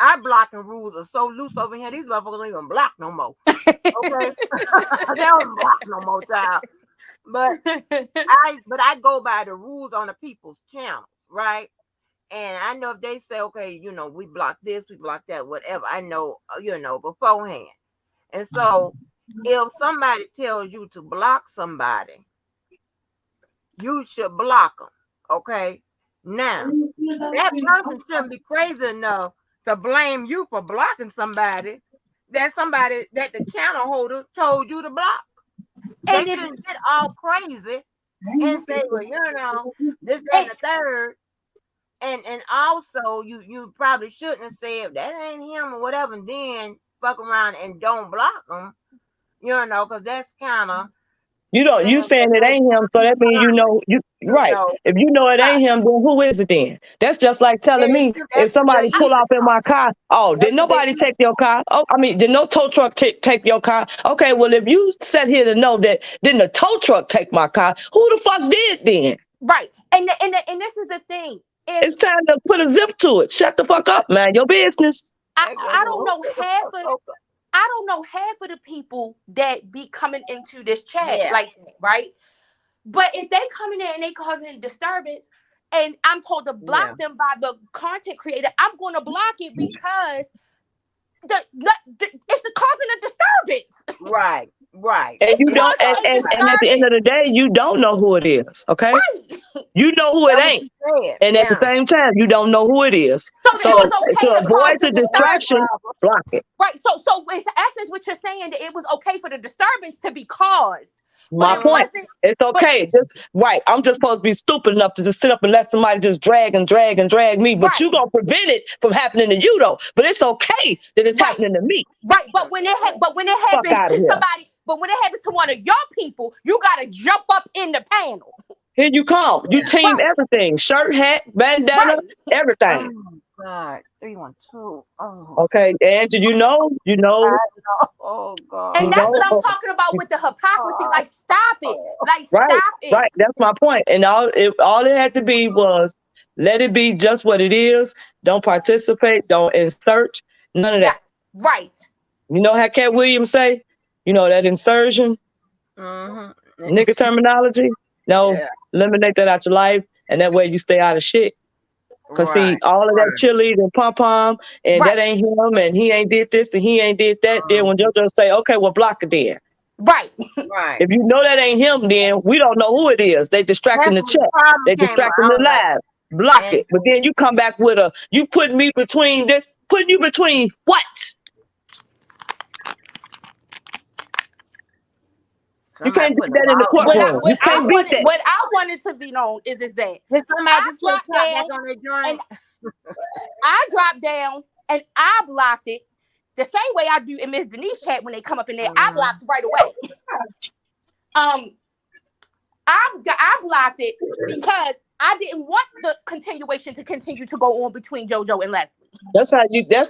our blocking rules are so loose over here, these motherfuckers don't even block no more. Okay, they don't block no more, child. But I go by the rules on the people's channels, right? And I know if they say, okay, we block this, we block that, whatever, I know, beforehand. And so if somebody tells you to block somebody, you should block them. Okay. Now, that person shouldn't be crazy enough to blame you for blocking somebody that the channel holder told you to block. They And if shouldn't get all crazy and say, well, this, that, and and, the third. And also you probably shouldn't have said that ain't him or whatever, and then fuck around and don't block them, because that's kind of saying You saying that it they ain't him, so that means you you right. know If you know it right. ain't him, then who is it then? That's just like telling That's me you, if that's somebody the pull easy off in part. my car, oh, did That's the nobody easy take your car? Oh, I mean, did no tow truck take your car? Okay, well, if you sat here to know that didn't a tow truck take my car, who the fuck did then? right, and this is the thing. If It's time to put a zip to it. Shut the fuck up, man. Your business. that girl I said, don't who know the half fuck of over? I don't know half of the people that be coming into this chat Yeah, like that, right? But if they come in there and they causing a disturbance, and I'm told to yeah, block them by the content creator, I'm going to block it because it's the causing a disturbance. right. And It's you don't causing a Right. and at the end of the disturbance, day, you don't know who it is. Okay? right? You know who it That's what ain't. you said. And at the Yeah. same time, you don't know who it is. So it was So okay to to cause avoid the the Right, distraction, disturbance, Barbara. block it. right? So in essence, what you're saying that it was okay for the disturbance to be caused, but My it Mm-hmm. point. wasn't. It's But okay. Just right. I'm just supposed to be stupid enough to just sit up and let somebody just drag and drag and drag me. But right, you gonna prevent it from happening to you though. But it's okay that it's right. happening to me. Right, but when it Fuck happens out of to here. somebody, but when it happens to one of your people, you gotta jump up in the panel. Here you come. You Yeah. team Right, everything. Shirt, hat, bandana, right. everything. Oh God. 312. Oh. Okay, Angie, you I know, know. Oh And you God. that's what know. I'm talking about with the hypocrisy. Oh. Like, stop it. Oh. Like, Right, stop it. right. That's my point. And all it had to be was let it be just what it is. Don't participate. Don't insert. None of Yeah, that. right. You know how Cat Williams say? You know that insertion, Mm-hmm. nigga terminology. No, Yeah. eliminate that out your life, and that way you stay out of shit. Cause see, Right. all of that Right. cheerleading and pom pom, and that Right, ain't him, and he ain't did this, and he ain't did that. Then when Mhm. JoJo say, okay, well block it then. right. Right. If you know that ain't him, then we don't know who it is. They distracting That's the when the check. problem They came. distracting I the was like, live. Block and it. But then you come back with you putting me between this, putting you between what? You somebody can't beat putting a that in the ball on courtroom. You can't beat that. What I wanted to be known is that did somebody I just put a dropped top back down on their and joint? I dropped down and I blocked it the same way I do in Miss Denise chat when they come up in there. I Mm-hmm. blocked right away. Um, I blocked it because I didn't want the continuation to continue to go on between JoJo and Leslie. That's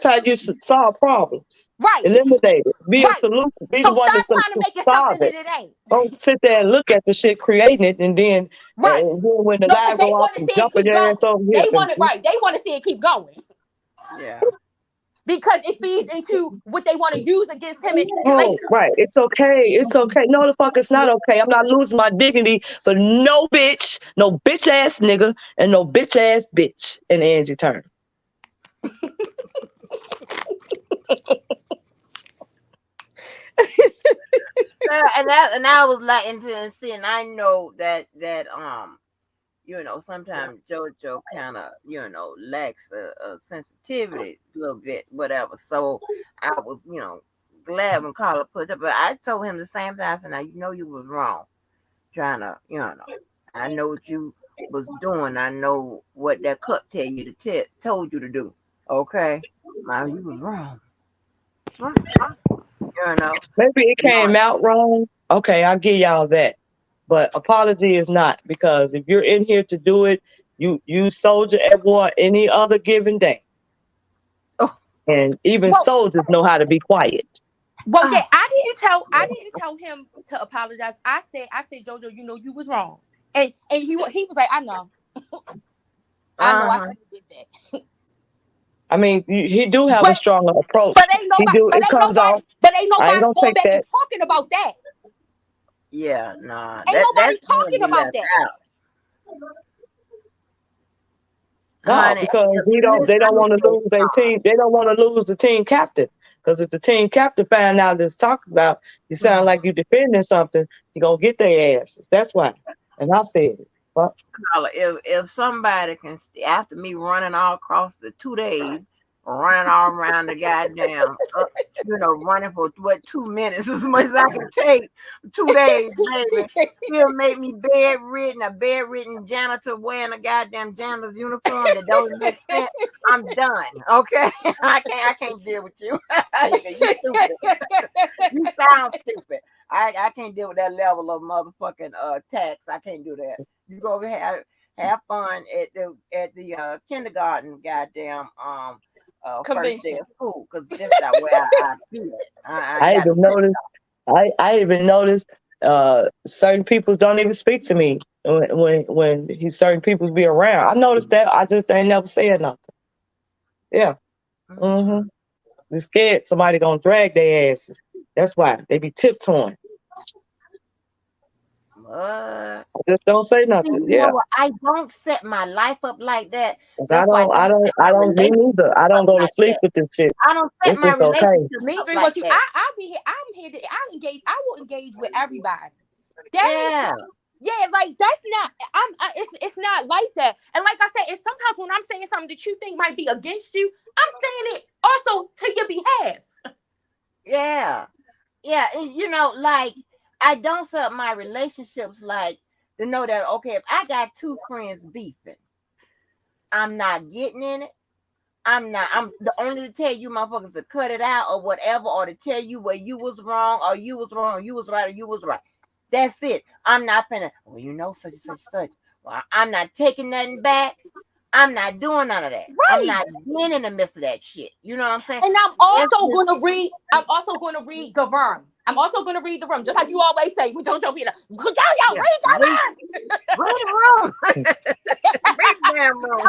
how you solve problems. Right, Eliminate it. Be a right. solution. Be the So one stop to trying to make it solve something that it. it ain't. Don't sit there and look at the shit, creating it, Right. and then when the No, because live they go off want to and see it jumping keep your ass going. over here. They want it right. They want to see it keep going Yeah. because it feeds into what they want to use against him and Oh, later. right. It's okay. It's okay. No, the fuck, it's not okay. I'm not losing my dignity for no bitch, no bitch ass nigga, and no bitch ass bitch in Angie turn. And I was like, and see, and I know that sometimes JoJo kind of lacks a sensitivity a little bit, whatever. So I was glad when Carla put up, but I told him the same thing. I said, now you know you was wrong. Trying to, I know what you was doing. I know what that cup tell you to told you to do. Okay, now you was wrong. Wrong. Maybe it You know, came out wrong. Okay, I'll give y'all that. But apology is not, because if you're in here to do it, you soldier at war any other given day. oh, And even Well, soldiers know how to be quiet. well, yeah, ah, I didn't tell him to apologize. I said, Jojo, you know you was wrong, and he was like, I know, I uh-huh. shouldn't have did that. I mean, he do have a But stronger approach. He do. It comes off. ain't I ain't nobody gonna going take back and that. talking about that. Yeah, nah, Ain't that's nobody gonna talking be about left that. out, No, honey. because You they don't want to misunderstood. lose their team. They don't want to lose the team captain. Because if the team captain find out this talked about, you sound like you defending something, you gonna get their asses. That's why. And I said it. But Carla, if somebody can after me running all across the 2 days, running all around the goddamn, running for what 2 minutes as much as I can take, 2 days, baby, still make me bedridden, a bedridden janitor wearing a goddamn janitor's uniform that don't make sense. I'm done. Okay, I can't deal with you. You stupid. You sound stupid. I can't deal with that level of motherfucking tax. I can't do that. You go have fun at the kindergarten goddamn first day Convention. of school, because that's not where I feel it. I I got to even sit. noticed. I even noticed certain people don't even speak to me when certain people's be around. I noticed that. I just ain't never said nothing. Yeah. Mm-hmm. Mm-hmm. They're scared somebody gonna drag their asses. That's why they be tiptoeing. What? I just don't say See, nothing. you know Yeah. what? I don't set my life up like that. 'Cause That's why I don't set I my don't, me relationship neither. I up don't go to like sleep that. with this shit. I don't set It's my just okay. relationship Me up drink like what you. that. I'll be here. I'm here. I engage. I will engage with everybody. That ain't. Yeah. Yeah, like that's not. It's not like that. And like I said, it's sometimes when I'm saying something that you think might be against you, I'm saying it also to your behalf. Yeah. Yeah. And, like I don't set up my relationships like to know that, okay, if I got two friends beefing, I'm not getting in it. I'm the only to tell you motherfuckers to cut it out or whatever, or to tell you where you was wrong or you was wrong or you was right or you was right. That's it. I'm not finna, well, such and such and such. Well, I'm not taking nothing back. I'm not doing none of that. I'm Right. not being in the midst of that shit. You know what I'm saying? And That's just I'm also gonna read the room. I'm also gonna read the room, just like you always say. We don't be the Jojo, yeah. read the Read, room. read the room. Read the damn So room.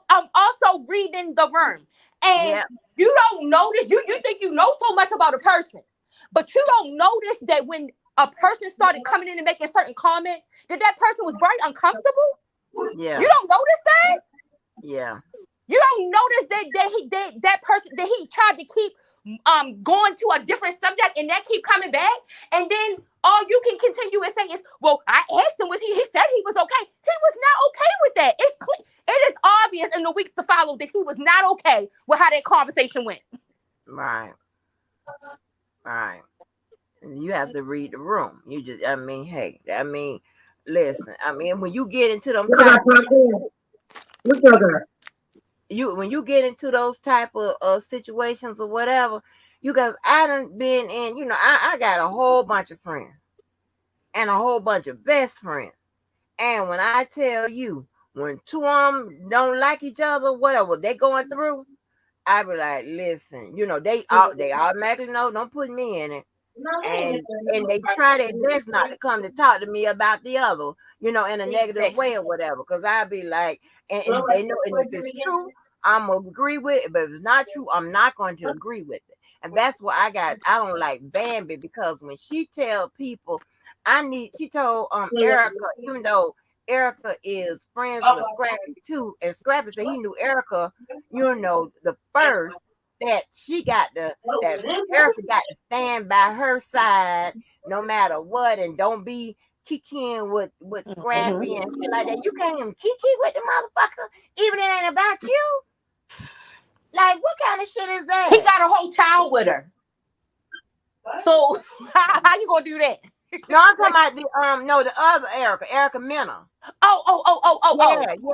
I'm also reading the room. And Yeah. you don't notice, you think you know so much about a person, but you don't notice that when a person started coming in and making certain comments, that person was very uncomfortable. Yeah. You don't notice that? Yeah. You don't notice that person that he tried to keep going to a different subject and that keep coming back, and then all you can continue and say is, well, I asked him, he said he was okay. He was not okay with that. It's clear, it is obvious in the weeks to follow that he was not okay with how that conversation went. Right. Right. And you have to read the room. Hey, listen. When you get into them type when you get into those type of situations or whatever, you guys, I done been in, I got a whole bunch of friends and a whole bunch of best friends. And when I tell you, when two of them don't like each other, whatever they going through, I be like, listen, they automatically know, don't put me in it. And they try their best not to come to talk to me about the other, in a negative Exactly. way or whatever. Because I be like, and they know, and if it's true, I'm gonna agree with it. But if it's not true, I'm not going to agree with it. And that's what I don't like Bambi, because when she tell people, she told Erica, even though Erica is friends with Scrappy too, and Scrappy said he knew Erica, the first that she got that Erica got to stand by her side no matter what, and don't be kikiing with Scrappy and shit like that. You can't even kiki with the motherfucker, even it ain't about you. Like, what kind of shit is He that? got a whole child with her. So how you gonna do that? No, I'm talking about the other Erica Mena.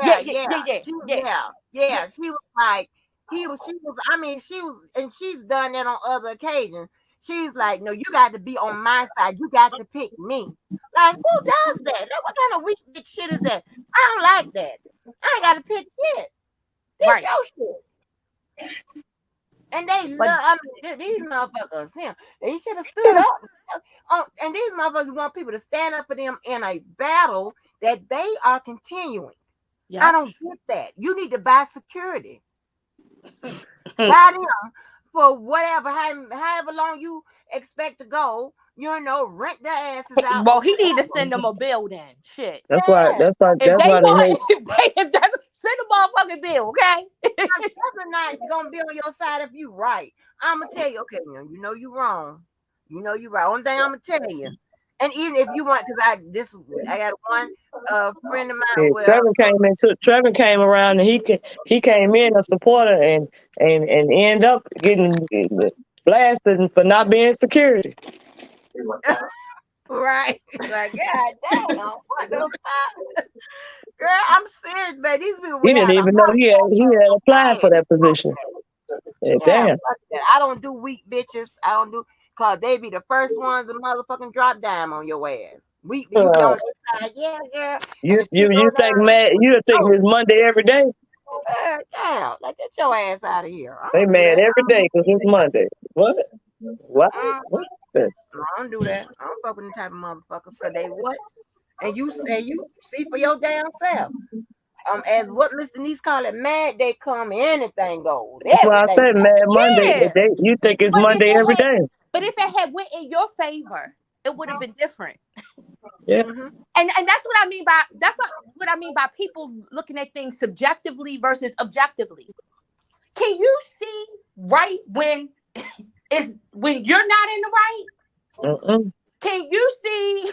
Yeah, Yeah. She was like, she was. I mean, she was, and she's done that on other occasions. She's like, no, you got to be on my side. You got to pick me. Like, who does that? Like, what kind of weak bitch shit is that? I don't like that. I ain't got to pick shit. This Right. your shit. And they But love. I mean, these motherfuckers. They should have stood up. And these motherfuckers want people to stand up for them in a battle that they are continuing. yeah. I don't get that. You need to buy security. Buy them for whatever, however long you expect to go. You know, rent their asses out. Well, he need to send them a bill then. Shit. That's why. Yeah, That's why. If That's they why they hate. want, if that's send a motherfucking bill, okay? that's not gonna be on your side if you right. I'm gonna tell you, okay, you know you wrong. You know you right. Only thing I'm gonna tell you, and even if you want, because I got one friend of mine. Yeah, Well, Trevor came around and he came in a supporter and end up getting blasted for not being security. right, like God damn, what the fuck, girl? I'm serious, man. These people He we didn't had a even know he had applied for that position. Yeah, yeah, damn. fuck that. I don't do weak bitches. I don't do cause they be the first ones to motherfucking drop dime on your ass. You be Uh, on their side, yeah, girl. And you the you shit go you think down, mad? You think it's Monday every day? damn, like get your ass out of here. I They don't do mad that. every day because it's Monday. What? What? Mm, What? no, I don't do that. I don't fuck with them type of motherfuckers because they what? And you say you see for your damn self. As what Mr. Niece call it, mad they come, anything goes. That's why I Everything said goes. Mad Monday. Yeah. You think it's But Monday every day? if it had went in your favor, it would have been different. Yeah. Mm-hmm. And that's what I mean by by people looking at things subjectively versus objectively. Can you see right when when you're not in the right? Mm-mm. Can you see?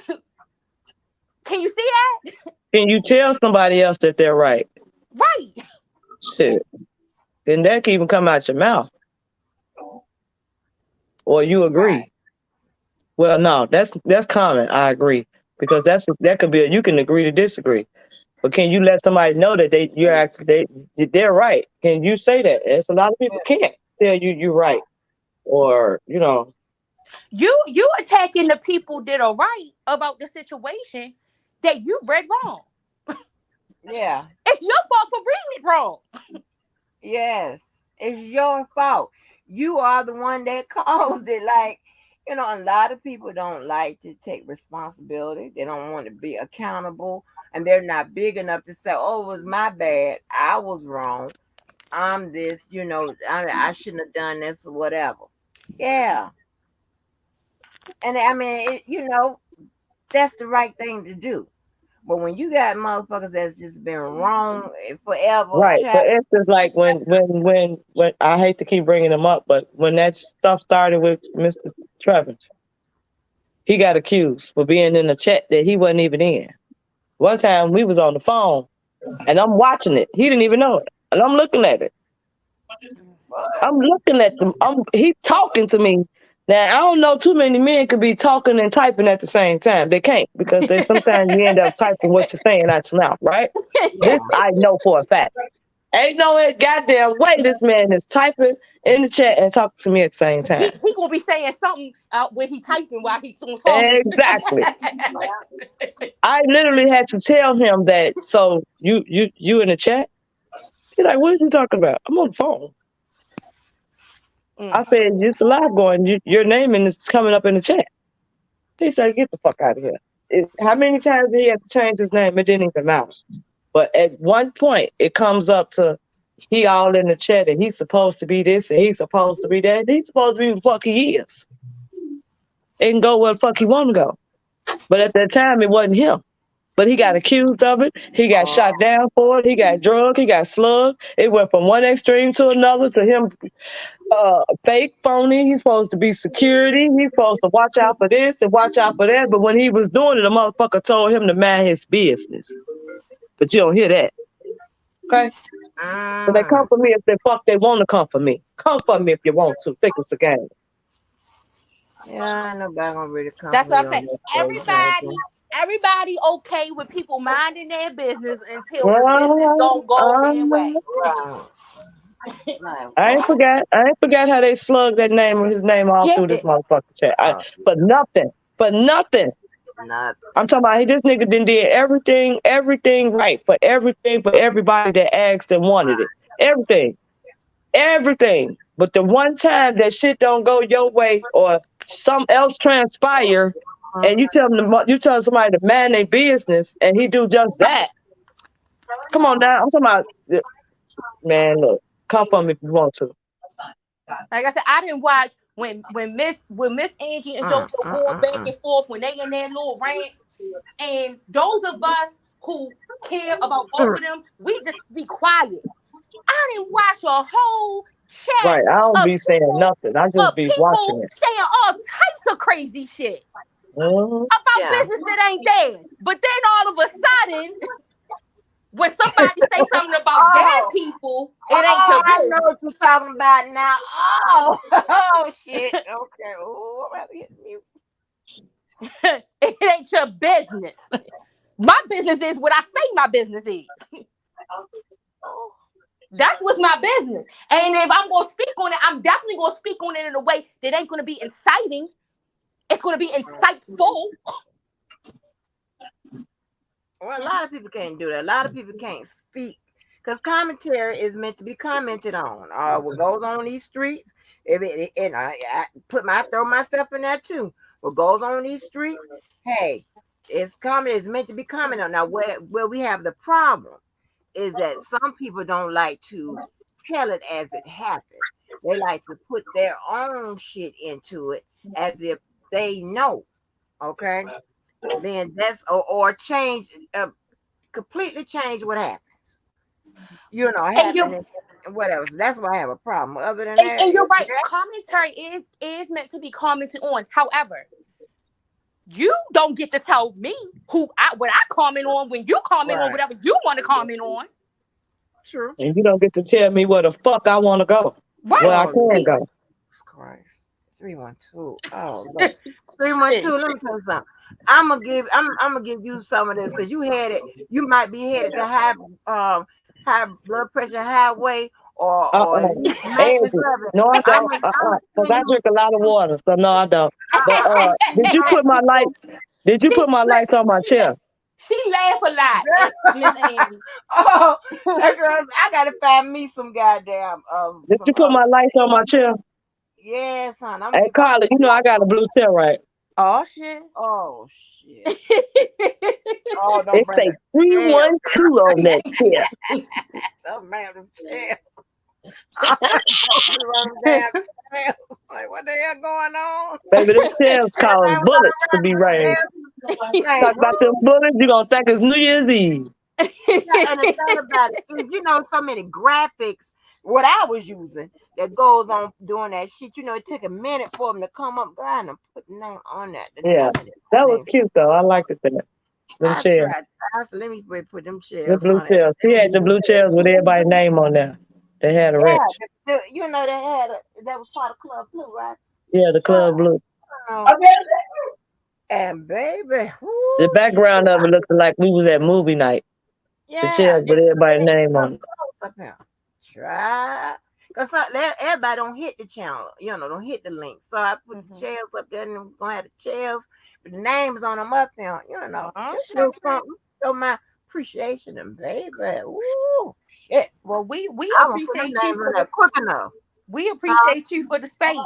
Can you see that? Can you tell somebody else that they're right? Right. Shit. Then that can even come out your mouth. Or you agree. Right. Well, no, that's common. I agree. Because that could be you can agree to disagree. But can you let somebody know that they're right? Can you say that? It's a lot of people can't tell you you're right. Or, You attacking the people that are right about the situation that you read wrong. Yeah. It's your fault for reading it wrong. Yes. It's your fault. You are the one that caused it. Like, a lot of people don't like to take responsibility. They don't want to be accountable. And they're not big enough to say, oh, it was my bad. I was wrong. I'm this, I shouldn't have done this or whatever. Yeah. And I mean, that's the right thing to do. But when you got motherfuckers that's just been wrong forever, right. For instance, like when I hate to keep bringing them up, but when that stuff started with Mr. Trevor, he got accused for being in a chat that he wasn't even in. One time we was on the phone and I'm watching it. He didn't even know it. And I'm looking at it. I'm looking at them. He's talking to me. Now I don't know too many men could be talking and typing at the same time. They can't because sometimes you end up typing what you're saying out your mouth, right? yeah. This I know for a fact. Ain't no goddamn way this man is typing in the chat and talking to me at the same time. He gonna be saying something when he typing while he's talking. Exactly. I literally had to tell him that. So you in the chat? He's like, what are you talking about? I'm on the phone. I said, it's a live going. Your name is coming up in the chat. He said, get the fuck out of here. How many times did he have to change his name? It didn't even matter. But at one point, it comes up to he all in the chat and he's supposed to be this and he's supposed to be that. And he's supposed to be who the fuck he is. It can go where the fuck he want to go. But at that time, it wasn't him. But he got accused of it. He got shot down for it. He got drugged. He got slugged. It went from one extreme to another to him fake, phony. He's supposed to be security. He's supposed to watch out for this and watch out for that. But when he was doing it, a motherfucker told him to mind his business. But you don't hear that. Okay? So they come for me if they want to come for me. Come for me if you want to. Think it's a game. Yeah, ain't nobody gonna really come That's for what I'm you saying. on that stage like Everybody, that. everybody okay with people minding their business until the business Uh, don't go their way. Right. Like I ain't what? forgot. I ain't forgot how they slugged that name his name all Yeah. through this motherfucking chat. Oh, For nothing. For nothing. not. I'm talking about this nigga did everything right for everything for everybody that asked and wanted it. Everything. Everything. But the one time that shit don't go your way or something else transpire, and you tell somebody to mind their business, and he do just that. Come on now. I'm talking about man. Look, come for me if you want to. Like I said, I didn't watch when Miss Angie and JoJo going back and forth when they in their little rants. And those of us who care about both of them, we just be quiet. I didn't watch a whole chat Right. I don't of be saying people nothing. I just be watching it. saying all types of crazy shit Mhm. about Yeah. business that ain't theirs. But then all of a sudden, when somebody say something about their Oh, people, it ain't your oh, I know business. what you're talking about now. Oh, oh shit. Okay. Oh, I'm about to get mute. It ain't your business. My business is what I say my business is. Oh, That's what's my business. And if I'm going to speak on it, I'm definitely going to speak on it in a way that ain't going to be inciting. It's going to be insightful. well, a lot of people can't do that. A lot of people can't speak because commentary is meant to be commented on. What goes on these streets, if it, and I throw myself in there too. What goes on these streets, hey, it's meant to be commented on. Now, where we have the problem is that some people don't like to tell it as it happened. They like to put their own shit into it as if they know. Okay, then that's or change completely change what happens. And you're Happening and whatever. So that's why I have a problem. Other than and, that, and you're right. Commentary is meant to be commented on. However, you don't get to tell me what I comment on when you comment on right, whatever you want to comment on. true. And you don't get to tell me where the fuck I want to go, where Right. I Oh can Lord, go. Jesus Christ. 312. Oh Lord. 312. Shit. Let me tell you something. I'm gonna give you some of this because you had it. You might be headed to high blood pressure highway or Uh-uh. maintenance Angie. level. No, I I'm don't. gonna Because send I you drink a lot of water, so no, I don't. But did you man, put my people. lights? Did you put my lights Listen, on my chair? she laugh a lot, Miss Angie. Oh, that girl's. I gotta find me some goddamn Did you some put my lights on my chair? yes, son. I'm gonna Hey, get Carla, you know I got a blue chair, right? Oh shit. oh shit. Oh, don't It bring say the chair. 312 on that chair. Oh man, the chair. Run damn chair. Like what the hell going on? Baby, them chairs cause Everybody was bullets to running be them raised. chairs. Like Talk about them who? bullets, you gonna think it's New Year's Eve. Yeah, and the thing about it is, so many graphics. What I was using that goes on doing that shit. It took a minute for them to come up, God, and put the name on that. The Yeah, name of that the was name. cute though. I liked it there. Them I chairs, tried. I said, let me put them the chairs, blue honey. chairs. She had the blue chairs with everybody's name on there. They had a Yeah, wrench. they had that was part of Club Blue, right? Yeah, the club blue. Oh, and baby, The whoo, background of it looked like we was at movie night. The yeah, chairs with everybody's name on it. up here. Try. Because everybody don't hit the channel, don't hit the link. So I put the chairs up there and I'm going to have the chairs with the names on them up there, Oh Just shit. show something. Show my appreciation and baby. Ooh, shit. Well, we I'm going to put them appreciate you names for in there the quick enough. we appreciate you for the space.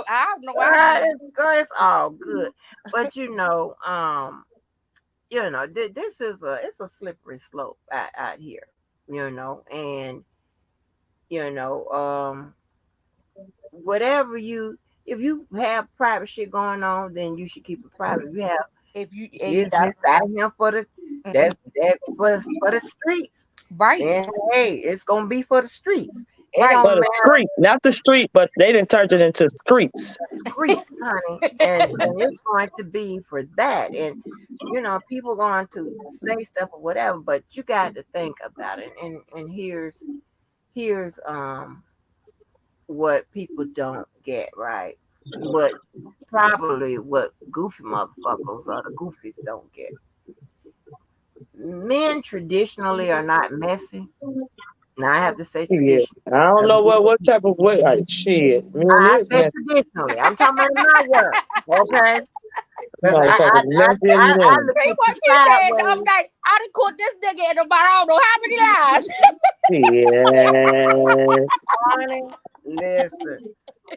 I know I do. Girl, it's all good. But this is it's a slippery slope out here, and you know, whatever if you have private shit going on, then you should keep it private. If you have If you business out here for the that for the streets, right, then hey, it's gonna be for the streets. It right. For don't the matter street, not the street, but they didn't turn it into streets. streets, honey, and it's going to be for that. And people going to say stuff or whatever, but you got to think about it. And here's what people don't get right. but probably what goofy motherfuckers or the goofies don't get. Men traditionally are not messy. Now I have to say Yeah. traditionally. I don't 'Cause know what type of way. Like, shit, me and I this said mess, traditionally. I'm talking about in my world. Okay? Because motherfuckers messy as I wind. look See at you what you said the other sideways. day? I done caught this nigga in about I don't know how many lies. Yeah. Honey, listen.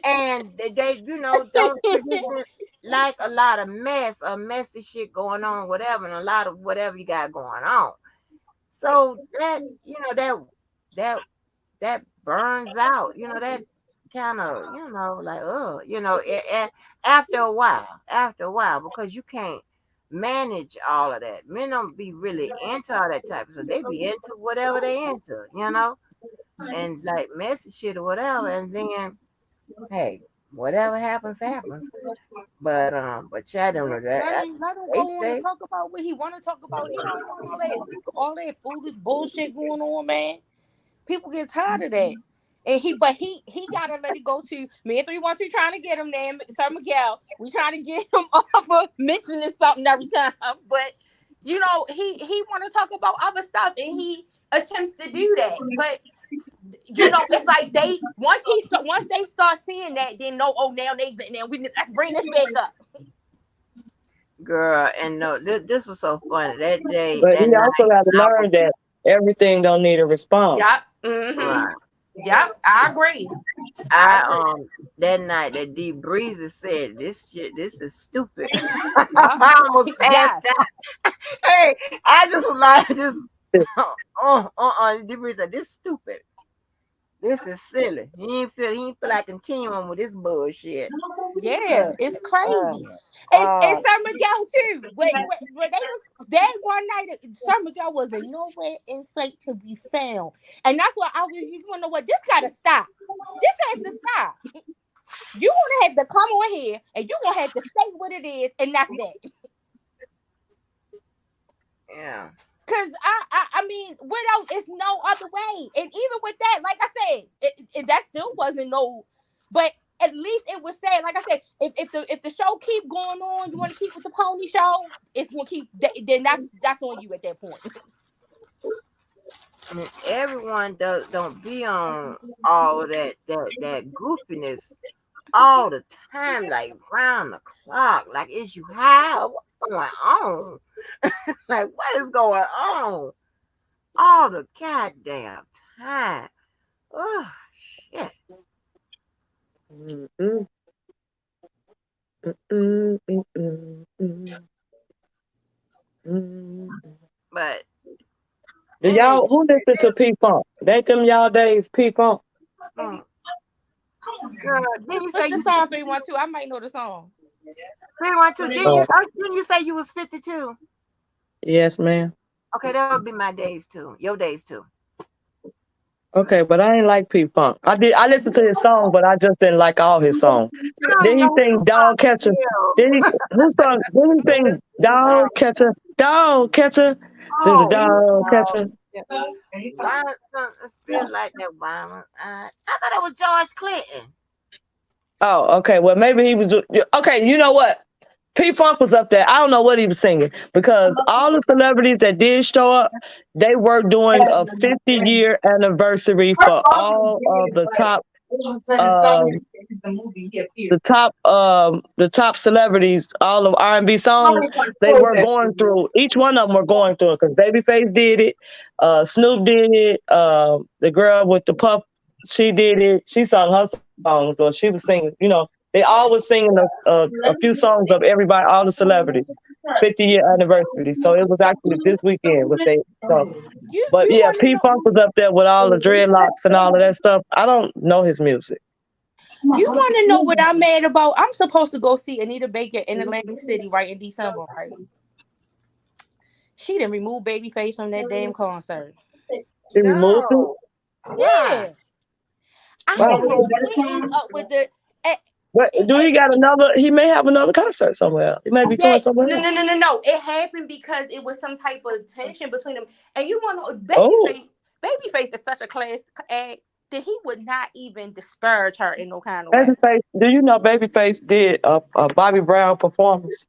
And they don't tradition like a lot of mess or messy shit going on, whatever, and a lot of whatever you got going on. So that that that burns out. That kind of like after a while because you can't manage all of that. Men don't be really into all that type of stuff. They be into whatever they into, and like messy shit or whatever, and then hey, whatever happens, happens. But yeah, I don't know that. Let him They go on and say, talk about what he want to talk about. He don't want all that foolish bullshit going on, man. People get tired of that. And he gotta let it go to me and 312 trying to get him there, Sir Miguel. We trying to get him off of mentioning something every time. But he wanna talk about other stuff and he attempts to do that. But it's like once they start seeing that, then no, oh now we let's bring this back up. girl, and no, this was so funny that day, But that he also night. got to I was learn that everything don't need a Yep. response. Mm-hmm. right. Yep. I agree. I I agree. that night that deep breezer said this shit. This is stupid. Yep. I almost passed Yes. out. Hey, I just was like just. Deep breezer said this stupid. This is silly. He ain't feel like continuing with this bullshit. Yeah, it's Oh, crazy. And oh, Sir Miguel too. When they was that one night, Sir Miguel was in nowhere in sight to be found. And that's why I was. You wanna know what? This gotta stop. This has to stop. You gonna have to come on here, and you gonna have to say what it is, and that's that. yeah. Cause I mean, without it's no other way. And even with that, like I said, that still wasn't no. But at least it was said, like I said, if the show keep going on, you want to keep with the pony show, it's gonna keep. Then that's on you at that point. I mean, everyone don't be on all of that goofiness all the time, like round the clock. Like, is you high? What's going on? Like, what is going on? All the goddamn time. Oh shit. Mm-mm, mm-mm, mm-mm, mm-mm, mm-mm. But Do and y'all who listen to P Funk? They them y'all days P Funk. mm, girl, didn't you What's say the you song 312? I might know the song. 312? Oh, Didn't you say you was 52? yes, ma'am. Okay, that would be my days too. Your days too. Okay, but I ain't like P Funk. I listened to his song, but I just didn't like all his songs. I don't Then even he know who sing Dog Catcher. Then he who song? Then he sing the Dog Catcher, Dog Catcher, do the Oh, Dog no. Catcher. Yeah. Violent, I feel like that violent. I thought it was George Clinton. Oh, okay. Well, maybe he was. Okay, you know what? P Funk was up there. I don't know what he was singing because all the celebrities that did show up, they were doing a 50-year anniversary for all of um, the top celebrities, all of R&B songs. They were going through. Each one of them were going through it because Babyface did it, Snoop did it, the girl with the puff, she did it. She sung her songs, or she was singing. They all was singing a few songs of everybody, all the celebrities. 50-year anniversary. So it was actually this weekend was they so but You yeah, want to P know? Funk was up there with all the dreadlocks and all of that stuff. I don't know his music. You want to know what I'm mad about? I'm supposed to go see Anita Baker in Atlantic City right in December, right? She didn't remove Babyface from that damn concert. She removed it. No. Why? Yeah, I Oh, don't know what is up with the. but It, do he it, got another? He may have another concert somewhere. He may be touring that somewhere no else. no no no no. It happened because it was some type of tension between them. And you want to know, Oh, Babyface is such a class act. that he would not even disparage her in no kind of way. Babyface, do you know Babyface did a Bobby Brown performance?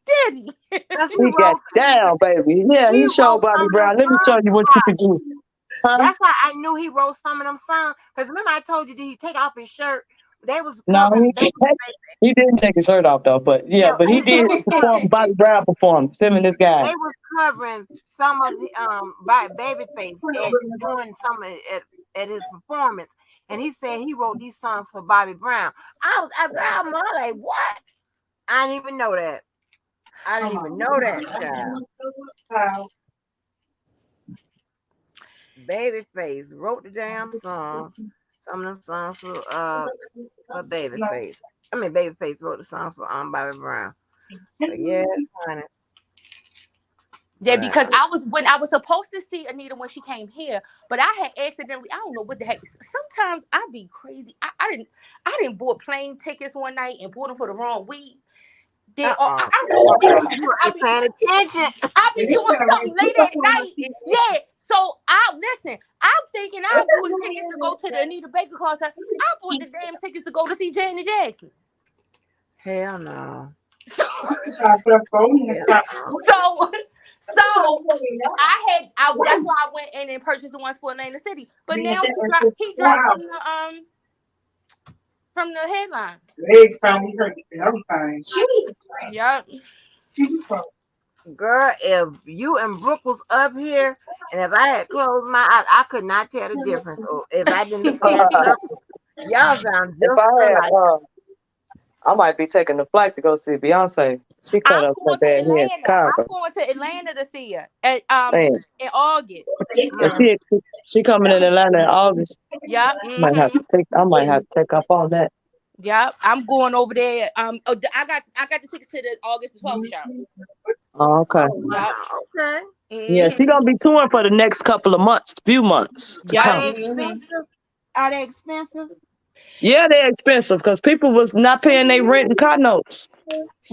Did he? Because He got down, baby. Yeah, he he showed wrote Bobby some of them Brown. Let me show songs you for what you can Bobby. do. Huh? That's how I knew he wrote some of them songs. Because remember I told you, did he take off his shirt? They was No, covering Babyface. he didn't take his shirt off though. But yeah, Yeah, but he they did was perform Bobby Brown performance. Him and this guy. they was covering some of the by Babyface at doing some at his performance, and he said he wrote these songs for Bobby Brown. I'm like, what? I didn't even know that. I didn't even know that, child. Babyface wrote the damn song. Some of them songs for Babyface. I mean, Babyface wrote the song for Bobby Brown. But yeah, honey. Yeah, because when I was supposed to see Anita when she came here, but I had accidentally, I don't know what the heck. Sometimes I be crazy. I didn't board plane tickets one night and bought them for the wrong week. I don't know what the heck. You ain't paying attention. I be doing something late at night. Yeah. So I'm thinking I bought tickets to go to the Anita Baker concert. I bought the damn tickets to go to see Janet Jackson. Hell no. So that's why I went in and purchased the ones for Atlanta City. But now he dropped from the headline. Yep. Girl, if you and Brooke was up here, and if I had closed my eyes, I could not tell the difference. Or if I didn't look past circles, y'all sound just alike. I might be taking the flight to go see Beyonce. She cut up so bad here in Chicago. I'm going to Atlanta to see her at in August. She coming in Atlanta in August. Yeah. I might have to take up on that. Yeah, I'm going over there. I got the tickets to the August the 12th show. Oh, okay. Yep. Okay. Yeah, she's gonna be touring for the next few months. Are they expensive? Yeah, they're expensive because people was not paying their rent and car notes.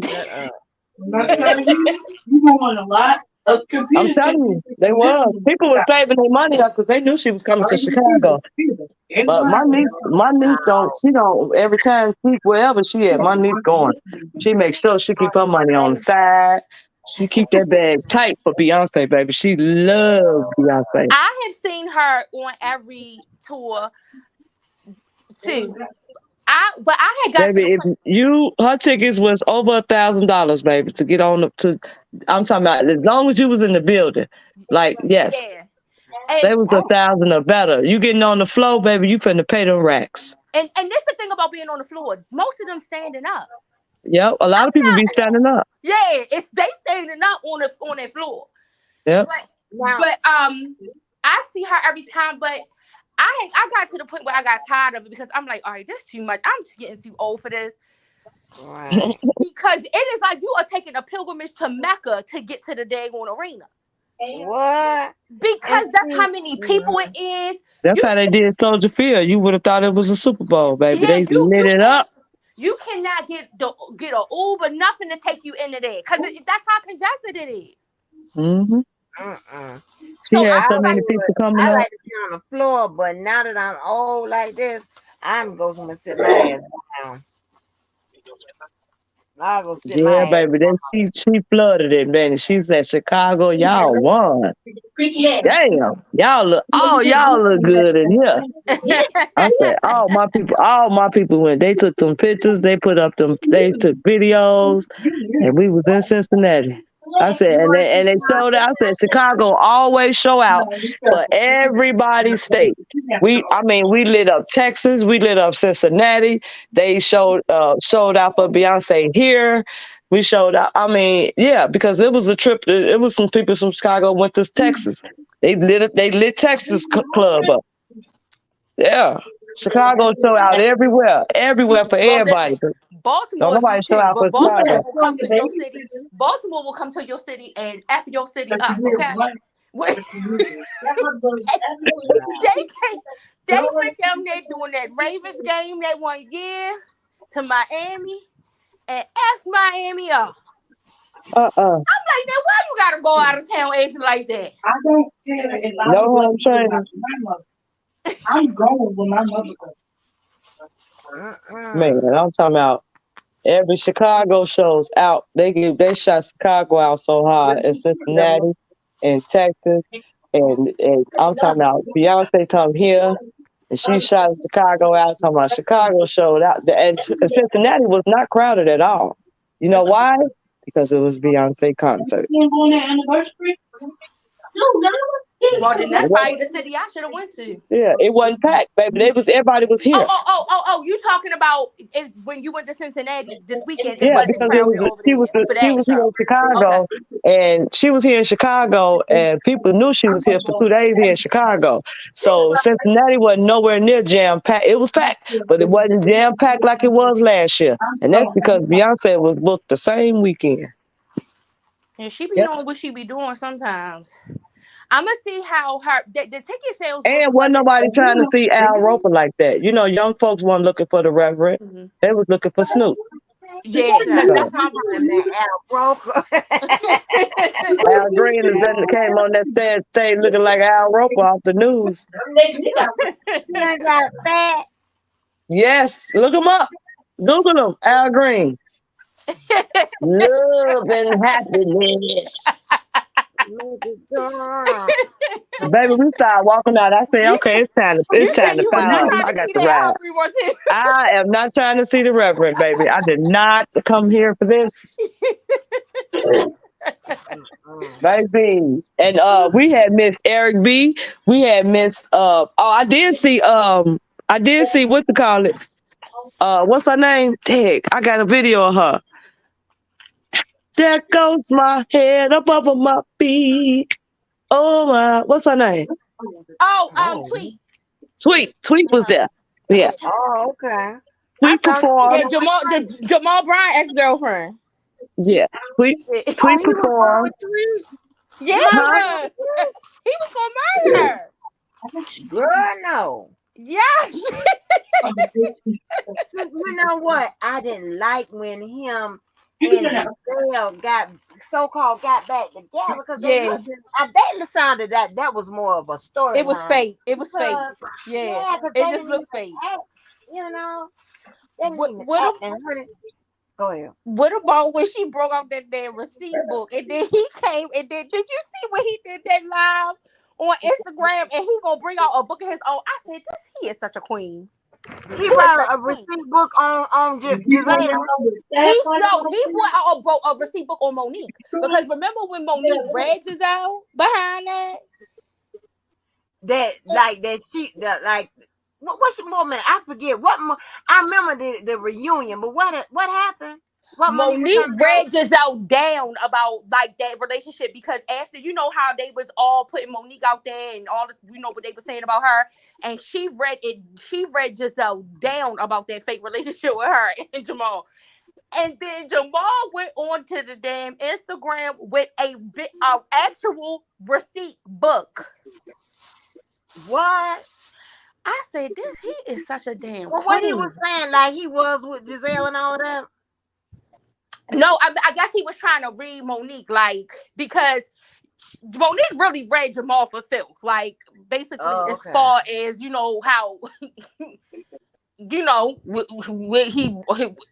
Shut up. You want a lot of computer. I'm telling you, they was. People were saving their money up because they knew she was coming to Chicago. But my niece don't. Every time wherever she at, my niece going. She makes sure she keep her money on the side. She keep that bag tight for Beyonce, baby. She loves Beyonce. I have seen her on every tour too. But I had got baby, her tickets was over $1,000, baby, to get on I'm talking about as long as you was in the building. Like, yes. Yeah. They was 1,000 or better. You getting on the floor, baby, you finna pay them racks. And that's the thing about being on the floor. Most of them standing up. Yep, a lot of people be standing up. Yeah, they standing up on that floor. Yep. But I see her every time, but I got to the point where I got tired of it because I'm like, all right, this is too much. I'm just getting too old for this. Right. Because it is like you are taking a pilgrimage to Mecca to get to the daggone arena. What? Because that's how many people it is. That's how they did Soldier Field. You would have thought it was a Super Bowl, baby. Yeah, they lit it up. You cannot get an Uber, nothing to take you into there because that's how congested it is. Mm-hmm. She So had so many people coming up. I like to be on the floor, but now that I'm old like this, I'm going to sit my ass down. I'll go sit my ass baby. Then she flooded it, man. She said, "Chicago, y'all won. Damn, y'all look good in here." I said, "All my people went. They took some pictures. They took videos, and we was in Cincinnati." I said, and they showed out. I said, Chicago always show out for everybody's state. We lit up Texas. We lit up Cincinnati. They showed out for Beyonce here. We showed out. Because it was a trip. It was some people from Chicago went to Texas. They lit Texas club up. Yeah. Chicago show out everywhere for everybody. Baltimore, nobody show out for Baltimore will come to your city. Baltimore will come to your city and F your city up. Okay, they went down there doing that Ravens game that one year to Miami and F Miami up. I'm like, now why you gotta go out of town acting like that? I don't care. No, I'm trying. I'm going with my mother. Man, I'm talking about every Chicago show's out. They shot Chicago out so hard in Cincinnati and Texas. And I'm talking about Beyonce come here and she shot Chicago out. Talking about Chicago showed out. And Cincinnati was not crowded at all. You know why? Because it was Beyonce concert. You on their anniversary? No. Well, then that's probably the city I should have went to. Yeah, it wasn't packed, baby. Everybody was here. Oh! You talking about when you went to Cincinnati this weekend? It Yeah, wasn't because crowded over she there was for she that was here show. in Chicago, and she was here in Chicago, and people knew she was here for 2 days here in Chicago. So Cincinnati wasn't nowhere near jam packed. It was packed, but it wasn't jam packed like it was last year, and that's because Beyonce was booked the same weekend. And she be knowing what she be doing sometimes. I'm gonna see how the ticket sales. And Really wasn't nobody wasn't. trying to see Al Roker like that. You know, young folks weren't looking for the Reverend; they was looking for Snoop. Yeah, because that's my Al Roker. Al Green came on that stage looking like Al Roker off the news. You got fat. Yes, look him up. Google him, Al Green. Love and happiness. Baby, we started walking out. I said, okay, it's time to power. I got to ride. I am not trying to see the Reverend, baby. I did not come here for this. Baby. And we had Miss Eric B. We had Miss I did see what to call it. What's her name? Dang, I got a video of her. There goes my head up over my feet. Oh my, what's her name? Tweet. Tweet was there. Yeah. Oh, okay. Tweet performed. Yeah, Jamal Bryant ex-girlfriend. Yeah. Tweet performed. Yeah, he was gonna marry her. Girl, no. Yes. You know what? I didn't like when him and Giselle got back together because they sounded that was more of a story. It was fake. It was fake. Yeah, it just looked fake. You know. Go ahead. What about when she broke out that damn receipt book and then he came and then did you see when he did that live on Instagram and he gonna bring out a book of his own? I said, he is such a queen. He brought a receipt book on Giselle. He brought out a receipt book on Monique because remember when Monique read Giselle behind that? What's the moment? I forget I remember the reunion, but what happened? Monique read Giselle down about like that relationship because after you know how they was all putting Monique out there and all this, you know what they were saying about her, and she read Giselle down about that fake relationship with her and Jamal. And then Jamal went on to the damn Instagram with a actual receipt book. What? I said, he is such a damn queen. What he was saying, like he was with Giselle and all that? No, I guess he was trying to read Monique, like, because Monique really read Jamal for filth. Like, basically, as far as, you know, how, you know,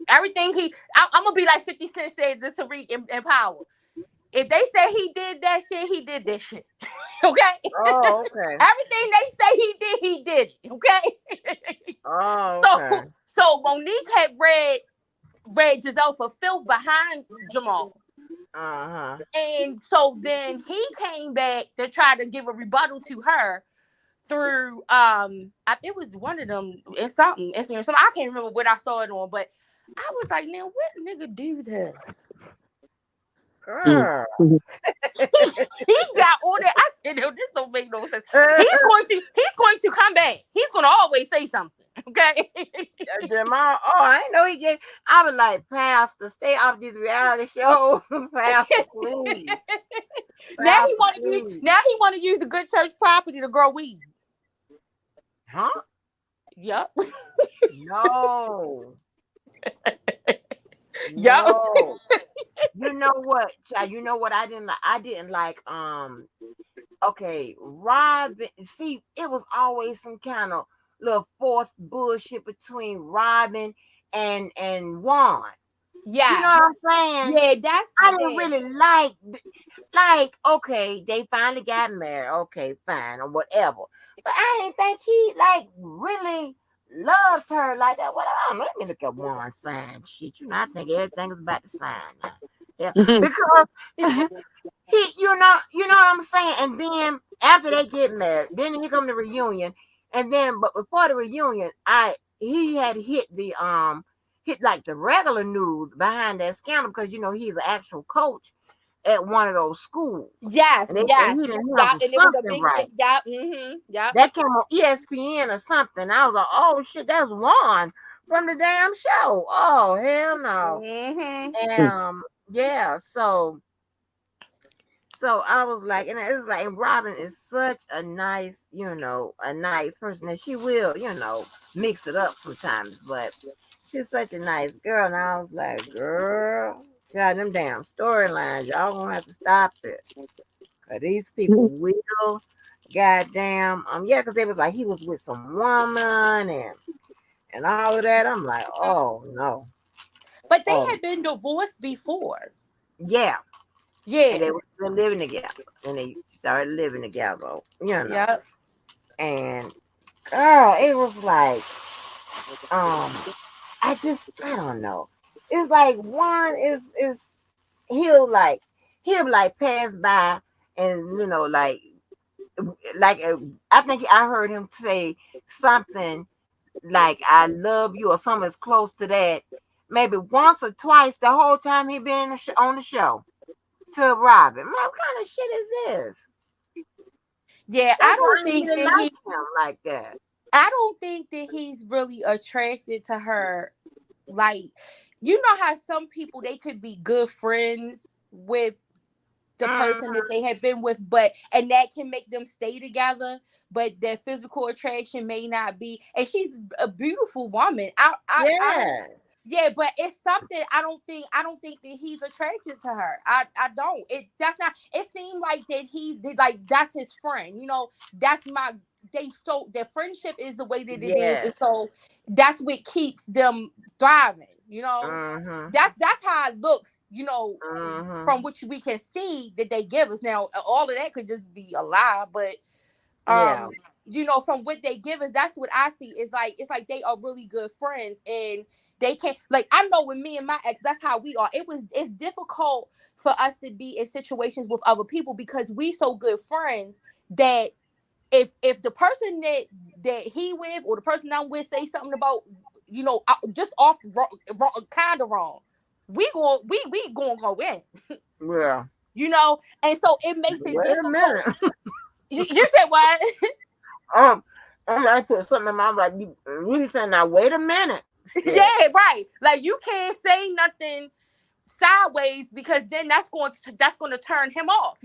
everything I'm going to be like 50 Cent said to Tariq in Power. If they say he did that shit, he did this shit. Okay? Oh, okay. Everything they say he did it. Okay? Oh, okay. So Monique had read Giselle for filth behind Jamal. Uh-huh. And so then he came back to try to give a rebuttal to her through it was one of them Instagram. I can't remember what I saw it on, but I was like, now what nigga do this? Girl. He got on it. I said, no, this don't make no sense. He's going to come back. He's gonna always say something. Okay. Jamal, I didn't know he gave. I was like, Pastor, stay off these reality shows. Pastor, please. Now he want to use the good church property to grow weed. Huh? Yep. No. Yep. No. You know what, child? You know what I didn't like? I didn't like. Okay, Robin. See, it was always some kind of little forced bullshit between Robin and Juan. You know Yes. what I'm saying? Yeah, that's I didn't yeah. really like. Okay, they finally got married. Okay, fine or whatever. But I didn't think he like really loved her like that. What I don't know. Let me look at one sign. Shit, you know, I think everything is about the sign now. Yeah, because you know what I'm saying. And then after they get married, then here come the reunion, and then but before the reunion, he had hit like the regular news behind that scandal because you know he's an actual coach at one of those schools, Yes, and he yes. didn't That handle and it was a something big right. yep, mm-hmm. Yep. That came on ESPN or something. I was like, oh shit, that's Juan from the damn show. Oh hell no. Mm-hmm. And yeah, so I was like, and it's like, and Robin is such a nice, a nice person, and she will, mix it up sometimes, but she's such a nice girl. And I was like, girl, child, them damn storylines, y'all gonna have to stop it. Cause these people will, goddamn, yeah, because they was like, he was with some woman and all of that. I'm like, oh no, But they oh had been divorced before. yeah, and Yeah. they were still living together, and they started living together, Yep. and girl, it was like, um, I don't know. It's like one is he'll like he'll like pass by and like I think I heard him say something like "I love you" or something as close to that, maybe once or twice the whole time he been on the show to Robin. Man, what kind of shit is this? Yeah, That's why I ain't really like him like that. I don't think that he's really attracted to her. Like, you know how some people they could be good friends with the person that Mm, they have been with, but and that can make them stay together, but their physical attraction may not be. And she's a beautiful woman. I don't. yeah, Yeah, but it's something I don't think that he's attracted to her. I don't. It that's not. It seemed like that like that's his friend. That's my. They so their friendship is the way that it is, and yes. so that's what keeps them thriving. Mm-hmm. That's how it looks. Mm-hmm. From which we can see that they give us. Now, all of that could just be a lie, but Yeah. um, from what they give us, that's what I see. It's like they are really good friends, and they can't like I know with me and my ex, that's how we are. It's difficult for us to be in situations with other people because we so good friends that if the person that he with or the person I'm with say something about just off wrong kind of wrong, we gonna go in, Yeah. and so it makes it Wait a difficult. minute. You said what? um, I put something in my mouth like you saying now. Wait a minute. Yeah, Shit. right. Like you can't say nothing sideways because then that's going to turn him off.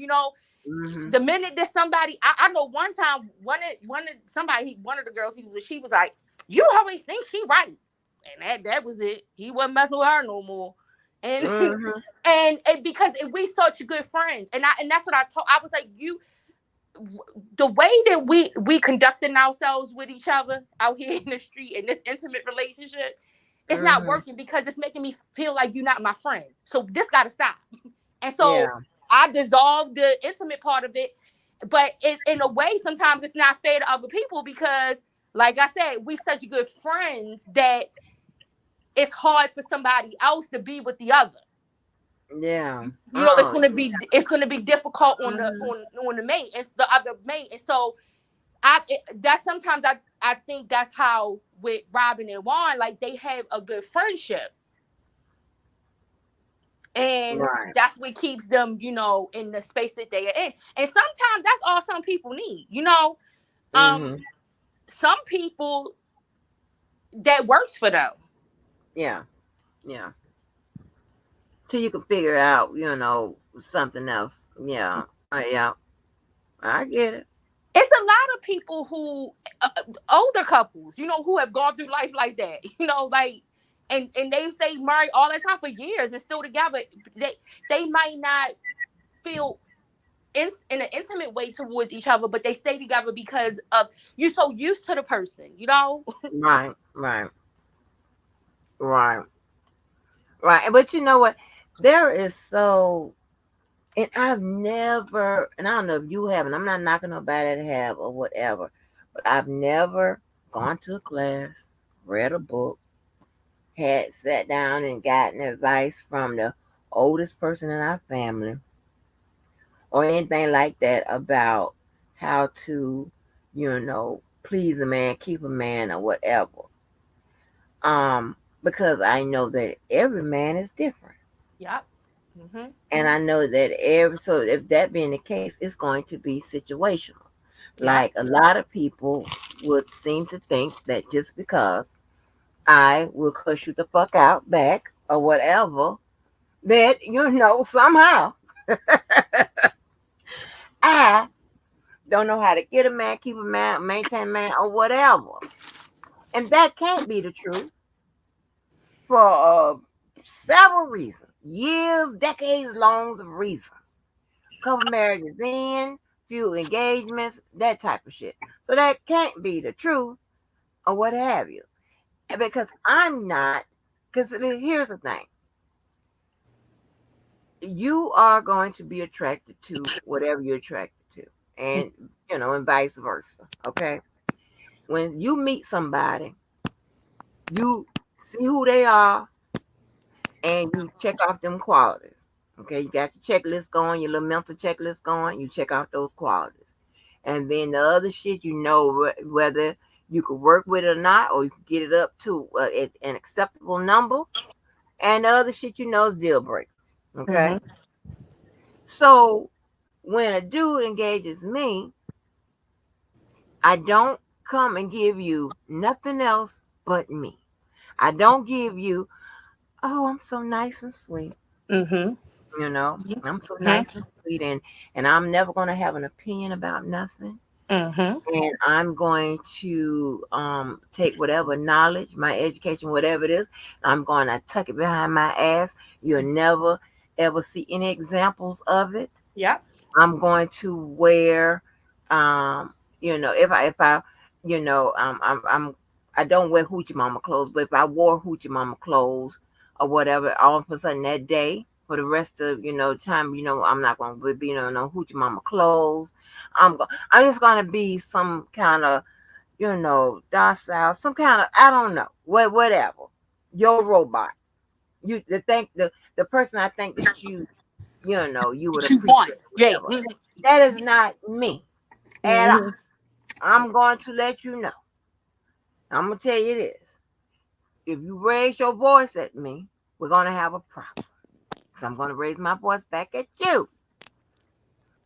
Mm-hmm. The minute that somebody, I know one time one of the girls she was like, "You always think she right," and that was it. He wasn't messing with her no more, and Mm-hmm. and because we such good friends, and that's what I told. I was like, the way that we conducting ourselves with each other out here in the street in this intimate relationship, it's not Mm-hmm. working because it's making me feel like you're not my friend. So this got to stop. And so Yeah. I dissolved the intimate part of it. But in a way, sometimes it's not fair to other people because, like I said, we such good friends that it's hard for somebody else to be with the other. Yeah. It's Oh. gonna be difficult on the Mm-hmm. on the mate and the other mate, and so that sometimes I think that's how with Robin and Juan, like they have a good friendship, and Right. that's what keeps them, in the space that they are in. And sometimes that's all some people need. Um, Mm-hmm. some people that works for them. Yeah. Yeah. Till you can figure out, something else. Yeah. Yeah. I get it. It's a lot of people who older couples, who have gone through life like that. Like and they stay married all the time for years and still together. They might not feel in an intimate way towards each other, but they stay together because of you're so used to the person, you know. Right, right, right, right. But you know what? There is so, and I've never, and I don't know if you haven't. I'm not knocking nobody that have or whatever, but I've never gone to a class, read a book, had sat down and gotten advice from the oldest person in our family or anything like that about how to, please a man, keep a man, or whatever. Because I know that every man is different. Yep. Mhm. And I know that so if that being the case, it's going to be situational. Yep. Like a lot of people would seem to think that just because I will cuss you the fuck out back or whatever, that somehow I don't know how to get a man, keep a man, maintain a man, or whatever. And that can't be the truth for several reasons, years, decades long of reasons. Couple marriages in, few engagements, that type of shit. So that can't be the truth or what have you. Because I'm not, because here's the thing. You are going to be attracted to whatever you're attracted to. And, and vice versa. Okay. When you meet somebody, you see who they are and you check off them qualities. Okay, you got your checklist going, your little mental checklist going, you check off those qualities. And then the other shit, whether you could work with it or not, or you can get it up to an acceptable number. And the other shit, is deal breakers. Okay. Mhm. So when a dude engages me, I don't come and give you nothing else but me. I don't give you, oh, I'm so nice and sweet. Mhm. I'm so Mhm. nice and sweet, and I'm never going to have an opinion about nothing. Mhm. And I'm going to take whatever knowledge, my education, whatever it is, I'm going to tuck it behind my ass. You'll never ever see any examples of it. Yep. I'm going to wear, if I, I don't wear hoochie mama clothes, but if I wore hoochie mama clothes or whatever, all of a sudden that day, for the rest of time, I'm not going to be no hoochie mama clothes. I'm just going to be some kind of docile, some kind of, I don't know, whatever. Your robot. The person I think that you would What you want? appreciate Yeah. whatever. Mhm. That is not me at all. Mhm. I'm going to let you know. I'm gonna tell you this. If you raise your voice at me, we're gonna have a problem. So I'm gonna raise my voice back at you.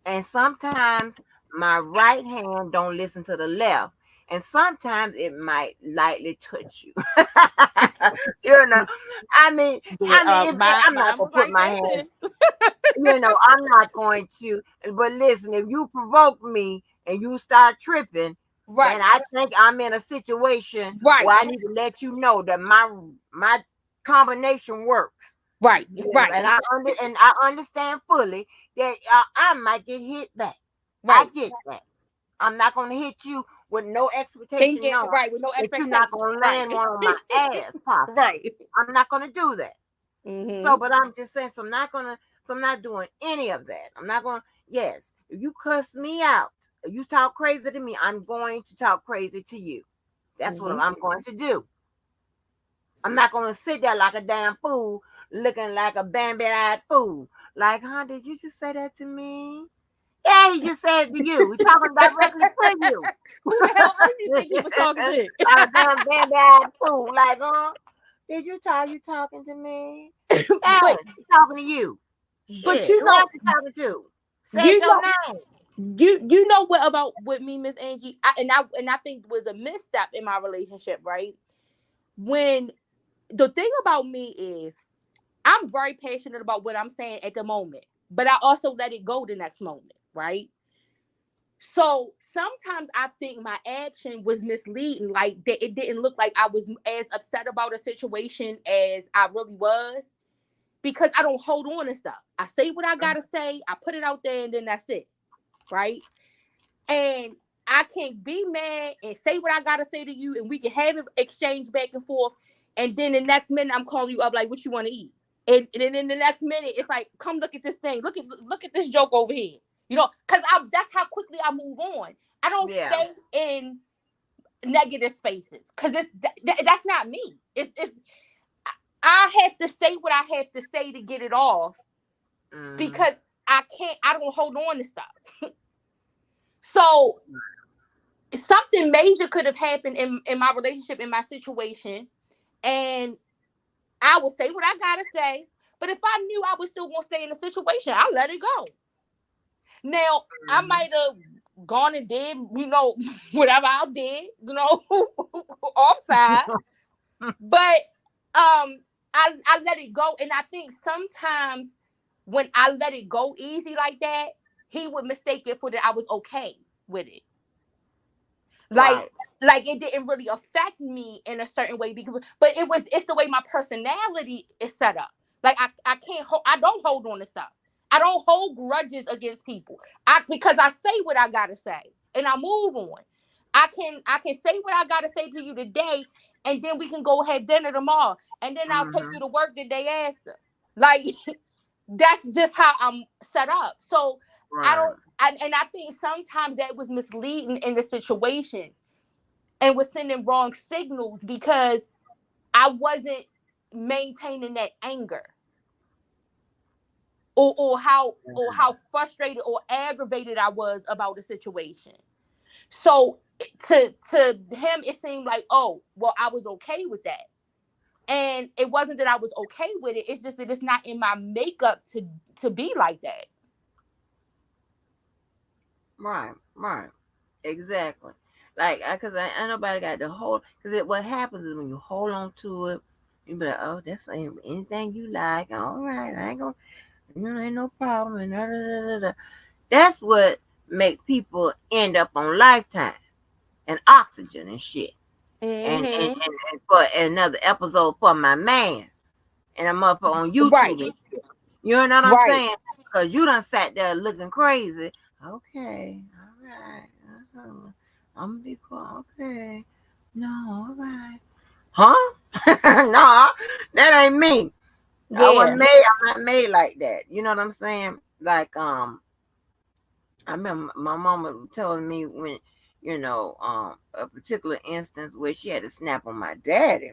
And sometimes my right hand don't listen to the left. And sometimes it might lightly touch you. you know, I mean, Yeah. I'm not Mine gonna was put like my that hand. too. I'm not going to. But listen, if you provoke me and you start tripping, then Right. I think I'm in a situation Right. where I need to let you know that my combination works. Right. Right. And I understand fully that I might get hit back. I Right. get that. I'm not going to hit you with no expectation, Thinking knowing right with no that you're not expectation. going to Right. land one on my ass, possibly. Right. I'm not going to do that. So, Mhm. but I'm just saying, so I'm not doing any of that. I'm not going, yes, if you cuss me out, if you talk crazy to me, I'm going to talk crazy to you. That's what Mhm. I'm going to do. I'm not going to sit there like a damn fool, looking like a bambi-eyed fool. Like, huh, did you just say that to me? Yeah, he just said it to you. He's talking directly to you. Who the hell else you think he was talking to? Like a damn bambi-eyed fool. Like, did you talking to me? but Yes, he's talking to you. but Shit. Who else you talking to? Say you your know name. you know what about with me, Miss Angie, and I think was a misstep in my relationship, right? When the thing about me is I'm very passionate about what I'm saying at the moment, but I also let it go the next moment, right? So sometimes I think my action was misleading, like that it didn't look like I was as upset about a situation as I really was, because I don't hold on to stuff. I say what I gotta say, I put it out there, and then that's it, right? And I can be mad and say what I gotta say to you, and we can have an exchange back and forth. And then the next minute, I'm calling you up like, "What you want to eat?" And then in the next minute, it's like, "Come look at this thing. Look at this joke over here." Because that's how quickly I move on. I don't Yeah. stay in negative spaces because that's not me. It's I have to say what I have to say to get it off, because I can't. I don't hold on to stuff. So something major could have happened in my relationship, in my situation, and I would say what I gotta say. But if I knew I was still gonna stay in the situation, I'll let it go. Now I might have gone and did, whatever I did, offside. But I let it go, and I think sometimes when I let it go easy like that, he would mistake it for that I was okay with it. Like, Right. like it didn't really affect me in a certain way, but it's the way my personality is set up. Like I can't hold, I don't hold on to stuff. I don't hold grudges against people. Because I say what I gotta say and I move on. I can say what I gotta say to you today, and then we can go have dinner tomorrow, and then I'll take you to work the day after. Like that's just how I'm set up. So I Right. don't and I think sometimes that was misleading in the situation and was sending wrong signals because I wasn't maintaining that anger, or how frustrated or aggravated I was about the situation. So to him it seemed like, oh, well, I was okay with that. And it wasn't that I was okay with it. It's just that it's not in my makeup to be like that. Right. Right. Exactly. Like, cause I nobody got the hold. Cause what happens is when you hold on to it, you be like, oh, that's anything you like. All right, I ain't gonna, ain't no problem. And da, da, da, da, da. That's what make people end up on Lifetime and Oxygen and shit. Hmm. And for another episode for my man, and I'm up on Right. YouTube and shit. You know what I'm Right. saying? Cause you done sat there looking crazy. Okay, all right. I'm gonna be quiet. Okay. No, all right. Huh? No, that ain't me. I wasn't Yeah. made. I'm not made like that. You know what I'm saying? Like I remember my mama telling me when a particular instance where she had to snap on my daddy.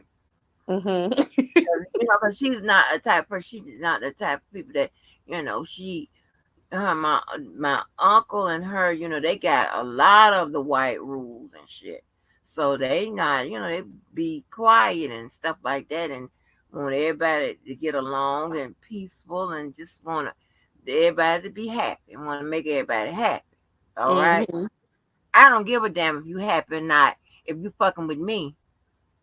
Hmm. 'Cause she's not a type person. She's not the type of people that she my uncle and her, they got a lot of the white rules and shit. So they not, they be quiet and stuff like that, and want everybody to get along and peaceful, and just want everybody to be happy and want to make everybody happy. All right. Hmm. I don't give a damn if you happy or not. If you fucking with me,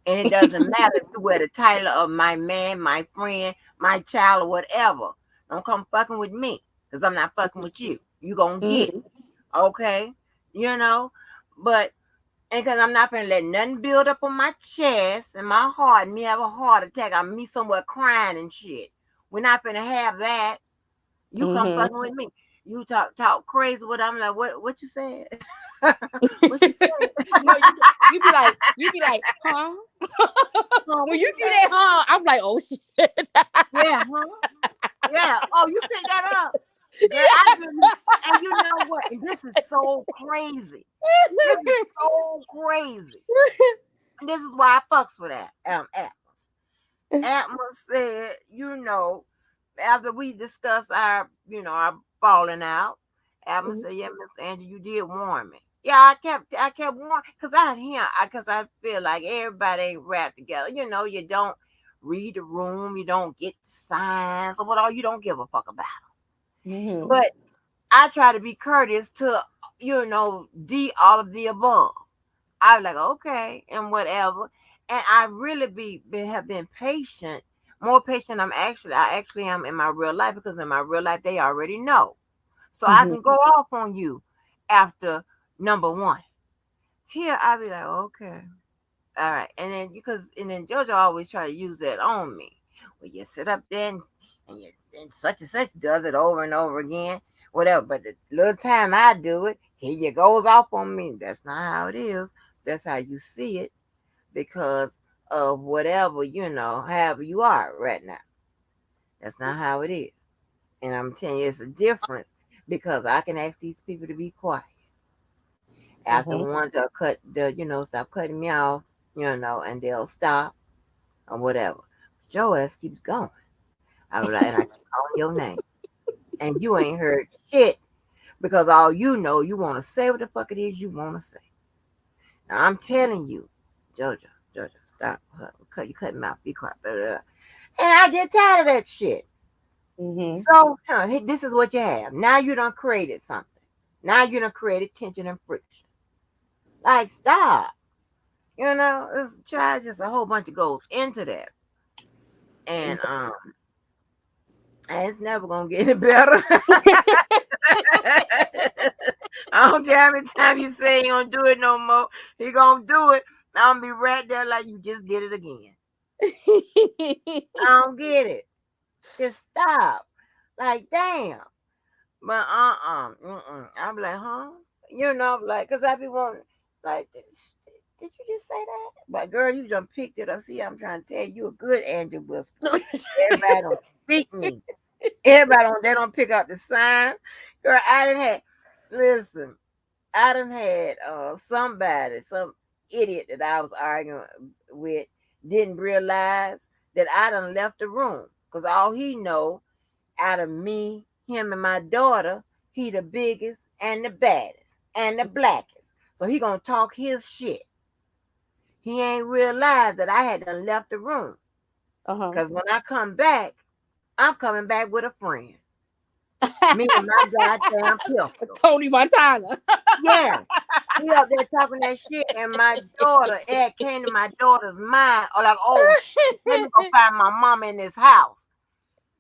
and it doesn't matter if you wear the title of my man, my friend, my child, or whatever. Don't come fucking with me, because I'm not fucking with you. You gonna get it. Hmm. Okay? You know? But, and because I'm not gonna let nothing build up on my chest and my heart, and me have a heart attack. I'm me somewhere crying and shit. We're not gonna have that. You come Hmm. fucking with me. You talk crazy with, I'm like, what you said? What you said? No, you be like, huh? Huh, When what you you do said? that, huh? I'm like, oh shit. Yeah, huh? Yeah. Oh, you picked that up. Girl, I Yes. didn't. And you know what? And this is so crazy. This is so crazy. And this is why I fucks with that. Atlas. Atlas said, after we discussed our falling out, Atlas said, yeah, Mr. Andrew, you did warn me. Yeah, I kept warning, because I feel like everybody ain't wrapped together. You don't read the room, you don't get signs or what all, you don't give a fuck about. Hmm. But I try to be courteous to, all of the above. I was like, okay, and whatever. And I really have been patient, more patient. I actually am in my real life, because in my real life they already know. So I Hmm. can go off on you after Number one. Here I be like, okay, all right, and then Georgia always try to use that on me. Well, you sit up there and such and such does it over and over again, whatever. But the little time I do it, he goes off on me. That's not how it is. That's how you see it because of whatever however you are right now. That's not how it is, and I'm telling you, it's a difference because I can ask these people to be quiet after one to cut stop cutting me off, and they'll stop or whatever. Your ass keeps going. I was like, and I keep calling your name. And you ain't heard shit because all you want to say what the fuck it is you want to say. Now I'm telling you, Jojo, stop. You cut me off. Be quiet. Blah, blah, blah. And I get tired of that shit. So this is what you have. Now you done created something. Now you done created tension and friction. Like, stop. This child just a whole bunch of goes into that. And it's never gonna get any better. I don't care how many times you say he gonna do it no more. He gonna do it. I'm gonna be right there like you just did it again. I don't get it. Just stop. Like, damn. But I'm like, huh? Like, cause I be wanting, like, did you just say that? But girl, you done picked it up. See, I'm trying to tell you, you a good angel whisperer. Everybody don't speak me. They don't pick up the sign. Girl, listen, I done had some idiot that I was arguing with didn't realize that I done left the room. Cause all he know out of me, him and my daughter, he the biggest and the baddest and the blackest. So he gonna talk his shit. He ain't realized that I had done left the room. Cause when I come back, I'm coming back with a friend. Me and my goddamn pistol. Tony Montana. Yeah. He up there talking that shit, and my daughter, it came to my daughter's mind, or like, oh shit, let me go find my mama in this house.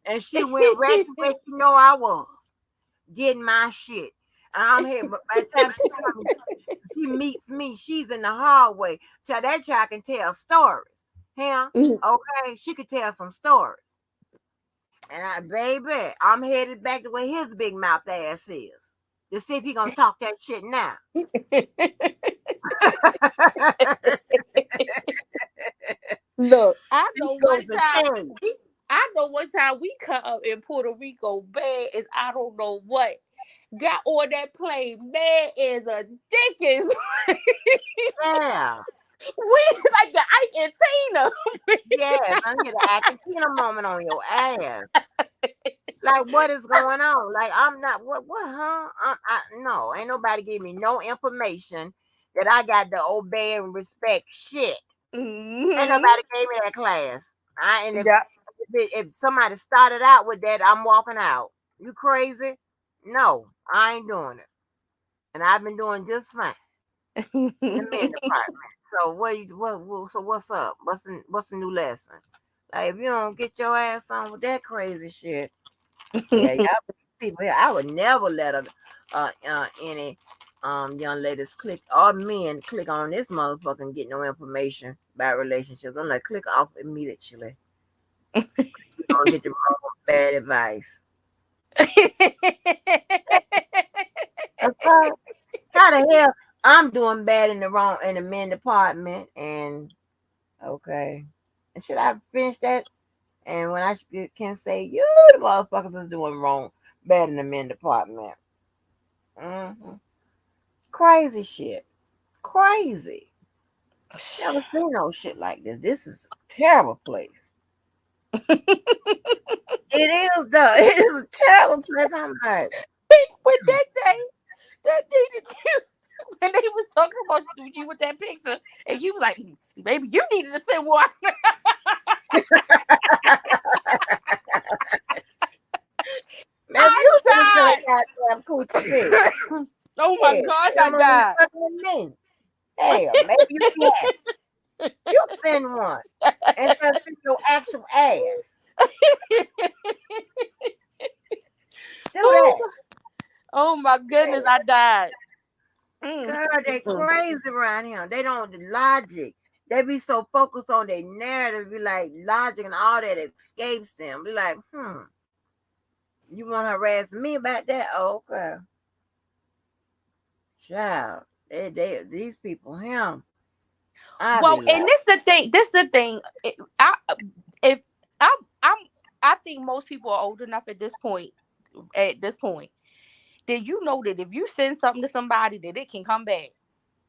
And she went right to where she know I was, getting my shit. And I'm here, but by the time she meets me, she's in the hallway. So that child can tell stories. Him, okay, she could tell some stories. And baby, I'm headed back to where his big mouth ass is to see if he gonna talk that shit now. Look, I know one time we cut up in Puerto Rico bad as I don't know what. Got on that plane, man is a dickens. Yeah. We like the Ike and Tina. Yes, I'm here to act a Tina moment on your ass. Like, what is going on? Like, I'm not what huh? No, ain't nobody give me no information that I got to obey and respect shit. Ain't nobody gave me that class. If somebody started out with that, I'm walking out. You crazy? No, I ain't doing it. And I've been doing just fine in the men department. So what's up? What's the new lesson? Like, if you don't get your ass on with that crazy shit, yeah, y'all people here, I would never let any young ladies click or men click on this motherfucker and get no information about relationships. I'm like, click off immediately. You don't get the wrong bad advice. Okay. How the hell I'm doing bad in the men department, and okay. And should I finish that? And when I can say, you the motherfuckers is doing bad in the men department. Crazy shit. Crazy. Never seen no shit like this. This is a terrible place. It is though. It is a terrible place. I'm like, with that day that you when they was talking about you with that picture, and you was like, baby, you needed to send one. man, you should have said goddamn coochie pig. Oh my gosh, I died. Me. Damn, maybe you can. You send one and just send your actual ass. Do that. Oh my goodness, I died. Girl, they crazy around here. They don't logic. They be so focused on their narrative, be like logic and all that escapes them. Be like, you want to harass me about that? Oh, okay. Child. These people him. I be Well, like, and this the thing. If I'm I think most people are old enough at this point, then you know that if you send something to somebody that it can come back.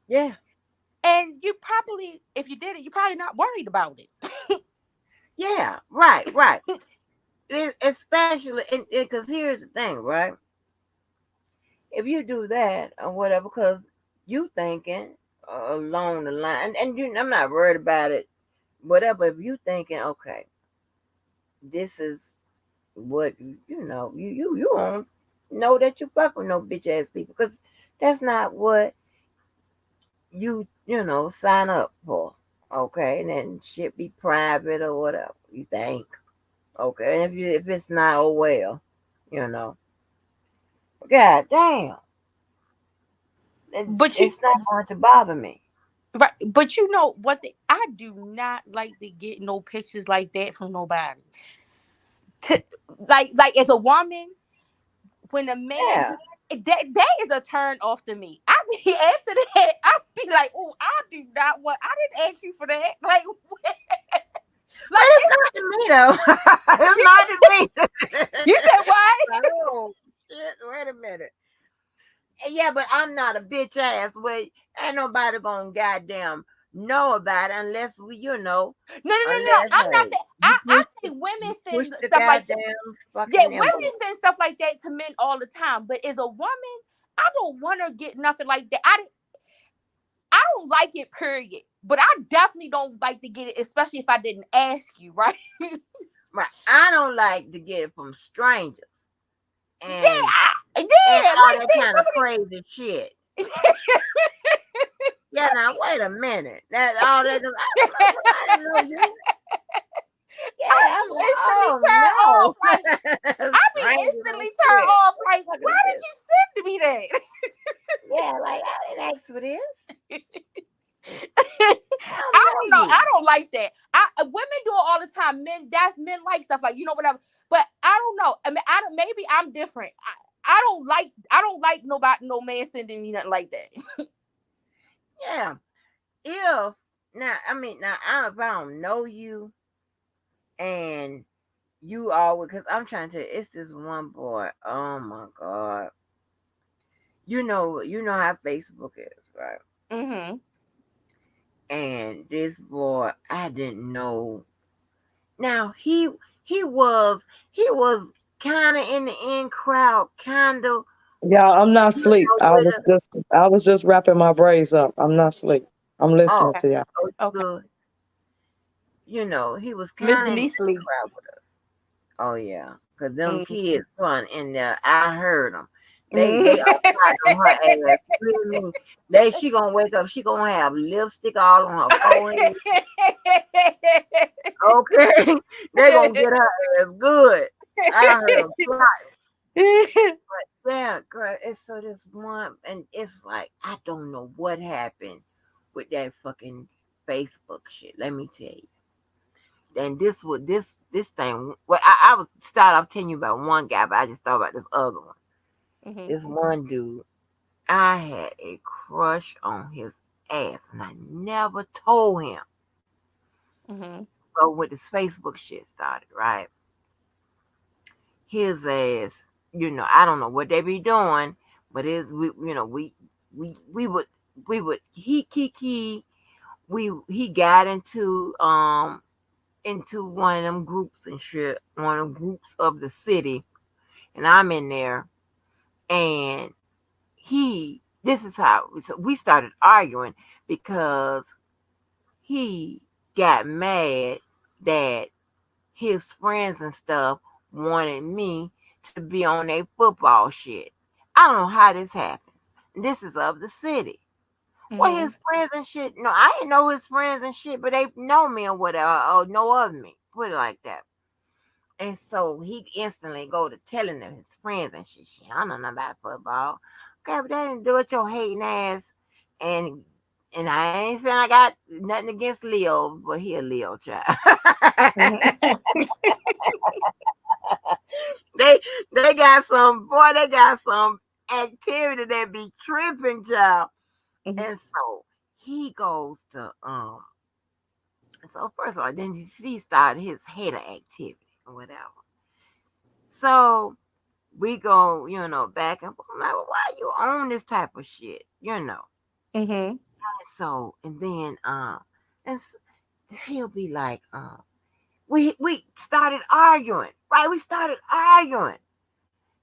yeah. And you probably, if you did it, you're probably not worried about it. Yeah, right. Especially, because here's the thing, right? If you do that or whatever, because you thinking along the line, I'm not worried about it, whatever. If you thinking, okay, this is what you won't know that you fuck with no bitch ass people, because that's not what sign up for. Okay, and then shit be private or whatever you think. Okay, and if it's not, oh well, you know. God damn, But you it's not going to bother me. right, but you know what? I do not like to get no pictures like that from nobody. To, like as a woman, when a man Yeah, that is a turn off to me. I be after that, I be like, oh, I do not want. I didn't ask you for that. Like, but like it's not to me though. It's you, not to me. you said what? Oh shit! Wait a minute. Yeah, but I'm not a bitch ass. Wait, ain't nobody gonna goddamn know about it unless No. unless I'm not hey, saying. you I push think women you push send the stuff like that. goddamn Yeah, fucking women envelope. send stuff like that to men all the time. But as a woman, I don't want to get nothing like that. I don't like it, period. But I definitely don't like to get it, especially if I didn't ask you, right? Right. I don't like to get it from strangers and Yeah, all like that this. kind of crazy shit. Yeah, now wait a minute. That all that 'cause I don't know. I didn't know you. I Yeah, I'm be like, instantly oh turned off. Like no. I be Strangers and instantly turned shit. off. Like, What the fuck why is did this? you send me that? Yeah, like I didn't ask for this. I I don't don't know know. I you. don't like that. Women do it all the time. Men like stuff like whatever. But I don't know. I mean, I don't. Maybe I'm different. I don't like. I don't like nobody. No man sending me nothing like that. Yeah. If if I don't know you and you always, because I'm trying to, it's this one boy. Oh my God. You know how Facebook is, right? Mhm. And this boy, I didn't know. Now he was kind of in the in crowd, kind of, Yeah, I'm not asleep. with a I was just wrapping my braids up. I'm not asleep. I'm oh, listening Okay. to y'all. oh Okay. good. He was Miss kind of in the Denise in Lee. crowd with us. Oh yeah, cause them Mm-hmm. kids fun in there. I heard them. They Mm-hmm. all got on her ass. Really. She gonna wake up. She gonna have lipstick all on her forehead. Okay, they gonna get her ass good. I heard them plot. Yeah, girl. It's so this one, and it's like I don't know what happened with that fucking Facebook shit. Let me tell you. And this thing. Well, I was start off telling you about one guy, but I just thought about this other one. Mm-hmm. This one dude, I had a crush on his ass, and I never told him. Mm-hmm. So with this Facebook shit started, right? His ass, I don't know what they be doing, but it's we would he got into one of them groups and shit, one of them groups of the city, and I'm in there, and this is how we started arguing because he got mad that his friends and stuff wanted me to be on their football shit. I don't know how this happens. This is of the city. Well, Mm-hmm. his friends and shit. No, I didn't know his friends and shit, but they know me or whatever, or know of me. Put it like that. And so he instantly go to telling them his friends and shit. I don't know nothing about football. Okay, but that didn't do it your hating ass. And I ain't saying I got nothing against Leo, but he a Leo child. they they got some boy, they got some activity that be tripping, child. And so he goes to so first of all, then he started his hater activity or whatever. So we go, back and forth. I'm like, well, why you own this type of shit? Mhm. So and then and he'll be like, we started arguing, right? We started arguing.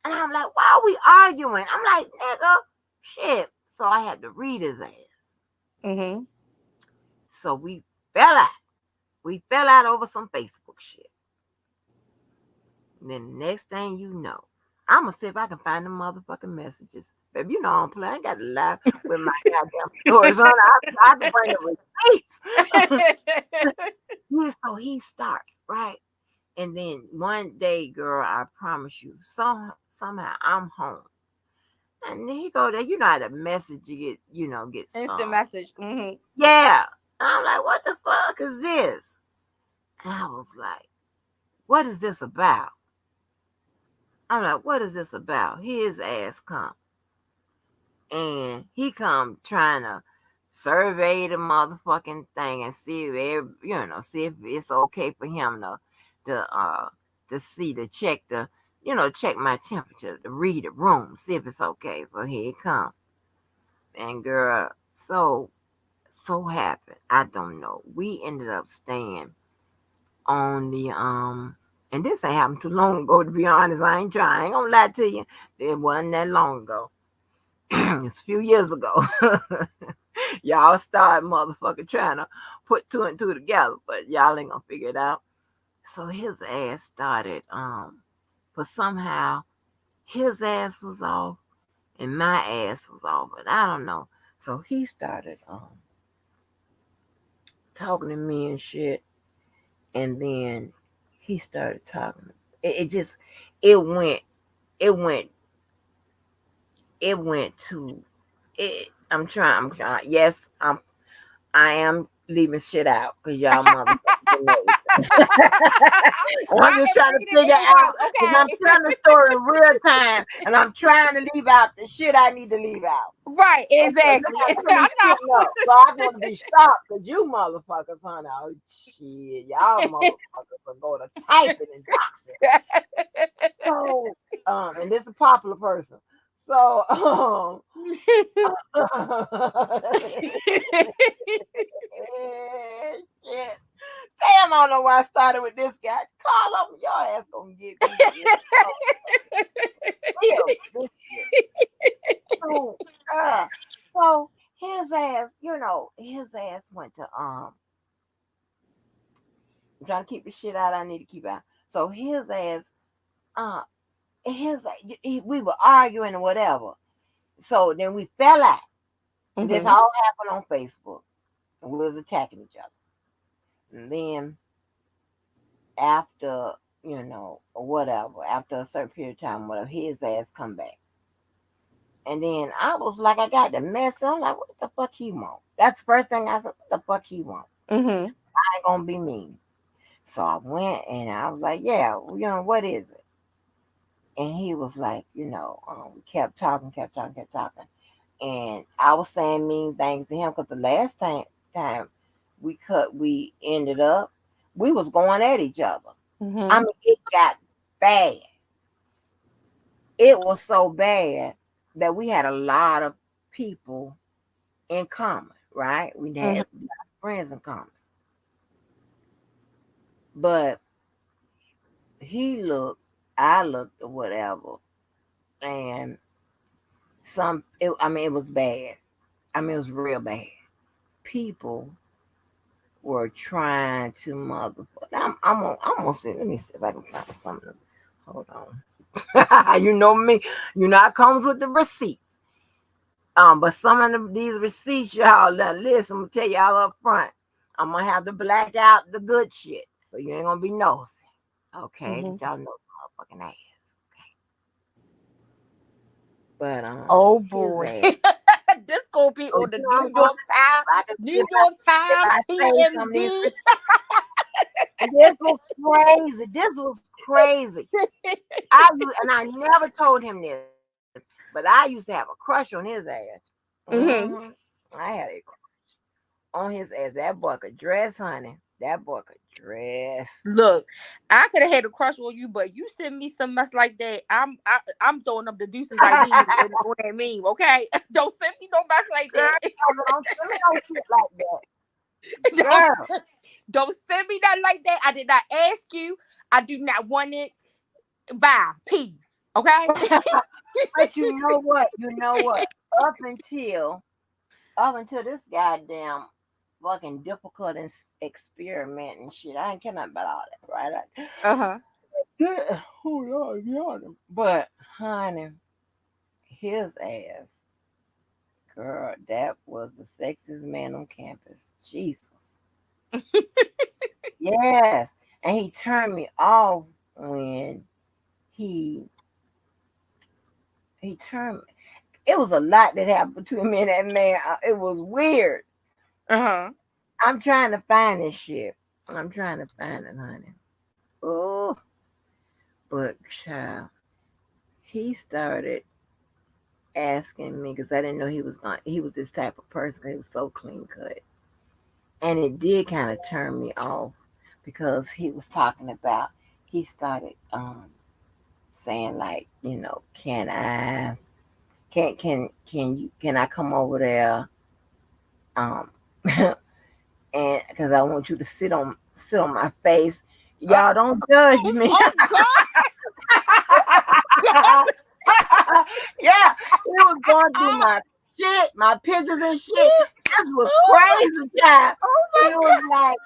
And I'm like, why are we arguing? I'm like, nigga, shit. So I had to read his ass. Mhm. So we fell out. We fell out over some Facebook shit. And then the next thing you know, I'm going to see if I can find the motherfucking messages. Baby, you know I don't play. I ain't got to lie with my goddamn stories on. I can bring the receipts. So he starts, right? And then one day, girl, I promise you, somehow I'm home. And then he go there, you know how the message gets Instant message. Mhm. yeah. And I'm like, what the fuck is this? And I was like, what is this about? I'm like, what is this about? His ass come. And he come trying to survey the motherfucking thing and see if see if it's okay for him to see check my temperature, to read the room, see if it's okay. So here he come. And girl, so happened. I don't know. We ended up staying on the and this ain't happened too long ago, to be honest. I ain't gonna lie to you. It wasn't that long ago. It's a few years ago. Y'all start motherfucker trying to put two and two together, but y'all ain't gonna figure it out. So his ass started but somehow his ass was off and my ass was off, and I don't know. So he started talking to me and shit, and then he started talking. It just it went it went it went to it. I'm trying. Yes, I am leaving shit out because y'all motherfuckers amazing. I'm I just am trying to reading figure out inbox. because I'm Okay. telling the story in real time, and I'm trying to leave out the shit I need to leave out. Right. Because Exactly. I I be know. sitting up, so I want to be shocked because you motherfuckers, honey, oh shit, y'all motherfuckers will go to typing and doxing. So, and this is a popular person. So, shit. Damn, I don't know why I started with this guy. Call up, your ass gonna get me. This shit. So, so his ass went to I'm trying to keep the shit out I need to keep out. So his ass, uh, we were arguing or whatever. So then we fell out. And this Mhm. all happened on Facebook. And we was attacking each other. And then after, or whatever, after a certain period of time, whatever, his ass come back. And then I was like, I got the mess. I'm like, what the fuck he want? That's the first thing I said, what the fuck he want? Mhm. I ain't gonna be mean. So I went and I was like, yeah, what is it? And he was like, we kept talking, kept talking, kept talking. And I was saying mean things to him because the last time we ended up, we was going at each other. I Mhm. mean, it got bad. It was so bad that we had a lot of people in common, right? We Mhm. had friends in common. But he looked, I looked, or whatever, and it was bad. I mean, it was real bad. People were trying to motherfucker. I'm gonna see. Let me see if I can find something. Hold on. You know me. It comes with the receipts. But some of these receipts, y'all, now listen, I'm gonna tell y'all up front. I'm gonna have to black out the good shit, so you ain't gonna be nosy. Okay, Mhm. but y'all know motherfucking ass. Okay. But Oh his boy. ass. This gonna be Oh, on the you know, New I'm going York to see Times, New York if Times, I say some of this. TMZ. And this was crazy. This was crazy. And I never told him this, but I used to have a crush on his ass. hmm hmm I had a crush on his ass. That boy could dress, honey. That boy could dress. Look, I could have had a crush on you, but you send me some mess like that. I'm throwing up the deuces like me on that meme. Okay, don't send me no mess like Girl, that. don't send me no shit like that. don't Girl. don't send me nothing like that. I did not ask you. I do not want it. Bye. Peace. Okay. But you know what? You know what? Up until this goddamn fucking difficult experiment and shit, I ain't care nothing about all that, right? Uh-huh. Oh Lord, yeah. But honey, his ass, girl, that was the sexiest man on campus. Jesus. Yes. And he turned me off when he he turned it was a lot that happened between me and that man. It was weird. Uh-huh. I'm trying to find this shit. I'm trying to find it, honey. Oh, but child, he started asking me because I didn't know he was this type of person. He was so clean cut. And it did kind of turn me off because he was talking about, he started saying like, can I come over there? Um and because I want you to sit on my face. Uh, Y'all don't judge me. oh God. Yeah, he was going through my shit, my pictures and shit. This was Oh my, crazy time. oh He my was like,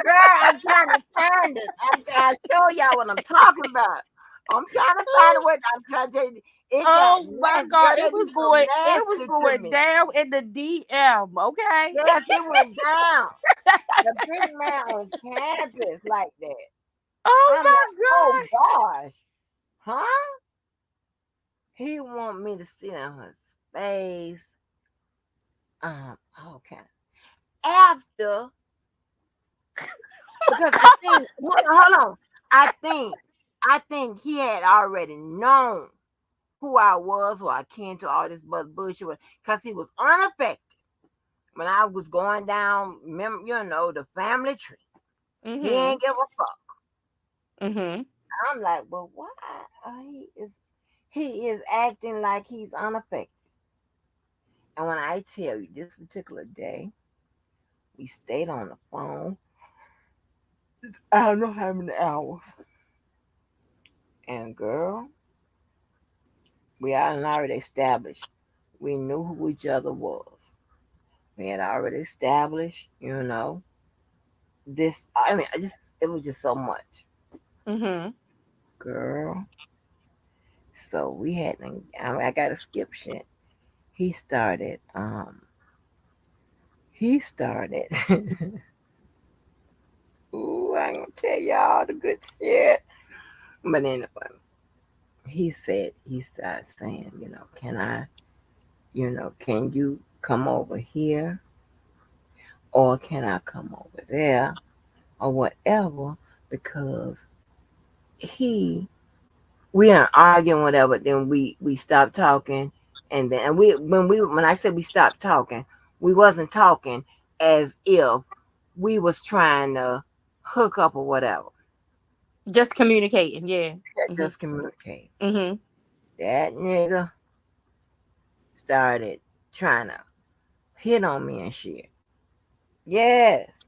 girl, I'm trying to find it. I'm trying to show y'all what I'm talking about. I'm trying to find it. God. What I'm trying to tell you. It got Oh my nasty. God. Girl, they be so It was nasty to going me. down in the DM. Okay. Yes, it went down. The big man on campus like that. Oh I'm like, oh my gosh, huh? He want me to sit on his face. Okay. After, because I think, hold on. I think, he had already known who I was, who I came to, all this bullshit, because he was unaffected when I was going down, the family tree. God. He ain't give a fuck. Mm-hmm. I'm like, but why? He is acting like he's unaffected. And when I tell you this particular day, we stayed on the phone. I don't know how many hours. And girl, we had already established. We knew who each other was. We had already established, this. I mean, it was just so much, Mm-hmm. girl. So we had. I got to skip shit. He started. He started. Ooh, I ain't gonna tell y'all the good shit. But anyway, he started saying, can you come over here or can I come over there or whatever? Because he, we aren't arguing, whatever. Then we stopped talking, and then when I said we stopped talking, we wasn't talking as if we was trying to hook up or whatever. Just communicating. Yeah. Mm-hmm. Just communicate. Mm-hmm. That nigga started trying to hit on me and shit. Yes.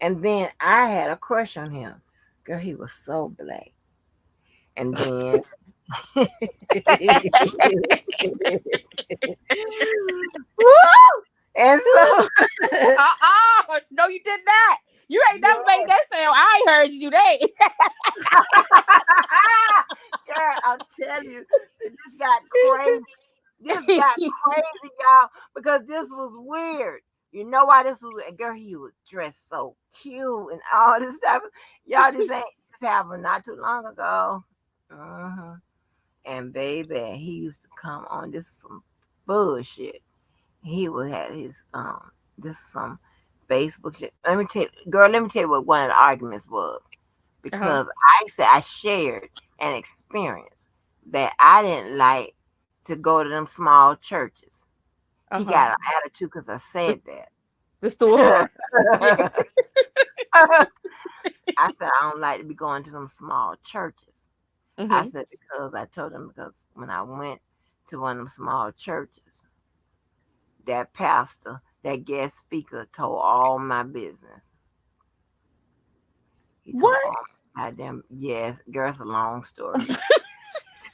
And then I had a crush on him. Girl, he was so black. And then Woo! And so No, you did not. You ain't never made that sound. I ain't heard you do that. girl, I'm telling you, this got crazy. This got crazy, y'all, because this was weird. You know why this was weird? Girl, he was dressed so cute and all this stuff. Y'all, this happened not too long ago. Uh-huh. And baby, he used to come on. This was some bullshit. He would have his this is some Facebook shit. Let me tell you what one of the arguments was. Uh-huh. Because I shared an experience that I didn't like to go to them small churches. He Uh-huh. got an attitude because I said The that. storefront. Yeah. I said I don't like to be going to them small churches. I Mm-hmm. said because I told him because when I went to one of them small churches, that pastor, that guest speaker told all my business. He told What? all my goddamn yes, girl, it's a long story.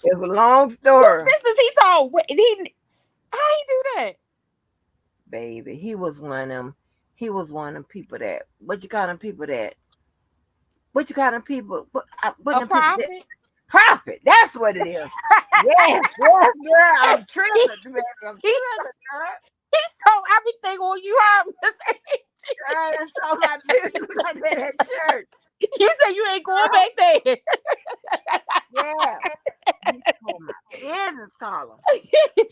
It's a long What story. business he told? How he do that? Baby. He was one of them. He was one of them people that what you call them people that what you call them people what A them people that prophet? profit. That's what it is. Yes, yes, girl. I'm tripping, man. I'm He tripping, girl. told everything on you out. Girl, that's all my business like that at church. You say you ain't going back there. Yeah. He told my business, Carla.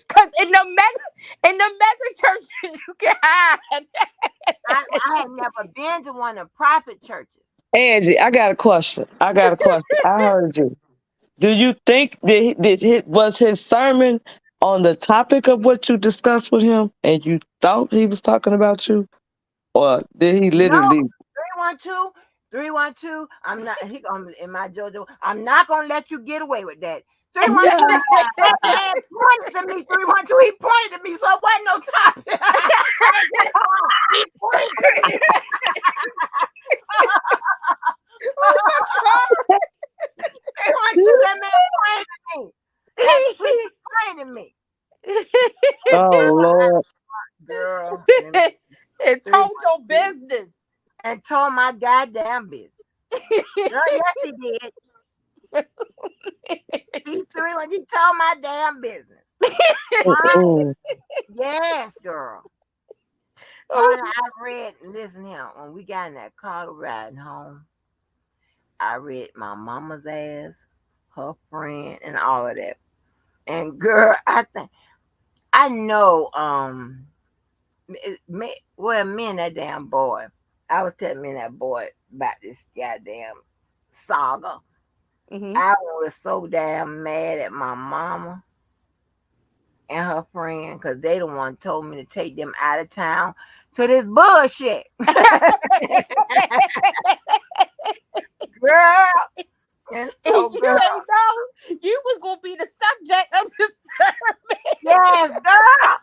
Cause in the mega churches you can hide. I had never been to one of the prophet churches. Angie, I got a question. I heard you. Do you think was his sermon on the topic of what you discussed with him, and you thought he was talking about you, or did he No, literally? 312, 312. I'm not. He gonna in my JoJo. I'm not gonna let you get away with that. 312. That man pointed to me. 312. He pointed to me, so it wasn't no topic. He pointed to me. Oh my God. 312. That man pointed to me. That preacher pointed to me. Oh Lord! Girl, It told your business. and told my goddamn business. Girl, yes, he did. He told my damn business. Mm-mm. Yes, girl. Oh, Honey, I read, listen here, when we got in that car riding home, I read my mama's ass, her friend, and all of that. And girl, I know, me and that damn boy, I was telling me and that boy about this goddamn saga. mhm. I was so damn mad at my mama and her friend because they the one told me to take them out of town to this bullshit. Girl. And so, You girl, ain't know you was gonna be the subject of the sermon. yes, girl.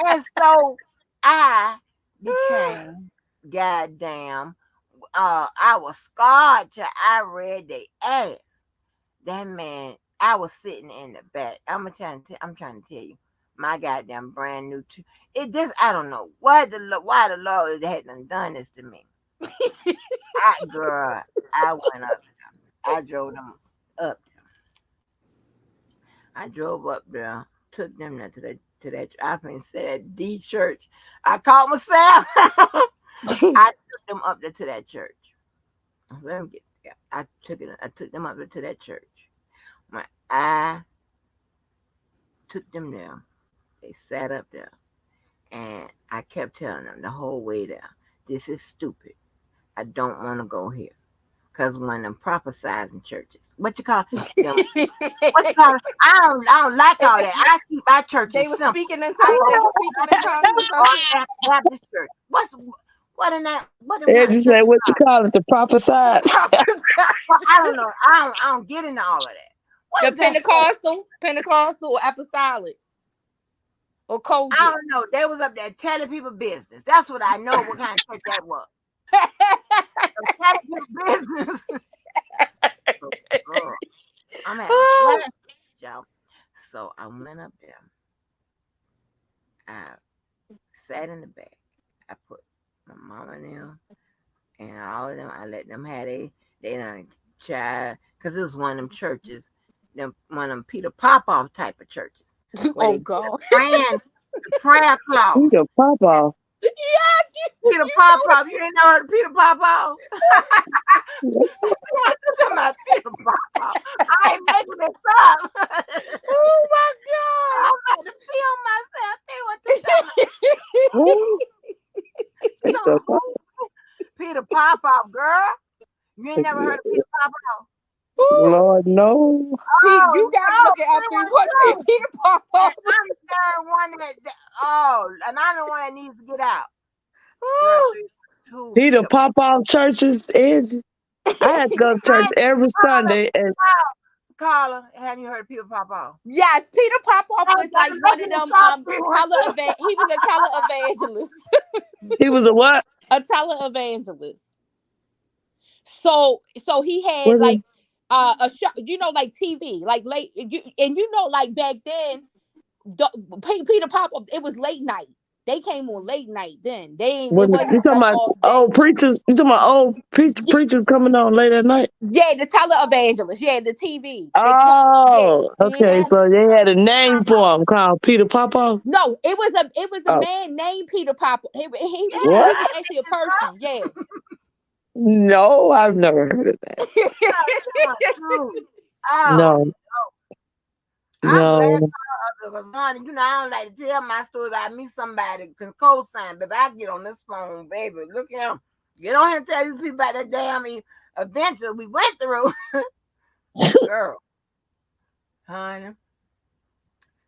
And so I became goddamn. I was scarred till I read they ass. That man, I was sitting in the back. I'm trying to tell you, my goddamn brand new. It just I don't know why the Lord hadn't done this to me. Girl, I went up. I drove them up. I drove up there, took them there to that. I been said D church. I called myself. I took them up there to that church. Let me get. Yeah, I took them up there to that church. When I took them there, they sat up there, and I kept telling them the whole way there, "This is stupid. I don't want to go here." Cause when them prophesizing churches, what you call them? What you call? I don't like all that. I keep my churches They were simple. speaking in tongues. They were speaking in tongues or something. Baptist church. What in that? What in that Angie church? said, "What you call it? The prophesied." Well, I don't know. I don't get into all of that. What The is that church? Pentecostal, or apostolic, or I Kojic. don't know. They was up there telling people business. That's what I know. What kind of church that was? Telling people business. Girl, I'm having flashbacks, y'all. So I went up there. I sat in the back. I put my mama in them and all of them. I let them have they done child because it was one of them churches, one of them Peter Popoff type of churches where Oh they God. praying the prayer You clause. the pop off. Yes, Peter Popoff, you didn't know her Peter Popoff? You went to to my Peter Papa. I ain't making this up. Oh my God. I'm about to feel myself. Think what you talking about. Ooh, You talking about who? Peter Papa, girl. You ain't never heard of Peter Papa? Ooh, Lord, no. Pete, Oh you gotta no, look at say After what Confronting you. Peter Papa. And I'm the third one and I'm the one that needs to get out. Girl, Ooh. two Peter Peter. pop off churches edge. I had to go to church I every Carla, Sunday, and Carla, have you heard of Peter Papa? Yes, Peter Popoff was like I'm one of making the them top three one too. he was a televangelist. he was a what? A televangelist. So he had Was like it? a show, like TV, like late like back then Peter Popoff, it was late night. They came on late night then. It Was it? You wasn't talking like about all day. old preachers? You talking about old preachers coming on late at night? Yeah, the televangelist. Yeah, the TV. They come. Yeah. Oh, okay. Mhm. So they had a name for him called Peter Popoff. No, it was a Oh, man named Peter Papa. He what? was actually a person. Yeah. No, I've never heard of that. Oh, No, I'm glad no. because honey, I don't like to tell my story about me. Somebody can co-sign, baby. I get on this phone, baby. Look at him. Get on here and tell these people about that damn adventure we went through. Girl, honey,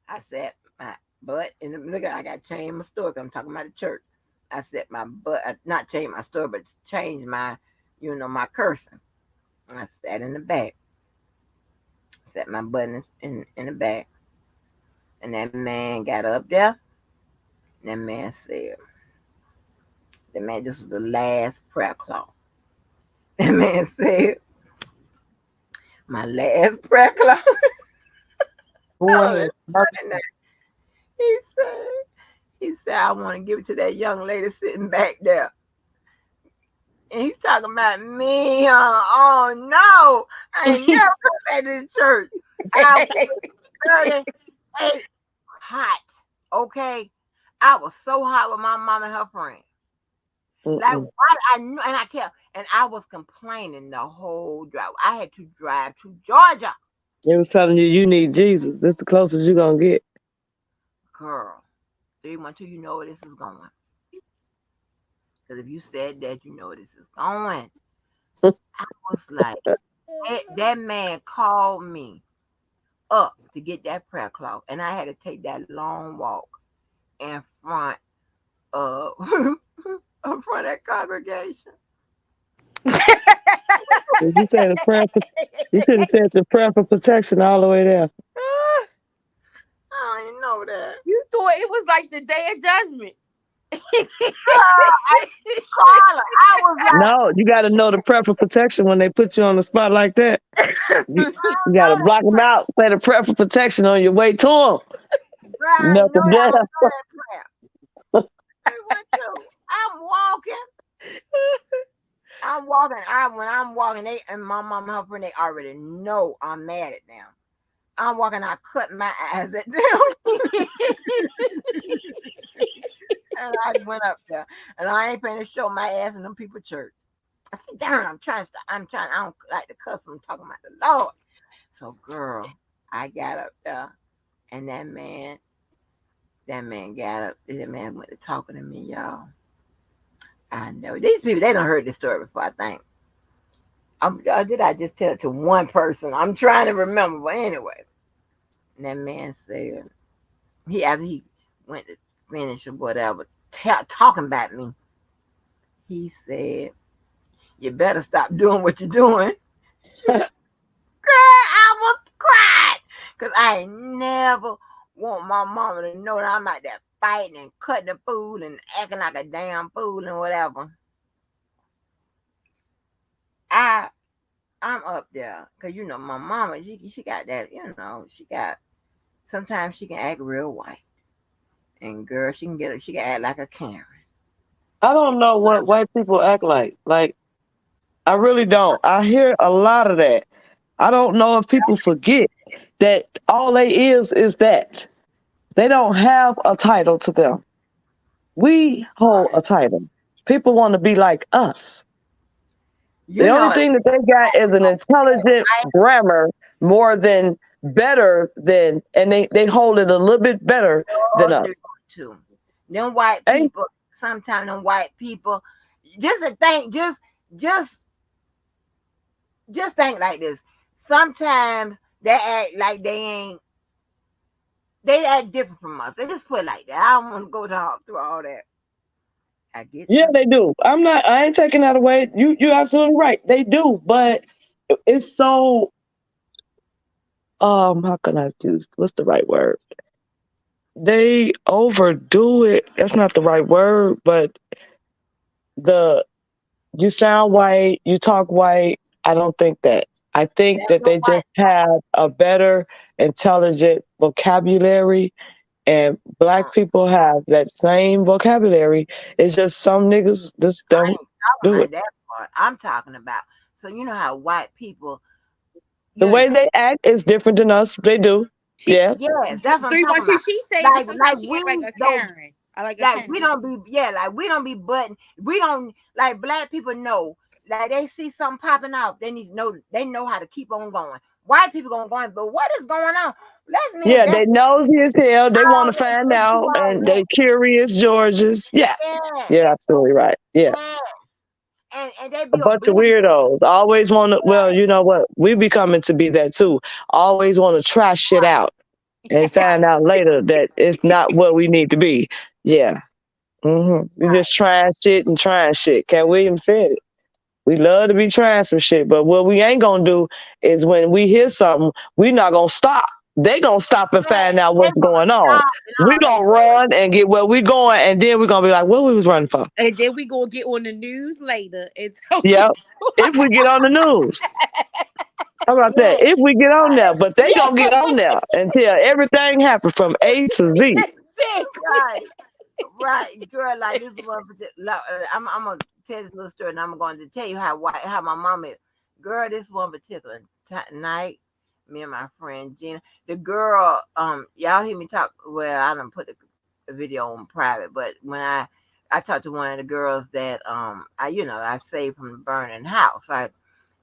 I sat my butt in the look. I got to change my story. I'm talking about the church. I set my butt, not change my story, but change my, my cursing. I sat in the back, set my butt in the back, and that man got up there. And that man said, this was the last prayer cloth. That man said, my last prayer cloth. Boy, he said, I want to give it to that young lady sitting back there. And he's talking about me. Oh no, I ain't never come back to the church. I was 38 hot. Okay, I was so hot with my mom and her friend. Like what I knew, and I kept, and I was complaining the whole drive. I had to drive to Georgia. they was telling you need Jesus. That's the closest you're gonna get. Girl, 312, you know where this is going. Because if you said that, you know where this is going. I was like, that man called me up to get that prayer cloth, and I had to take that long walk in front of in front of that congregation. Did you say the prayer? You should have said the prayer for protection all the way there. I didn't know that. You thought it was like the Day of Judgment. Carla, I was like, No, you got to know the prayer for protection when they put you on the spot like that. You, you got to block them out. Say the prayer for protection on your way to them. I Melt ain't know them that. I down. don't know that prayer. What you? I'm walking. When I'm walking, they and my mom and her friend, they already know I'm mad at them. I'm walking, I cut my eyes at them. And I went up there. And I ain't finna show my ass in them people church. I said, darn, I don't like to cuss when I'm talking about the Lord. So girl, I got up there and that man got up, that man went to talking to me, y'all. I know these people, they don't heard this story before, I think. Did I just tell it to one person? I'm trying to remember, but anyway. And that man said, after he went to finish or whatever, talking about me, he said, you better stop doing what you're doing. Girl, I was crying. Because I ain't never want my mama to know that I'm out there fighting and cutting the food and acting like a damn fool and whatever. I'm up there because my mama, she got that, sometimes she can act real white, and girl, she can act like a Karen. I don't know what white people act like. Like, I really don't. I hear a lot of that. I don't know if people forget that all they is that. They don't have a title to them. We hold a title. People want to be like us. The You only know, thing that they got is an intelligent grammar more than better than, and they hold it a little bit better than all do us. too. Them white Ain't people, sometimes them white people, just a think, just just think like this. Sometimes they act like they act different from us. They just put it like that. I don't want to through all that. I get Yeah, some. they do. I ain't taking that away. You absolutely right. They do, but it's so how can I use what's the right word? They overdo it. That's not the right word, but the you sound white, you talk white. I don't think that. I think There's that no they white. just have a better intelligent vocabulary, and black people have that same vocabulary. It's just some niggas just I don't ain't talking do it. about that part. I'm talking about. So you know how white people, The you way know, they act is different than us. They do. She Yeah. yes, that's what I'm three one talking two. about. She say that Like sometimes she we act like a don't Karen. I like a like we Karen. don't be yeah, like we don't be button. We don't like black people know. Like they see something popping off, they need to know. They know how to keep on going. White people gonna go on, but what is going on? Let's me Yeah, they investigate. nosy as hell. They want to Already find let's do out, all and that. they curious Georges. Yeah, Yes, you're absolutely right. Yeah, yes, and they a be bunch of obedient. weirdos. Always want to. Well, you know what? We be coming to be that too. Always want to try shit out and find out later that it's not what we need to be. Yeah. We just trying shit and trying shit. Cat Williams said it. We love to be trying some shit, but what we ain't gonna do is when we hear something, we not gonna stop. They gonna stop and Yes, find out they what's gonna going on. stop and We all that gonna good. run and get where we going, and then we gonna be like, what we was running for? And then we gonna get on the news later and tell you. Yep. If we get on the news. How about that? Yes, If we get on right, there, but they gonna get on there until everything happened from A to Z. Exactly. right. Right, girl. Like this one, I'm gonna tell this little story, and I'm going to tell you how my mom is. Girl, this one particular night, me and my friend Gina, the girl, y'all hear me talk. Well, I don't put the video on private, but when I talked to one of the girls that I saved from the burning house, right,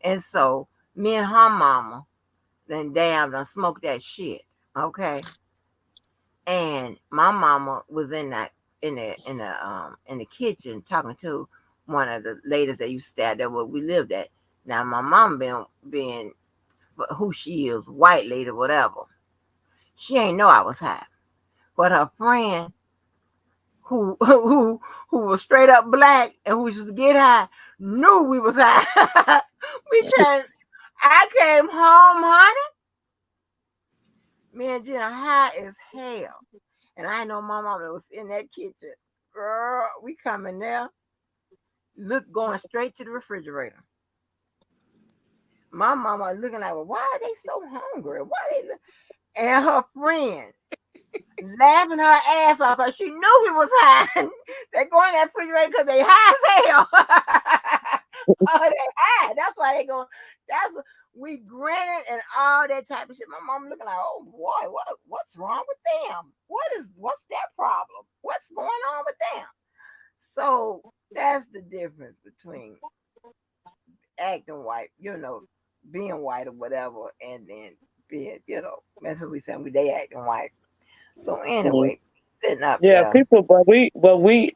and so me and her mama, then damn done smoked that shit, okay, and my mama was in the kitchen talking to one of the ladies that used to stay out there where we lived at. Now my mom being who she is, white lady, whatever. She ain't know I was high, but her friend who who was straight up black and who used to get high knew we was high. we came. I came home, honey. Me and Jenna high as hell. And I know my mama was in that kitchen. Girl, we coming there. Look, going straight to the refrigerator. My mama looking like, well, why are they so hungry? Why they look? And her friend laughing her ass off because she knew we was high. They go in that refrigerator because they high as hell. Oh, they high. That's why they go. That's we grinning and all that type of shit. My mom looking like, oh boy, what's wrong with them? What's their problem? What's going on with them? So that's the difference between acting white, being white or whatever, and then being, that's what we saying. They acting white. So Mhm. anyway, sitting up Yeah, there. people, but we,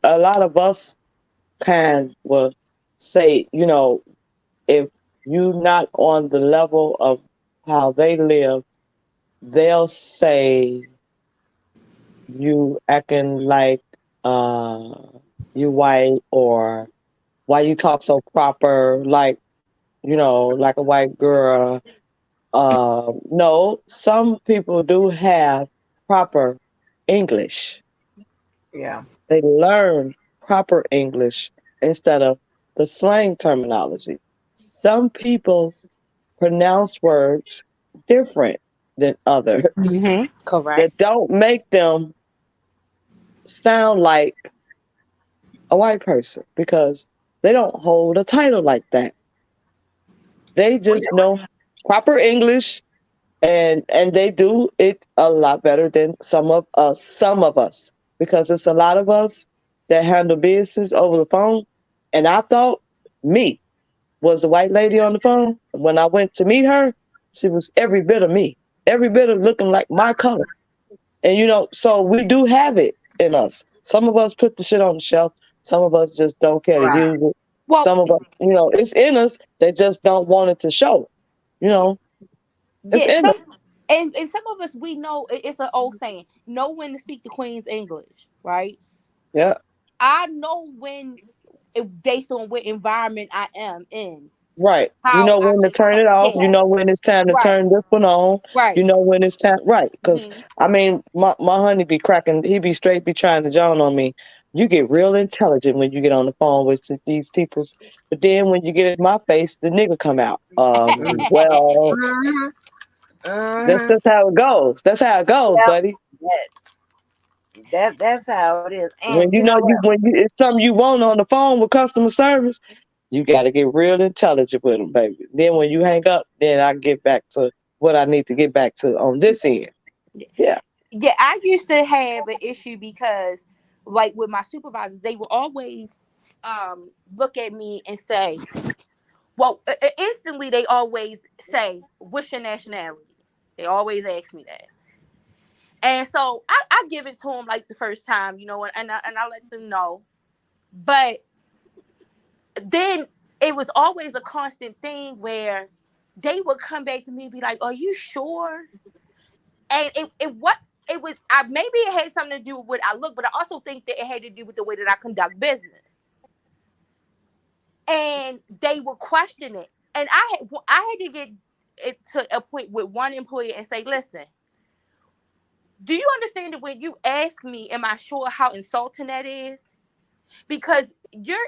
a lot of us kind will say, if you not on the level of how they live, they'll say you acting like uh you white, or why you talk so proper, like like a white girl. No, some people do have proper English. Yeah. They learn proper English instead of the slang terminology. Some people pronounce words different than others Correct. that don't make them sound like a white person because they don't hold a title like that. They Well, just know proper English, and they do it a lot better than some of us, because it's a lot of us that handle business over the phone. And I thought me. was the white lady on the phone. When I went to meet her, she was every bit of me, every bit of looking like my color. And so we do have it in us. Some of us put the shit on the shelf. Some of us just don't care to Right. use it. Well, Some of us, it's in us. They just don't want it to show. You know, it's yeah, in us. and some of us we know it's an old saying, know when to speak the Queen's English, right? Yeah. I know when based on what environment I am in, Right. You how know I when to should turn it off. You yeah. know when it's time to Right. turn this one on. You Right. know when it's time. Right. Because, Hmm. I mean, my honey be cracking. He be straight be trying to John on me. You get real intelligent when you get on the phone with these peoples. But then when you get in my face, the nigga come out. Well, Mm-hmm. that's Mm-hmm. just how it goes. That's how it goes, Yep. buddy. That's how it is. And When you know what? it's something you want on the phone with customer service, you got to get real intelligent with them, baby. Then when you hang up, then I get back to what I need to get back to on this end. Yeah. Yeah, I used to have an issue because, like, with my supervisors, they would always look at me and say, well, instantly they always say, "What's your nationality?" They always ask me that, and so I give it to them like the first time, and I let them know, but then it was always a constant thing where they would come back to me and be like, "Are you sure?" And it was I maybe it had something to do with what I look, but I also think that it had to do with the way that I conduct business. And they would question it, and I had to get it to a point with one employee and say, "Listen, do you understand that when you ask me, am I sure how insulting that is? Because you're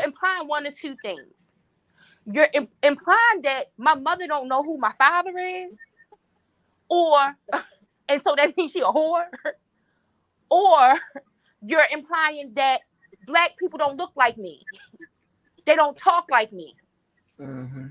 implying one or two things. You're implying that my mother don't know who my father is, or and so that means she a whore, or you're implying that black people don't look like me. They don't talk like me. Mm-hmm.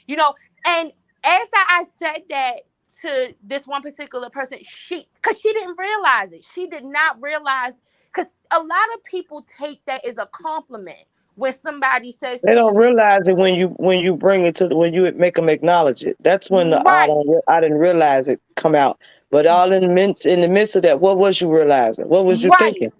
You know, and after I said that to this one particular person, because she didn't realize it. She did not realize, because a lot of people take that as a compliment when somebody says They to don't you, realize it when you bring it to when you make them acknowledge it. That's when right, I didn't realize it come out. But all in the midst of that, what was you realizing? What was you right, thinking?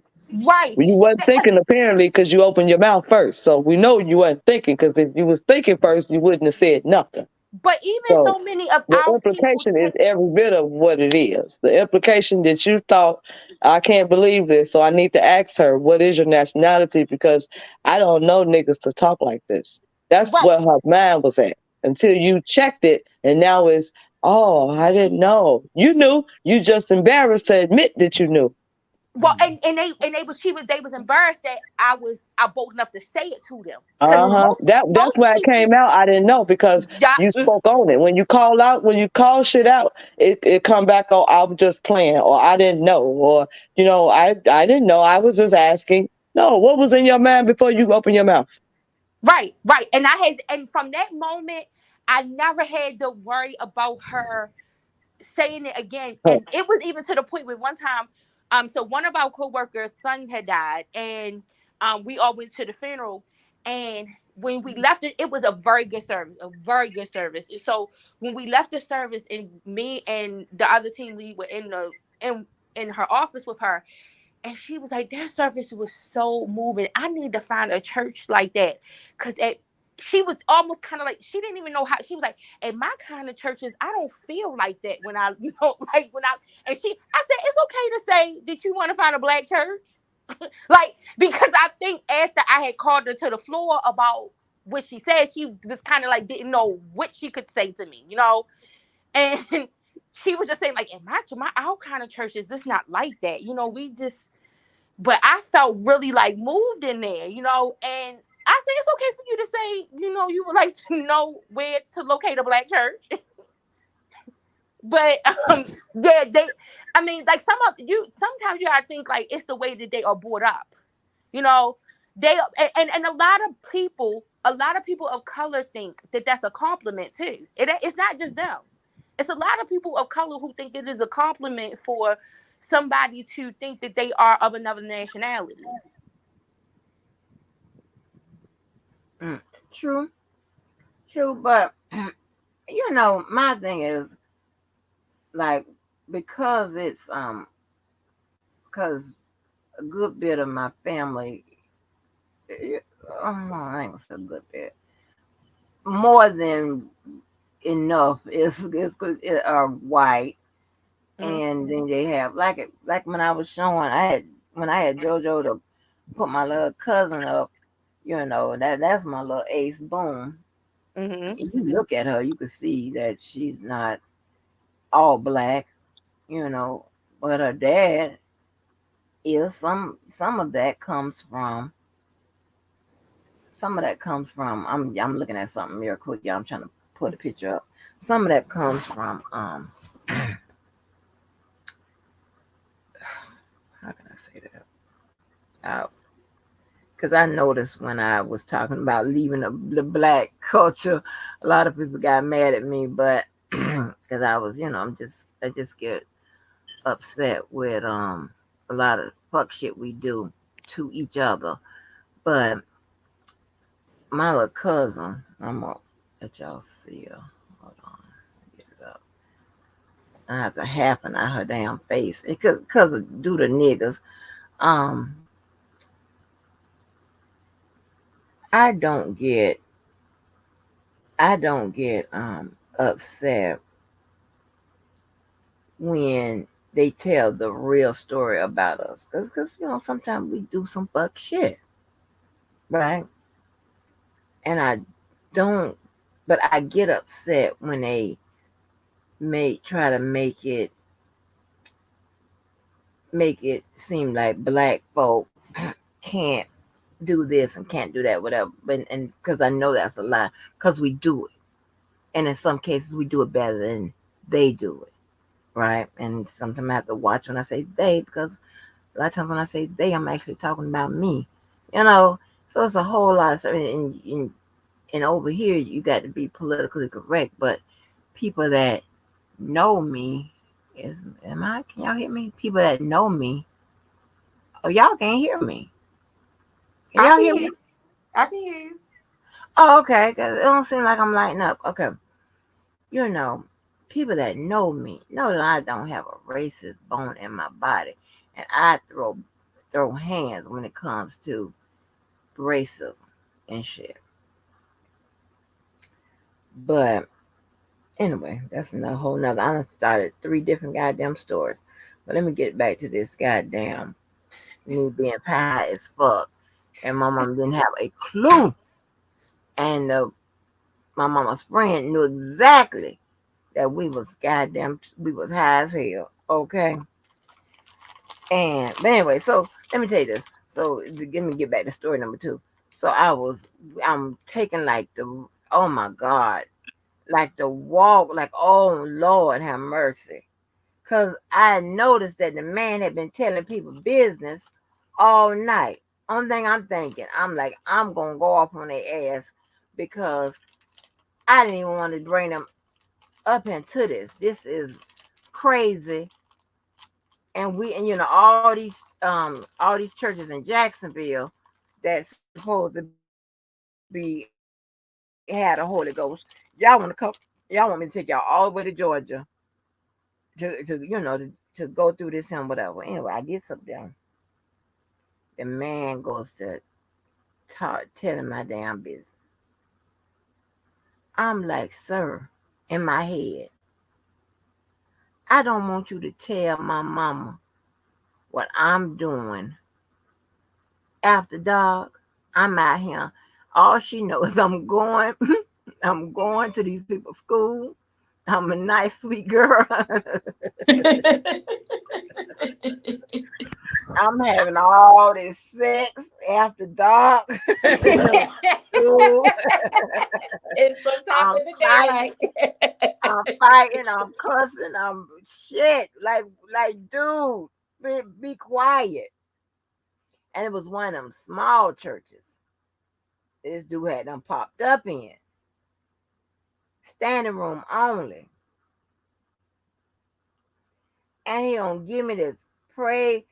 right. Well, you wasn't Because thinking apparently because you opened your mouth first. So we know you wasn't thinking because if you was thinking first, you wouldn't have said nothing. but even So so many of the our people implication is take every bit of what it is. The implication that you thought, I can't believe this, so I need to ask her, what is your nationality? Because I don't know niggas to talk like this. That's right. where her mind was at until you checked it, and now it's, oh, I didn't know. You knew. You just embarrassed to admit that you knew. Well, and they was embarrassed that I bold enough to say it to them, because Uh-huh. That's most why it people, came out. I didn't know because yeah, you spoke on it. When you call shit out, it come back, oh, I'm just playing, or I didn't know, or I didn't know. I was just asking. No, what was in your mind before you open your mouth? right, and from that moment, I never had to worry about her saying it again. Huh. And it was even to the point where one time, so one of our coworkers' son had died, and we all went to the funeral. And when we left it was a very good service, a very good service. And so when we left the service, and me and the other team lead were in her office with her, and she was like, that service was so moving. I need to find a church like that. Because she was almost kind of like, she didn't even know how. She was like, at my kind of churches, I don't feel like that when I, like when I, and I said, it's okay to say that you want to find a black church. Like, because I think after I had called her to the floor about what she said, she was kind of like, didn't know what she could say to me. And she was just saying, like, in our kind of churches, it's not like that. We just, but I felt really like moved in there. And I said, it's okay for you to say, you would like to know where to locate a black church. But yeah, I mean, like sometimes you gotta think like it's the way that they are brought up. You know, they and a lot of people of color think that that's a compliment too. It's not just them. It's a lot of people of color who think it is a compliment for somebody to think that they are of another nationality. Mm. True, true, but my thing is like because because a good bit of my family, eh, I ain't gonna say a good bit, more than enough is are white, Mhm. and then they have like when I was showing, when I had JoJo to put my little cousin up, that's my little ace boom. Mhm. If you look at her, you can see that she's not all black, you know, but her dad is some of that comes from I'm looking at something real quick, y'all. I'm trying to put a picture up. Some of that comes from how can I say that? Because I noticed when I was talking about leaving the black culture, a lot of people got mad at me, but because I was, I just get upset with a lot of fuck shit we do to each other. But my little cousin, I'm gonna let y'all see her. Hold on, get it up. I have to happen out her damn face because of due to niggas. Um, I don't get upset when they tell the real story about us, because sometimes we do some fuck shit, right? And I don't, but I get upset when they try to make it seem like black folk can't do this and can't do that, whatever. But and because I know that's a lie, because we do it, and in some cases we do it better than they do it, right? And sometimes I have to watch when I say they, because a lot of times when I say they, I'm actually talking about me, you know. So it's a whole lot of stuff. And over here, you got to be politically correct, but people that know me can y'all hear me? People that know me, oh, y'all can't hear me. Can I y'all can hear hear me? you. I can hear you. Oh, okay, because it don't seem like I'm lighting up. Okay, you know, people that know me know that I don't have a racist bone in my body, and I throw hands when it comes to racism and shit. But anyway, that's a whole nother. I done started 3 different goddamn stores. But let me get back to this goddamn me being high as fuck, and my mom didn't have a clue, and my mama's friend knew exactly that we was high as hell. Okay, and but anyway, so let me tell you this. So let me get back to story number 2. So I'm taking like the, oh my god, like the walk, like, oh Lord have mercy. Cause I noticed that the man had been telling people business all night. Only thing I'm thinking, I'm like, I'm gonna go off on their ass because I didn't even want to bring them up into this. This is crazy. And all these churches in Jacksonville that supposed to be had a Holy Ghost. Y'all want to come? Y'all want me to take y'all all the way to Georgia to go through this and whatever. Anyway, I get up there. The man goes to telling my damn business. I'm like, sir, in my head, I don't want you to tell my mama what I'm doing after dark. I'm out here. All she knows is I'm going, I'm going to these people's school. I'm a nice, sweet girl. I'm having all this sex after dark. School. It's sometimes I'm in the fighting. daylight. I'm fighting. I'm cussing. I'm shit. Like, dude, be quiet. And it was one of them small churches this dude had them popped up in, standing room only. And he don't give me this prayer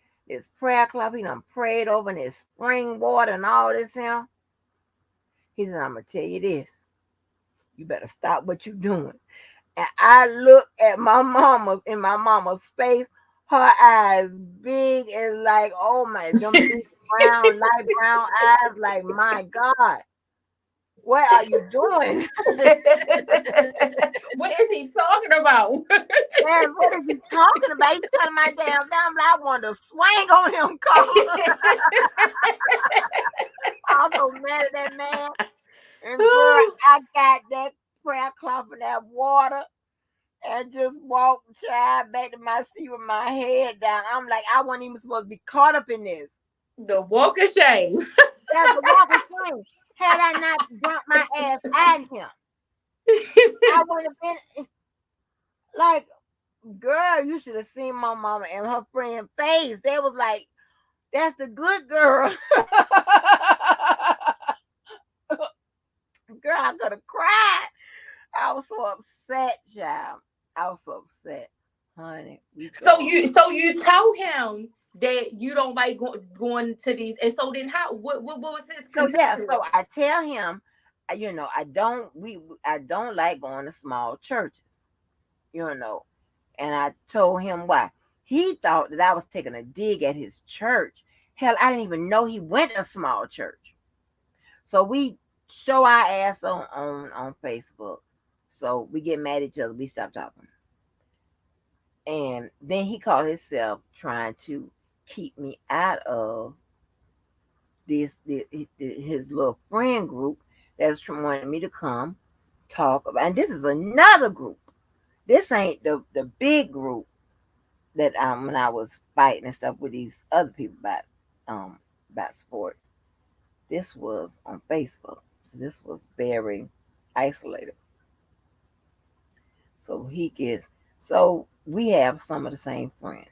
club. He done prayed over this spring water and all this here. He said, I'm gonna tell you this. You better stop what you're doing. And I looked at my mama in my mama's face, her eyes big and like, oh my, them big brown, light brown eyes, like, my God, what are you doing? What is he talking about? Man, what is he talking about? He's telling my damn damn I wanted to swing on him, Carla. I was so mad at that man. And girl, I got that prayer cloth and that water and just walked child back to my seat with my head down. I'm like, I wasn't even supposed to be caught up in this. The walk of shame. That's the walk of shame. Had I not dumped my ass at him, I would have been like, girl, you should have seen my mama and her friend face. They was like, that's the good girl. Girl, I could have cried. I was so upset, child. I was so upset, honey. So you tell him that you don't like going to these, and so then what was his so yeah. contention? So I tell him, I don't like going to small churches, and I told him why. He thought that I was taking a dig at his church. Hell, I didn't even know he went to a small church. So we show our ass on Facebook. So we get mad at each other. We stop talking. And then he called himself trying to keep me out of his little friend group that's wanting me to come talk about. And this is another group. This ain't the big group that when I was fighting and stuff with these other people about sports. This was on Facebook. So this was very isolated. So we have some of the same friends.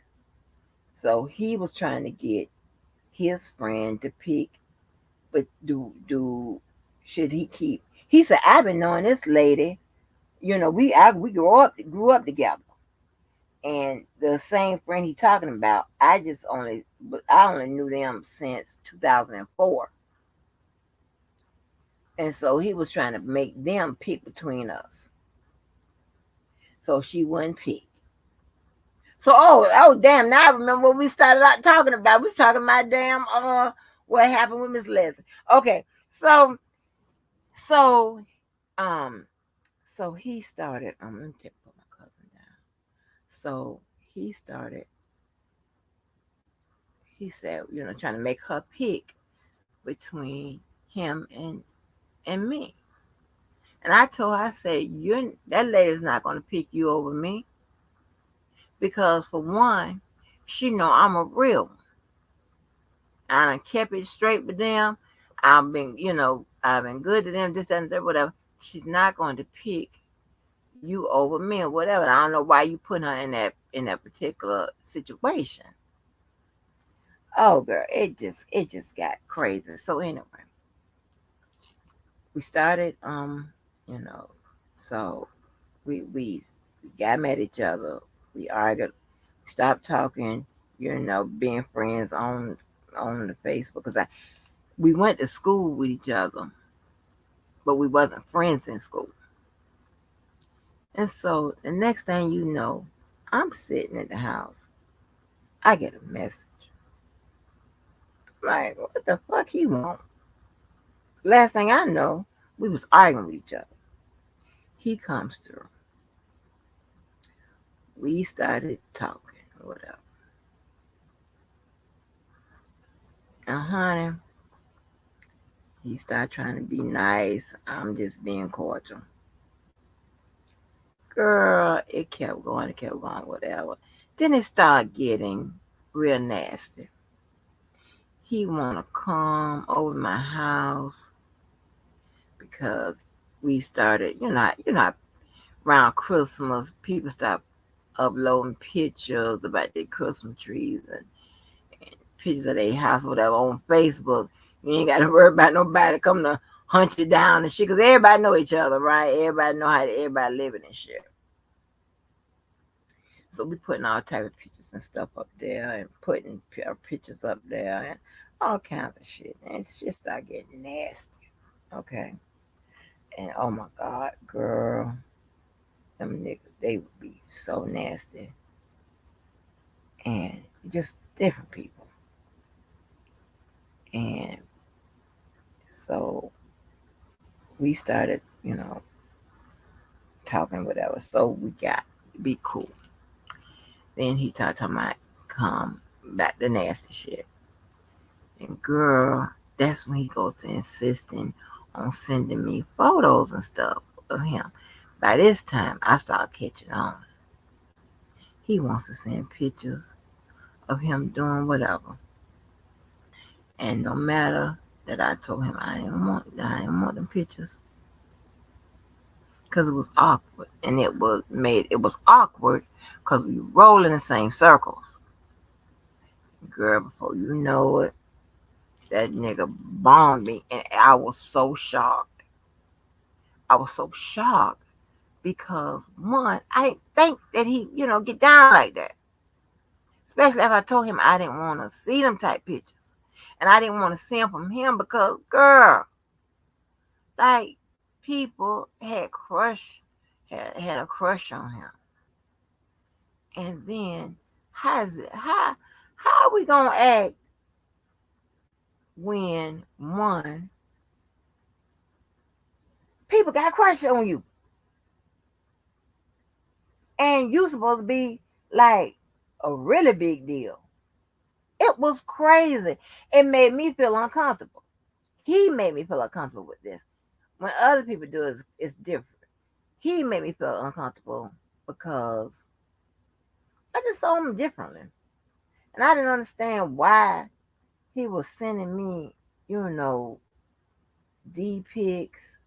So he was trying to get his friend to pick, but should he keep? He said, I've been knowing this lady. We grew up together, and the same friend he talking about, I only knew them since 2004, and so he was trying to make them pick between us, so she wouldn't pick. So damn! Now I remember what we started out talking about. We was talking about damn what happened with Miss Leslie. Okay, so um so he started. Let me put my cousin down. So he started. He said, trying to make her pick between him and me. And I told her, I said, that lady's not going to pick you over me because for one, she know I'm a real one. I done kept it straight with them. I've been good to them, this, that, and that, whatever. She's not going to pick you over me or whatever. I don't know why you put her in that particular situation. Oh girl, it just got crazy. So anyway, we started you know, so we got mad at each other. We argued, stopped talking, being friends on the Facebook because we went to school with each other, but we wasn't friends in school. And so the next thing you know, I'm sitting at the house. I get a message. Like, what the fuck he want? Last thing I know, we was arguing with each other. He comes through. We started talking, whatever. And honey, he started trying to be nice. I'm just being cordial. Girl, it kept going, whatever. Then it started getting real nasty. He wanna come over my house because we started, around Christmas, people start uploading pictures about their Christmas trees and pictures of their house, whatever, on Facebook. You ain't got to worry about nobody coming to hunt you down and shit, because everybody know each other, right? Everybody know how everybody living and shit. So we putting all type of pictures and stuff up there and putting pictures up there and all kinds of shit. And it's just start getting nasty. Okay. And oh my God, girl, them niggas, they would be so nasty. And just different people. And so we started, talking whatever. So we got be cool. Then he started talking about come back the nasty shit. And girl, that's when he goes to insisting on sending me photos and stuff of him. By this time, I start catching on. He wants to send pictures of him doing whatever. And no matter that I told him I didn't want them pictures because it was awkward, and it was awkward because we roll in the same circles. Girl, before you know it, that nigga bombed me, and I was so shocked. I was so shocked because one, I didn't think that he, get down like that. Especially if I told him I didn't want to see them type pictures, and I didn't want to see them from him because, girl, like people had a crush on him, and then how are we gonna act when one people got a crush on you and you supposed to be like a really big deal? It was crazy. It made me feel uncomfortable. He made me feel uncomfortable with this. When other people do it, it's different. He made me feel uncomfortable because I just saw him differently. And I didn't understand why he was sending me, D pics,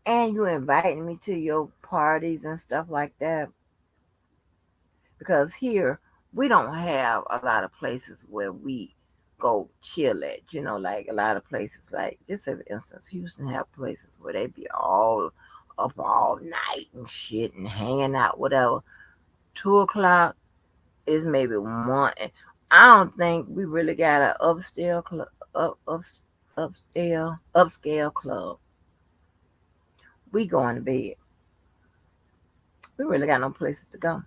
and you inviting me to your parties and stuff like that. Because here we don't have a lot of places where we go chill at. Like a lot of places, like just for instance, Houston have places where they be all up all night and shit and hanging out, whatever. 2 o'clock is maybe one. I don't think we really got an upscale club, upscale club. We going to bed. We really got no places to go.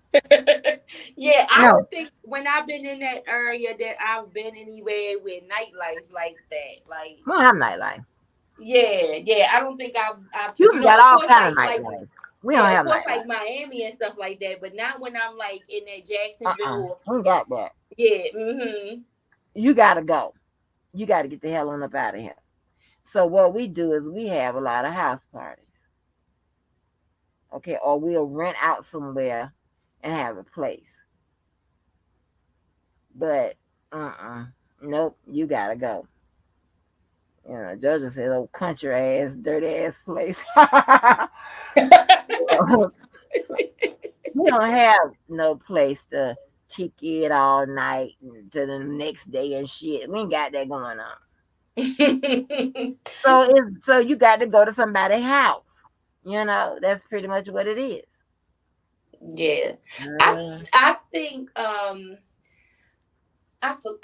Yeah, I No, don't think when I've been in that area that I've been anywhere with nightlife like that. Like, we don't have nightlife. yeah, I don't think I've Houston got of all course kind of like nightlife. We don't yeah, of have course nightlife. like Miami and stuff like that, but not when I'm like in that Uh-uh. Jacksonville. We got that. Yeah, mm-hmm. You gotta go. You gotta get the hell on up out of here. So what we do is we have a lot of house parties. Okay, or we'll rent out somewhere and have a place. But nope, you gotta go. Georgia says, "Oh, country ass, dirty ass place." We don't have no place to kick it all night to the next day and shit. We ain't got that going on. So you got to go to somebody's house. That's pretty much what it is. Yeah, I Uh, I think I for-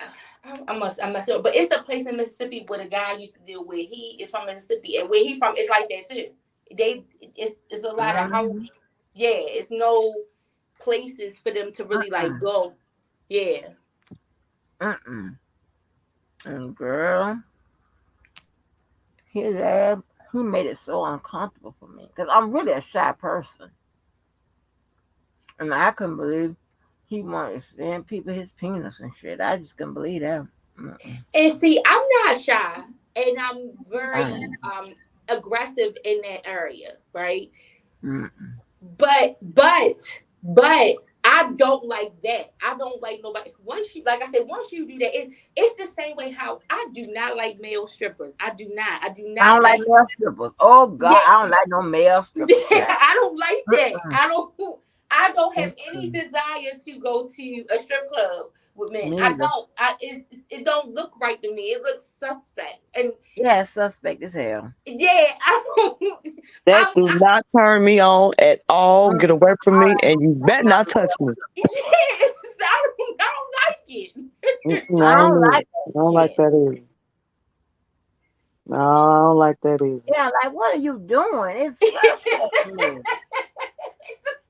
I must know, but it's a place in Mississippi where the guy I used to deal with. He is from Mississippi, and where he from, it's like that too. It's a lot of mm, house. Yeah, it's no places for them to really like mm-mm, go. Yeah. mm-mm. And girl, his ass, he made it so uncomfortable for me because I'm really a shy person, and I couldn't believe he wanted to send people his penis and shit. I just couldn't believe that. Mm-mm. And see, I'm not shy, and I'm I very am. aggressive in that area, right? Mm-mm. But I don't like that. I don't like nobody. Once you, like I said, once you do that, it's the same way how I do not like male strippers. I do not. I do I not don't like like. male strippers. Oh God, Yeah, I don't like no male strippers, child. I don't like that. Mm-mm. I don't have any Mm-mm. desire to go to a strip club with men. Me I either. don't. It don't look right to me. It looks suspect. And Yeah, suspect as hell. yeah, I don't. That I'm, do not turn me on at all. Mm, Get away from me, and you better not touch me. yes, I don't like it. Mm-mm, I I don't don't need like it. I that don't like shit. that either. No, I don't like that either. Yeah, like what are you doing? It's frustrating me.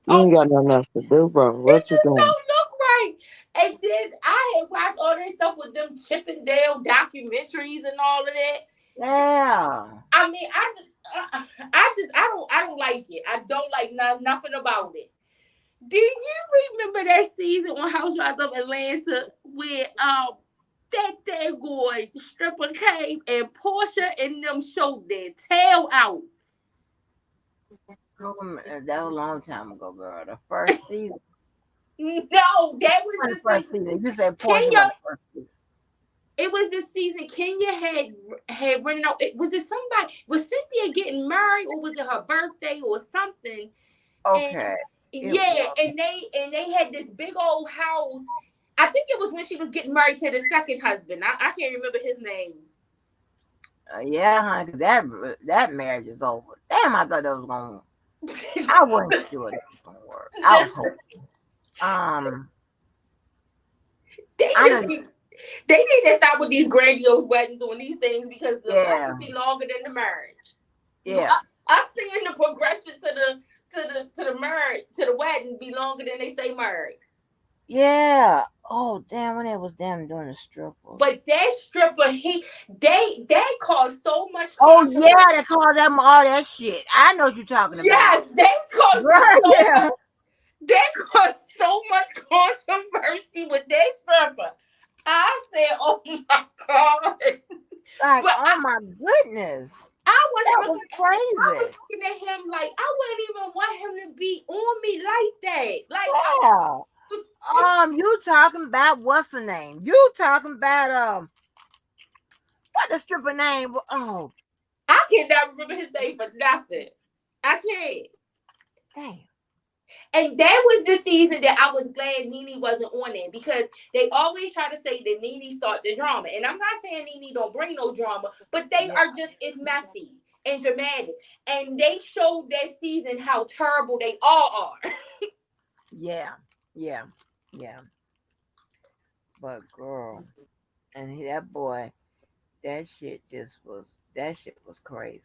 You ain't got nothing else to do, bro. It What you just doing? don't look right. And then I had watched all that stuff with them Chippendale documentaries and all of that. Yeah. I mean, I don't like it. I don't like nothing about it. Do you remember that season on Housewives of Atlanta where that boy stripper came and Portia and them showed their tail out? That was a long time ago, girl. The first season. No, that was The the first season. season. You said Portia was Kenya, the first season. it was the season Kenya had running out. Was it somebody? Was Cynthia getting married, or was it her birthday, or something? And Okay. yeah, and they had this big old house. I think it was when she was getting married to the second husband. I can't remember his name. Yeah, honey, 'cause that marriage is over. Damn, I thought that was gonna. I wasn't sure that was gonna work. I was hoping. Um, They I just know. they need to stop with these grandiose weddings on these things because the Yeah, wedding be longer than the marriage. yeah, I seeing the progression to the marriage to the wedding be longer than they say married. yeah. Oh, damn! When it was them doing the strippers. But that stripper, they caused so much Oh controversy. yeah, they call them all that shit. I know what you're talking about. Yes, they caused Right? so Yeah. much. They caused so much controversy with that stripper. I said, "Oh my god!" Like, But oh my goodness, I was that was looking, I was crazy. looking at him like I wouldn't even want him to be on me like that. Like Yeah. You talking about what's the name? You talking about what the stripper name? Oh, I cannot remember his name for nothing. I can't. damn. And that was the season that I was glad Nene wasn't on it because they always try to say that Nene start the drama. And I'm not saying Nene don't bring no drama, but they Yeah, are just it's messy and dramatic. And they showed that season how terrible they all are. yeah, yeah, yeah. But girl, and that boy, that shit was crazy.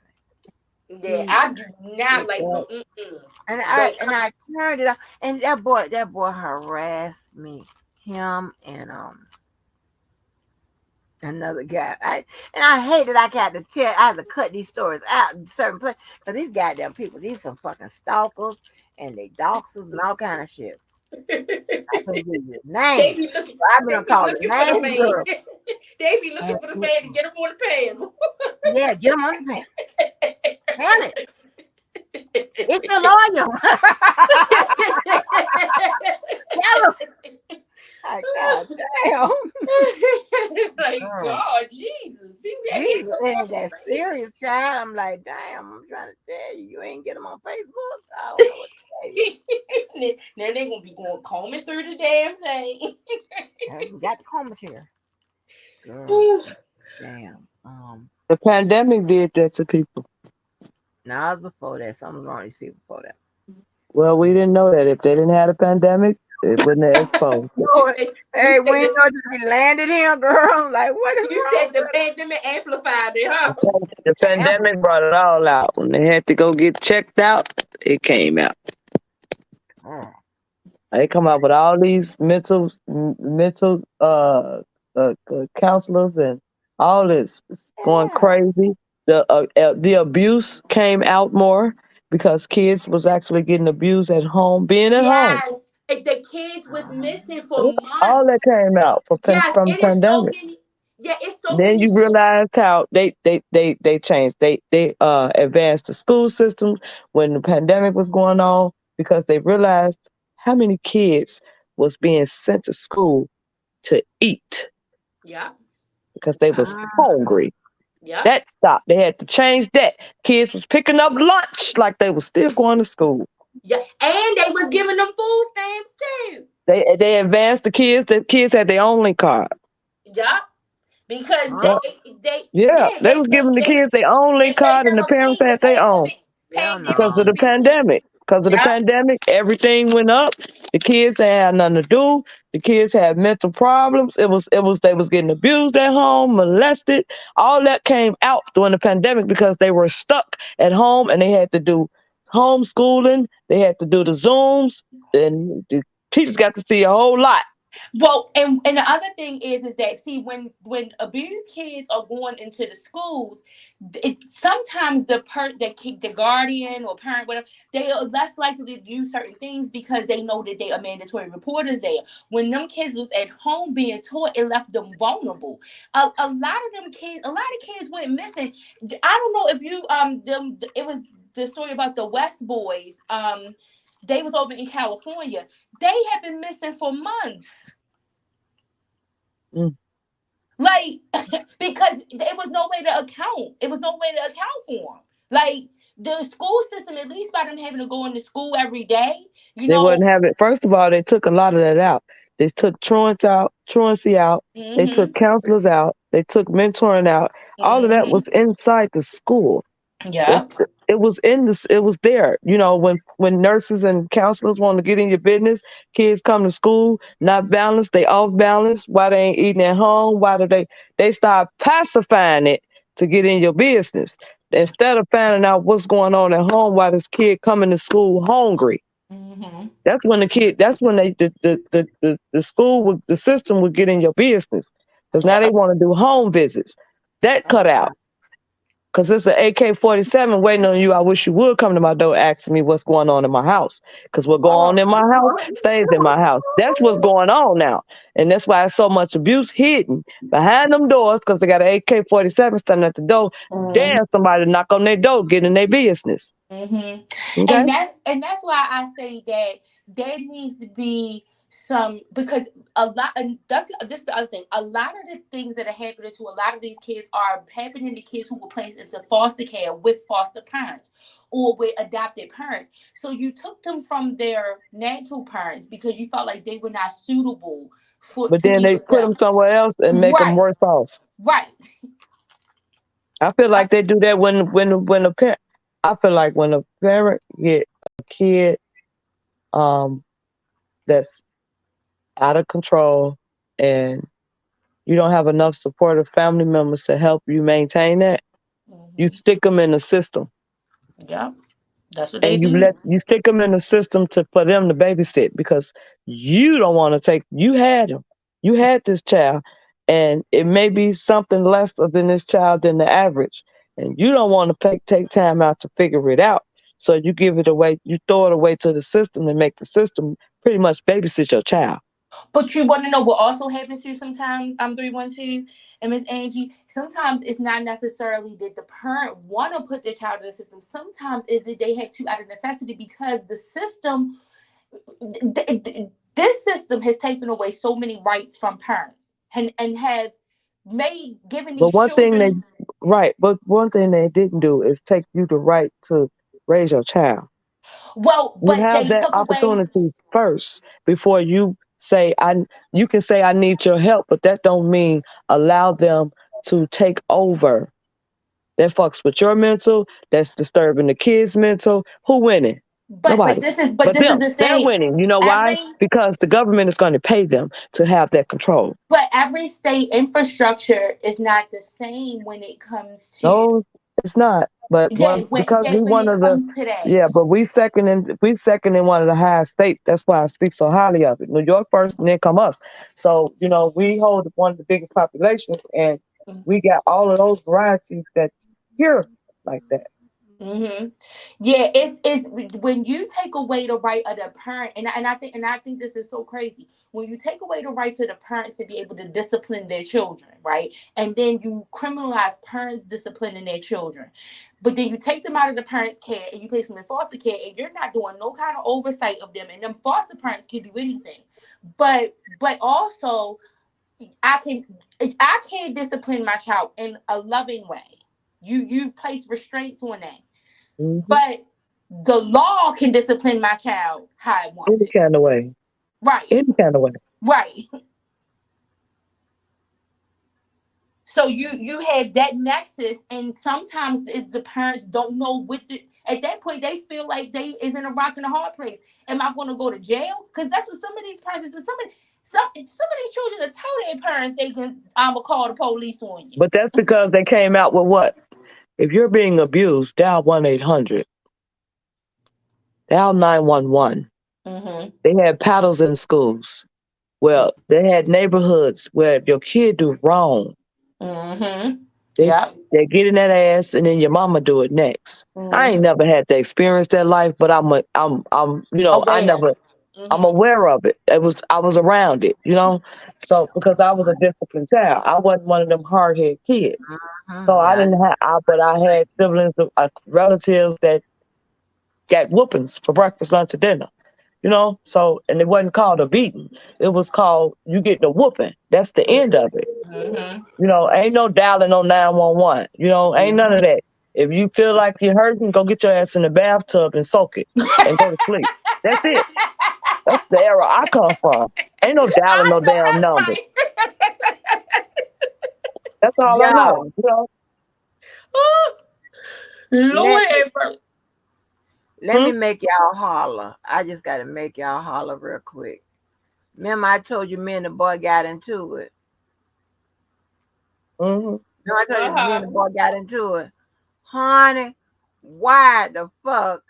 Yeah, He I do not it, like no mm-mm. But and I turned it off, and that boy harassed me, him and another guy. I hate that I had to cut these stories out in certain places because these goddamn people, these some fucking stalkers and they doxers and all kind of shit. I couldn't give you they names. be looking I'm they gonna be call the looking for the name man. girl. They be looking And for the man to get him on the pan. yeah, get them on the pen. Hell it. It's your lawyer. Tell us. Like, God damn. Like Girl. God, Jesus, Jesus, ain't that serious, child. I'm like, damn, I'm trying to tell you, you ain't get them on Facebook. I don't know what to tell you. now they gonna be going combing through the damn thing. We got the comments here. Girl, damn. The pandemic did that to people. Now it was before that. Something's wrong with these people before that. Well, we didn't know that. If they didn't have a pandemic, it wouldn't have exposed it. you Lord, said you hey, we said ain't the know this be landed here, girl. Like, what is you wrong said the pandemic amplified it, huh? The with that? pandemic brought it all out. When they had to go get checked out, it came out. Oh, They come up with all these mental counselors and all this. It's going yeah. crazy. The abuse came out more because kids was actually getting abused at home, being at home. Yes, the kids was Uh-huh. missing for All that months. came out Yes, from it is so pandemic. many. Yeah, it's so Then many you kids. realized how they changed. They advanced the school system when the pandemic was going on because they realized how many kids was being sent to school to eat Yeah, because they was Ah, hungry. yeah, That stopped. They had to change that. Kids was picking up lunch like they was still going to school. yeah, and they was giving them food stamps too. They advanced the kids. The kids had their only card. Yeah, because huh? Yeah, they was giving the kids their only they gave card, and them the a parents had their own. Yeah, Because no. of the payment too. pandemic. Because of the Yeah, pandemic, everything went up. The kids ain't had nothing to do. The kids had mental problems. It was they was getting abused at home, molested. All that came out during the pandemic because they were stuck at home and they had to do homeschooling. They had to do the Zooms, and the teachers got to see a whole lot. Well, and the other thing is that, see, when abused kids are going into the schools, it sometimes the guardian or parent, whatever, they are less likely to do certain things because they know that they are mandatory reporters there. When them kids was at home being taught, it left them vulnerable. A lot of them kids, a lot of kids went missing. I don't know if you them it was the story about the West Boys. They was over in California. They had been missing for months. Mm. Like, because it was no way to account. It was no way to account for them. Like, the school system, at least by them having to go into school every day, you They know. wouldn't have it. First of all, they took a lot of that out. They took truancy out. They took Mm-hmm. counselors out. They took mentoring out. All of that Mm-hmm. was inside the school. It, Yep. it was in this. It was there. When nurses and counselors want to get in your business, kids come to school not balanced. They off balance. Why they ain't eating at home? Why do they start pacifying it to get in your business instead of finding out what's going on at home? Why this kid coming to school hungry? Mm-hmm. That's when the school would, the system would get in your business because now they Yep. want to do home visits. That cut out because it's an AK-47 waiting on you. I wish you would come to my door asking me what's going on in my house because what go on in my house stays in my house. That's what's going on now, and that's why so much abuse hidden behind them doors because they got an AK-47 standing at the door. Mm-hmm. Damn, somebody knock on their door, get in their business. Mm-hmm. Okay, And that's why I say that there needs to be some, because a lot, and that's this is the other thing. A lot of the things that are happening to a lot of these kids are happening to kids who were placed into foster care with foster parents or with adopted parents. So you took them from their natural parents because you felt like they were not suitable for but to then be they with put them. them somewhere else and make them Right. worse off. Right. I feel like they do that when a parent. I feel like when a parent get a kid um that's out of control and you don't have enough supportive family members to help you maintain that, you Mm-hmm. stick them in the system Yeah. That's what they and do. you stick them in the system for them to babysit because you don't want to you had this child, and it may be something less than this child than the average, and you don't want to take time out to figure it out. So you give it away, you throw it away to the system and make the system pretty much babysit your child. But you want to know what also happens to you sometimes? I'm 312 and Miss Angie. Sometimes it's not necessarily that the parent want to put their child in the system. Sometimes is that they have to out of necessity because the system, this system has taken away so many rights from parents and have made given But these children. one thing they didn't do is take you the right to raise your child. Well, You but have they that took away. opportunity first before you say you can say I need your help, but that don't mean allow them to take over. That fucks with your mental, that's disturbing the kids' mental. Who winning? But Nobody. but But this is them. the They're thing. winning. You know why? Every Because the government is going to pay them to have that control. But every state infrastructure is not the same when it comes to, No, it's not. But because we when one it of the comes to that. yeah, but we second in one of the highest states. That's why I speak so highly of it. New York first, and then come us. So we hold one of the biggest populations, and we got all of those varieties that here like that. Mm-hmm. Yeah, it's when you take away the right of the parent, and I think this is so crazy. When you take away the rights of the parents to be able to discipline their children, right? And then you criminalize parents disciplining their children. But then you take them out of the parents' care and you place them in foster care, and you're not doing no kind of oversight of them. And them foster parents can do anything. But also I can I can't discipline my child in a loving way. You've placed restraints on that. Hmm. But the law can discipline my child how I want Any to. kind of way. Right. Any kind of way. Right. So you have that nexus, and sometimes it's the parents don't know what the, at that point they feel like they is in a rock and a hard place. Am I going to go to jail? Because that's what some of these parents, some of these children will tell their parents they can call the police on you. But that's because they came out with what? If you're being abused, dial 1-800, dial 911. Mm-hmm. They had paddles in schools. Well, they had neighborhoods where if your kid do wrong, Mm-hmm. they Yep. they get in that ass, and then your mama do it next. I ain't Mm-hmm. never had to experience that life, but I Aware. never. I'm Mm-hmm. aware of it. I was around it, you know. So because I was a disciplined child, I wasn't one of them hard headed kids. So I Yeah. didn't have, but I had siblings, relatives that got whoopings for breakfast, lunch, and dinner. You know, so and it wasn't called a beating. It was called you get the whooping. That's the end of it. Mm-hmm. You know, ain't no dialing no 911. You know, ain't none Yeah. of that. If you feel like you're hurting, go get your ass in the bathtub and soak it and go to sleep. That's it. That's the era I come from. Ain't no dialing I no know damn that's numbers. right. That's all I know. Yo, You know. Lord let have mercy. let Hmm? me make y'all holler. I just gotta make y'all holler real quick. Remember I told you me and the boy got into it. Hmm. No, I told you me Uh-huh. and the boy got into it. Honey, why the fuck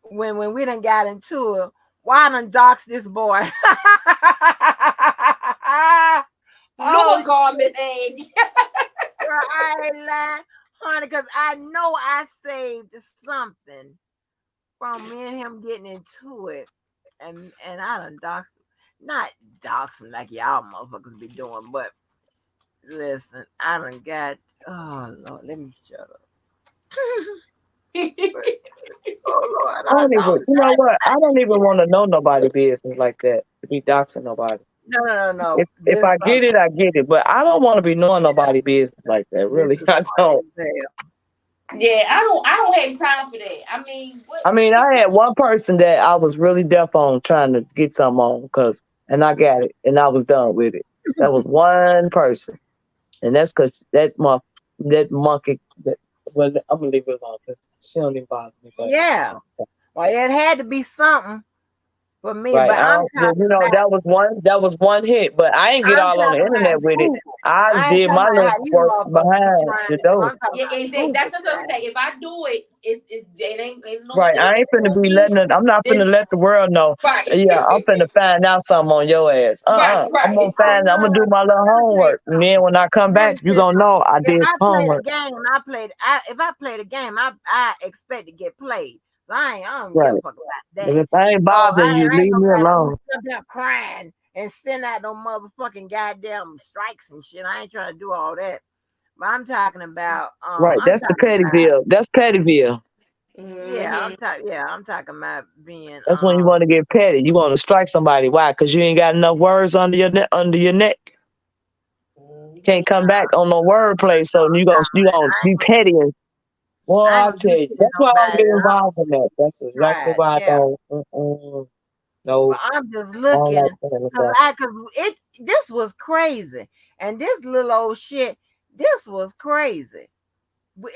when we done got into it, why done dox this boy? Oh Lord God, shit, Miss Angie. girl, I ain't lying. Honey, because I know I saved something from me and him getting into it. And I done dox not dox him like y'all motherfuckers be doing, but listen, I done got oh Lord, let me shut up. Oh Lord, I I don't even. don't You know what? I don't even want to know nobody business like that to be doxing nobody. no. If This I get it, I get it. But I don't want to be knowing nobody business like that. this Really, is I funny don't. as hell. Yeah, I don't have time for that. I mean, what? I mean, I had one person that I was really deaf on trying to get something on and I got it, and I was done with it. That was one person, and that's because that monkey. Well, I'm gonna leave it alone because she don't even bother me. But Yeah. Well, it had to be something for me, right, but I'm well, talking about that was one hit, but I ain't get I'm all on the talking about internet with it. Google. I I ain't did talking my about little how you work motherfuckers be behind trying the to do. door. I'm talking Yeah, about exactly. Google That's just what I'm time. saying. If I do it, it ain't no Right, it I ain't ain't finna gonna be be I'm not finna this let the world know. right. Yeah, I'm finna find out something on your ass. Right, I'm gonna right. Oh I'm gonna do no, my little let me tell you homework. And then something. when I come Let me back, you tell you gonna something. know I If did I some play the homework. game, if I play the game, I expect to get played. So I don't give a Right. fuck about But that. if I ain't So bothering you, I ain't leave gonna me be alone. up there crying and send out no motherfucking goddamn strikes and shit. I ain't trying to do all that. But Right. I'm That's the talking about Pettyville. That's Pettyville. Mm-hmm. I'm talking about being That's when you want to get petty. You want to strike somebody. Why? Because you ain't got enough words under your neck. Can't come back on no wordplay, so you gonna be petty. And well, I ain't I'll gonna do tell you. shit to That's why I don't nobody. get involved in that. That's exactly Right, why I yeah. don't. But No, I'm just I don't looking like playing with because that. this was crazy. And this little old shit, this was crazy.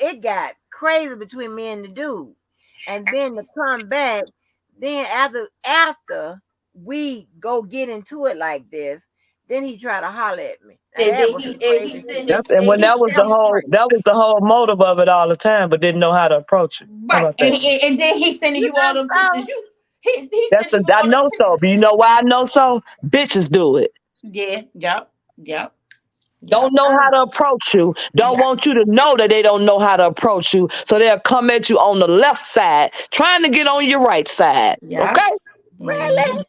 It got crazy between me and the dude. And then to come back, then after we go get into it like this, then he tried to holler at me. Now And that then was the he crazy shit. sent it And and when he that was sent it that was the whole motive of it all the time, but didn't know how to approach it. How right. about that? And then he sending You you all think them pictures. so? He That's sending you I all them know so, pictures. but you know why I know so? Bitches do it. Yeah, yep, yep, Don't yep, know how Uh, to approach you. Don't yep, want you to know that they don't know how to approach you. So they'll come at you on the left side, trying to get on your right side. yep. Okay? Mm-hmm. really?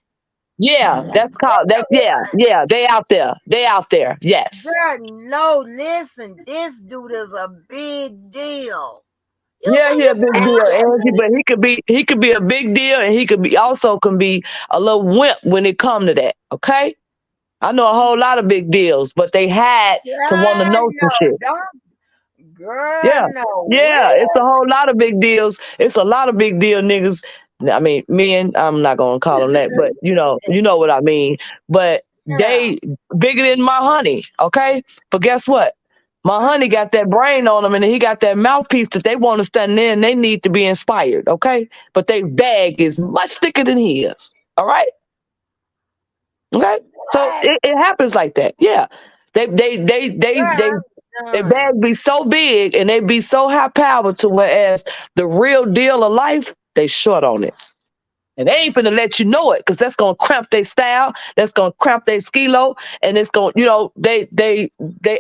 Yeah, Yeah. that's called that. Yeah, yeah. They out there. They out there. Yes. Girl, no, listen, this dude is a big deal. You Yeah, think he you a big And deal, playing with Angie, me? but he could be a big deal, and he could be also can be a little wimp when it come to that. Okay, I know a whole lot of big deals, but they had to want to Girl, know some no, shit. don't. Girl, Yeah, no. yeah, it's a Really? whole lot of big deals. It's a lot of big deal niggas. I mean, men. I'm not gonna call them that, but you know what I mean. But Yeah. they bigger than my honey. Okay, but guess what? My honey got that brain on them, and he got that mouthpiece that they want to stand there and they need to be inspired, okay? But their bag is much thicker than his. All right? Okay? So What? it happens like that. Yeah. They they they they Girl, they I'm their done. bag be so big and they be so high powered to whereas the real deal of life, they short on it. And they ain't finna let you know it because that's gonna cramp their style, that's gonna cramp their skilo, and it's gonna, they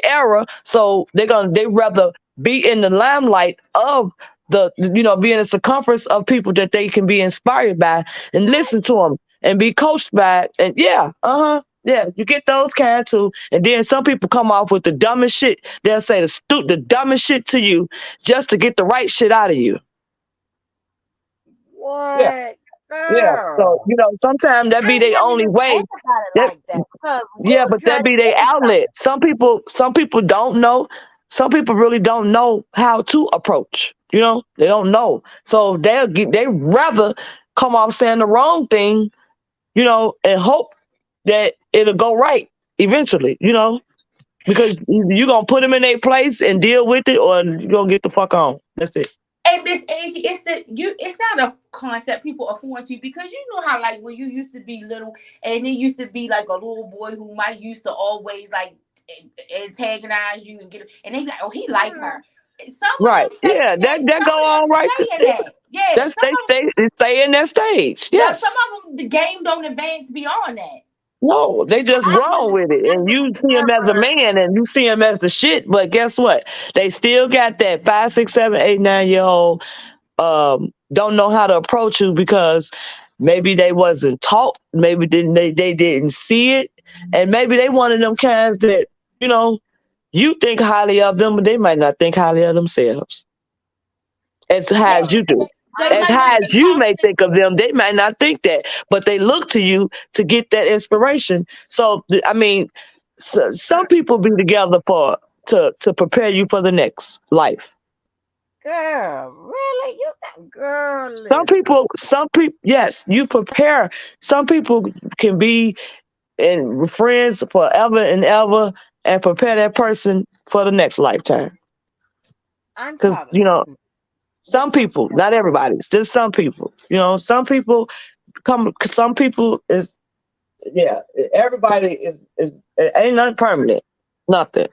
error. So they rather be in the limelight of be in the circumference of people that they can be inspired by and listen to them and be coached by. And yeah, yeah, you get those kind too. And then some people come off with the dumbest shit. They'll say the dumbest shit to you just to get the right shit out of you. Yeah. What? Yeah. So, Girl. sometimes that I be ain't their never only even way. think about it That like that. Because we yeah, was but that trying to be their tell you outlet. something. Some people don't know. Some people really don't know how to approach. They don't know. So they rather come off saying the wrong thing, and hope that it'll go right eventually, because you're gonna put them in their place and deal with it, or you're gonna get the fuck on. That's it. And Miss Angie, it's not a concept people are foreign to you because you know how like when you used to be little and it used to be like a little boy who might used to always like antagonize you and and they be like, oh, he like Hmm. her. Some of Right. them stay Yeah, in that that. that Some go of them on right. stay in that. Yeah. That's they stay in that stage. Yeah, some Yes. of them the game don't advance beyond that. No, they just run with it. And you see him as a Never. man and you see him as the shit. But guess what? They still got that 5, 6, 7, 8, 9 year old don't know how to approach you because maybe they wasn't taught, maybe they didn't see it, and maybe they one of them kinds that, you know, you think highly of them, but they might not think highly of themselves as high Yeah, as you do. they As might not high be as you may confident. think of them, they might not think that, but they look to you to get that inspiration. So, I mean, some people be together to prepare you for the next life. Girl, really? You got girl, listen. Some people, yes, you prepare. Some people can be in friends forever and ever and prepare that person for the next lifetime. I'm Because, talking some what you people, not everybody, it's just some people, some people some people is, yeah, everybody is ain't nothing permanent, nothing,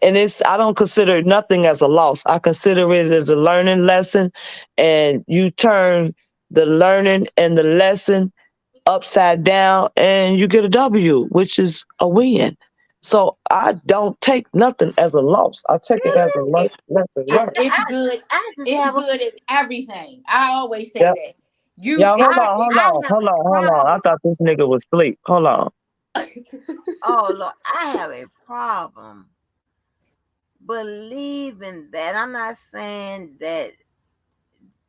and I don't consider nothing as a loss. I consider it as a learning lesson, and you turn the learning and the lesson upside down, and you get a W, which is a win. So I don't take nothing as a loss. I take it as a lesson It's learned. it's good. I just It's have a good in everything. I always say Yep. that. You Y'all, hold it's I on, hold I on, have hold a on, hold on. I problem. thought this nigga was asleep. Hold on. Oh Lord, I have a problem believing that. I'm not saying that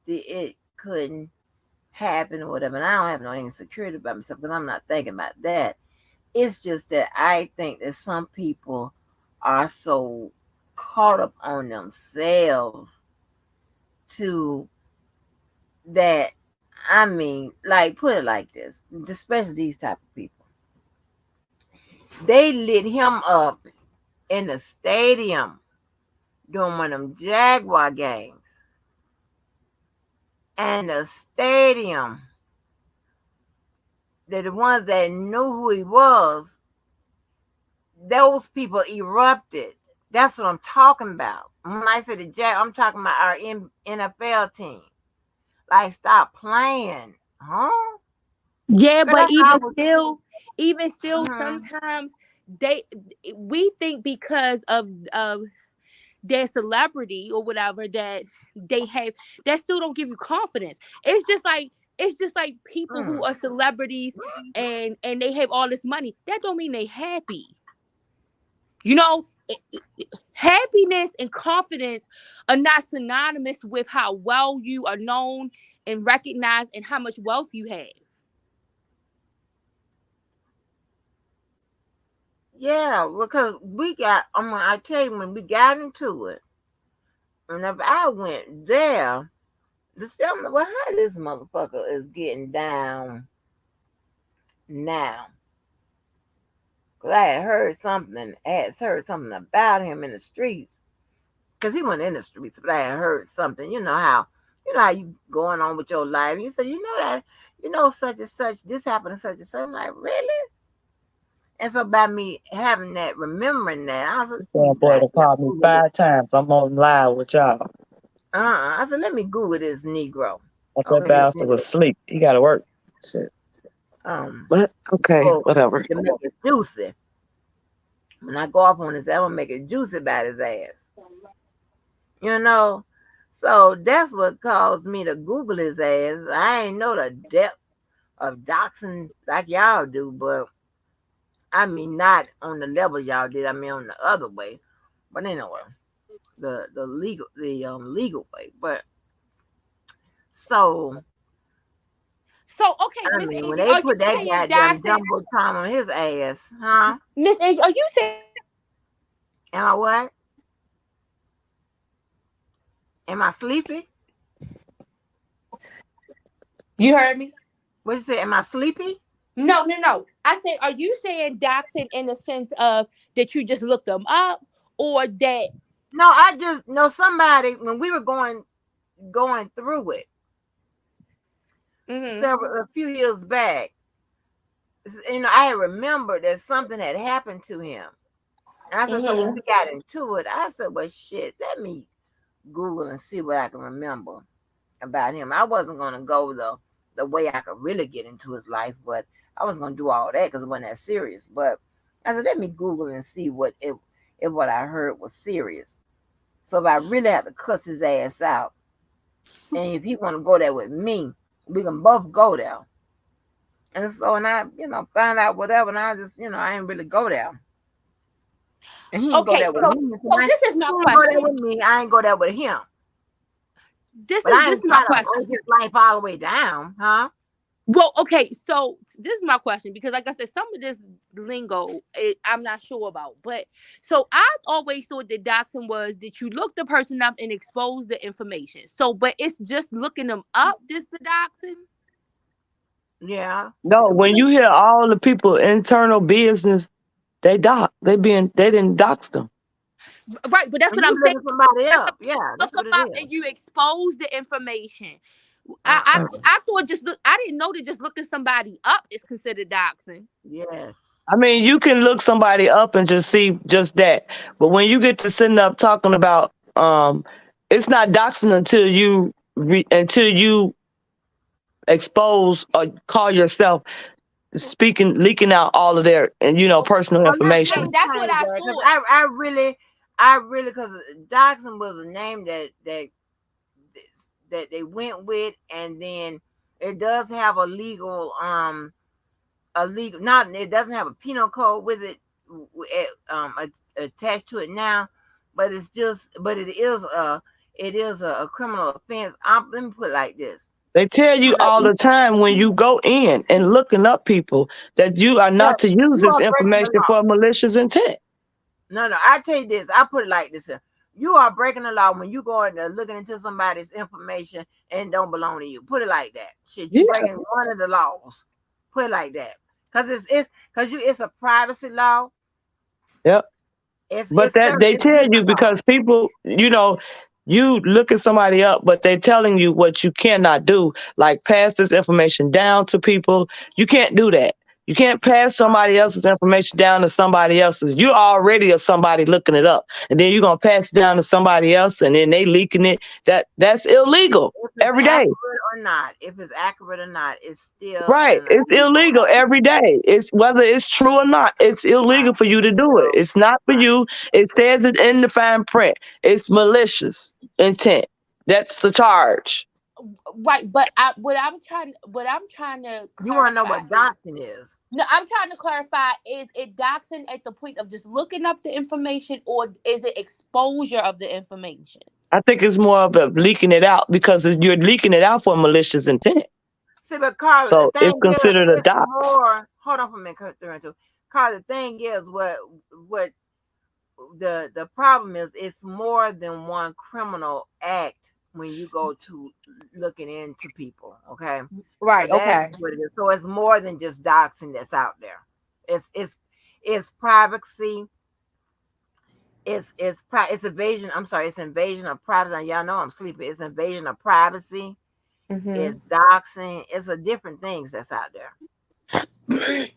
it couldn't happen or whatever. And I don't have no insecurity about myself because I'm not thinking about that. It's just that I think that some people are so caught up on themselves to that. I mean, like put it like this, especially these type of people. They lit him up in the stadium during one of them Jaguar games. And the stadium, they're the ones that knew who he was, those people erupted. That's what I'm talking about. When I said the Jack, I'm talking about our NFL team. Like, stop playing. Huh? Yeah, Girl, but that's all. even still, Mm-hmm. sometimes they we think because of their celebrity or whatever that they have that still don't give you confidence. It's just like people who Mm. are celebrities and they have all this money. That don't mean they happy. You know, happiness and confidence are not synonymous with how well you are known and recognized and how much wealth you have. Yeah, because I tell you, when we got into it, whenever I went there, I'm like, well, how this motherfucker is getting down now? 'Cause I had heard something about him in the streets. Because he wasn't in the streets, but I had heard something. You know how you going on with your life. You said, such and such, this happened to such and such. I'm like, really? And so by me having that, remembering that, I was like, That boy to call me Google it. 5 times. I'm on live with y'all. I said, let me Google this Negro. But that Okay, this bastard was nigga. asleep. He got to work. Shit. Um, But okay, well, whatever. to make it juicy. When I go off on this, I'm gonna make it juicy about his ass. You know, so that's what caused me to Google his ass. I ain't know the depth of doxing like y'all do, but I mean not on the level y'all did. I mean on the other way. But anyway, the legal way. But so So okay, I Miss mean when Angie, they are you put that saying goddamn Dotson? jumbo time on his ass, huh? Miss Angie, are you saying Am I what? Am I sleepy? you heard me? What you say? Am I sleepy? No, no, no. I said, are you saying doxing in the sense of that you just looked them up, or that? No, I just know somebody when we were going through it Mm-hmm. a few years back. I remembered that something had happened to him. And I said, so when Mm-hmm. we got into it, I said, well, shit, let me Google and see what I can remember about him. I wasn't going to go the way I could really get into his life, but I was going to do all that because it wasn't that serious. But I said, let me Google and see if what I heard was serious. So if I really have to cuss his ass out, and if he want to go there with me, we can both go there. And so, and I, find out whatever, and I just, I ain't really go there. And he ain't go Okay, there with so me. So so he this is my ain't go there question. with me. I ain't go there with him. This But is I this ain't is my trying to break question. his life all the way down, huh? Well, okay, so this is my question because, like I said, some of this lingo I'm not sure about. But so I always thought that doxing was that you look the person up and expose the information. So, but it's just looking them up. This the doxing, Yeah. No, when you hear all the people internal business, they didn't dox them. right? But that's And what I'm you saying. looking somebody That's what up. Yeah, look that's them what it up is. and you expose the information. I I, Uh-uh. I thought just look. I didn't know that just looking somebody up is considered doxing. Yes. I mean, you can look somebody up and just see just that. But when you get to sitting up talking about, it's not doxing until you expose or call yourself speaking, leaking out all of their and Okay, personal Well, let okay, me information. that's what change I that because thought. I really, because Dodson was a name that they went with, and then it does have a legal, not, it doesn't have a penal code with it, attached to it now, but it is a criminal offense. Let me put it like this. They tell you Put it like all this. the time when you go in and looking up people that you are Yeah, not to use you this are breaking the information law. for malicious intent. No, no, I tell you this. I put it like this. You are breaking the law when you go in there looking into somebody's information and it don't belong to you. Put it like that. Shit, you Yeah. breaking one of the laws. Put it like that. Cause it's a privacy law. Yep. It's But it's that certain they it's tell you different laws. because people, you looking somebody up, but they're telling you what you cannot do, like pass this information down to people. You can't do that. You can't pass somebody else's information down to somebody else's. You already are somebody looking it up, and then you're gonna pass it down to somebody else, and then they leaking it. That's illegal If it's every day. accurate or not, it's still Right. an It's illegal illegal act. every day. It's whether it's true or not. It's illegal Right. for you to do it. So, It's not for right. you. It says it in the fine print. It's malicious intent. That's the charge. Right, but what I'm trying to You want to know clarify what is doxing is? no, I'm trying to clarify is it doxing at the point of just looking up the information, or is it exposure of the information? I think it's more of a leaking it out because you're leaking it out for malicious intent. See, but Carla, the So it's thing is, considered a it's dox. more. Hold on for a minute, Carla, the thing is, what the problem is, it's more than one criminal act when you go to looking into people. Okay, so Right. that's Okay. what it is. So it's more than just doxing that's out there. It's It's privacy. It's invasion. I'm sorry. It's invasion of privacy. Y'all know I'm sleepy. It's invasion of privacy. It's doxing. It's a different things that's out there.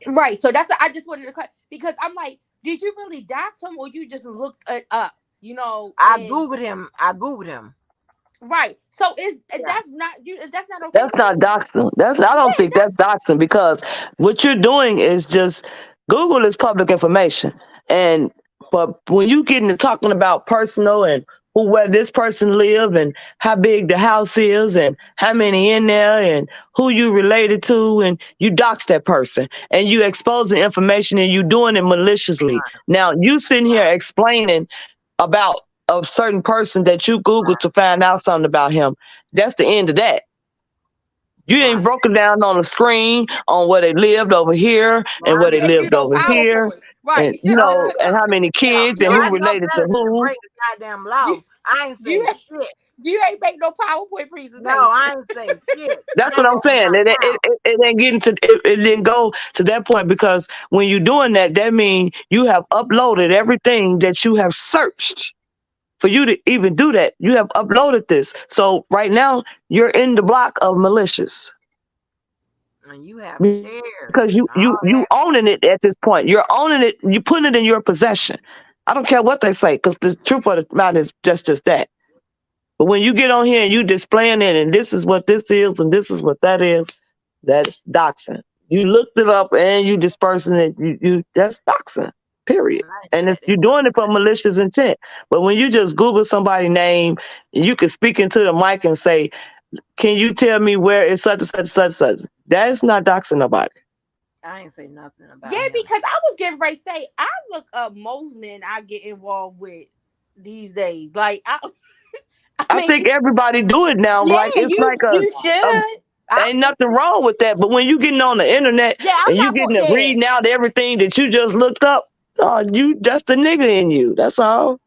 Right. So I just wanted to because I'm like, did you really dox him or you just looked it up? You know, I googled him. Right. So that's not okay That's with not you? doxing. I don't Yeah, think that's doxing because what you're doing is just Google is public information. And but when you get into talking about personal and where this person live and how big the house is and how many in there and who you related to and you dox that person and you expose the information and you doing it maliciously. Now you sitting here explaining about a certain person that you Googled to find out something about him. That's the end of that. You ain't Right. broken down on the screen on where they lived over here and where Right. they you ain't do lived no over here, PowerPoint. and Right. No, and how many kids and no, who I you know related to better than to who. break the goddamn you law. I ain't you say shit. you ain't make no PowerPoint No, presentation. I ain't say shit. That's I what ain't I'm open saying. my mouth. It ain't getting to it didn't go to that point because when you're doing that, that means you have uploaded everything that you have searched. For you to even do that, you have uploaded this. So right now, you're in the block of malicious And you have shared because and all you that. owning it at this point. You're owning it. You putting it in your possession. I don't care what they say because the truth of the matter is just that. But when you get on here and you displaying it, and this is what this is, and this is what that is, that's doxing. You looked it up and you dispersing it. You that's doxing. Period. And I didn't say And if that. It you're was. doing it for malicious intent, but when you just Google somebody's name, you can speak into the mic and say, "Can you tell me where it's such and such and such and such?" That's not doxing nobody. I ain't say nothing Yeah, about him. because I was getting ready to say I look up most men I get involved with these days. Like I I mean, think everybody do it now. yeah, Like it's like you a should. I ain't think nothing wrong with that. But when you getting on the internet yeah, I'm and you not getting going. to Yeah, reading out everything that you just looked up, you just a nigga in you. That's all.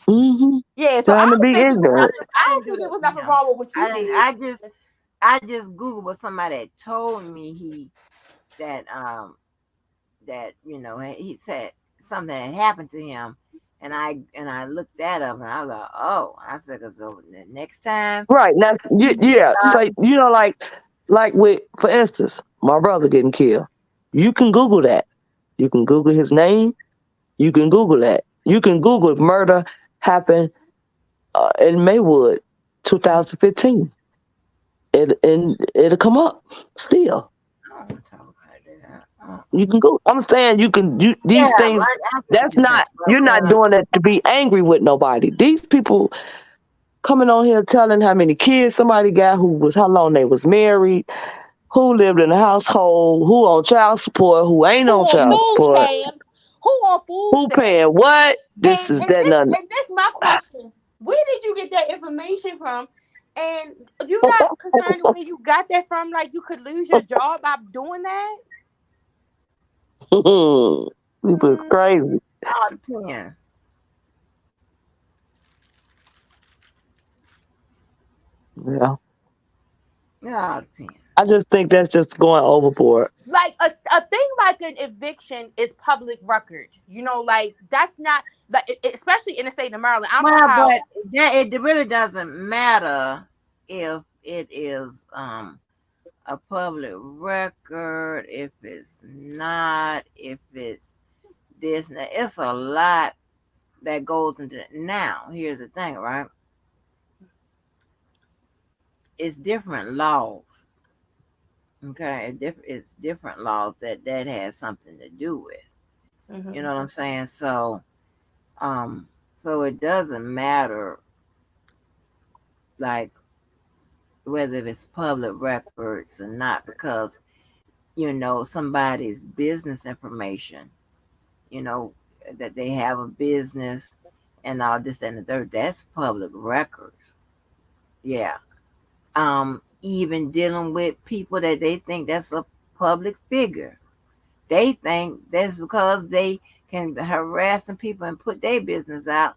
hmm yeah. So I Trying to don't be think it was ignorant. nothing. I I don't didn't do think it that was to nothing him. wrong with what you I didn't. did. I just googled what somebody had told me that that he said something had happened to him, and I looked that up and I was like, oh, I said, cause so the next time, Right. That's yeah. So like with for instance, my brother getting killed. You can Google that. You can Google his name. You can Google that. You can Google murder happened in Maywood, 2015. And it'll come up still. I don't want to talk about that. You can go. I'm saying you can. Yeah, These things. I get what That's you're saying, not. You're not doing it to be angry with nobody. These people coming on here telling how many kids somebody got, who was how long they was married, who lived in the household, who on child support, who ain't Who on on child food support, stamps? Who on food who paying stamps? what. This is that none. And this my question. Where did you get that information from? And you not concerned where you got that from? Like you could lose your job by doing that? People is crazy. all depends. Yeah. It all depends. I just think that's just going overboard. Like a thing like an eviction is public record. You know, like that's not like especially in the state of Maryland. I don't know Well, how. but that it really doesn't matter if it is a public record, if it's not, if it's this. It's a lot that goes into it. Now, here's the thing, right? It's different laws. Okay, it's different laws that has something to do with. You Mhm. know what I'm saying? Um, so it doesn't matter like whether it's public records or not because somebody's business information, you know, that they have a business and all this and the third, that's public records. Yeah. Even dealing with people that they think that's a public figure. They think that's because they can harass some people and put their business out.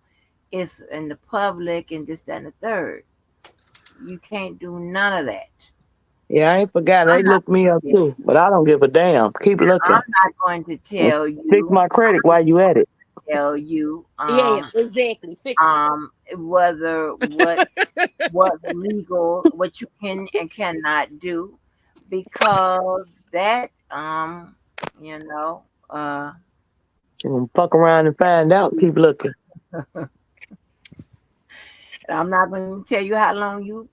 It's in the public and this, that, and the third. You can't do none of that. Yeah, I ain't forgot. I'm They not look me up yeah, too, but I don't give a damn. Keep I'm looking. not going to tell Fix you. my credit while you at it. Tell you Yeah, exactly. Fix it. whether what's legal, what you can and cannot do, because that you know You gonna fuck around and find out. Keep looking. I'm not going to tell you how long you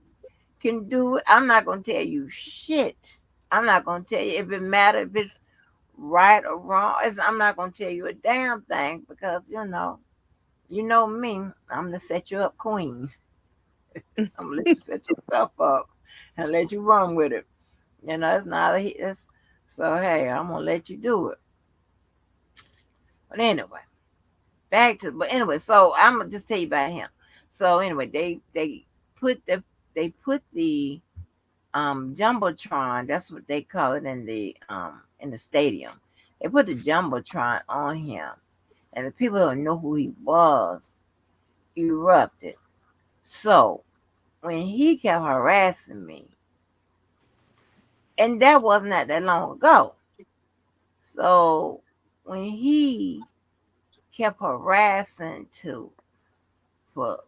can do it. I'm not going to tell you shit. I'm not going to tell you if it matters if it's right or wrong. I'm not going to tell you a damn thing because you know me. I'm the set you up queen. I'm gonna let you set yourself up and let you run with it. It's not it's so hey, I'm gonna let you do it. But anyway, but anyway, so I'm gonna just tell you about him. So anyway, put the they put the jumbotron. That's what they call it in the stadium. They put the jumbotron on him, and the people who knew who he was erupted. So when he kept harassing me, and that wasn't that long ago. So when he kept harassing for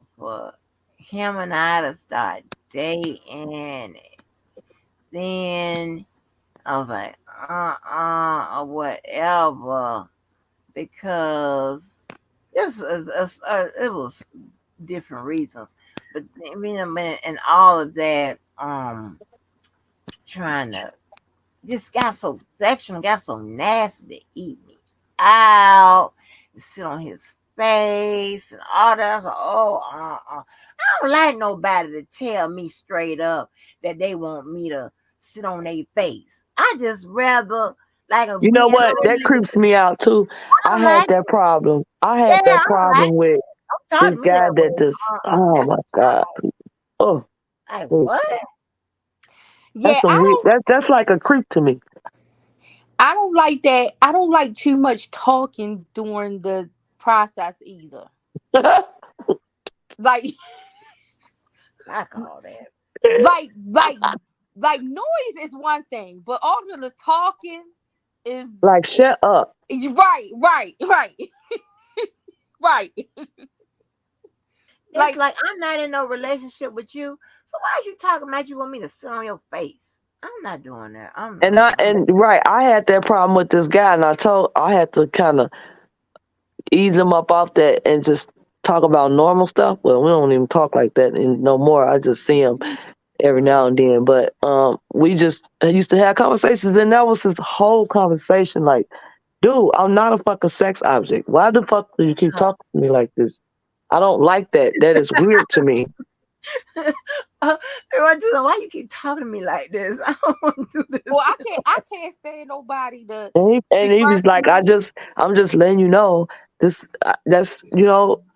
him and I to start dating, then I was like, or whatever, because it was different reasons, but I mean, and all of that, trying to just got so sexual, got so nasty to eat me out, sit on his face and all that. I was like, I don't like nobody to tell me straight up that they want me to sit on their face. I just rather like a You know being what? That really. creeps me out too. I I don't had like that it. problem. I Yeah, had I that don't like problem it. with Don't talk this to me guy that way. that just, oh That's my God. Oh, like oh, what? that's Yeah, some weird. That's like a creep to me. I don't like that. I don't like too much talking during the process either. Like Like all that. like like noise is one thing, but all of the talking is Like, shut up. right. Right. It's Like like I'm not in no relationship with you. So why are you talking about you want me to sit on your face? I'm not doing that. And right, I had that problem with this guy, and I had to kind of ease him up off that and just talk about normal stuff. Well, we don't even talk like that no more. I just see him every now and then. But we just used to have conversations, and that was his whole conversation. Like, dude, I'm not a fucking sex object. Why the fuck do you keep talking to me like this? I don't like that. That is weird to me. Why you keep talking to me like this? I don't want to do this. well, I can't stand nobody to And he refer was to like, me. I'm just letting you know this. That's I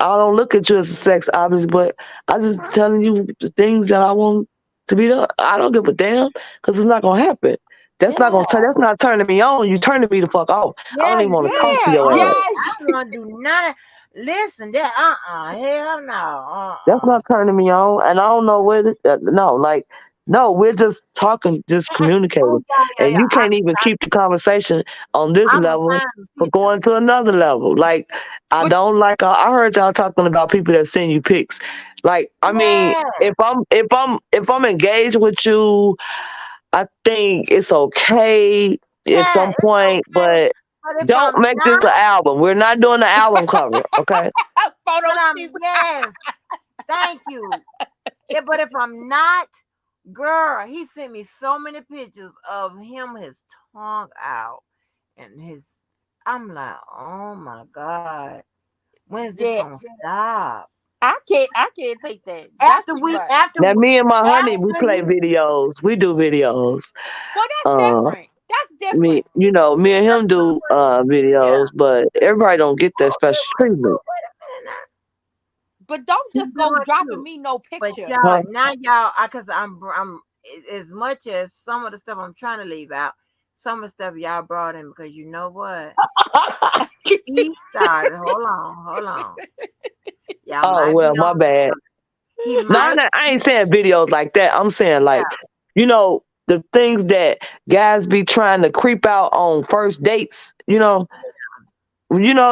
don't look at you as a sex object, but I just telling you the things that I want to be done. I don't give a damn because it's not gonna happen. That's not Yeah, gonna turn. That's not turning me on. You turning me the fuck off. I yeah, don't even want to talk to Yeah, your ass. I yes. don't want to do none of. Listen, that hell no, That's not turning me on, and I don't know no, like, no, we're just talking, just Oh communicating, and yeah. you can't even keep the conversation on this I'm gonna level find some for pictures. going to another level. Like, I But don't like. I heard y'all talking about people that send you pics. Like, I mean, Yeah, if I'm engaged with you, I think it's okay at yeah, some it's point, okay. but But if don't I'm make this not, an album. We're not doing the album cover, okay? photo but I'm shoot. yes, thank you. Yeah, but if I'm not, girl, he sent me so many pictures of him, his tongue out, and his. I'm like, oh my god, when is this Yeah, gonna stop? I can't take that. That's too much. Now, me and my honey, we After play he, videos. We do videos. Well, that's Uh, different. That's different. me and him do yeah. videos, but everybody don't get that special treatment. Wait a minute now. But don't He just go doing dropping too. me no But picture. Huh? y'all, cause I'm as much as some of the stuff I'm trying to leave out, some of the stuff y'all brought in because you know what? He started. Hold on. Y'all Oh might be well, my on. bad. He No, might. I ain't saying videos like that. I'm saying Yeah. like, you know, the things that guys be trying to creep out on first dates,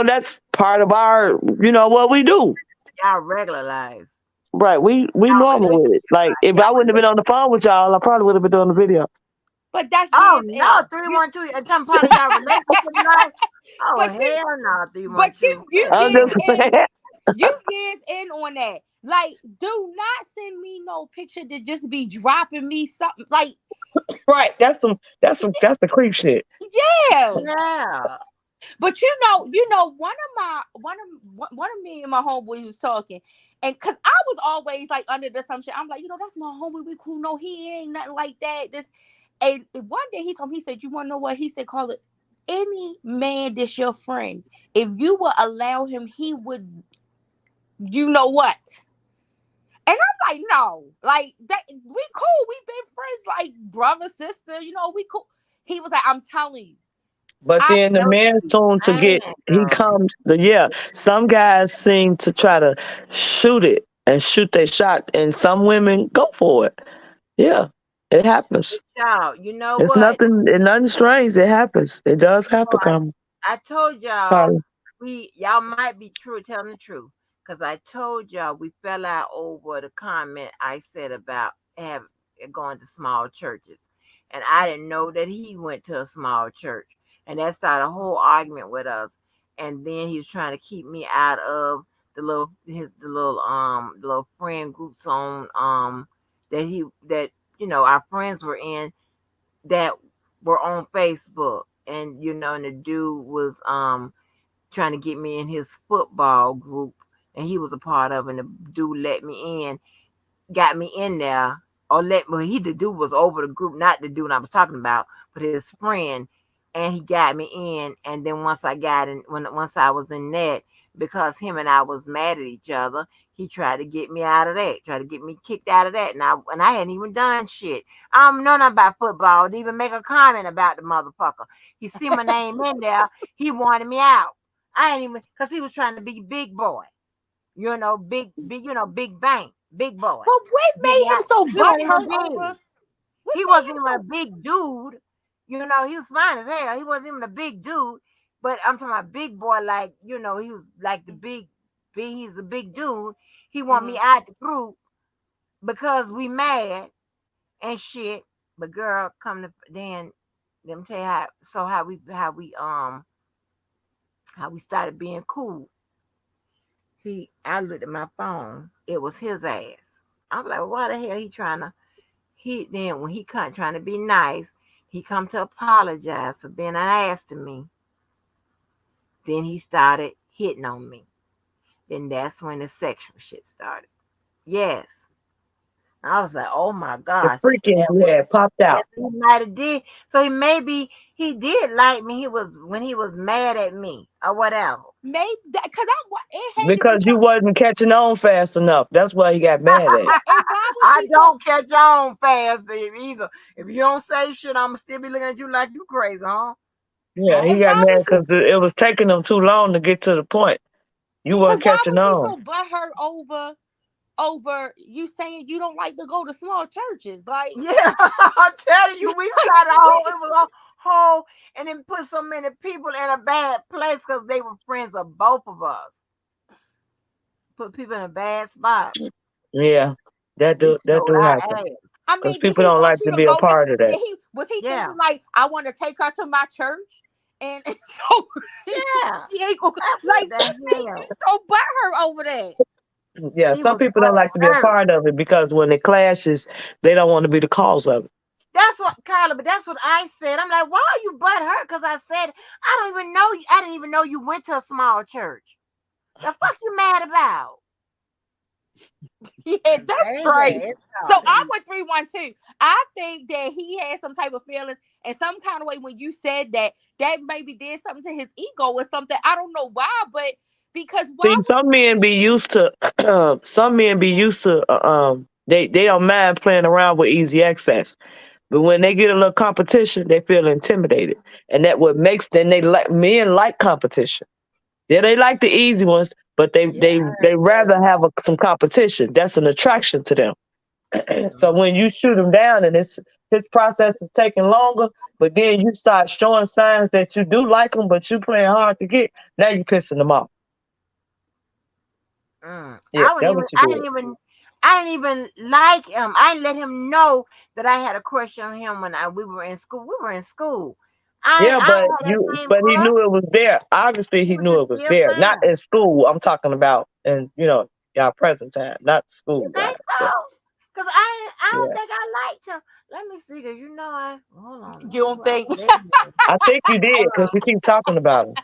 that's part of our, what we do. Y'all regular life. Right. We Y'all normal with it. relationship Like life. if I Y'all wouldn't have been on the relationship. phone with y'all, I probably would have been doing the video. But that's Oh years no, in. three You, one two. And some part of y'all relationship life. Oh but you, hell no, three one but two. you Hell I'm years just no. in. saying. You years in on that. Like, do not send me no picture to just be dropping me something. Like, Right. That's the creep shit. yeah. Yeah. But one of me and my homeboys was talking, and cause I was always like under the assumption, I'm like, that's my homeboy, we cool. No, he ain't nothing like that. This, and one day he told me, he said, you want to know what? He said, call it any man that's your friend. If you would allow him, he would. You know what? And I'm like, no, like that. We cool. We been friends, like brother, sister. We cool. He was like, I'm telling you, But I then the No, man's soon to man, get he girl. comes yeah. Some guys seem to try to shoot it and shoot their shot, and some women go for it. Yeah. It happens. Y'all, you know It's what? nothing strange. It happens. It does So happen, come. I told y'all Sorry. y'all might be true telling the truth. Cause I told y'all we fell out over the comment I said about going to small churches. And I didn't know that he went to a small church. And that started a whole argument with us. And then he was trying to keep me out of the little friend groups on that our friends were in that were on Facebook. And and the dude was trying to get me in his football group, and he was a part of it. And the dude let me in, got me in there, or the dude was over the group, not the dude I was talking about, but his friend, and he got me in. And then once I got in, once I was in that, because him and I was mad at each other, he tried to get me out of that, tried to get me kicked out of that, and I hadn't even done shit. I don't know nothing about football. Didn't even make a comment about the motherfucker. He see my name in there. He wanted me out. I ain't even because he was trying to be big boy. Big, big bang, big boy. But what Big made him white. so He wasn't even butthurt big. over? What He made wasn't him even a so? big dude. He was fine as hell. He wasn't even a big dude. But I'm talking about big boy, like, he was like the big, he's a big dude. He want me Mhm. out the group because we mad and shit. But girl, come to then let me tell you how we started being cool. I looked at my phone. It was his ass. I was like, well, why the hell he trying to? He then when he come trying to be nice, he come to apologize for being an ass to me. Then he started hitting on me. Then that's when the sexual shit started. Yes, I was like, oh my The gosh, freaking that was had popped yes, out. he might have did. So he did like me. He was when he was mad at me or whatever. Maybe because it had to be Because you something. wasn't catching on fast enough. That's why he got mad at. And why was I he so? don't catch on fast either. If you don't say shit, I'ma still be looking at you like you crazy, huh? Yeah, Huh? he And got why mad was he? because it was taking him too long to get to the point. You Because weren't why catching was he on. so butthurt over you saying you don't like to go to small churches? Like, Yeah, I'm telling you, we started a whole, it was a whole, and then put so many people in a bad place because they were friends of both of us. Put people in a bad spot. Yeah, that We do that showed do our happen. ass. I Because mean, did people he don't want like you to to be a go there? part of that. Was he Yeah, thinking like I want to take her to my church, and so yeah. he ain't gonna, What like the what made you hell? so butthurt over that? Yeah, He some was people don't like to be a butthurt. part of it because when it clashes, they don't want to be the cause of it. That's what Carla, but that's what I said. I'm like, why are you butthurt? Because I said, I don't even know you. I didn't even know you went to a small church. The fuck you mad about? Yeah, that's Baby, straight. it So started. I'm with 312. I think that he had some type of feelings and some kind of way when you said that maybe did something to his ego or something. I don't know why, but because why See, would some men be used to, some men be used to, they don't mind playing around with easy access. But when they get a little competition, they feel intimidated, and that what makes then they like men like competition. Yeah, they like the easy ones, but they Yeah, they I they heard rather that. have some competition. That's an attraction to them. So Mhm. when you shoot them down and it's his process is taking longer, but then you start showing signs that you do like him, but you playing hard to get. Now you pissing them off. Yeah, I wouldn't that's even. what you I did. didn't even. I didn't even like him. I didn't let him know that I had a crush on him when we were in school. We were in school. Yeah, I but had that same he crush. knew it was there. Obviously, He he was knew just it was still there. Not fine. in school. I'm talking about in y'all present time, not You school think wise. so? But Cause I don't yeah, think I liked him. Let me see. Cause I hold on. You don't think? I think you did Hold because on. you keep talking about him.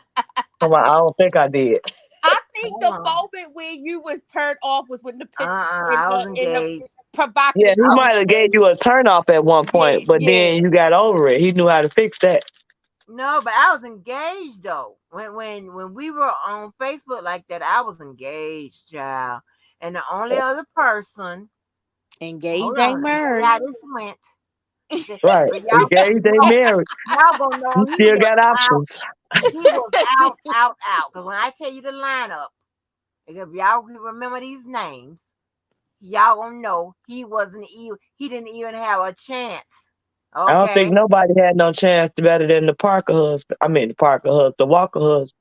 So I don't think I did. I think Hold the on. moment where you was turned off was when the pictures I was in the engaged. Yeah, provocative he I was might pictures. have gave engaged. you a turn off at one Yeah, point, but yeah. then you got over it. He knew how to fix that. No, but I was engaged though. When we were on Facebook like that, I was engaged, child. And the only other person, hold Engaged on, ain't let me tell you how married. this went. Right. But Engaged, they married. y'all gonna know You still got options. he was out. Cause when I tell you the lineup, if y'all can remember these names, y'all gonna know he didn't even have a chance. I don't think Okay. nobody had no chance better than the Parker husband. I mean, the Parker husband, the Walker husband.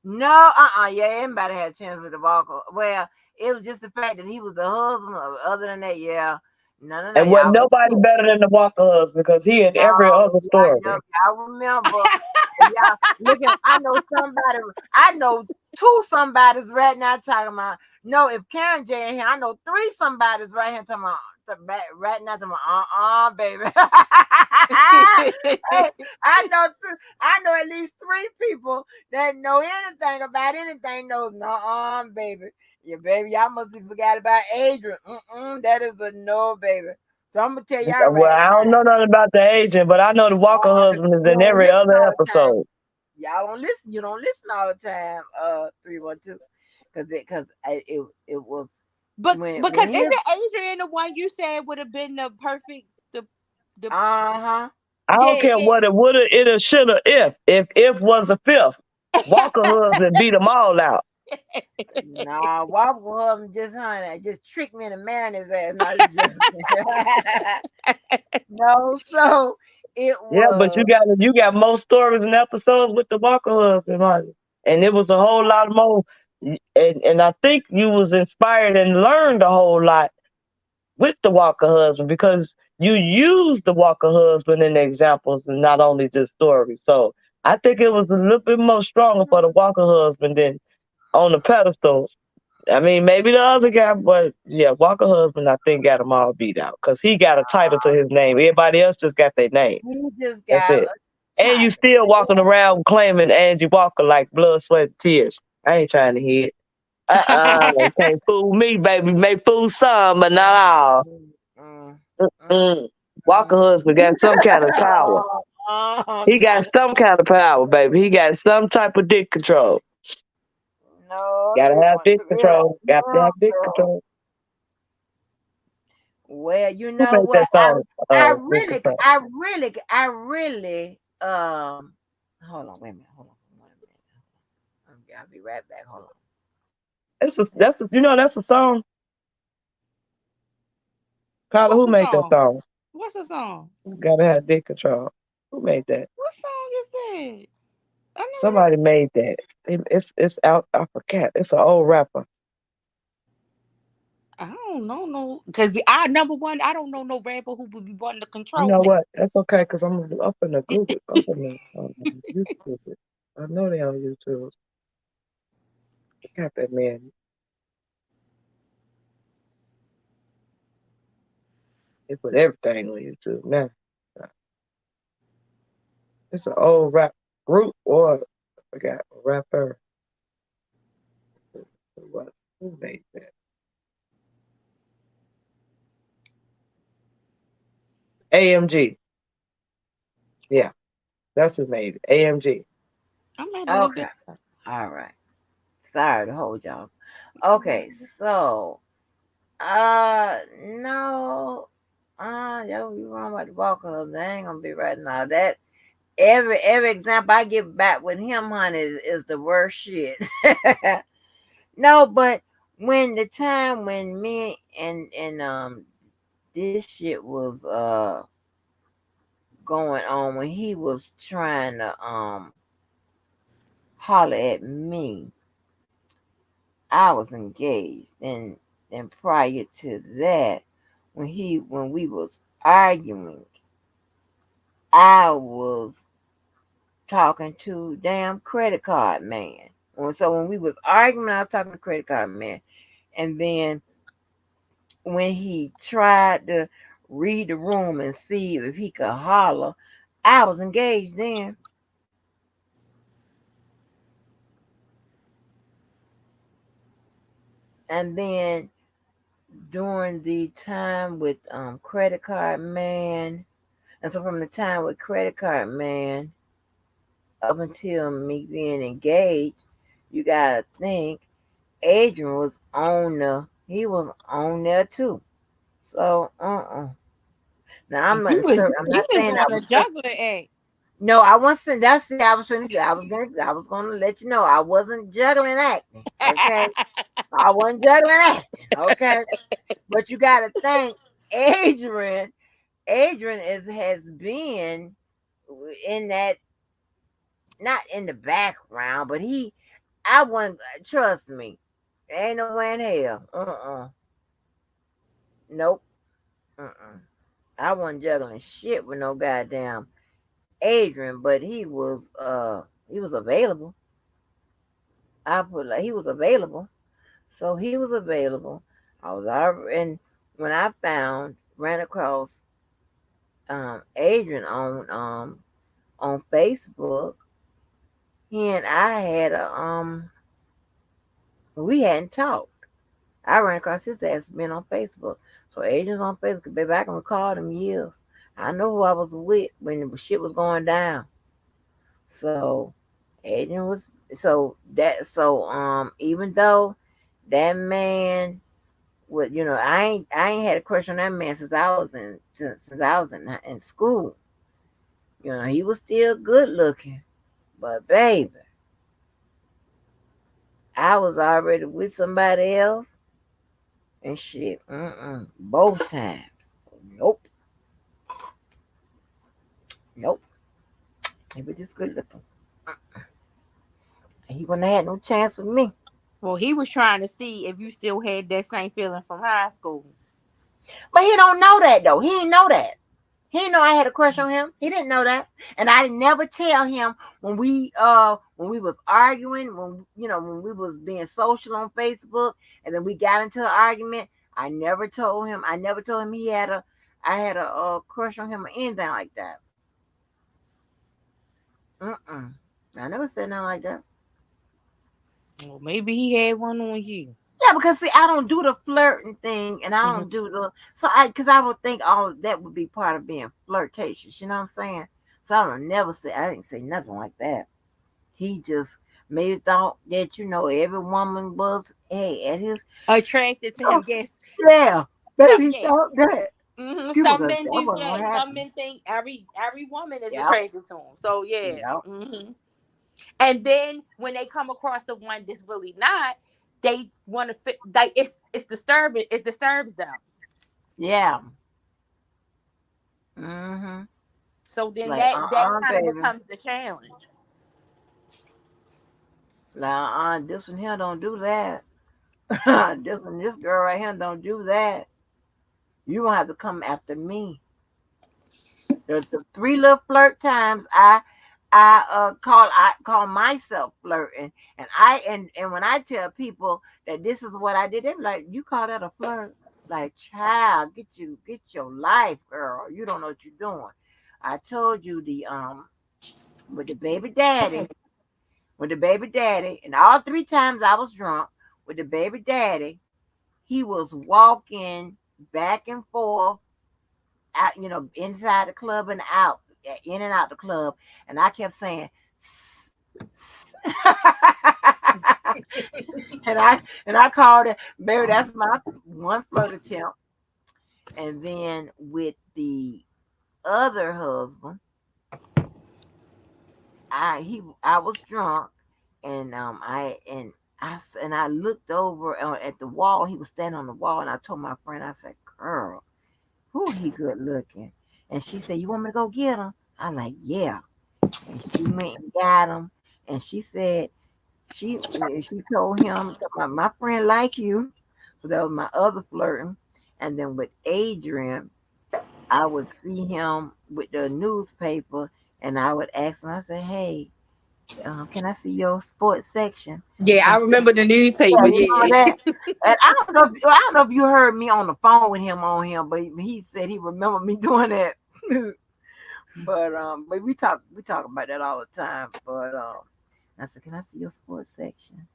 No, yeah, everybody had a chance with the Walker. Well, it was just the fact that he was the husband. Other than that, yeah, no, And wasn't y'all was nobody cool. better than the Walker husband because he in No, every other story. y'all remember. Y'all look at I know somebody I know two somebodies right now talking about no, if Karen J in here, I know three somebodies right here talking about right now talking about baby. Hey, I know at least three people that know anything about anything knows no baby. Yeah, baby, y'all must be forgot about Adrian. That is a no, baby. So I'm gonna tell y'all Well, right I don't now. know nothing about the agent, but I know the Walker husband is You in don't every listen other all the time. episode. Y'all don't listen. You don't listen all the time. 312, it was But when because his isn't Adrian the one you said would have been the perfect the uh-huh. I don't yeah, care yeah. what it woulda, it'da, shoulda, if was a fifth. Walker husband beat them all out. Nah, Waffle Hub just tricked me into marrying his ass. Not a joke. No, so it Yeah, but was you got more stories and episodes with the Walker husband, Marty. And it was a whole lot more. And I think you was inspired and learned a whole lot with the Walker husband because you used the Walker husband in examples and not only just stories. So I think it was a little bit more stronger for the Walker husband than on the pedestal. I mean, maybe the other guy, but yeah, Walker husband, I think got him all beat out because he got a title to his name. Everybody else just got their name. he just That's got it. a And you title. still walking around claiming Angie Walker like blood, sweat, and tears. I ain't trying to hear it. Can't fool me, baby. May fool some, but not all. Mm, mm, mm, Mm. Walker mm. husband got some kind of power. He got Kind of. some kind of power, baby. He got some type of dick control. No, Gotta have dick 312. It control. ain't Got to him, have dick girl. control. Well, you Who know made that what? song? Dick I control. really, hold on, wait a minute, hold on, wait a minute. Okay, I'll be right back. Hold on. That's a song. Carla, What's who the made that song? song? What's the song? Gotta have dick control. Who made that? What song is that? I never heard Somebody made that. It's out. I forget. It's an old rapper. I don't know no because I number one, I don't know no rapper who would be wanting to You control know me. what? That's okay because I'm up in the Google. I'm in the YouTube. It. I know they on YouTube. I got that man. They put everything on YouTube now. It's an old rap group or I forgot a rapper. What? Who made that? AMG. Yeah, that's his name. AMG. I'm gonna have to look Okay, it up. all right. Sorry to hold y'all. Okay, so no, yo, you wrong about the Walker. They ain't gonna be right now. That every example I give back with him, honey, is the worst shit. No, but when the time when me and this shit was going on when he was trying to holler at me. I was engaged, and prior to that, when we was arguing, I was talking to damn credit card man. So when we was arguing, I was talking to credit card man, and then when he tried to read the room and see if he could holler, I was engaged then. And then during the time with credit card man, and so from the time with credit card man up until me being engaged, you gotta think Adrian was on he was on there too. So now I'm You not was saying I doing a was juggler act. no, I wasn't. That's it. I was finished. I was gonna let you know I wasn't juggling acting. Okay, I wasn't juggling acting. Okay, but you got to think, Adrian. Adrian has been in that, not in the background, but I wouldn't trust me. Ain't no way in hell. Nope. I wasn't juggling shit with no goddamn Adrian, but he was available. I put like he was available. So he was available. I was already, and when I ran across Adrian on Facebook, he and I had we hadn't talked. I ran across his ass being on Facebook. So Adrian's on Facebook, baby. I can recall them years. I know who I was with when the shit was going down. So Adrian was even though that man with I ain't had a crush on that man since I was in school. He was still good looking, but baby, I was already with somebody else and shit. Both times. So, nope, nope. He was just good looking. And he wouldn't have had no chance with me. Well, he was trying to see if you still had that same feeling from high school. But he don't know that though. He didn't know that. He didn't know I had a crush on him. He didn't know that. And I never tell him when we was arguing, when we was being social on Facebook and then we got into an argument, I never told him I had a crush on him or anything like that. Mm-mm. I never said nothing like that. Well, maybe he had one on you. Yeah, because see, I don't do the flirting thing, and I Hmm. don't do because I would think all that would be part of being flirtatious. You know what I'm saying? So I didn't say nothing like that. He just made it thought that every woman was at his. Attracted to Oh, him, yes. yeah, baby, he Yeah. thought that. Excuse me, Some 'cause men that do, wasn't yeah. what Some happened. men think every woman is Yep, attracted to him. So yeah. yep, And then when they come across the one that's really not, they want to fit like it's disturbing. It disturbs them. yeah. Mm-hmm. So then Like, that kind of baby. becomes the challenge. Like, this one here don't do that. This girl right here don't do that. You gonna have to come after me. The three little flirt times I call myself flirting, and when I tell people that this is what I did, they be like, "You call that a flirt?" Like, child, get your life, girl. You don't know what you're doing. I told you with the baby daddy, and all three times I was drunk with the baby daddy, he was walking back and forth out, inside the club and out, in and out the club, and I kept saying, "Sss, sss." and I called it, baby. That's my one flirt attempt. And then with the other husband, I was drunk, and I looked over at the wall. He was standing on the wall, and I told my friend, I said, "Girl, who he good looking?" And she said, "You want me to go get him?" I'm like, "Yeah." And she went and got him. And she said she told him, my friend like you. So that was my other flirting. And then with Adrian, I would see him with the newspaper, and I would ask him. I said, "Hey, can I see your sports section?" Yeah, So I I said, remember the "Yeah, newspaper. you remember Yeah. that?" And I don't know if you heard me on the phone with him on him, but he said he remembered me doing that. But we talk about that all the time. But I said, "Can I see your sports section?"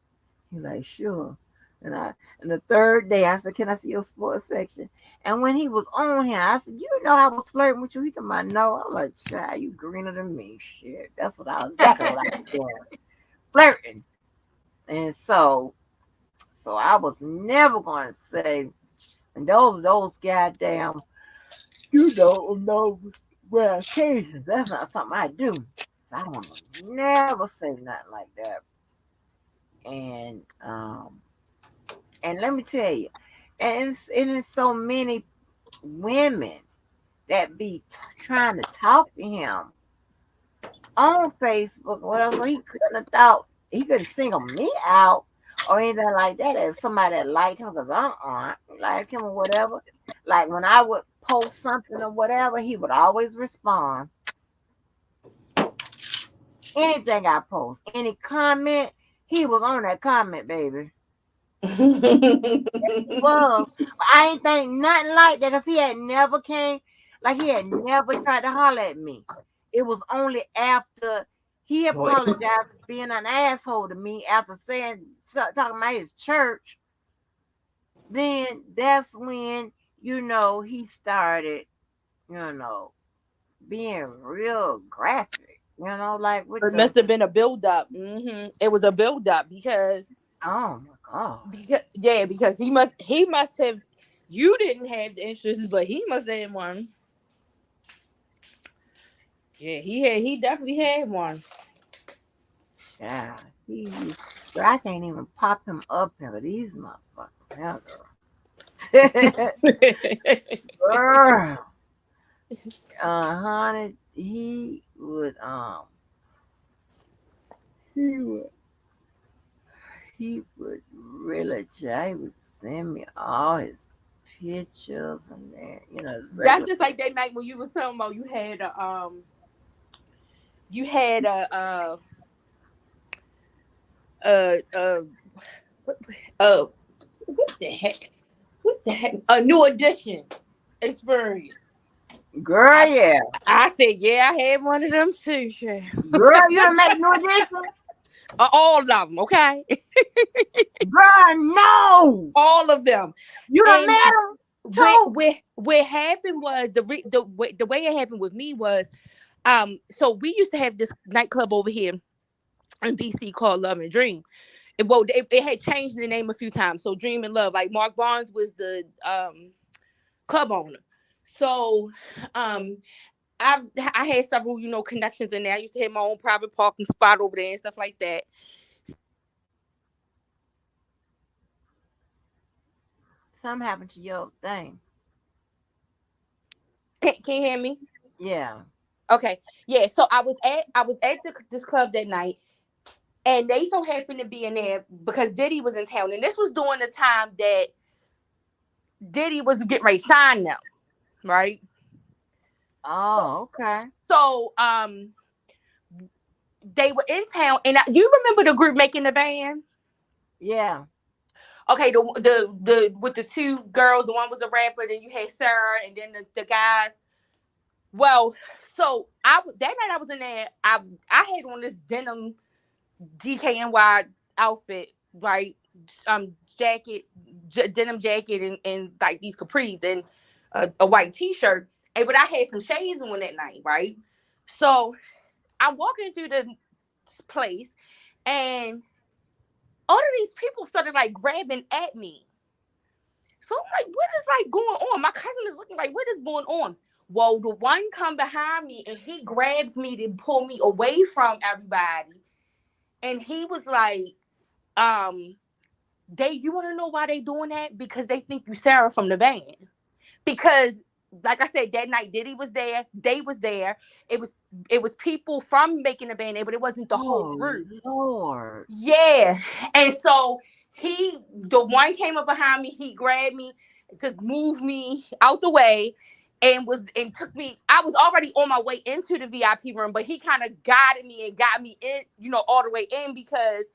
He's like, "Sure." And and the third day I said, "Can I see your sports section?" And when he was on here, I said, "You know I was flirting with you." He told me, "No." I'm like, "Child, you greener than me." Shit. That's exactly what I was doing. Flirting. And so I was never gonna say, and those goddamn, those rare occasions, that's not something I do. So I don't never say nothing like that. And let me tell you, and it's so many women that be trying to talk to him on Facebook or whatever. So he couldn't have thought he couldn't single me out or anything like that as somebody that liked him because I like him or whatever. Like when I would post something or whatever, he would always respond. Anything I post, any comment, he was on that comment, baby. He was. But I ain't think nothing like that because he had never came, like he had never tried to holler at me. It was only after he Boy. apologized for being an asshole to me after talking about his church. Then that's when, he started, you know, being real graphic, like with It the, must have been a build up. It was a build up oh my God. because he must have. You didn't have the interest, but he must have had one. Yeah, he definitely had one. Yeah, girl, I can't even pop him up here with these motherfuckers. Yeah, girl. Girl, honey, he would, he would really, he would send me all his pictures and that, That's regular. just like that night when you was talking about you had a what, uh what the heck a new edition experience. Girl, I yeah, I said yeah, I had one of them too. Sure. girl, you done made no difference. All of them, okay, Girl, no, all of them. you done And met him what too. what what happened was the way it happened with me was so we used to have this nightclub over here in DC called Love and Dream. It had changed the name a few times. So Dream and Love, like Mark Barnes was the club owner. So um I had several, connections in there. I used to have my own private parking spot over there and stuff like that. Something happened to your thing. Can you hear me? Yeah. Okay. Yeah. So I was at this club that night, and they so happened to be in there because Diddy was in town, and this was during the time that Diddy was getting ready to sign them, right? So, Oh, okay. so they were in town, and you remember the group making the band? Yeah. Okay, the with the two girls, the one was a rapper, then you had Sarah, and then the guys. Well, so that night I was in there. I had on this denim DKNY outfit, right? Jacket, denim jacket, and like these capris and a white T-shirt. And but I had some shades on that night, right? So I'm walking through the place, and all of these people started like grabbing at me. So I'm like, what is like going on? My cousin is looking like, what is going on? Well, the one come behind me and he grabs me to pull me away from everybody. And he was like, um, you want to know why they doing that? Because they think you Sarah from the band. Because like I said, that night Diddy was there, they was there. It was it was people from making the band, but it wasn't the whole Oh group. Lord. Yeah. And so the one came up behind me, he grabbed me to move me out the way and took me. I was already on my way into the VIP room, but he kind of guided me and got me in, all the way in because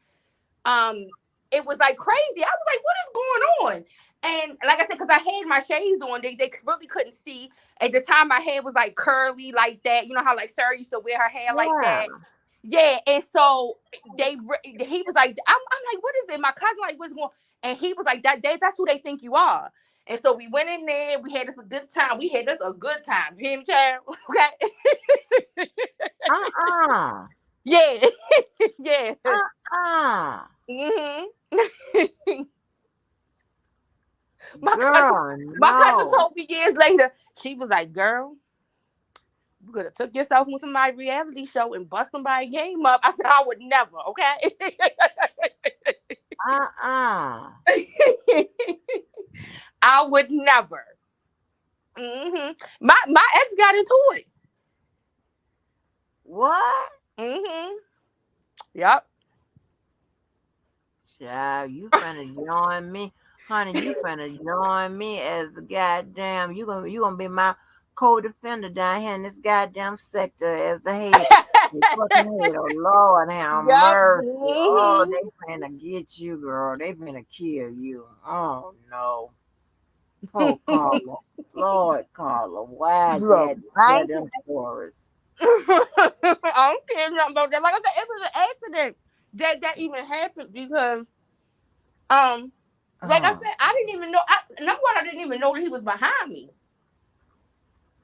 it was like crazy. I was like, what is going on? And like I said, because I had my shades on, they really couldn't see. At the time, my hair was like curly like that. You know how like Sarah used to wear her hair like Yeah. that? Yeah. And so he was like, I'm like, what is it? My cousin like, what's going on? And he was like, that's who they think you are. And so we went in there. We had this a good time. We had this a good time. You hear me, child? Okay. Yeah. Yeah. hmm my cousin, Girl, my cousin no. told me years later. She was like, "Girl, you could have took yourself on somebody's reality show and bust somebody's game up." I said, "I would never." Okay. Uh-uh. I would never. My ex got into it. What? Yep. Child, you finna join me. Honey, you finna join me as a goddamn, you gonna be my co-defender down here in this goddamn sector as the head. The fucking head. Oh Lord, have Yep. mercy. Oh, they finna get you, girl. They finna kill you. Oh no. Oh Carla. Lord Carla. Why Look, dad I tell don't them stories? I don't care nothing about that. Like I said, it was an accident that even happened because like I Uh-huh. said, I didn't even know. Number one, I didn't even know that he was behind me.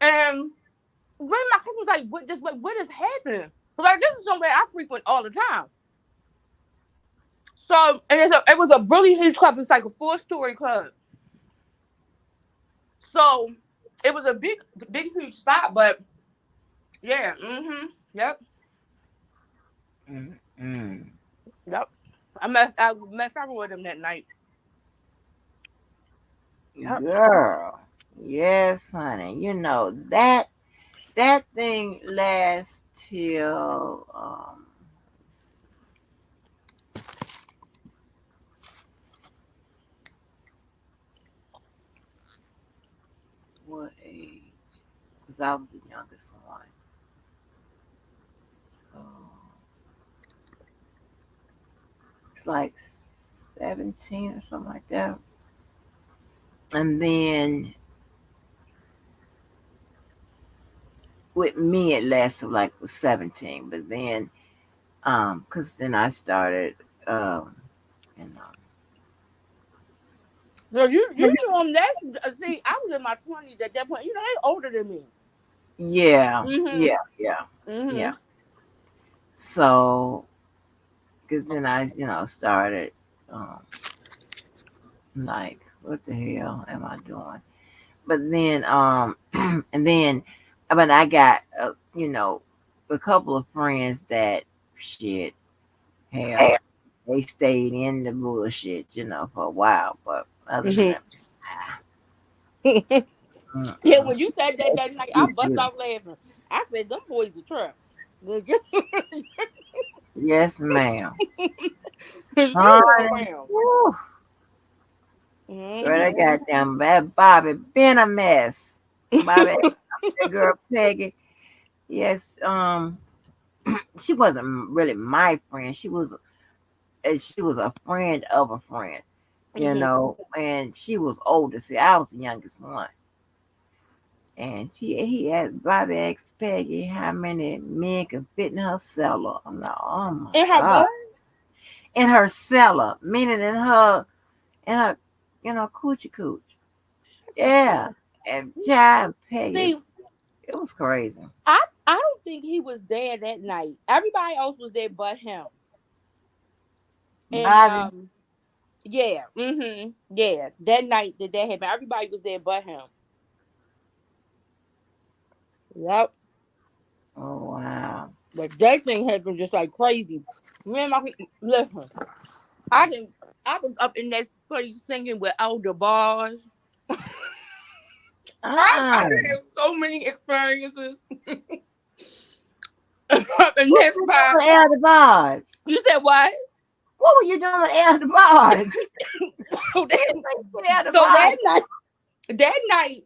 And when my cousin was like, what is happening? Like, this is somewhere I frequent all the time. So, and it was a really huge club. It's like a 4-story club. So, it was a big, huge spot. But yeah, yep, Mm-mm. yep. I met several with him that night. Yep. Girl. Yes, honey. You know that thing lasts till what age? Because I was the youngest one. So it's like 17 or something like that. And then with me it lasted like was 17. But then because then I started you know So you know him. See, I was in my 20s at that point. They older than me. yeah, Mhm. yeah, yeah, yeah. Mhm. So because then I started um like what the hell am I doing? But then and then but I got a couple of friends that shit hell they stayed in the bullshit for a while, but other than Mhm. that, Yeah, mm-mm. when you said that night, I bust out laughing. I said, "Them boys a trap." Yes, ma'am. You went Honey, around. woo, girl, Mhm. that goddamn bad Bobby been a mess. Bobby, that girl Peggy. Yes, she wasn't really my friend. She was a friend of a friend, Mhm. and she was older. See, I was the youngest one. And he asked Bobby asked Peggy how many men could fit in her cellar. I'm like, oh my And her God. what? In her cellar, meaning in her coochie cooch. Yeah. And John Peggy, See, it was crazy. I don't think he was there that night. Everybody else was there but him. And Bobby, yeah, yeah. That night that happened, everybody was there but him. Yep. oh wow. But that thing happened just like crazy. Me and my listen. I didn't. I was up in that place singing with elder bars. Uh-uh. I have so many experiences. And What that's were you doing why with Elder Barge? you said what? What were you doing with Elder Barge? So You that, didn't say you with Elder so Barge. that night,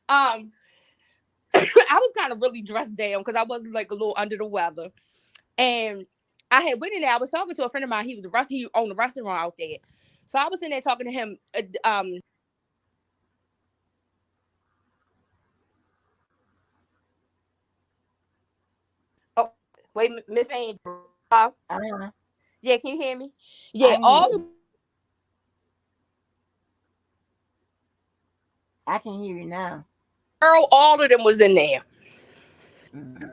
um, I was kind of really dressed down because I was like a little under the weather, and I had went in there. I was talking to a friend of mine. He was he owned a restaurant out there, so I was in there talking to him. Oh, wait, Miss Angel. Uh-huh. Yeah, can you hear me? I Yeah, can hear all you. the I can hear you now. girl, all of them was in there. Mm.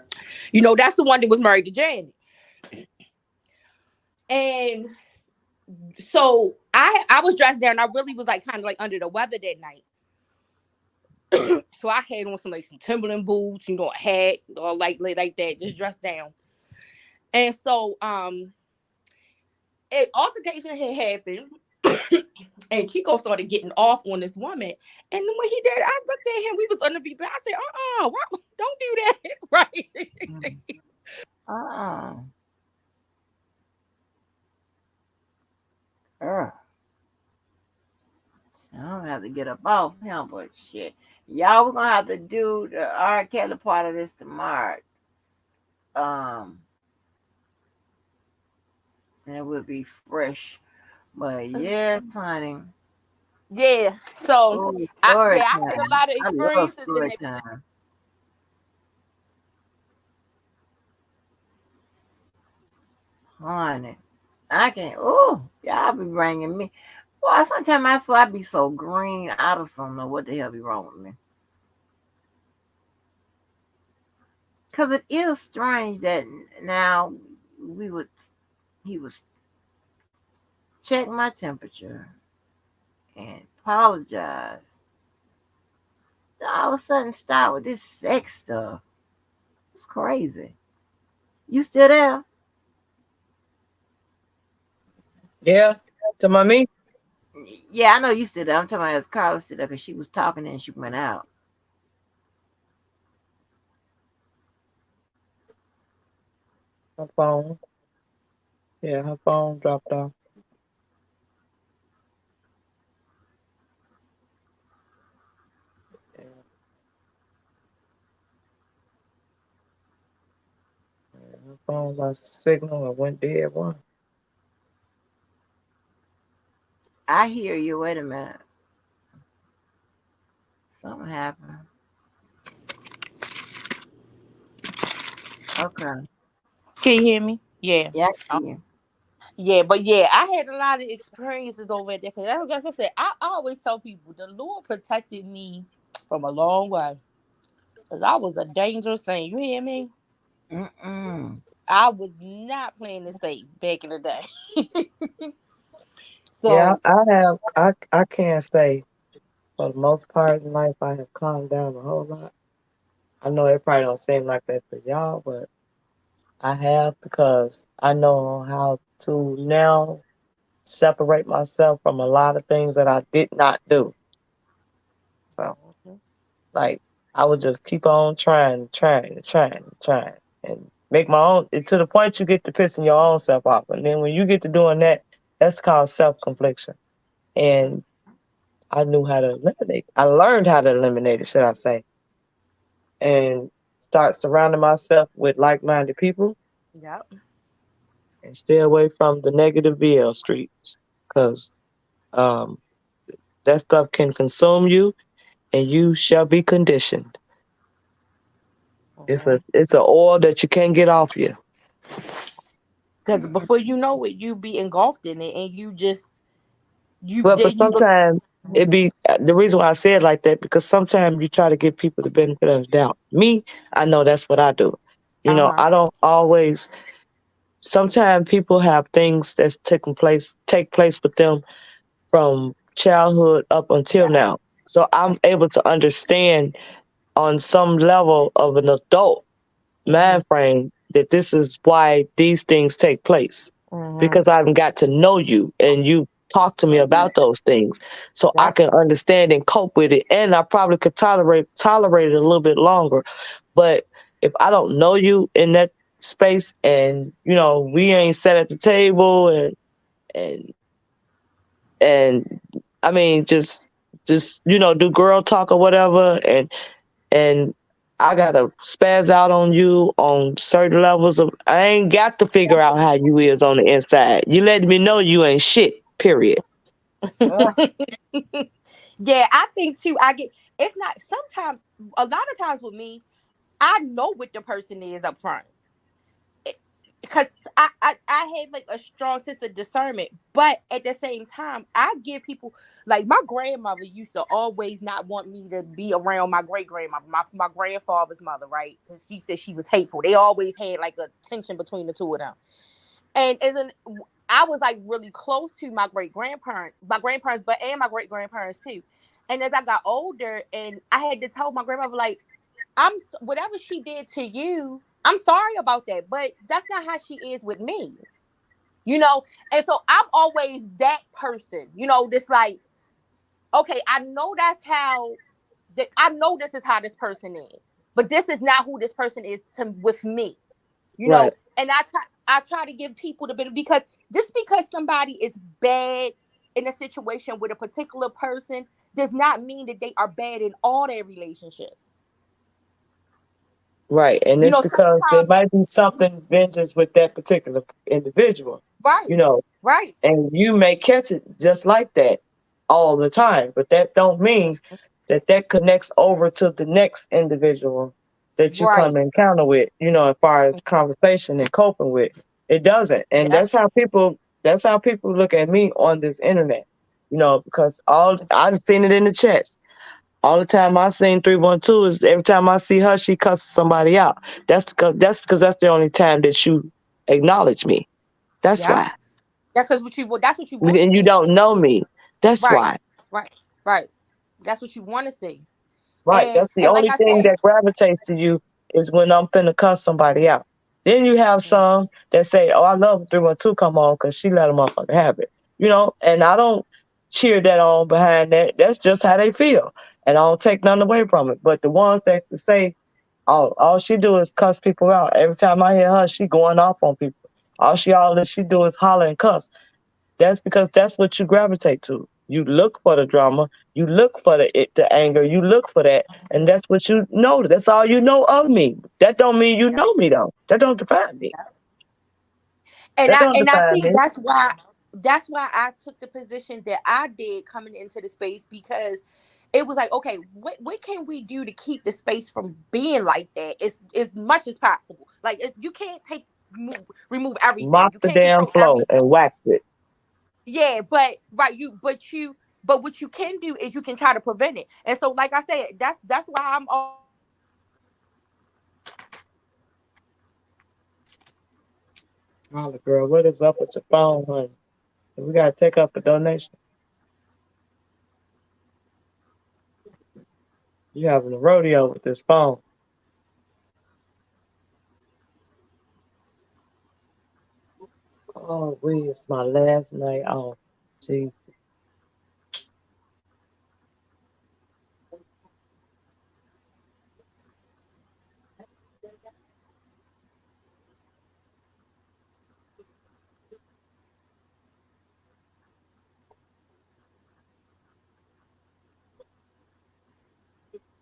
You know, that's the one that was married to Janet. And so I was dressed down. I really was like kind of like under the weather that night. So I had on some Timberland boots, a hat, or like that, just dressed down. And so an altercation had happened. And Chico started getting off on this woman. And then when he did, I looked at him. We was on the beat. I said, don't do that. Right. Mm. Uh-uh. Ugh. I don't have to get up off him, but shit. Y'all, we're gonna have to do the R. Kelly part of this tomorrow. Um, and it will be fresh. But yes, honey. Yeah. So Oh, story I had a time. lot of I love experiences in story it. time. Honey. I can, oh, y'all be bringing me. Boy, sometimes I swear I be so green. I just don't know what the hell be wrong with me. Because it is strange that now we would, he was check my temperature and apologize. Then all of a sudden start with this sex stuff. It's crazy. You still there? Yeah, to my me. Yeah, I know you still there. I'm talking about as Carla still there because she was talking and she went out. Her phone. Yeah, her phone dropped off. Yeah, her phone lost the signal and went dead one. I hear you. Wait a minute. Something happened. Okay. Can you hear me? Yeah. Yeah, I can hear you. Yeah, but yeah, I had a lot of experiences over there because as I said, I always tell people the Lord protected me from a long way because I was a dangerous thing. You hear me? Mm-mm. I was not playing it safe back in the day. Yeah, So, I can't say for the most part in life I have calmed down a whole lot. I know it probably don't seem like that for y'all, but I have because I know how to now separate myself from a lot of things that I did not do. So, like, I would just keep on trying, and make my own to the point you get to pissing your own self off. And then when you get to doing that, that's called self confliction. And I knew how to eliminate. I learned how to eliminate it, should I say, and start surrounding myself with like minded people yeah, and stay away from the negative BL streets because um, that stuff can consume you and you shall be conditioned. It's a oil that you can't get off you. because before you know it, you be engulfed in it, and you just But you don't. sometimes it be the reason why I say it like that because sometimes you try to give people the benefit of the doubt. Me, I know that's what I do. Uh huh. I don't always. Sometimes people have things that's take place with them from childhood up until Yes. now. So I'm able to understand on some level of an adult Mhm. mind frame that this is why these things take place Mhm. because I've got to know you and you talk to me about those things so I Yep. can understand and cope with it. And I probably could tolerate it a little bit longer. But if I don't know you in that space and we ain't sat at the table and and I mean just do girl talk or whatever and I gotta spaz out on you on certain levels of I ain't got to figure out how you is on the inside. You let me know you ain't shit, period. Ugh. Yeah, I think too. I get it's not sometimes a lot of times with me, I know what the person is up front. Because I have like a strong sense of discernment, but at the same time, I give people like my grandmother used to always not want me to be around my great grandmother, my grandfather's mother, right? Because she said she was hateful. They always had like a tension between the two of them. And as an I was like really close to my grandparents, but and my great grandparents too. And as I got older, and I had to tell my grandmother like, whatever she did to you, I'm sorry about that, but that's not how she is with me, you know. And so I'm always that person, this like, okay, I know that's how that I know this is how this person is, but this is not who this person is to with me, you Right. know. And I try to give people the benefit because just because somebody is bad in a situation with a particular person does not mean that they are bad in all their relationships. Right. And it's because there Sometimes, might be something vengeance with that particular individual, right, you know, right, and you may catch it just like that all the time, but that don't mean that connects over to the next individual that you come right. encounter with, as far as conversation and coping with. It doesn't. And Yep, that's how people look at me on this internet, because all I've seen it in the chats. All the time I seen 312 is every time I see her, she cusses somebody out. That's because that's the only time that you acknowledge me. That's yep. why. That's what you want to And you see. don't know me. That's Right, why. right, right. That's what you want to see. Right. And That's the and like only I thing said, that gravitates to you is when I'm finna cuss somebody out. Then you have some that say, "Oh, I love 312 come on because she let a motherfucker have it." And I don't cheer that on behind that. That's just how they feel. And I don't take nothing away from it. But the ones that say, all she do is cuss people out. Every time I hear her, she going off on people. All that she do is holler and cuss. That's because that's what you gravitate to. You look for the drama, you look for the anger, you look for that, and that's what you know. That's all you know of me. That don't mean you know me though. That don't define me. and That I don't and I define think me. that's why I took the position that I did coming into the space because it was like, okay, what can we do to keep the space from being like that as much as possible? Like you can't remove everything. Mop You the can't damn control flow everything. and wax it. Yeah, but right, but what you can do is you can try to prevent it. And so, like I said, that's why I'm always Holla, girl, what is up with your phone, honey? We gotta take up a donation. You having a rodeo with this phone. Oh, it's my last night off. Gee.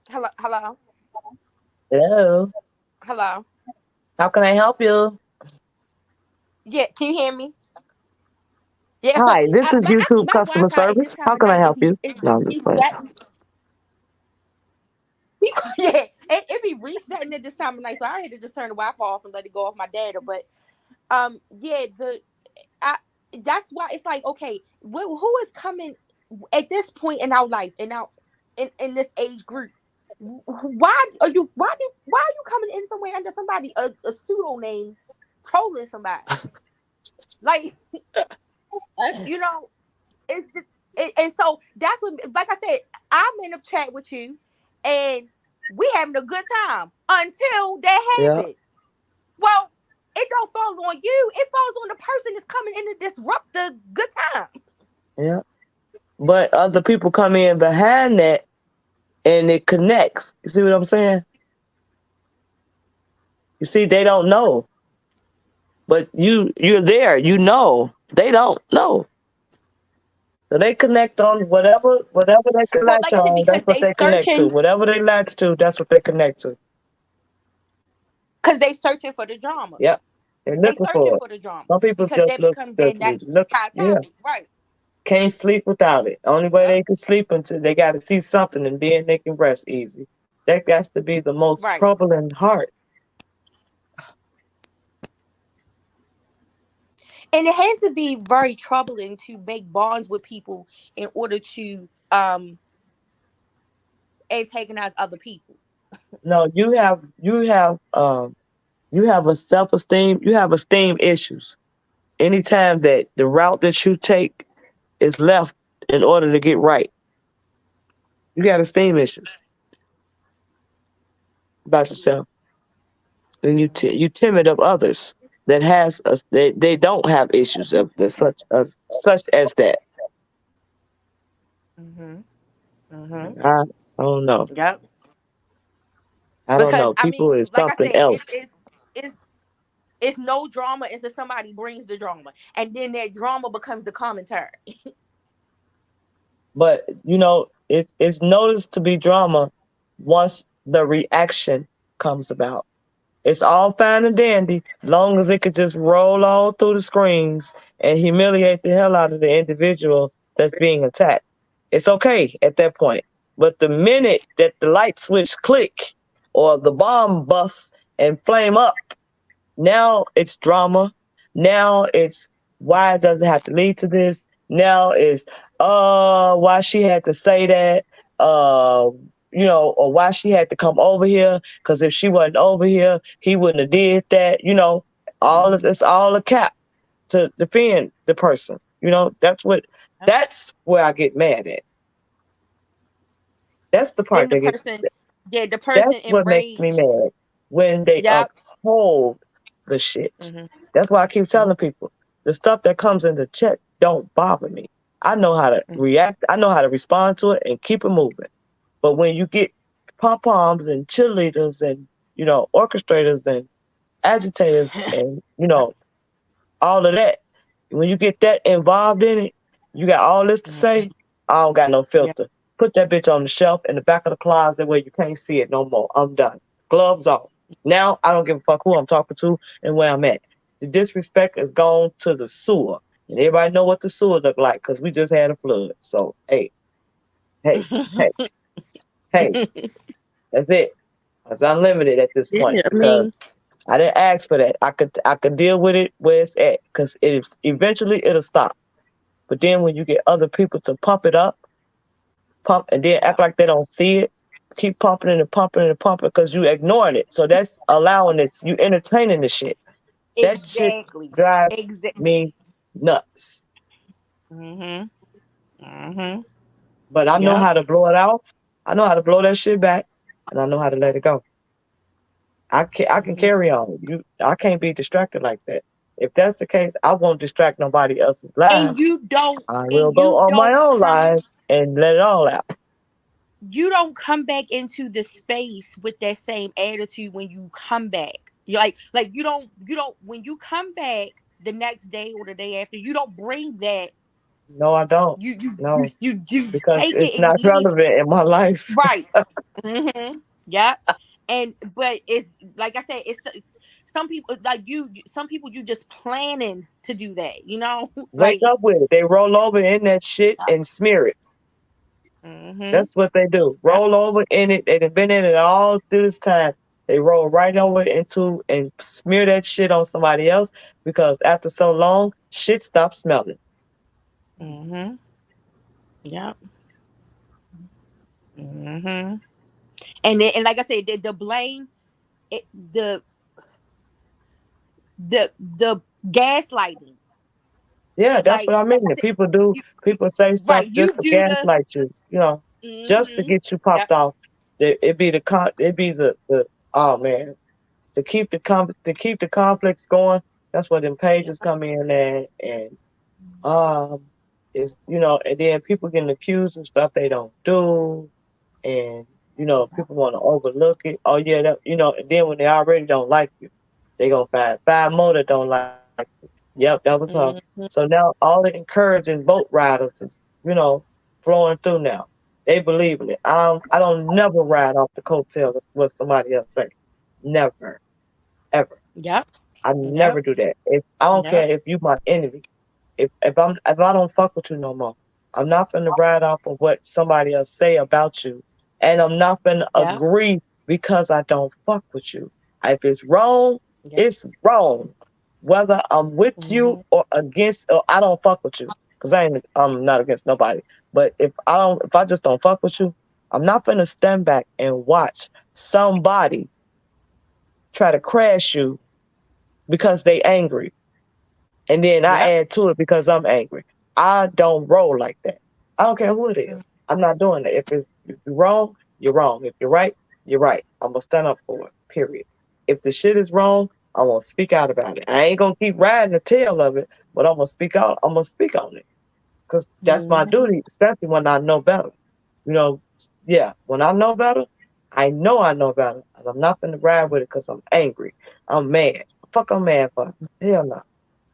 hello, hello, Hello. hello. How can I help you? Yeah, can you hear me? Yeah, Hi, this is YouTube my customer Wi-Fi at this service. time How of can I night help you? it No, be I'm just playing. resetting. Yeah, it be resetting at this time of night, so I had to just turn the Wi-Fi off and let it go off my data. But yeah, I that's why it's like, okay, who is coming at this point in our life and now in this age group? Why are you coming in somewhere under somebody a pseudo name trolling somebody like you know it's just, and so that's what, like I said, I'm in a chat with you and we having a good time until that Yeah. happens. Well, it don't fall on you, it falls on the person that's coming in to disrupt the good time. Yeah. But other people come in behind that and it connects. You see what I'm saying? You see, they don't know. But you're there, you know. They don't know. So they connect on whatever they can Well, latch like I said, on, because that's what they they connect to. searching, Whatever they latch to, that's what they connect to. because they searching for the drama. Yep. They're They looking searching for it. for the drama Some people because just that becomes their next look, hot yeah. topic, right? Can't sleep without it. Only way Yep. they can sleep until they got to see something and then they can rest easy. That got to be the most Right. troubling heart. And it has to be very troubling to make bonds with people in order to antagonize other people. No, you have a self esteem, you have esteem issues. Anytime that the route that you take is left in order to get right, you got esteem issues about yourself, and you timid of others that they don't have issues of such as that. Mhm. Mhm. I don't know. Yep. I don't Because know. I People mean, is like I something said, else. it's no drama until somebody brings the drama, and then that drama becomes the commentary. But it's noticed to be drama once the reaction comes about. It's all fine and dandy, long as it could just roll all through the screens and humiliate the hell out of the individual that's being attacked. It's okay at that point. But the minute that the light switch click or the bomb busts and flame up, now it's drama. Now it's why does it have to lead to this? Now it's why she had to say that. Uh or why she had to come over here. Because if she wasn't over here, he wouldn't have did that. All of it's all a cap to defend the person. That's where I get mad at. That's the Then part the that gets person, yeah, the person That's what makes me enraged. mad when they Yep. uphold the shit. Mhm. That's why I keep Mhm. telling people the stuff that comes in the check don't bother me. I know how to Mhm. react. I know how to respond to it and keep it moving. But when you get pom poms and cheerleaders and orchestrators and agitators and all of that. When you get that involved in it, you got all this to say. Mhm. I don't got no Yeah. filter. Put that bitch on the shelf in the back of the closet where you can't see it no more. I'm done. Gloves off. Now I don't give a fuck who I'm talking to and where I'm at. The disrespect is gone to the sewer, and everybody know what the sewer look like because we just had a flood. So hey, hey, hey, that's it. It's unlimited at this point Yeah, I because mean, I didn't ask for that. I could deal with it where it's at because eventually it'll stop. But then when you get other people to pump it up, pump and then yeah, act like they don't see it, keep pumping it and pumping it and pumping because you ignoring it. So that's allowing it. You entertaining the shit. That shit exactly, drives exactly. me nuts. Mhm. Mhm. But I know Yep. how to blow it off. I know how to blow that shit back, and I know how to let it go. I can Mhm. carry on. I can't be distracted like that. If that's the case, I won't distract nobody else's And lives. you don't, I will and go you on my don't own come, life and let it all out. you don't come back into the space with that same attitude when you come back. You're like you don't when you come back the next day or the day after, you don't bring that. No, I don't. You No, you because take it it's and you not leave. relevant in my life. Right. Mm-hmm. Yep. And but it's like I said, it's some people like some people you just planning to do that, Wake like. up with it. They roll over in that shit and smear it. Mm-hmm. That's what they do. Yep. Roll over in it. They've been in it all through this time. They roll right over into and smear that shit on somebody else because after so long, shit stops smelling. Mm-hmm. Yep. Mm-hmm. And like I said, the blame, the the gaslighting. Yeah, that's what I Like mean. I If said, you people say stuff right, just you to do the. gaslight you, just to Mm-hmm. get you Yep. popped off. It be the oh man, to keep the conflicts going. That's where them pages come in and um it's and then people getting accused of stuff they don't do, and people want to overlook it. Oh yeah, and then when they already don't like you, they gonna find five more that don't like you. Yep, that was her. Mm-hmm. So now all the encouraging boat riders is flowing through now. They believe in it. I don't never ride off the coattails of what somebody else say. Never, ever. Yep. I Yep. never do that. If I don't Yep. care if you my enemy, if I don't fuck with you no more, I'm not gonna ride off of what somebody else say about you, and I'm not gonna Yep. agree because I don't fuck with you. If it's wrong, Yep. it's wrong. Whether I'm with Mm-hmm. you or against, or I don't fuck with you, because I'm not against nobody. But if I just don't fuck with you, I'm not gonna stand back and watch somebody try to crash you because they angry, and then I Yep. add to it because I'm angry. I don't roll like that. I don't care who it is. I'm not doing that. If you're wrong, you're wrong. If you're right, you're right. I'm gonna stand up for it. Period. If the shit is wrong, I'm gonna speak out about it. I ain't gonna keep riding the tail of it, but I'm gonna speak out. I'm gonna speak on it because that's my Mm-hmm. duty, especially when I know better. You know, yeah. When I know better, and I'm not gonna ride with it because I'm angry. I'm mad. Fuck, I'm mad for. Hell no.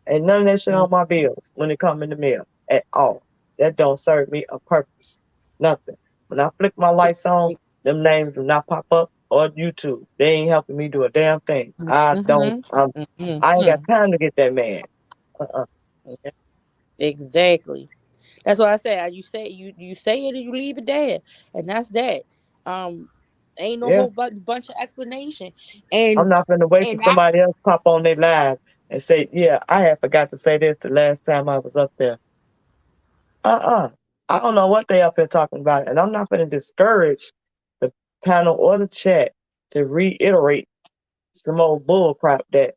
Ain't none of that shit on my bills when it come in the mail at all. That don't serve me a purpose. Nothing. When I flick my lights on, them names do not pop up or YouTube. They ain't helping me do a damn thing. I don't. Mm-hmm. I ain't got Mm-hmm. time to get that mad. Uh-uh. Yeah, exactly. That's what I said. You say it and you leave it there, and that's that. Um, ain't no Yeah. whole bunch of explanation, I'm and not gonna wait for and I. somebody else pop on their live and say, "Yeah, I had forgot to say this the last time I was up there." Uh-uh. I don't know what they up here talking about, and I'm not gonna discourage the panel or the chat to reiterate some old bull crap that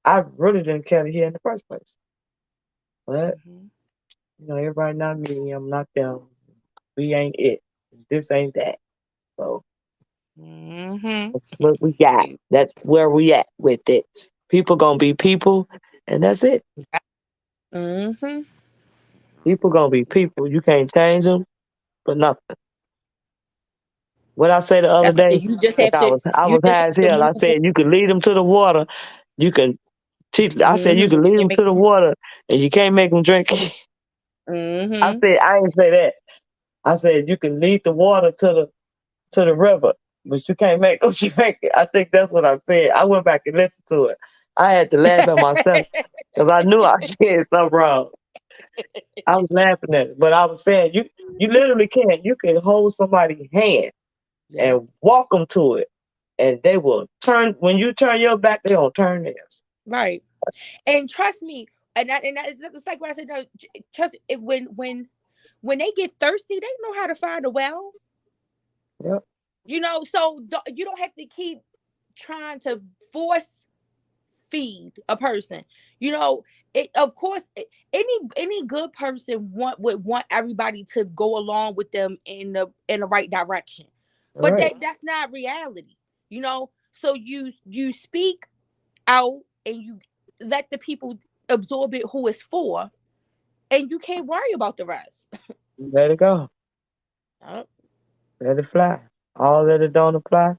I really didn't care to hear in the first place. But Mhm. everybody not me. I'm not them. We ain't it. This ain't that. So Mhm. that's what we got. That's where we at with it. People gonna be people, and that's it. Mhm. People gonna be people. You can't change them for nothing. What I say the other That's what day, you just as have to. I You was just high have as to hell. I move. said you can lead them to the water. You can teach. I said you can But you lead can't them make. to the water, and you can't make them drink. I Mhm. said I ain't say that. I said you can lead the water to the river, but you can't make them drink it. I think that's what I said. I went back and listened to it. I had to laugh at myself because I knew I said something wrong. I was laughing at it, but I was saying you literally can. You can hold somebody's hand Yeah. and walk them to it, and they will turn. When you turn your back, they don't turn theirs. Right. And trust me, it's like what I said. No, trust it, when they get thirsty, they know how to find a well. Yep. So you don't have to keep trying to force feed a person. You know, of course any good person would want everybody to go along with them in the right direction. All But right. that's not reality. So you speak out and you let the people absorb it who it's for, and you can't worry about the rest. Let it go. Yup. Let it fly. All that it don't apply,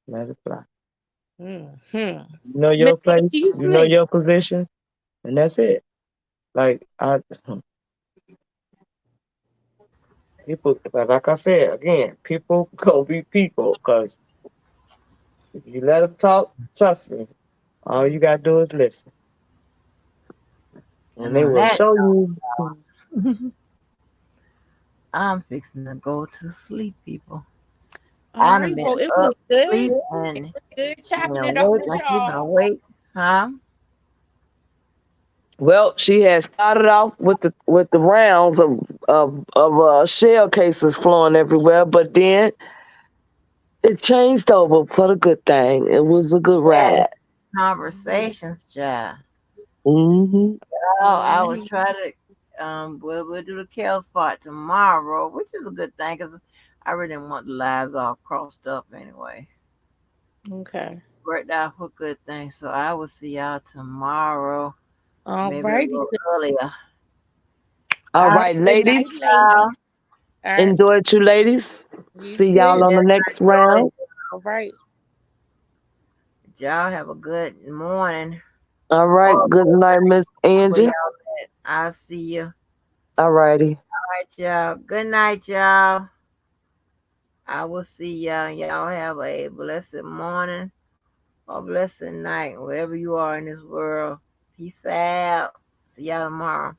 let it fly. Hmm. You know Miss your Lady, place. you You know sleep. your position, and that's it. Like people, like I said again, people gonna be people. Cause if you let them talk, trust me, all you gotta do is listen, and And they on will that, show you. I'm fixing to go to sleep, people. All I done right. been Well, it up, was good. sleep, It and was good been chopping it up awake with like you been y'all. awake. Huh? Well, she had started off with the rounds of shell cases flowing everywhere, but then it changed over for the good thing. It was a good Yes. ride. Conversations, child. Hmm. Oh, I was Hmm. trying to we'll do the Kale spot tomorrow, which is a good thing because I really didn't want the lives all crossed up anyway. Okay. Worked out for good things. So I will see y'all tomorrow, All maybe a righty. little earlier. All All right, Good night, ladies. right, ladies. All right. Enjoy it, you ladies. You See y'all too. on the next round. All right. y'all have a good morning. All right. Good night, Miss Where Angie. y'all at? I'll see you. All righty. All right, y'all. Good night, y'all. I will see y'all. Y'all have a blessed morning or blessed night, wherever you are in this world. Peace out. See y'all tomorrow.